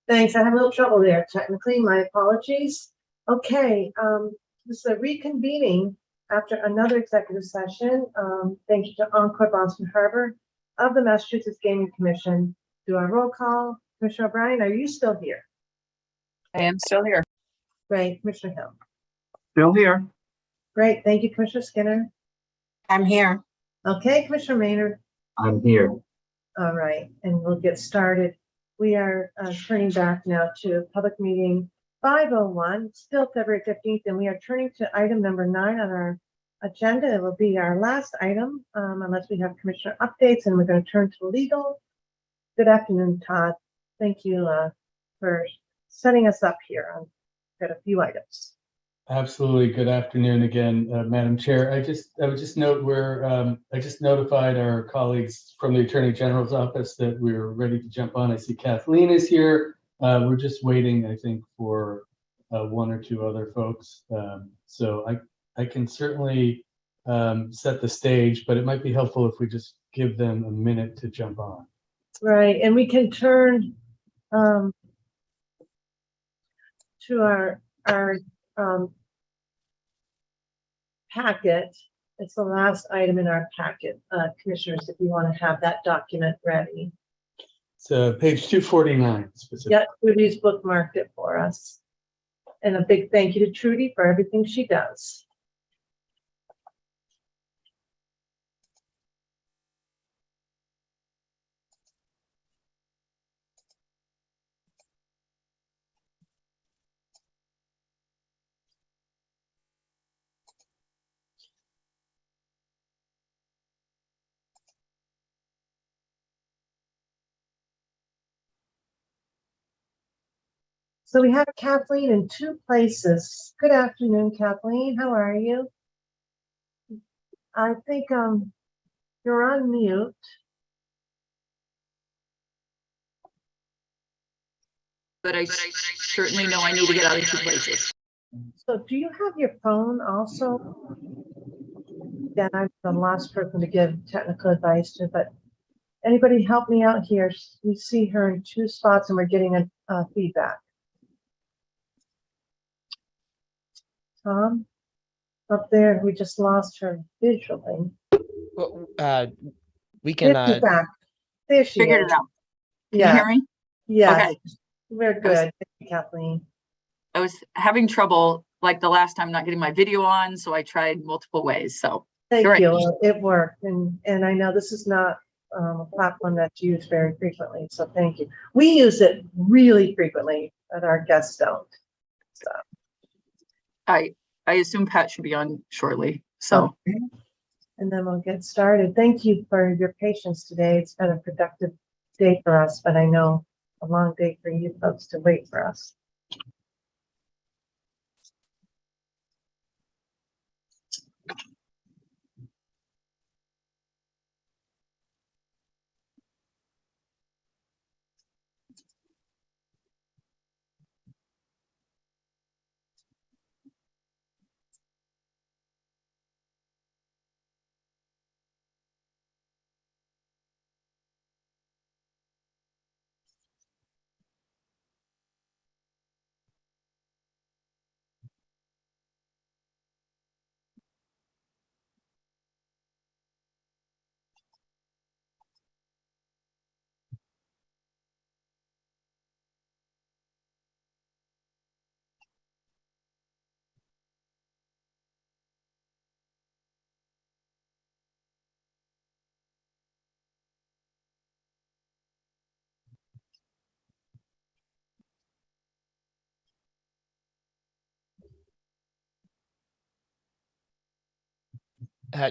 Thanks. I had a little trouble there technically. My apologies. Okay, this is a reconvening after another executive session. Thank you to Encore Boston Harbor of the Massachusetts Gaming Commission. Do our roll call. Commissioner O'Brien, are you still here? I am still here. Great. Commissioner Hill. Still here. Great. Thank you, Commissioner Skinner. I'm here. Okay, Commissioner Maynard. I'm here. All right, and we'll get started. We are turning back now to public meeting 501, still February 15th, and we are turning to item number 9 on our agenda. It will be our last item, unless we have commissioner updates, and we're going to turn to legal. Good afternoon, Todd. Thank you for setting us up here. I've got a few items. Absolutely. Good afternoon again, Madam Chair. I would just note where I just notified our colleagues from the Attorney General's office that we're ready to jump on. I see Kathleen is here. We're just waiting, I think, for 1 or 2 other folks. So I can certainly set the stage, but it might be helpful if we just give them a minute to jump on. Right, and we can turn to our packet. It's the last item in our packet, commissioners, if you want to have that document ready. So page 249 specifically. Yeah, Trudy's bookmarked it for us. And a big thank you to Trudy for everything she does. So we have Kathleen in 2 places. Good afternoon, Kathleen. How are you? I think you're on mute. But I certainly know I need to get out of 2 places. So do you have your phone also? Yeah, I'm the last person to give technical advice to, but anybody help me out here? We see her in 2 spots and we're getting a feedback. Tom, up there, we just lost her visually. Well, we can. She's back. There she Figured is. it out. Can Yeah. you hear me? Yeah, Okay. we're good. Thank you, Kathleen. I was having trouble like the last time not getting my video on, so I tried multiple ways. So Thank you're right. you. It worked, and I know this is not a platform that's used very frequently, so thank you. We use it really frequently, but our guests don't. So. I assume Pat should be on shortly. So. Okay. And then we'll get started. Thank you for your patience today. It's been a productive day for us, but I know a long day for you folks to wait for us.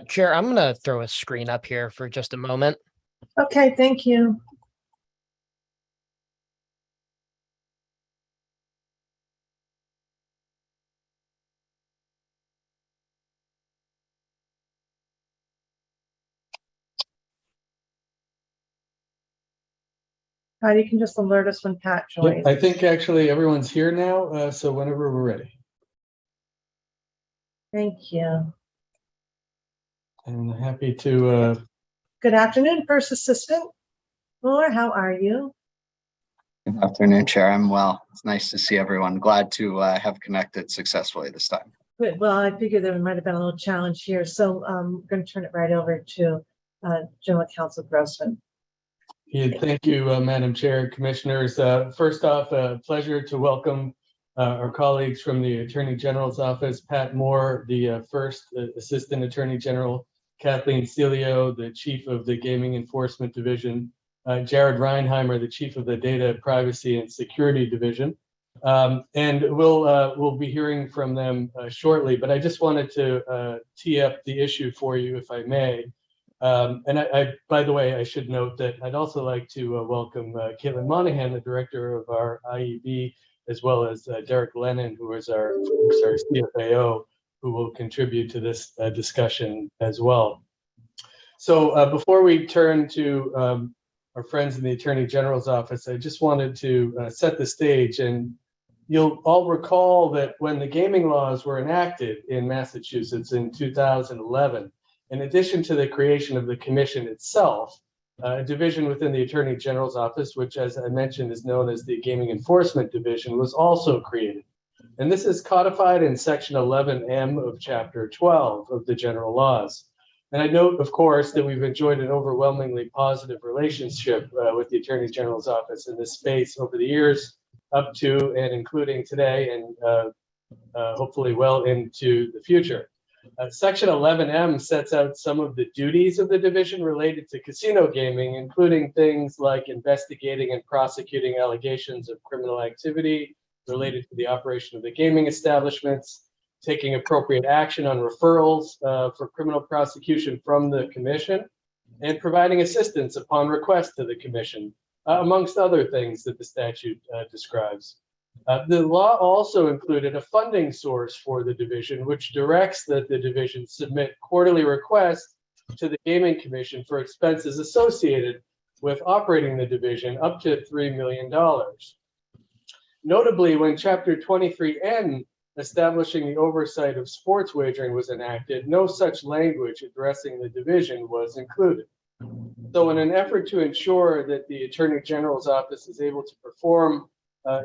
Chair, I'm going to throw a screen up here for just a moment. Okay, thank you. You can just alert us when Pat joins. I think actually everyone's here now, so whenever we're ready. Thank you. And happy to. Good afternoon, First Assistant Moore. How are you? Good afternoon, Chair. I'm well. It's nice to see everyone. Glad to have connected successfully this time. Good. Well, I figured there might have been a little challenge here, so I'm going to turn it right over to General Counsel Grossman. Yeah, thank you, Madam Chair, Commissioners. First off, a pleasure to welcome our colleagues from the Attorney General's Office, Pat Moore, the first Assistant Attorney General, Kathleen Celio, the Chief of the Gaming Enforcement Division, Jared Reinheimer, the Chief of the Data Privacy and Security Division. And we'll be hearing from them shortly, but I just wanted to tee up the issue for you, if I may. And I, by the way, I should note that I'd also like to welcome Caitlin Monahan, the Director of our IEB, as well as Derek Lennon, who is our CFAO, who will contribute to this discussion as well. So before we turn to our friends in the Attorney General's office, I just wanted to set the stage. And you'll all recall that when the gaming laws were enacted in Massachusetts in 2011, in addition to the creation of the commission itself, a division within the Attorney General's office, which, as I mentioned, is known as the Gaming Enforcement Division, was also created. And this is codified in Section 11M of Chapter 12 of the General Laws. And I note, of course, that we've enjoyed an overwhelmingly positive relationship with the Attorney General's office in this space over the years, up to and including today, and hopefully well into the future. Section 11M sets out some of the duties of the division related to casino gaming, including things like investigating and prosecuting allegations of criminal activity related to the operation of the gaming establishments, taking appropriate action on referrals for criminal prosecution from the commission, and providing assistance upon request to the commission, amongst other things that the statute describes. The law also included a funding source for the division, which directs that the division submit quarterly requests to the Gaming Commission for expenses associated with operating the division up to $3 million. Notably, when Chapter 23N, establishing the oversight of sports wagering, was enacted, no such language addressing the division was included. So in an effort to ensure that the Attorney General's office is able to perform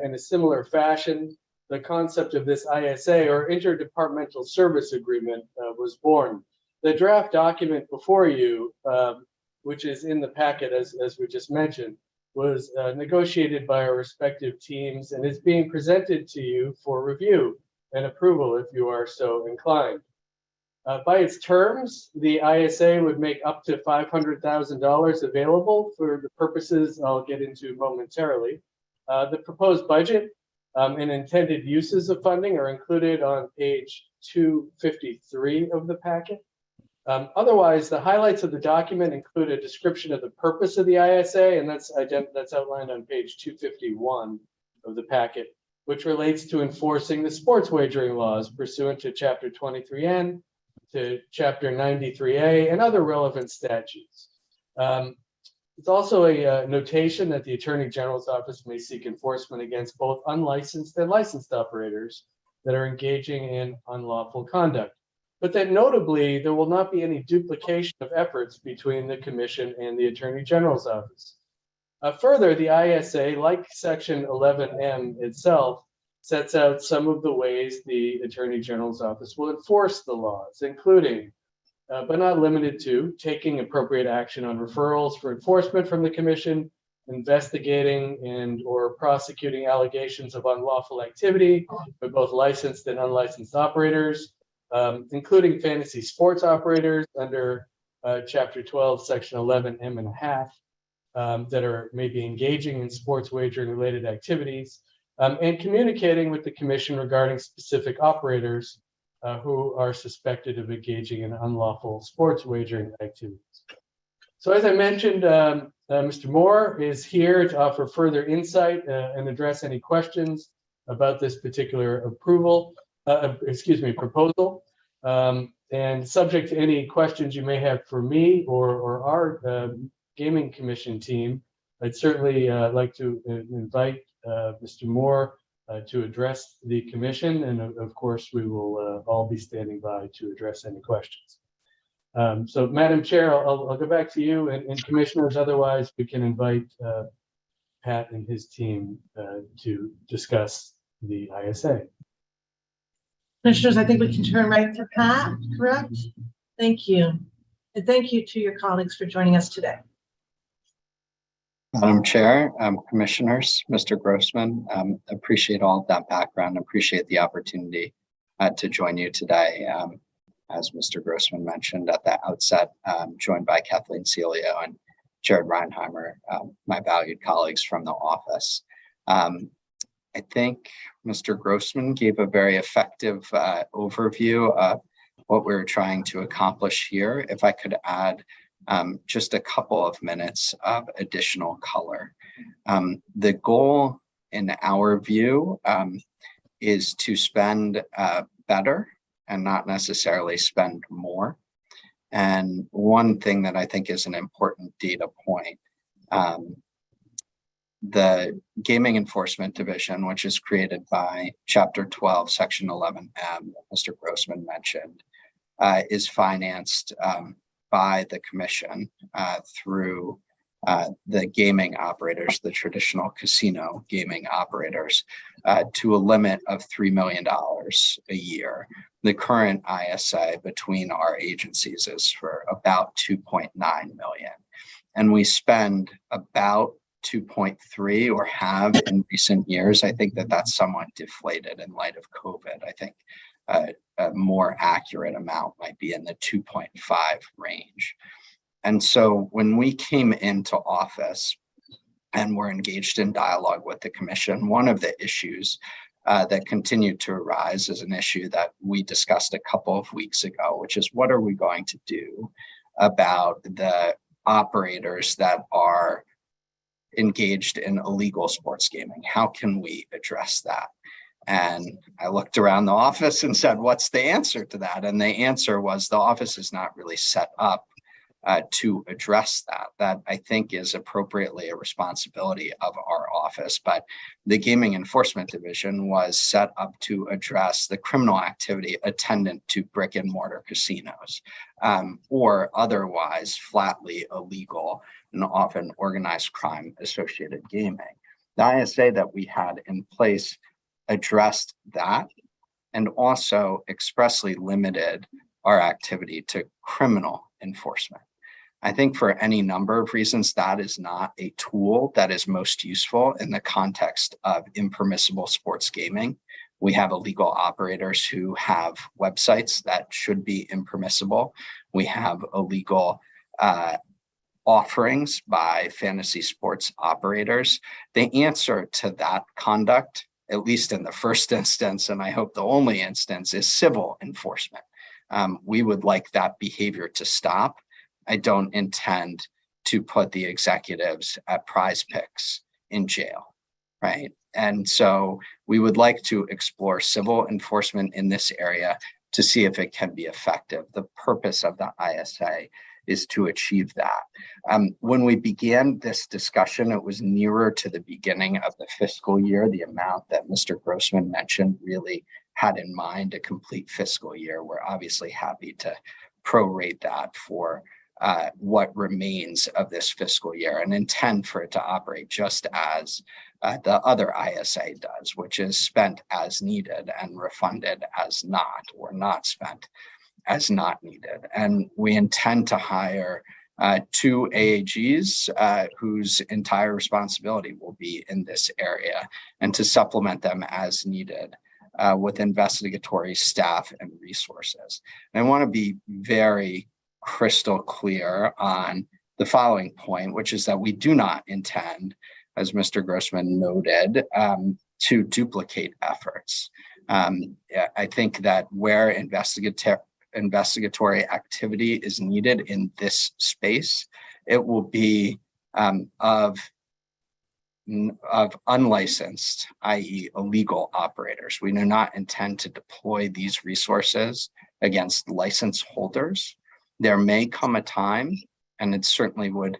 in a similar fashion, the concept of this ISA, or Interdepartmental Service Agreement, was born. The draft document before you, which is in the packet as we just mentioned, was negotiated by our respective teams and is being presented to you for review and approval if you are so inclined. By its terms, the ISA would make up to $500,000 available for the purposes I'll get into momentarily. The proposed budget and intended uses of funding are included on page 253 of the packet. Otherwise, the highlights of the document include a description of the purpose of the ISA, and that's outlined on page 251 of the packet, which relates to enforcing the sports wagering laws pursuant to Chapter 23N, to Chapter 93A, and other relevant statutes. It's also a notation that the Attorney General's office may seek enforcement against both unlicensed and licensed operators that are engaging in unlawful conduct, but that notably there will not be any duplication of efforts between the Commission and the Attorney General's office. Further, the ISA, like Section 11M itself, sets out some of the ways the Attorney General's office will enforce the laws, including, but not limited to, taking appropriate action on referrals for enforcement from the Commission, investigating and or prosecuting allegations of unlawful activity by both licensed and unlicensed operators, including fantasy sports operators under Chapter 12, Section 11M.5, that are maybe engaging in sports wagering related activities, and communicating with the Commission regarding specific operators who are suspected of engaging in unlawful sports wagering activities. So as I mentioned, Mr. Moore is here to offer further insight and address any questions about this particular proposal. And subject to any questions you may have for me or our Gaming Commission team, I'd certainly like to invite Mr. Moore to address the Commission, and of course we will all be standing by to address any questions. So Madam Chair, I'll go back to you and Commissioners. Otherwise, we can invite Pat and his team to discuss the ISA. Commissioners, I think we can turn right to Pat, correct? Thank you. And thank you to your colleagues for joining us today. Madam Chair, Commissioners, Mr. Grossman, appreciate all of that background, appreciate the opportunity to join you today. As Mr. Grossman mentioned at the outset, joined by Kathleen Celio and Jared Reinheimer, my valued colleagues from the office. I think Mr. Grossman gave a very effective overview of what we're trying to accomplish here. If I could add just a couple of minutes of additional color. The goal in our view is to spend better and not necessarily spend more. And one thing that I think is an important data point, the Gaming Enforcement Division, which is created by Chapter 12, Section 11M, Mr. Grossman mentioned, is financed by the Commission through the gaming operators, the traditional casino gaming operators, to a limit of $3 million a year. The current ISA between our agencies is for about 2.9 million. And we spend about 2.3 or have in recent years. I think that that's somewhat deflated in light of COVID. I think a more accurate amount might be in the 2.5 range. And so when we came into office and were engaged in dialogue with the Commission, one of the issues that continued to arise is an issue that we discussed a couple of weeks ago, which is what are we going to do about the operators that are engaged in illegal sports gaming? How can we address that? And I looked around the office and said, what's the answer to that? And the answer was the office is not really set up to address that. That I think is appropriately a responsibility of our office. But the Gaming Enforcement Division was set up to address the criminal activity attendant to brick and mortar casinos, or otherwise flatly illegal and often organized crime associated gaming. The ISA that we had in place addressed that and also expressly limited our activity to criminal enforcement. I think for any number of reasons, that is not a tool that is most useful in the context of impermissible sports gaming. We have illegal operators who have websites that should be impermissible. We have illegal offerings by fantasy sports operators. The answer to that conduct, at least in the first instance, and I hope the only instance, is civil enforcement. We would like that behavior to stop. I don't intend to put the executives at Prize Picks in jail, right? And so we would like to explore civil enforcement in this area to see if it can be effective. The purpose of the ISA is to achieve that. When we began this discussion, it was nearer to the beginning of the fiscal year. The amount that Mr. Grossman mentioned really had in mind a complete fiscal year. We're obviously happy to prorate that for what remains of this fiscal year and intend for it to operate just as the other ISA does, which is spent as needed and refunded as not, or not spent as not needed. And we intend to hire 2 AAGs whose entire responsibility will be in this area, and to supplement them as needed with investigatory staff and resources. And I want to be very crystal clear on the following point, which is that we do not intend, as Mr. Grossman noted, to duplicate efforts. I think that where investigatory activity is needed in this space, it will be of unlicensed, i.e. illegal operators. We do not intend to deploy these resources against license holders. There may come a time, and it certainly would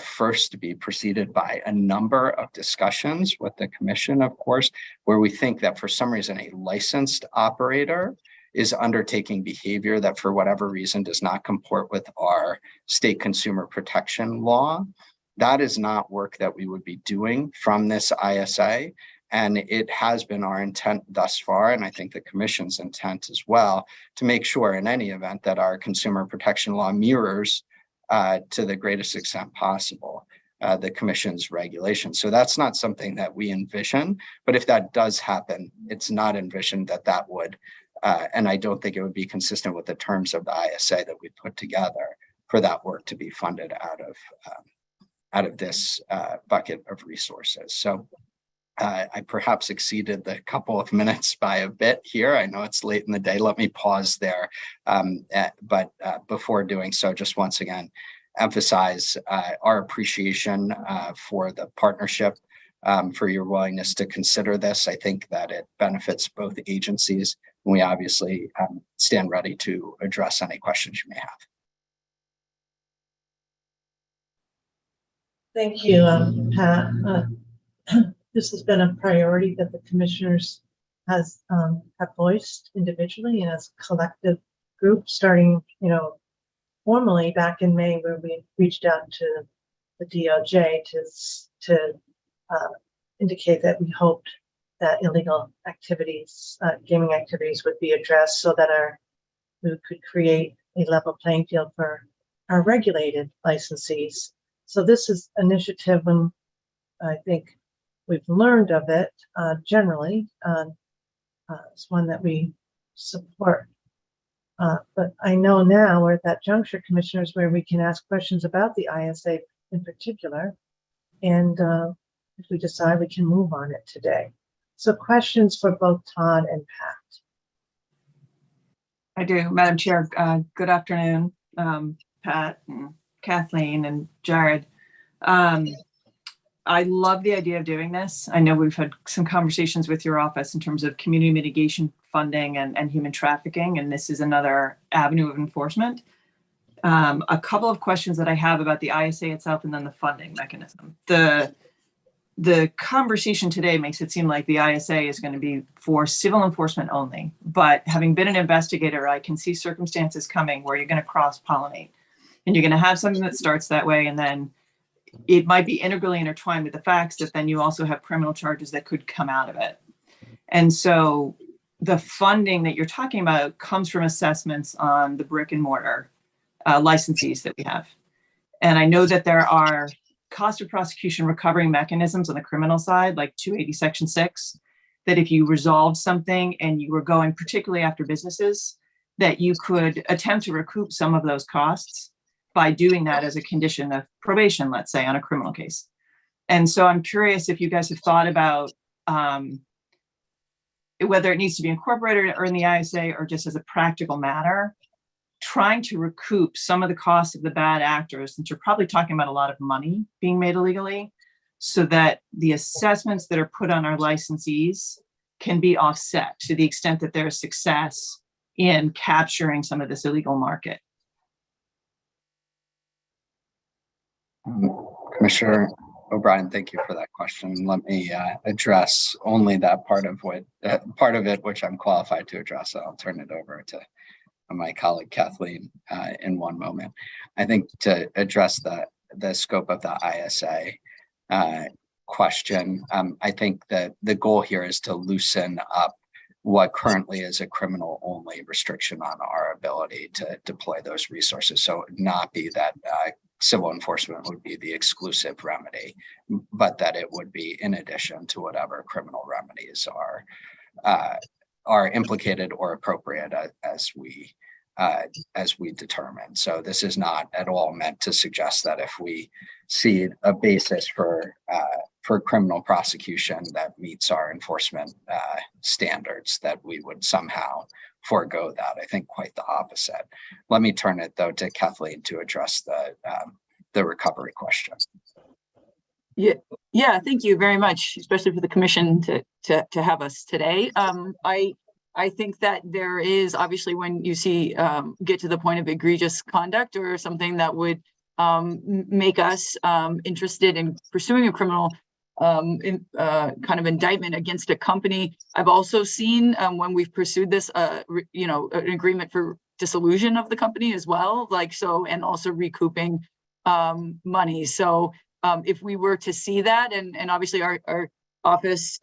first be preceded by a number of discussions with the Commission, of course, where we think that for some reason a licensed operator is undertaking behavior that for whatever reason does not comport with our state consumer protection law, That is not work that we would be doing from this ISA. And it has been our intent thus far, and I think the Commission's intent as well, to make sure in any event that our consumer protection law mirrors to the greatest extent possible the Commission's regulations. So that's not something that we envision, but if that does happen, it's not envisioned that that would, and I don't think it would be consistent with the terms of the ISA that we put together for that work to be funded out of this bucket of resources. So I perhaps exceeded the couple of minutes by a bit here. I know it's late in the day. Let me pause there. But before doing so, just once again, emphasize our appreciation for the partnership, for your willingness to consider this. I think that it benefits both agencies. We obviously stand ready to address any questions you may have. Thank you, Pat. This has been a priority that the commissioners have voiced individually and as a collective group, starting, formally back in May, where we reached out to the DOJ to indicate that we hoped that illegal activities, gaming activities, would be addressed so that we could create a level playing field for our regulated licensees. So this is initiative, when I think we've learned of it generally. It's one that we support. But I know now we're at that juncture, commissioners, where we can ask questions about the ISA in particular. And if we decide, we can move on it today. So questions for both Todd and Pat. I do, Madam Chair. Good afternoon, Pat and Kathleen and Jared. I love the idea of doing this. I know we've had some conversations with your office in terms of community mitigation funding and human trafficking, and this is another avenue of enforcement. A couple of questions that I have about the ISA itself and then the funding mechanism. The conversation today makes it seem like the ISA is going to be for civil enforcement only, but having been an investigator, I can see circumstances coming where you're going to cross-pollinate, and you're going to have something that starts that way, and then it might be integrally intertwined with the facts that then you also have criminal charges that could come out of it. And so the funding that you're talking about comes from assessments on the brick and mortar licensees that we have. And I know that there are cost of prosecution recovery mechanisms on the criminal side, like 280 Section 6, that if you resolved something and you were going particularly after businesses, that you could attempt to recoup some of those costs by doing that as a condition of probation, let's say, on a criminal case. And so I'm curious if you guys have thought about whether it needs to be incorporated or in the ISA, or just as a practical matter, trying to recoup some of the costs of the bad actors, since you're probably talking about a lot of money being made illegally, so that the assessments that are put on our licensees can be offset to the extent that there's success in capturing some of this illegal market. Commissioner O'Brien, thank you for that question. Let me address only that part of it which I'm qualified to address. I'll turn it over to my colleague Kathleen in one moment. I think to address the scope of the ISA question, I think that the goal here is to loosen up what currently is a criminal only restriction on our ability to deploy those resources. So not be that civil enforcement would be the exclusive remedy, but that it would be in addition to whatever criminal remedies are implicated or appropriate as we determine. So this is not at all meant to suggest that if we see a basis for criminal prosecution that meets our enforcement standards, that we would somehow forego that. I think quite the opposite. Let me turn it though to Kathleen to address the recovery question. Yeah, thank you very much, especially for the commission to have us today. I think that there is obviously, when you see get to the point of egregious conduct or something that would make us interested in pursuing a criminal kind of indictment against a company. I've also seen when we've pursued this, an agreement for dissolution of the company as well, and also recouping money. So if we were to see that, and obviously our office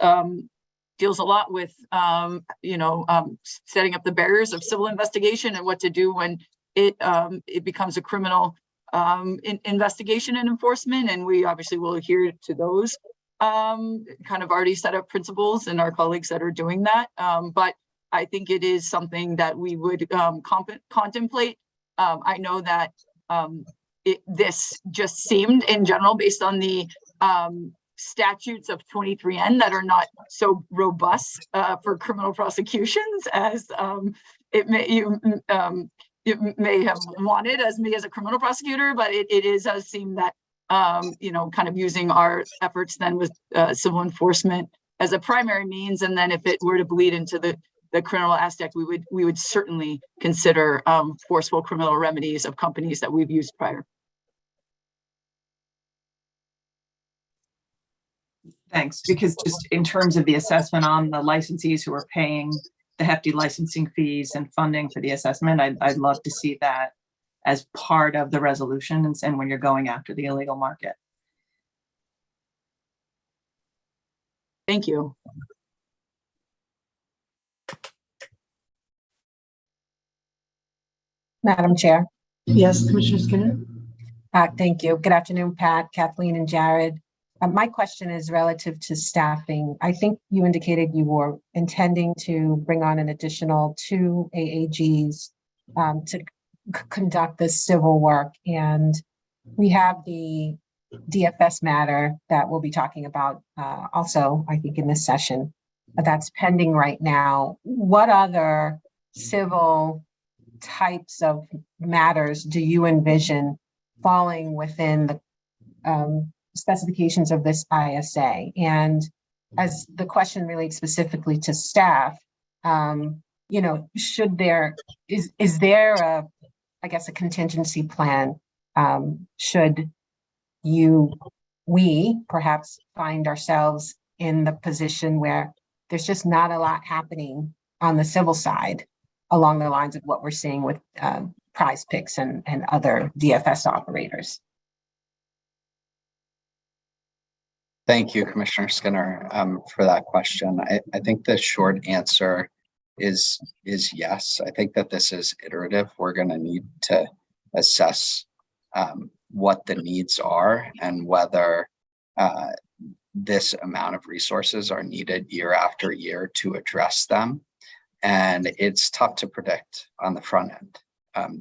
deals a lot with, setting up the barriers of civil investigation and what to do when it becomes a criminal investigation and enforcement. And we obviously will adhere to those kind of already set up principles and our colleagues that are doing that. But I think it is something that we would contemplate. I know that this just seemed in general based on the statutes of 23N that are not so robust for criminal prosecutions as you may have wanted as me as a criminal prosecutor, but it does seem that kind of using our efforts then with civil enforcement as a primary means, and then if it were to bleed into the criminal aspect, we would certainly consider forceful criminal remedies of companies that we've used prior. Thanks, because just in terms of the assessment on the licensees who are paying the hefty licensing fees and funding for the assessment, I'd love to see that as part of the resolution and when you're going after the illegal market. Thank you. Madam Chair. Yes, Commissioner Skinner. Thank you. Good afternoon, Pat, Kathleen, and Jared. My question is relative to staffing. I think you indicated you were intending to bring on an additional 2 AAGs to conduct this civil work. And we have the DFS matter that we'll be talking about also, I think, in this session that's pending right now. What other civil types of matters do you envision falling within the specifications of this ISA? And as the question relates specifically to staff, is there a contingency plan should we perhaps find ourselves in the position where there's just not a lot happening on the civil side along the lines of what we're seeing with Prize Picks and other DFS operators? Thank you, Commissioner Skinner, for that question. I think the short answer is yes. I think that this is iterative. We're going to need to assess what the needs are and whether this amount of resources are needed year after year to address them. And it's tough to predict on the front end.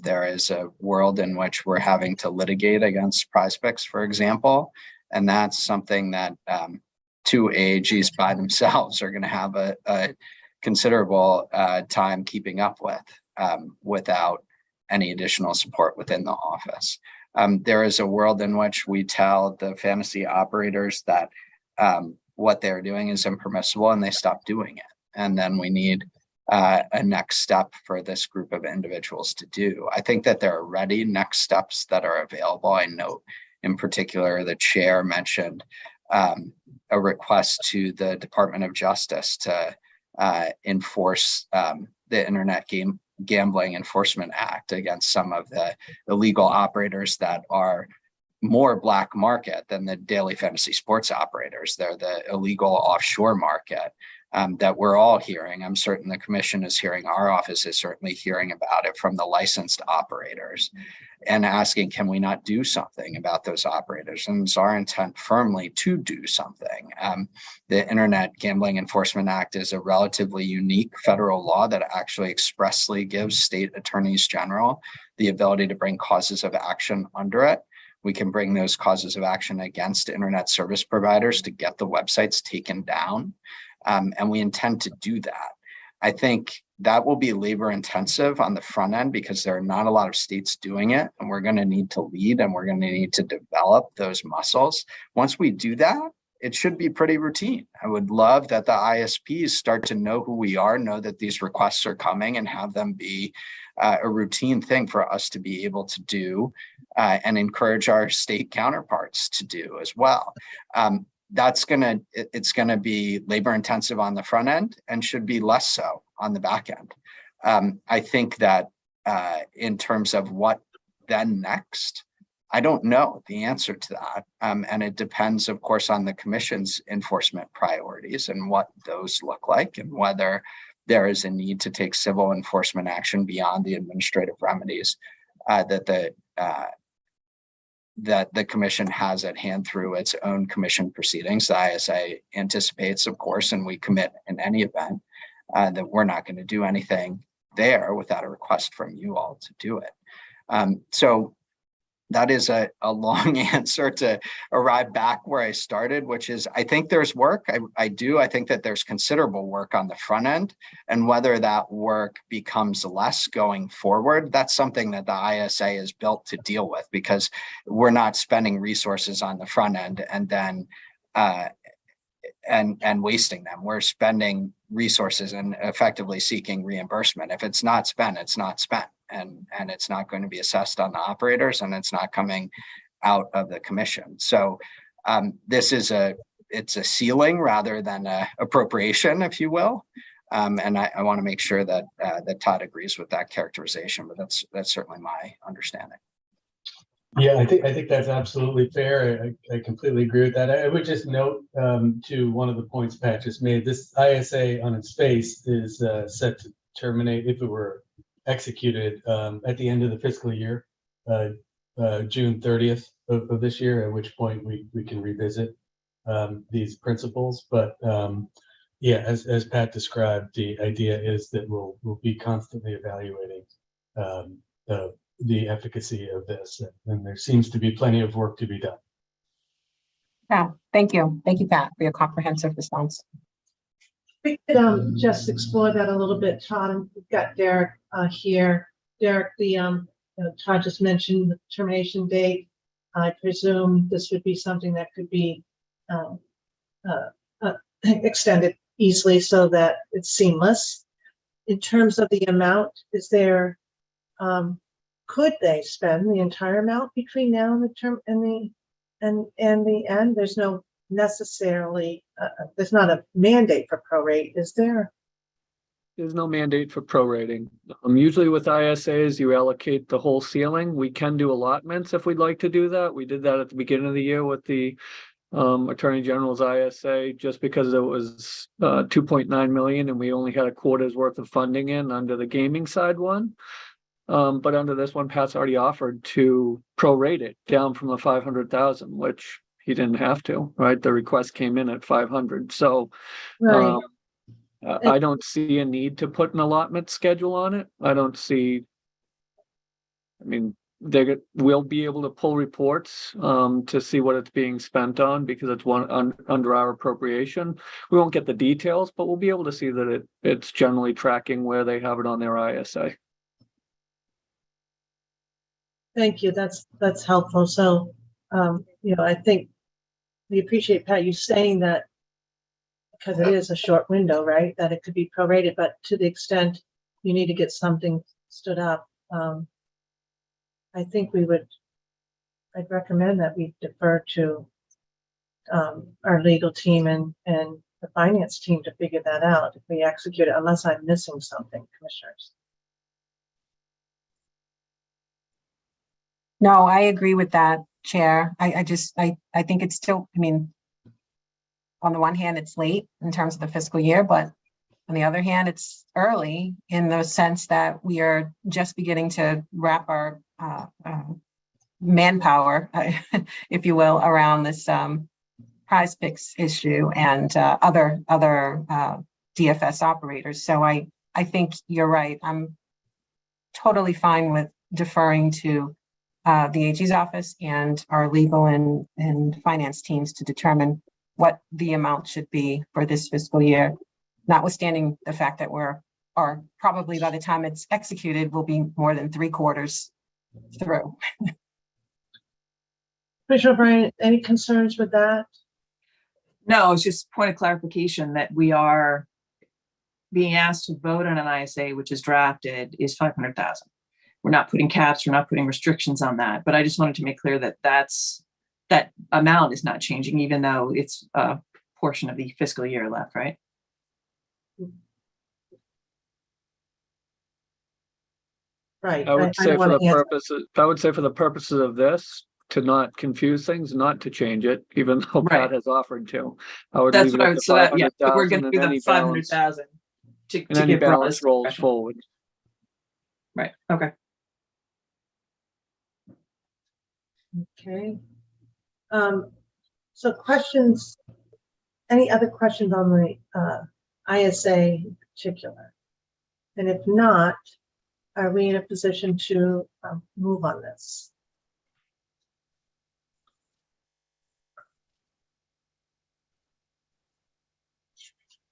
There is a world in which we're having to litigate against Prize Picks, for example, and that's something that 2 AAGs by themselves are going to have a considerable time keeping up with without any additional support within the office. There is a world in which we tell the fantasy operators that what they're doing is impermissible and they stop doing it. And then we need a next step for this group of individuals to do. I think that there are already next steps that are available. I know in particular, the chair mentioned a request to the Department of Justice to enforce the Internet Gambling Enforcement Act against some of the illegal operators that are more black market than the daily fantasy sports operators. They're the illegal offshore market that we're all hearing. I'm certain the commission is hearing, our office is certainly hearing about it from the licensed operators and asking, can we not do something about those operators? And it's our intent firmly to do something. The Internet Gambling Enforcement Act is a relatively unique federal law that actually expressly gives state attorneys general the ability to bring causes of action under it. We can bring those causes of action against internet service providers to get the websites taken down. And we intend to do that. I think that will be labor intensive on the front end because there are not a lot of states doing it, and we're going to need to lead and we're going to need to develop those muscles. Once we do that, it should be pretty routine. I would love that the ISPs start to know who we are, know that these requests are coming, and have them be a routine thing for us to be able to do and encourage our state counterparts to do as well. It's gonna be labor intensive on the front end and should be less so on the back end. I think that in terms of what then next, I don't know the answer to that. And it depends, of course, on the commission's enforcement priorities and what those look like, and whether there is a need to take civil enforcement action beyond the administrative remedies that the commission has at hand through its own commission proceedings. The ISA anticipates, of course, and we commit in any event, that we're not going to do anything there without a request from you all to do it. So that is a long answer to arrive back where I started, which is, I think there's work. I think that there's considerable work on the front end, and whether that work becomes less going forward, that's something that the ISA is built to deal with, because we're not spending resources on the front end and then and wasting them. We're spending resources and effectively seeking reimbursement. If it's not spent, it's not spent. And it's not going to be assessed on the operators, and it's not coming out of the commission. So this is it's a ceiling rather than a appropriation, if you will. And I want to make sure that that Todd agrees with that characterization, but that's certainly my understanding. Yeah, I think that's absolutely fair. I completely agree with that. I would just note to one of the points Pat just made, this ISA on its face is set to terminate if it were executed at the end of the fiscal year, June 30th of this year, at which point we can revisit these principles. But yeah, as Pat described, the idea is that we'll be constantly evaluating the efficacy of this, and there seems to be plenty of work to be done. Yeah, thank you, Pat, for your comprehensive response. We could just explore that a little bit, Todd. And we've got Derek here. Derek, Todd just mentioned the termination date. I presume this would be something that could be extended easily so that it's seamless. In terms of the amount, is there, could they spend the entire amount between now and the term and the end? There's no necessarily, there's not a mandate for prorate, is there? There's no mandate for prorating. Usually with ISAs, you allocate the whole ceiling. We can do allotments if we'd like to do that. We did that at the beginning of the year with the Attorney General's ISA, just because it was 2.9 million and we only had a quarter's worth of funding in under the gaming side one. But under this one, Pat's already offered to prorate it down from the 500,000, which he didn't have to, right? The request came in at 500. So Right. I don't see a need to put an allotment schedule on it. They will be able to pull reports to see what it's being spent on, because it's under our appropriation. We won't get the details, but we'll be able to see that it's generally tracking where they have it on their ISA. Thank you. That's helpful. So, I think we appreciate, Pat, you saying that, because it is a short window, right? That it could be prorated, but to the extent you need to get something stood up, I think I'd recommend that we defer to our legal team and the finance team to figure that out if we execute it, unless I'm missing something, commissioners. No, I agree with that, Chair. I think it's still, on the one hand, it's late in terms of the fiscal year, but on the other hand, it's early in the sense that we are just beginning to wrap our manpower, if you will, around this prize picks issue and other DFS operators. So I think you're right. I'm totally fine with deferring to the AG's office and our legal and finance teams to determine what the amount should be for this fiscal year, notwithstanding the fact that or probably by the time it's executed, we'll be more than 3/4 through. Commissioner O'Brien, any concerns with that? No, it's just point of clarification that we are being asked to vote on an ISA, which is drafted, is 500,000. We're not putting caps, we're not putting restrictions on that, but I just wanted to make clear that that amount is not changing, even though it's a portion of the fiscal year left, right? Right. I would say for the purposes of this, to not confuse things, not to change it, even though Right. Pat has offered to. I would That's leave it what I at would, the so that, yeah, so we're 500,000 gonna and do the any 500,000 and to any give broad balance rolls discretion. forward. Right, okay. Okay. So questions, any other questions on the ISA in particular? And if not, are we in a position to move on this?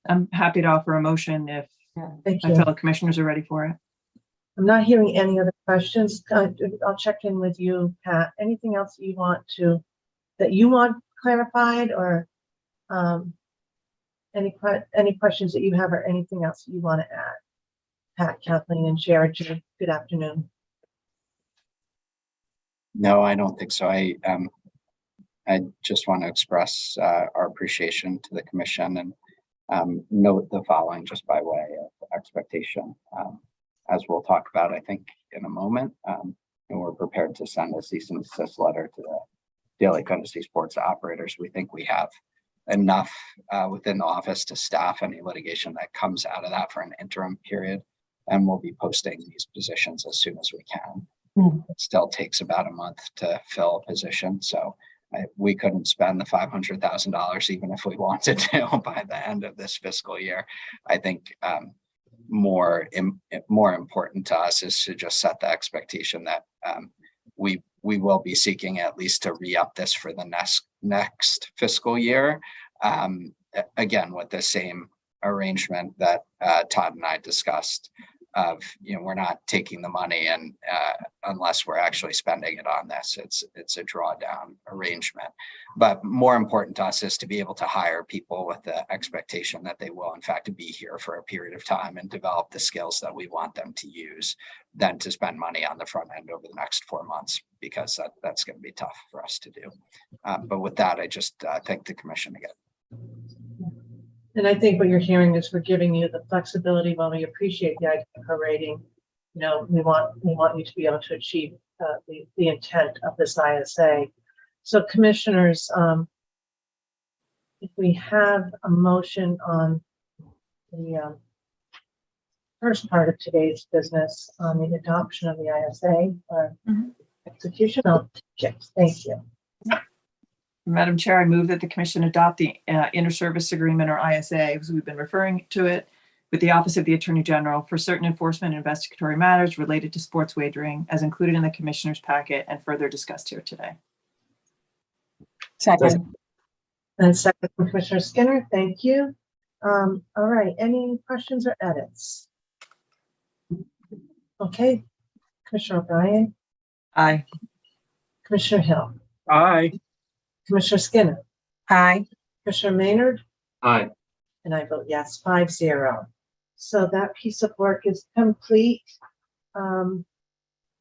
I'm happy to offer a motion if Thank my you. fellow commissioners are ready for it. I'm not hearing any other questions. I'll check in with you, Pat. Anything else that you want clarified, or any questions that you have, or anything else that you want to add? Pat, Kathleen, and Jared, good afternoon. No, I don't think so. I just want to express our appreciation to the commission and note the following just by way of expectation. As we'll talk about, I think, in a moment, and we're prepared to send a cease and desist letter to the Daily Fantasy Sports operators. We think we have enough within the office to staff any litigation that comes out of that for an interim period, and we'll be posting these positions as soon as we can. It still takes about a month to fill a position, so we couldn't spend the $500,000 even if we wanted to by the end of this fiscal year. I think more important to us is to just set the expectation that we will be seeking at least to re-up this for the next fiscal year. Again, with the same arrangement that Todd and I discussed of, we're not taking the money and unless we're actually spending it on this. It's a drawdown arrangement. But more important to us is to be able to hire people with the expectation that they will in fact be here for a period of time and develop the skills that we want them to use, than to spend money on the front end over the next 4 months, because that's going to be tough for us to do. But with that, I just thank the commission again. And I think what you're hearing is we're giving you the flexibility. While we appreciate the IDECA rating, we want you to be able to achieve the intent of this ISA. So commissioners, if we have a motion on the first part of today's business on the adoption of the ISA or execution, I'll take it. Thank you. Madam Chair, I move that the commission adopt the inter-service agreement, or ISA, as we've been referring to it, with the Office of the Attorney General for certain enforcement and investigatory matters related to sports wagering, as included in the commissioner's packet and further discussed here today. Second. And second from Commissioner Skinner. Thank you. All right. Any questions or edits? Okay. Commissioner O'Brien. Aye. Commissioner Hill. Aye. Commissioner Skinner. Aye. Commissioner Maynard. Aye. And I vote yes, 5-0. So that piece of work is complete.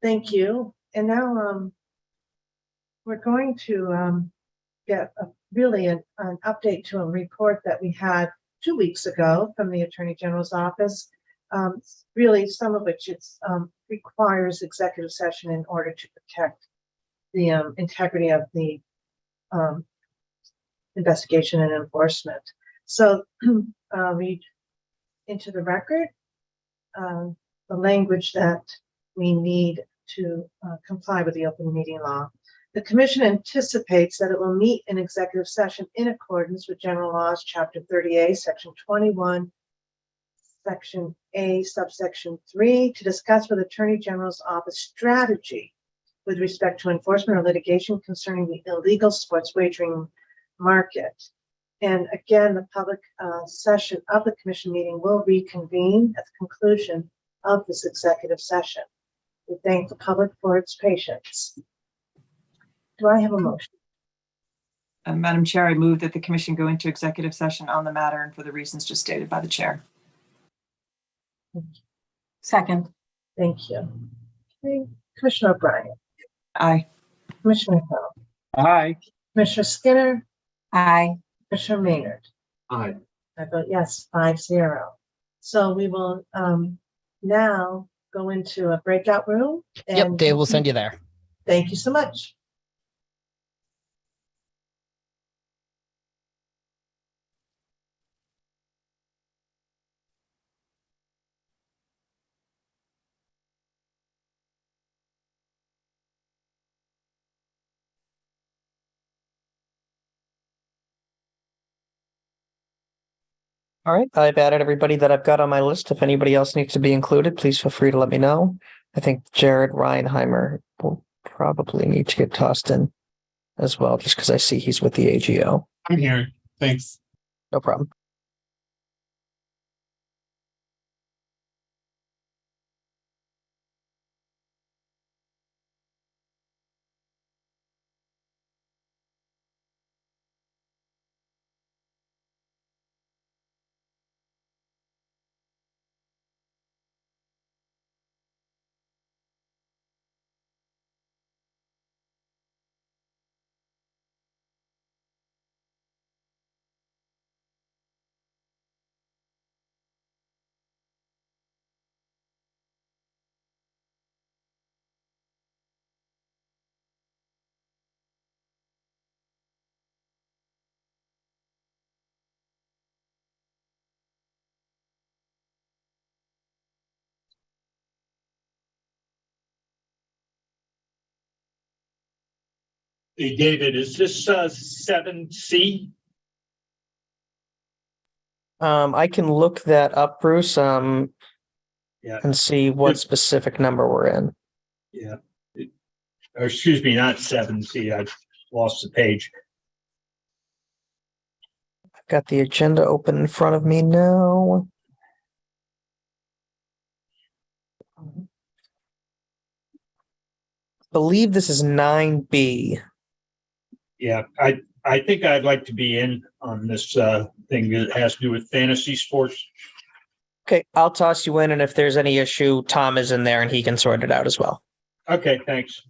Thank you. And now we're going to get really an update to a report that we had 2 weeks ago from the Attorney General's office. Really, some of which requires executive session in order to protect the integrity of the investigation and enforcement. So read into the record the language that we need to comply with the open meeting law. The commission anticipates that it will meet in executive session in accordance with general laws, chapter 30A, section 21, section A, subsection 3, to discuss with Attorney General's office strategy with respect to enforcement or litigation concerning the illegal sports wagering market. And again, the public session of the commission meeting will reconvene at the conclusion of this executive session. We thank the public for its patience. Do I have a motion? Madam Chair, I move that the commission go into executive session on the matter and for the reasons just stated by the chair. Second. Thank you. Okay. Commissioner O'Brien. Aye. Commissioner Hill. Aye. Commissioner Skinner. Aye. Commissioner Maynard. Aye. I vote yes, 5-0. So we will now go into a breakout room. Yep, Dave will send you there. Thank you so much. All right, I've added everybody that I've got on my list. If anybody else needs to be included, please feel free to let me know. I think Jared Reinheimer will probably need to get tossed in as well, just because I see he's with the AGO. I'm here. Thanks. No problem. Hey, David, is this 7C? I can look that up, Bruce, Yeah. and see what specific number we're in. Yeah. Or excuse me, not 7C. I lost the page. I've got the agenda open in front of me now. Believe this is 9B. Yeah, I think I'd like to be in on this thing that has to do with fantasy sports. Okay, I'll toss you in, and if there's any issue, Tom is in there and he can sort it out as well. Okay, thanks.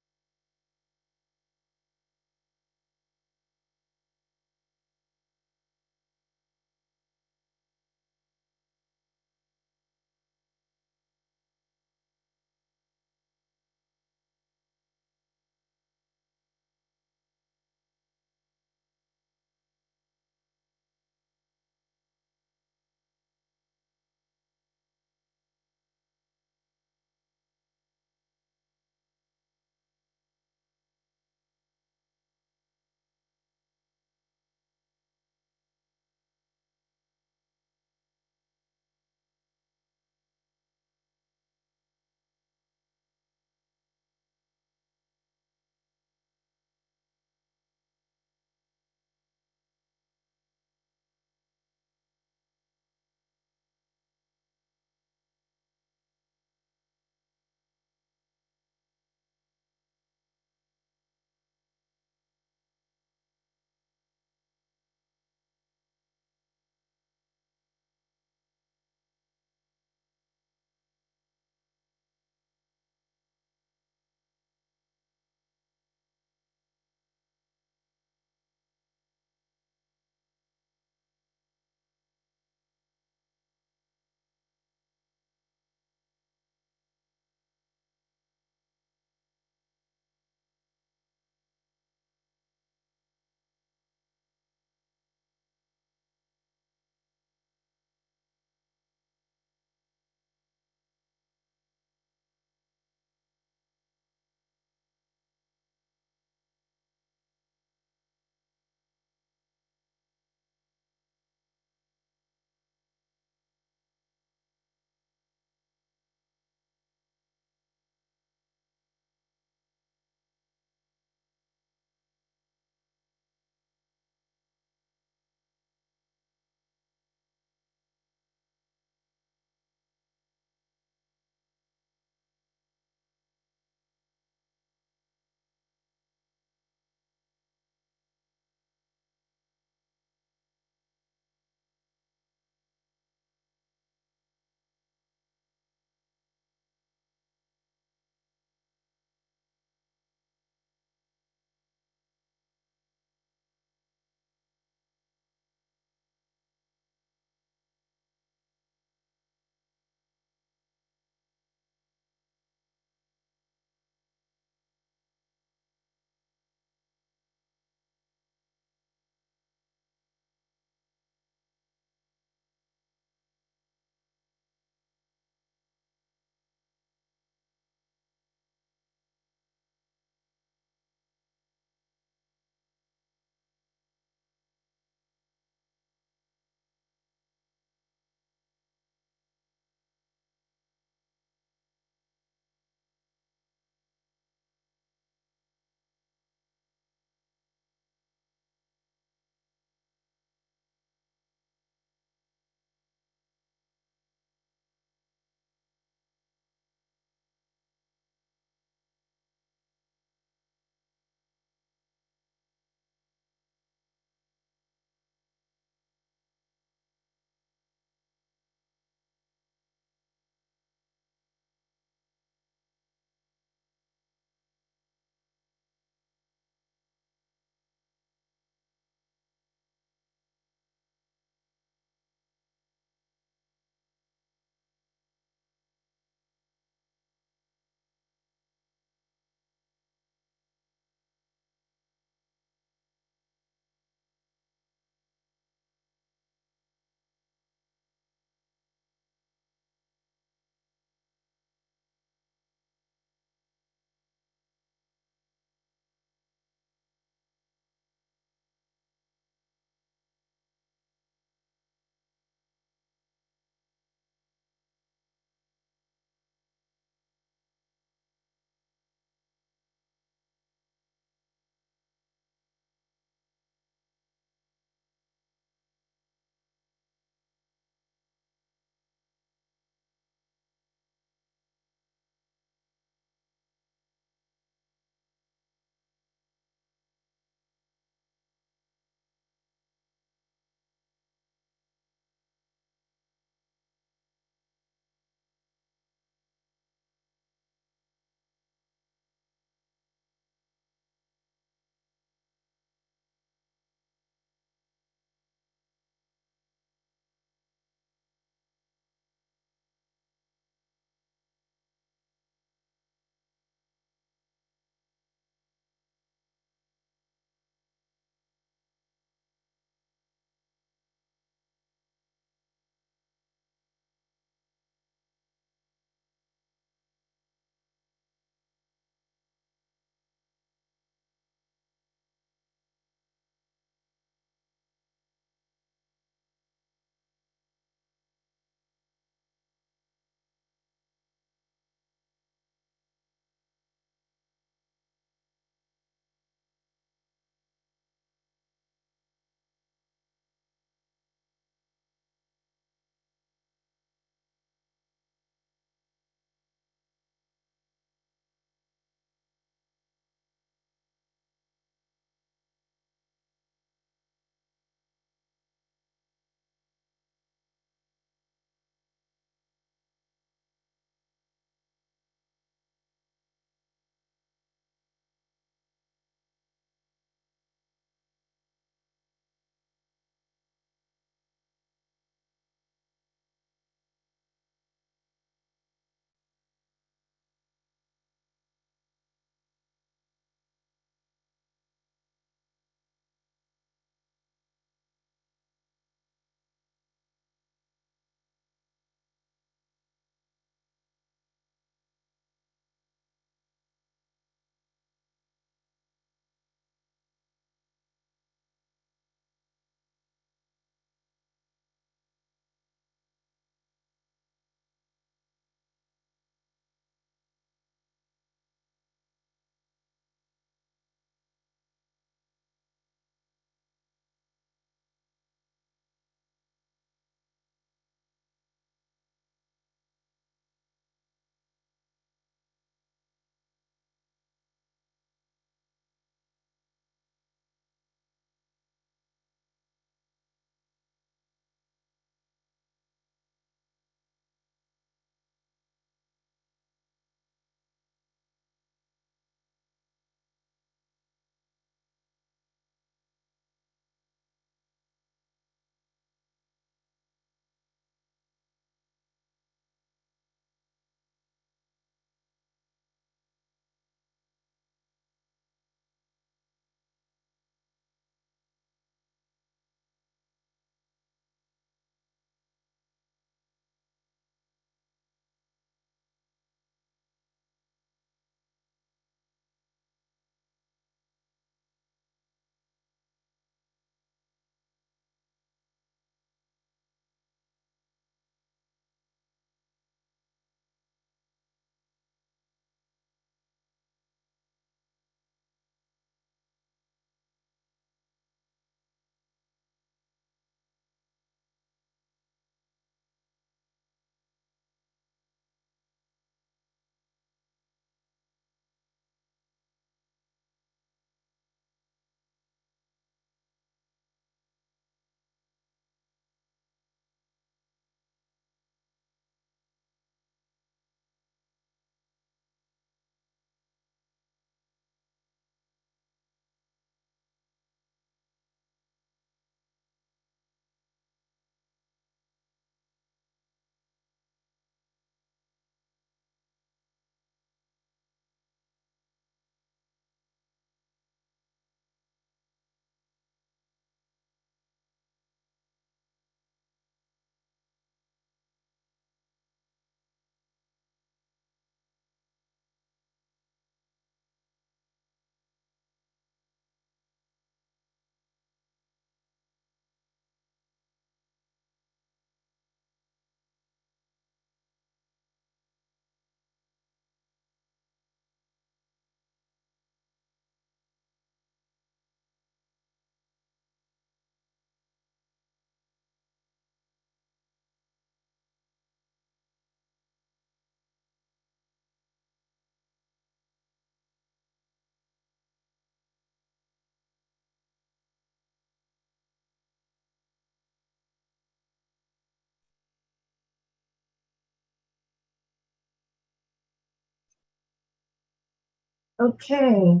Okay.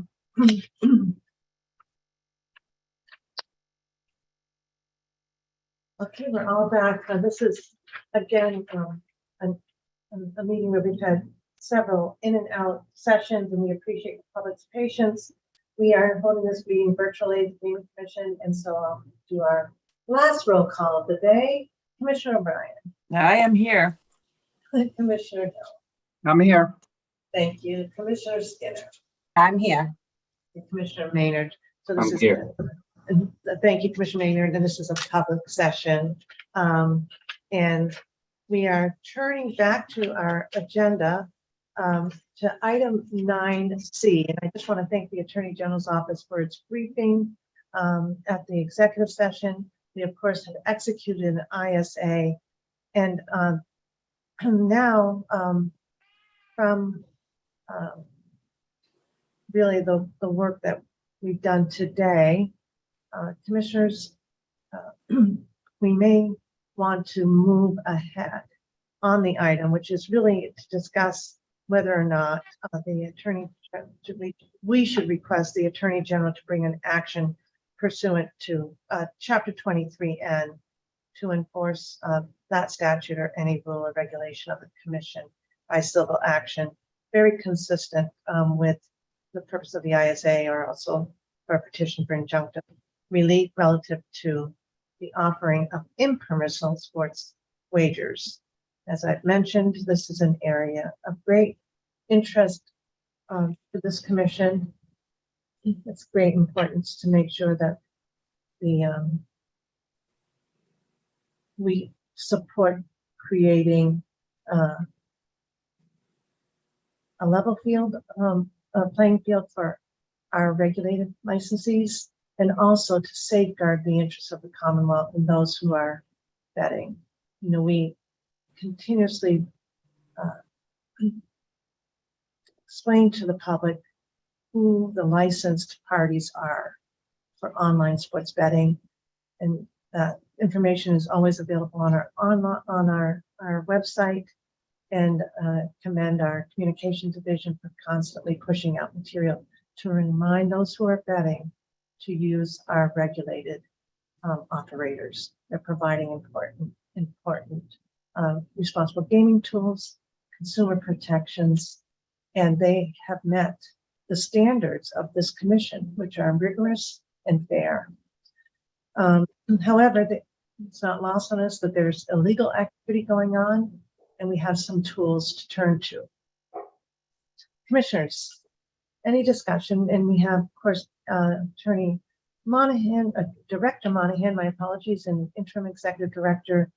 Okay, we're all back. This is again a meeting where we've had several in and out sessions, and we appreciate the public's patience. We are holding this meeting virtually at the Gaming Commission, and so I'll do our last roll call of the day. Commissioner O'Brien. I am here. Commissioner Hill. I'm here. Thank you. Commissioner Skinner. I'm here. And Commissioner Maynard. So this I'm is here. Thank you, Commissioner Maynard. And this is a public session. And we are turning back to our agenda to item 9C. And I just want to thank the Attorney General's office for its briefing at the executive session. We, of course, have executed an ISA. And now from really the work that we've done today, commissioners, we may want to move ahead on the item, which is really to discuss whether or not we should request the Attorney General to bring an action pursuant to Chapter 23N to enforce that statute or any rule or regulation of the Commission by civil action, very consistent with the purpose of the ISA, or also for a petition for injunctive relief relative to the offering of impermissible sports wagers. As I've mentioned, this is an area of great interest for this commission. It's great importance to make sure that we support creating a level field, playing field for our regulated licensees, and also to safeguard the interests of the Commonwealth and those who are betting. You know, we continuously explain to the public who the licensed parties are for online sports betting, and that information is always available on our website. And commend our communication division for constantly pushing out material to remind those who are betting to use our regulated operators. They're providing important responsible gaming tools, consumer protections, and they have met the standards of this commission, which are rigorous and fair. However, it's not lost on us that there's illegal activity going on, and we have some tools to turn to. Commissioners, any discussion? And we have, of course, Attorney Monahan, Director Monahan, my apologies, and Interim Executive Director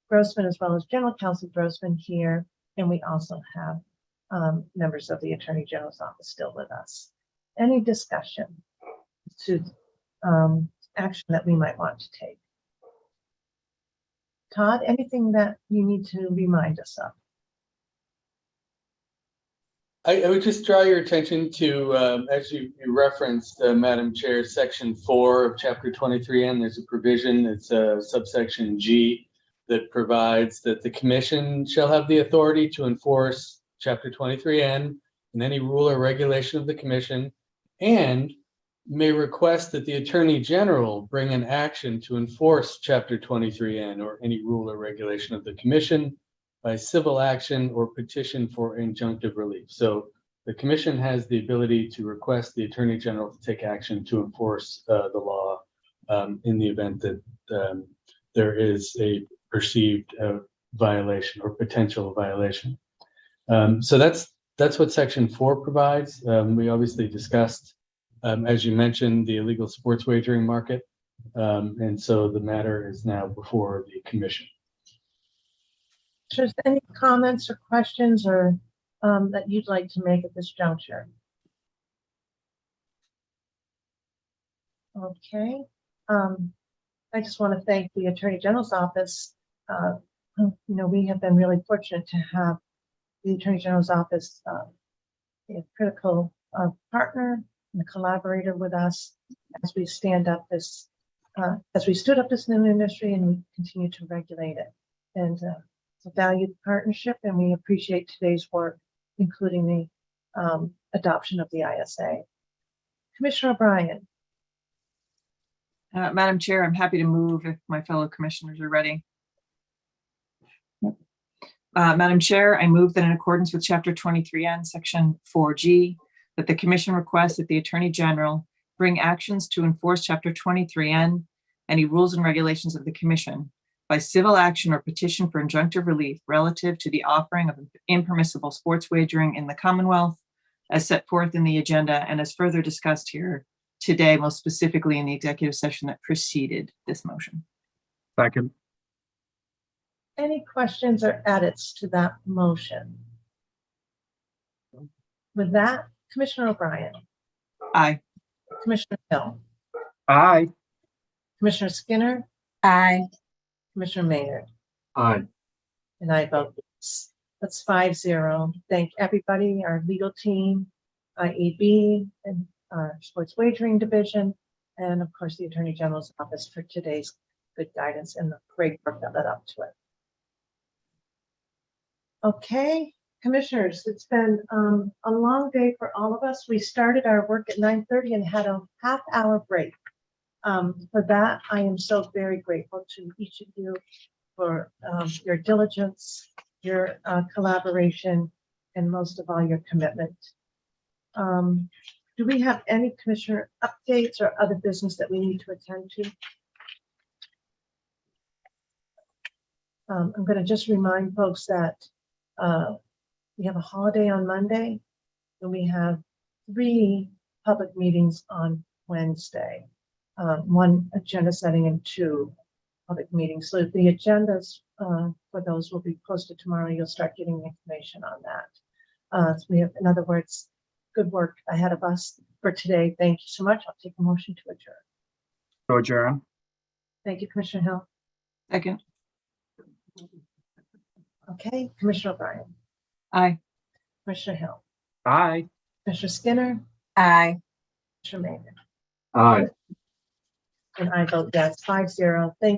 Grossman, as well as General Counsel Grossman here. And we also have members of the Attorney General's office still with us. Any discussion to action that we might want to take? Todd, anything that you need to remind us of? I would just draw your attention to, as you referenced, Madam Chair, Section 4 of Chapter 23N. There's a provision, it's subsection G, that provides that the Commission shall have the authority to enforce Chapter 23N and any rule or regulation of the Commission, and may request that the Attorney General bring an action to enforce Chapter 23N or any rule or regulation of the Commission by civil action or petition for injunctive relief. So the Commission has the ability to request the Attorney General to take action to enforce the law in the event that there is a perceived violation or potential violation. So that's what Section 4 provides. We obviously discussed, as you mentioned, the illegal sports wagering market. And so the matter is now before the Commission. Just any comments or questions or that you'd like to make at this juncture? Okay. I just want to thank the Attorney General's office. You know, we have been really fortunate to have the Attorney General's office a critical partner and a collaborator with us as we stand up this, as we stood up this new industry and we continue to regulate it. And it's a valued partnership, and we appreciate today's work, including adoption of the ISA. Commissioner O'Brien. Madam Chair, I'm happy to move if my fellow commissioners are ready. Madam Chair, I move that in accordance with Chapter 23N, Section 4G, that the Commission requests that the Attorney General bring actions to enforce Chapter 23N, any rules and regulations of the Commission, by civil action or petition for injunctive relief relative to the offering of impermissible sports wagering in the Commonwealth, as set forth in the agenda and as further discussed here today, most specifically in the executive session that preceded this motion. Second. Any questions or edits to that motion? With that, Commissioner O'Brien. Aye. Commissioner Hill. Aye. Commissioner Skinner. Aye. Commissioner Maynard. Aye. And I vote yes. That's 5-0. Thank everybody, our legal team, IEB, and our sports wagering division, and of course the Attorney General's office for today's good guidance and the great work that led up to it. Okay, commissioners, it's been a long day for all of us. We started our work at 9:30 and had a half-hour break. For that, I am so very grateful to each of you for your diligence, your collaboration, and most of all, your commitment. Do we have any commissioner updates or other business that we need to attend to? I'm going to just remind folks that we have a holiday on Monday, and we have 3 public meetings on Wednesday, 1 agenda setting and 2 public meetings. So the agendas for those will be posted tomorrow. You'll start getting information on that. So we have, in other words, good work ahead of us for today. Thank you so much. I'll take a motion to adjourn. To adjourn. Thank you, Commissioner Hill. Second. Okay, Commissioner O'Brien. Aye. Commissioner Hill. Aye. Commissioner Skinner. Aye. Commissioner Maynard. Aye. And I vote yes, 5-0. Thank you.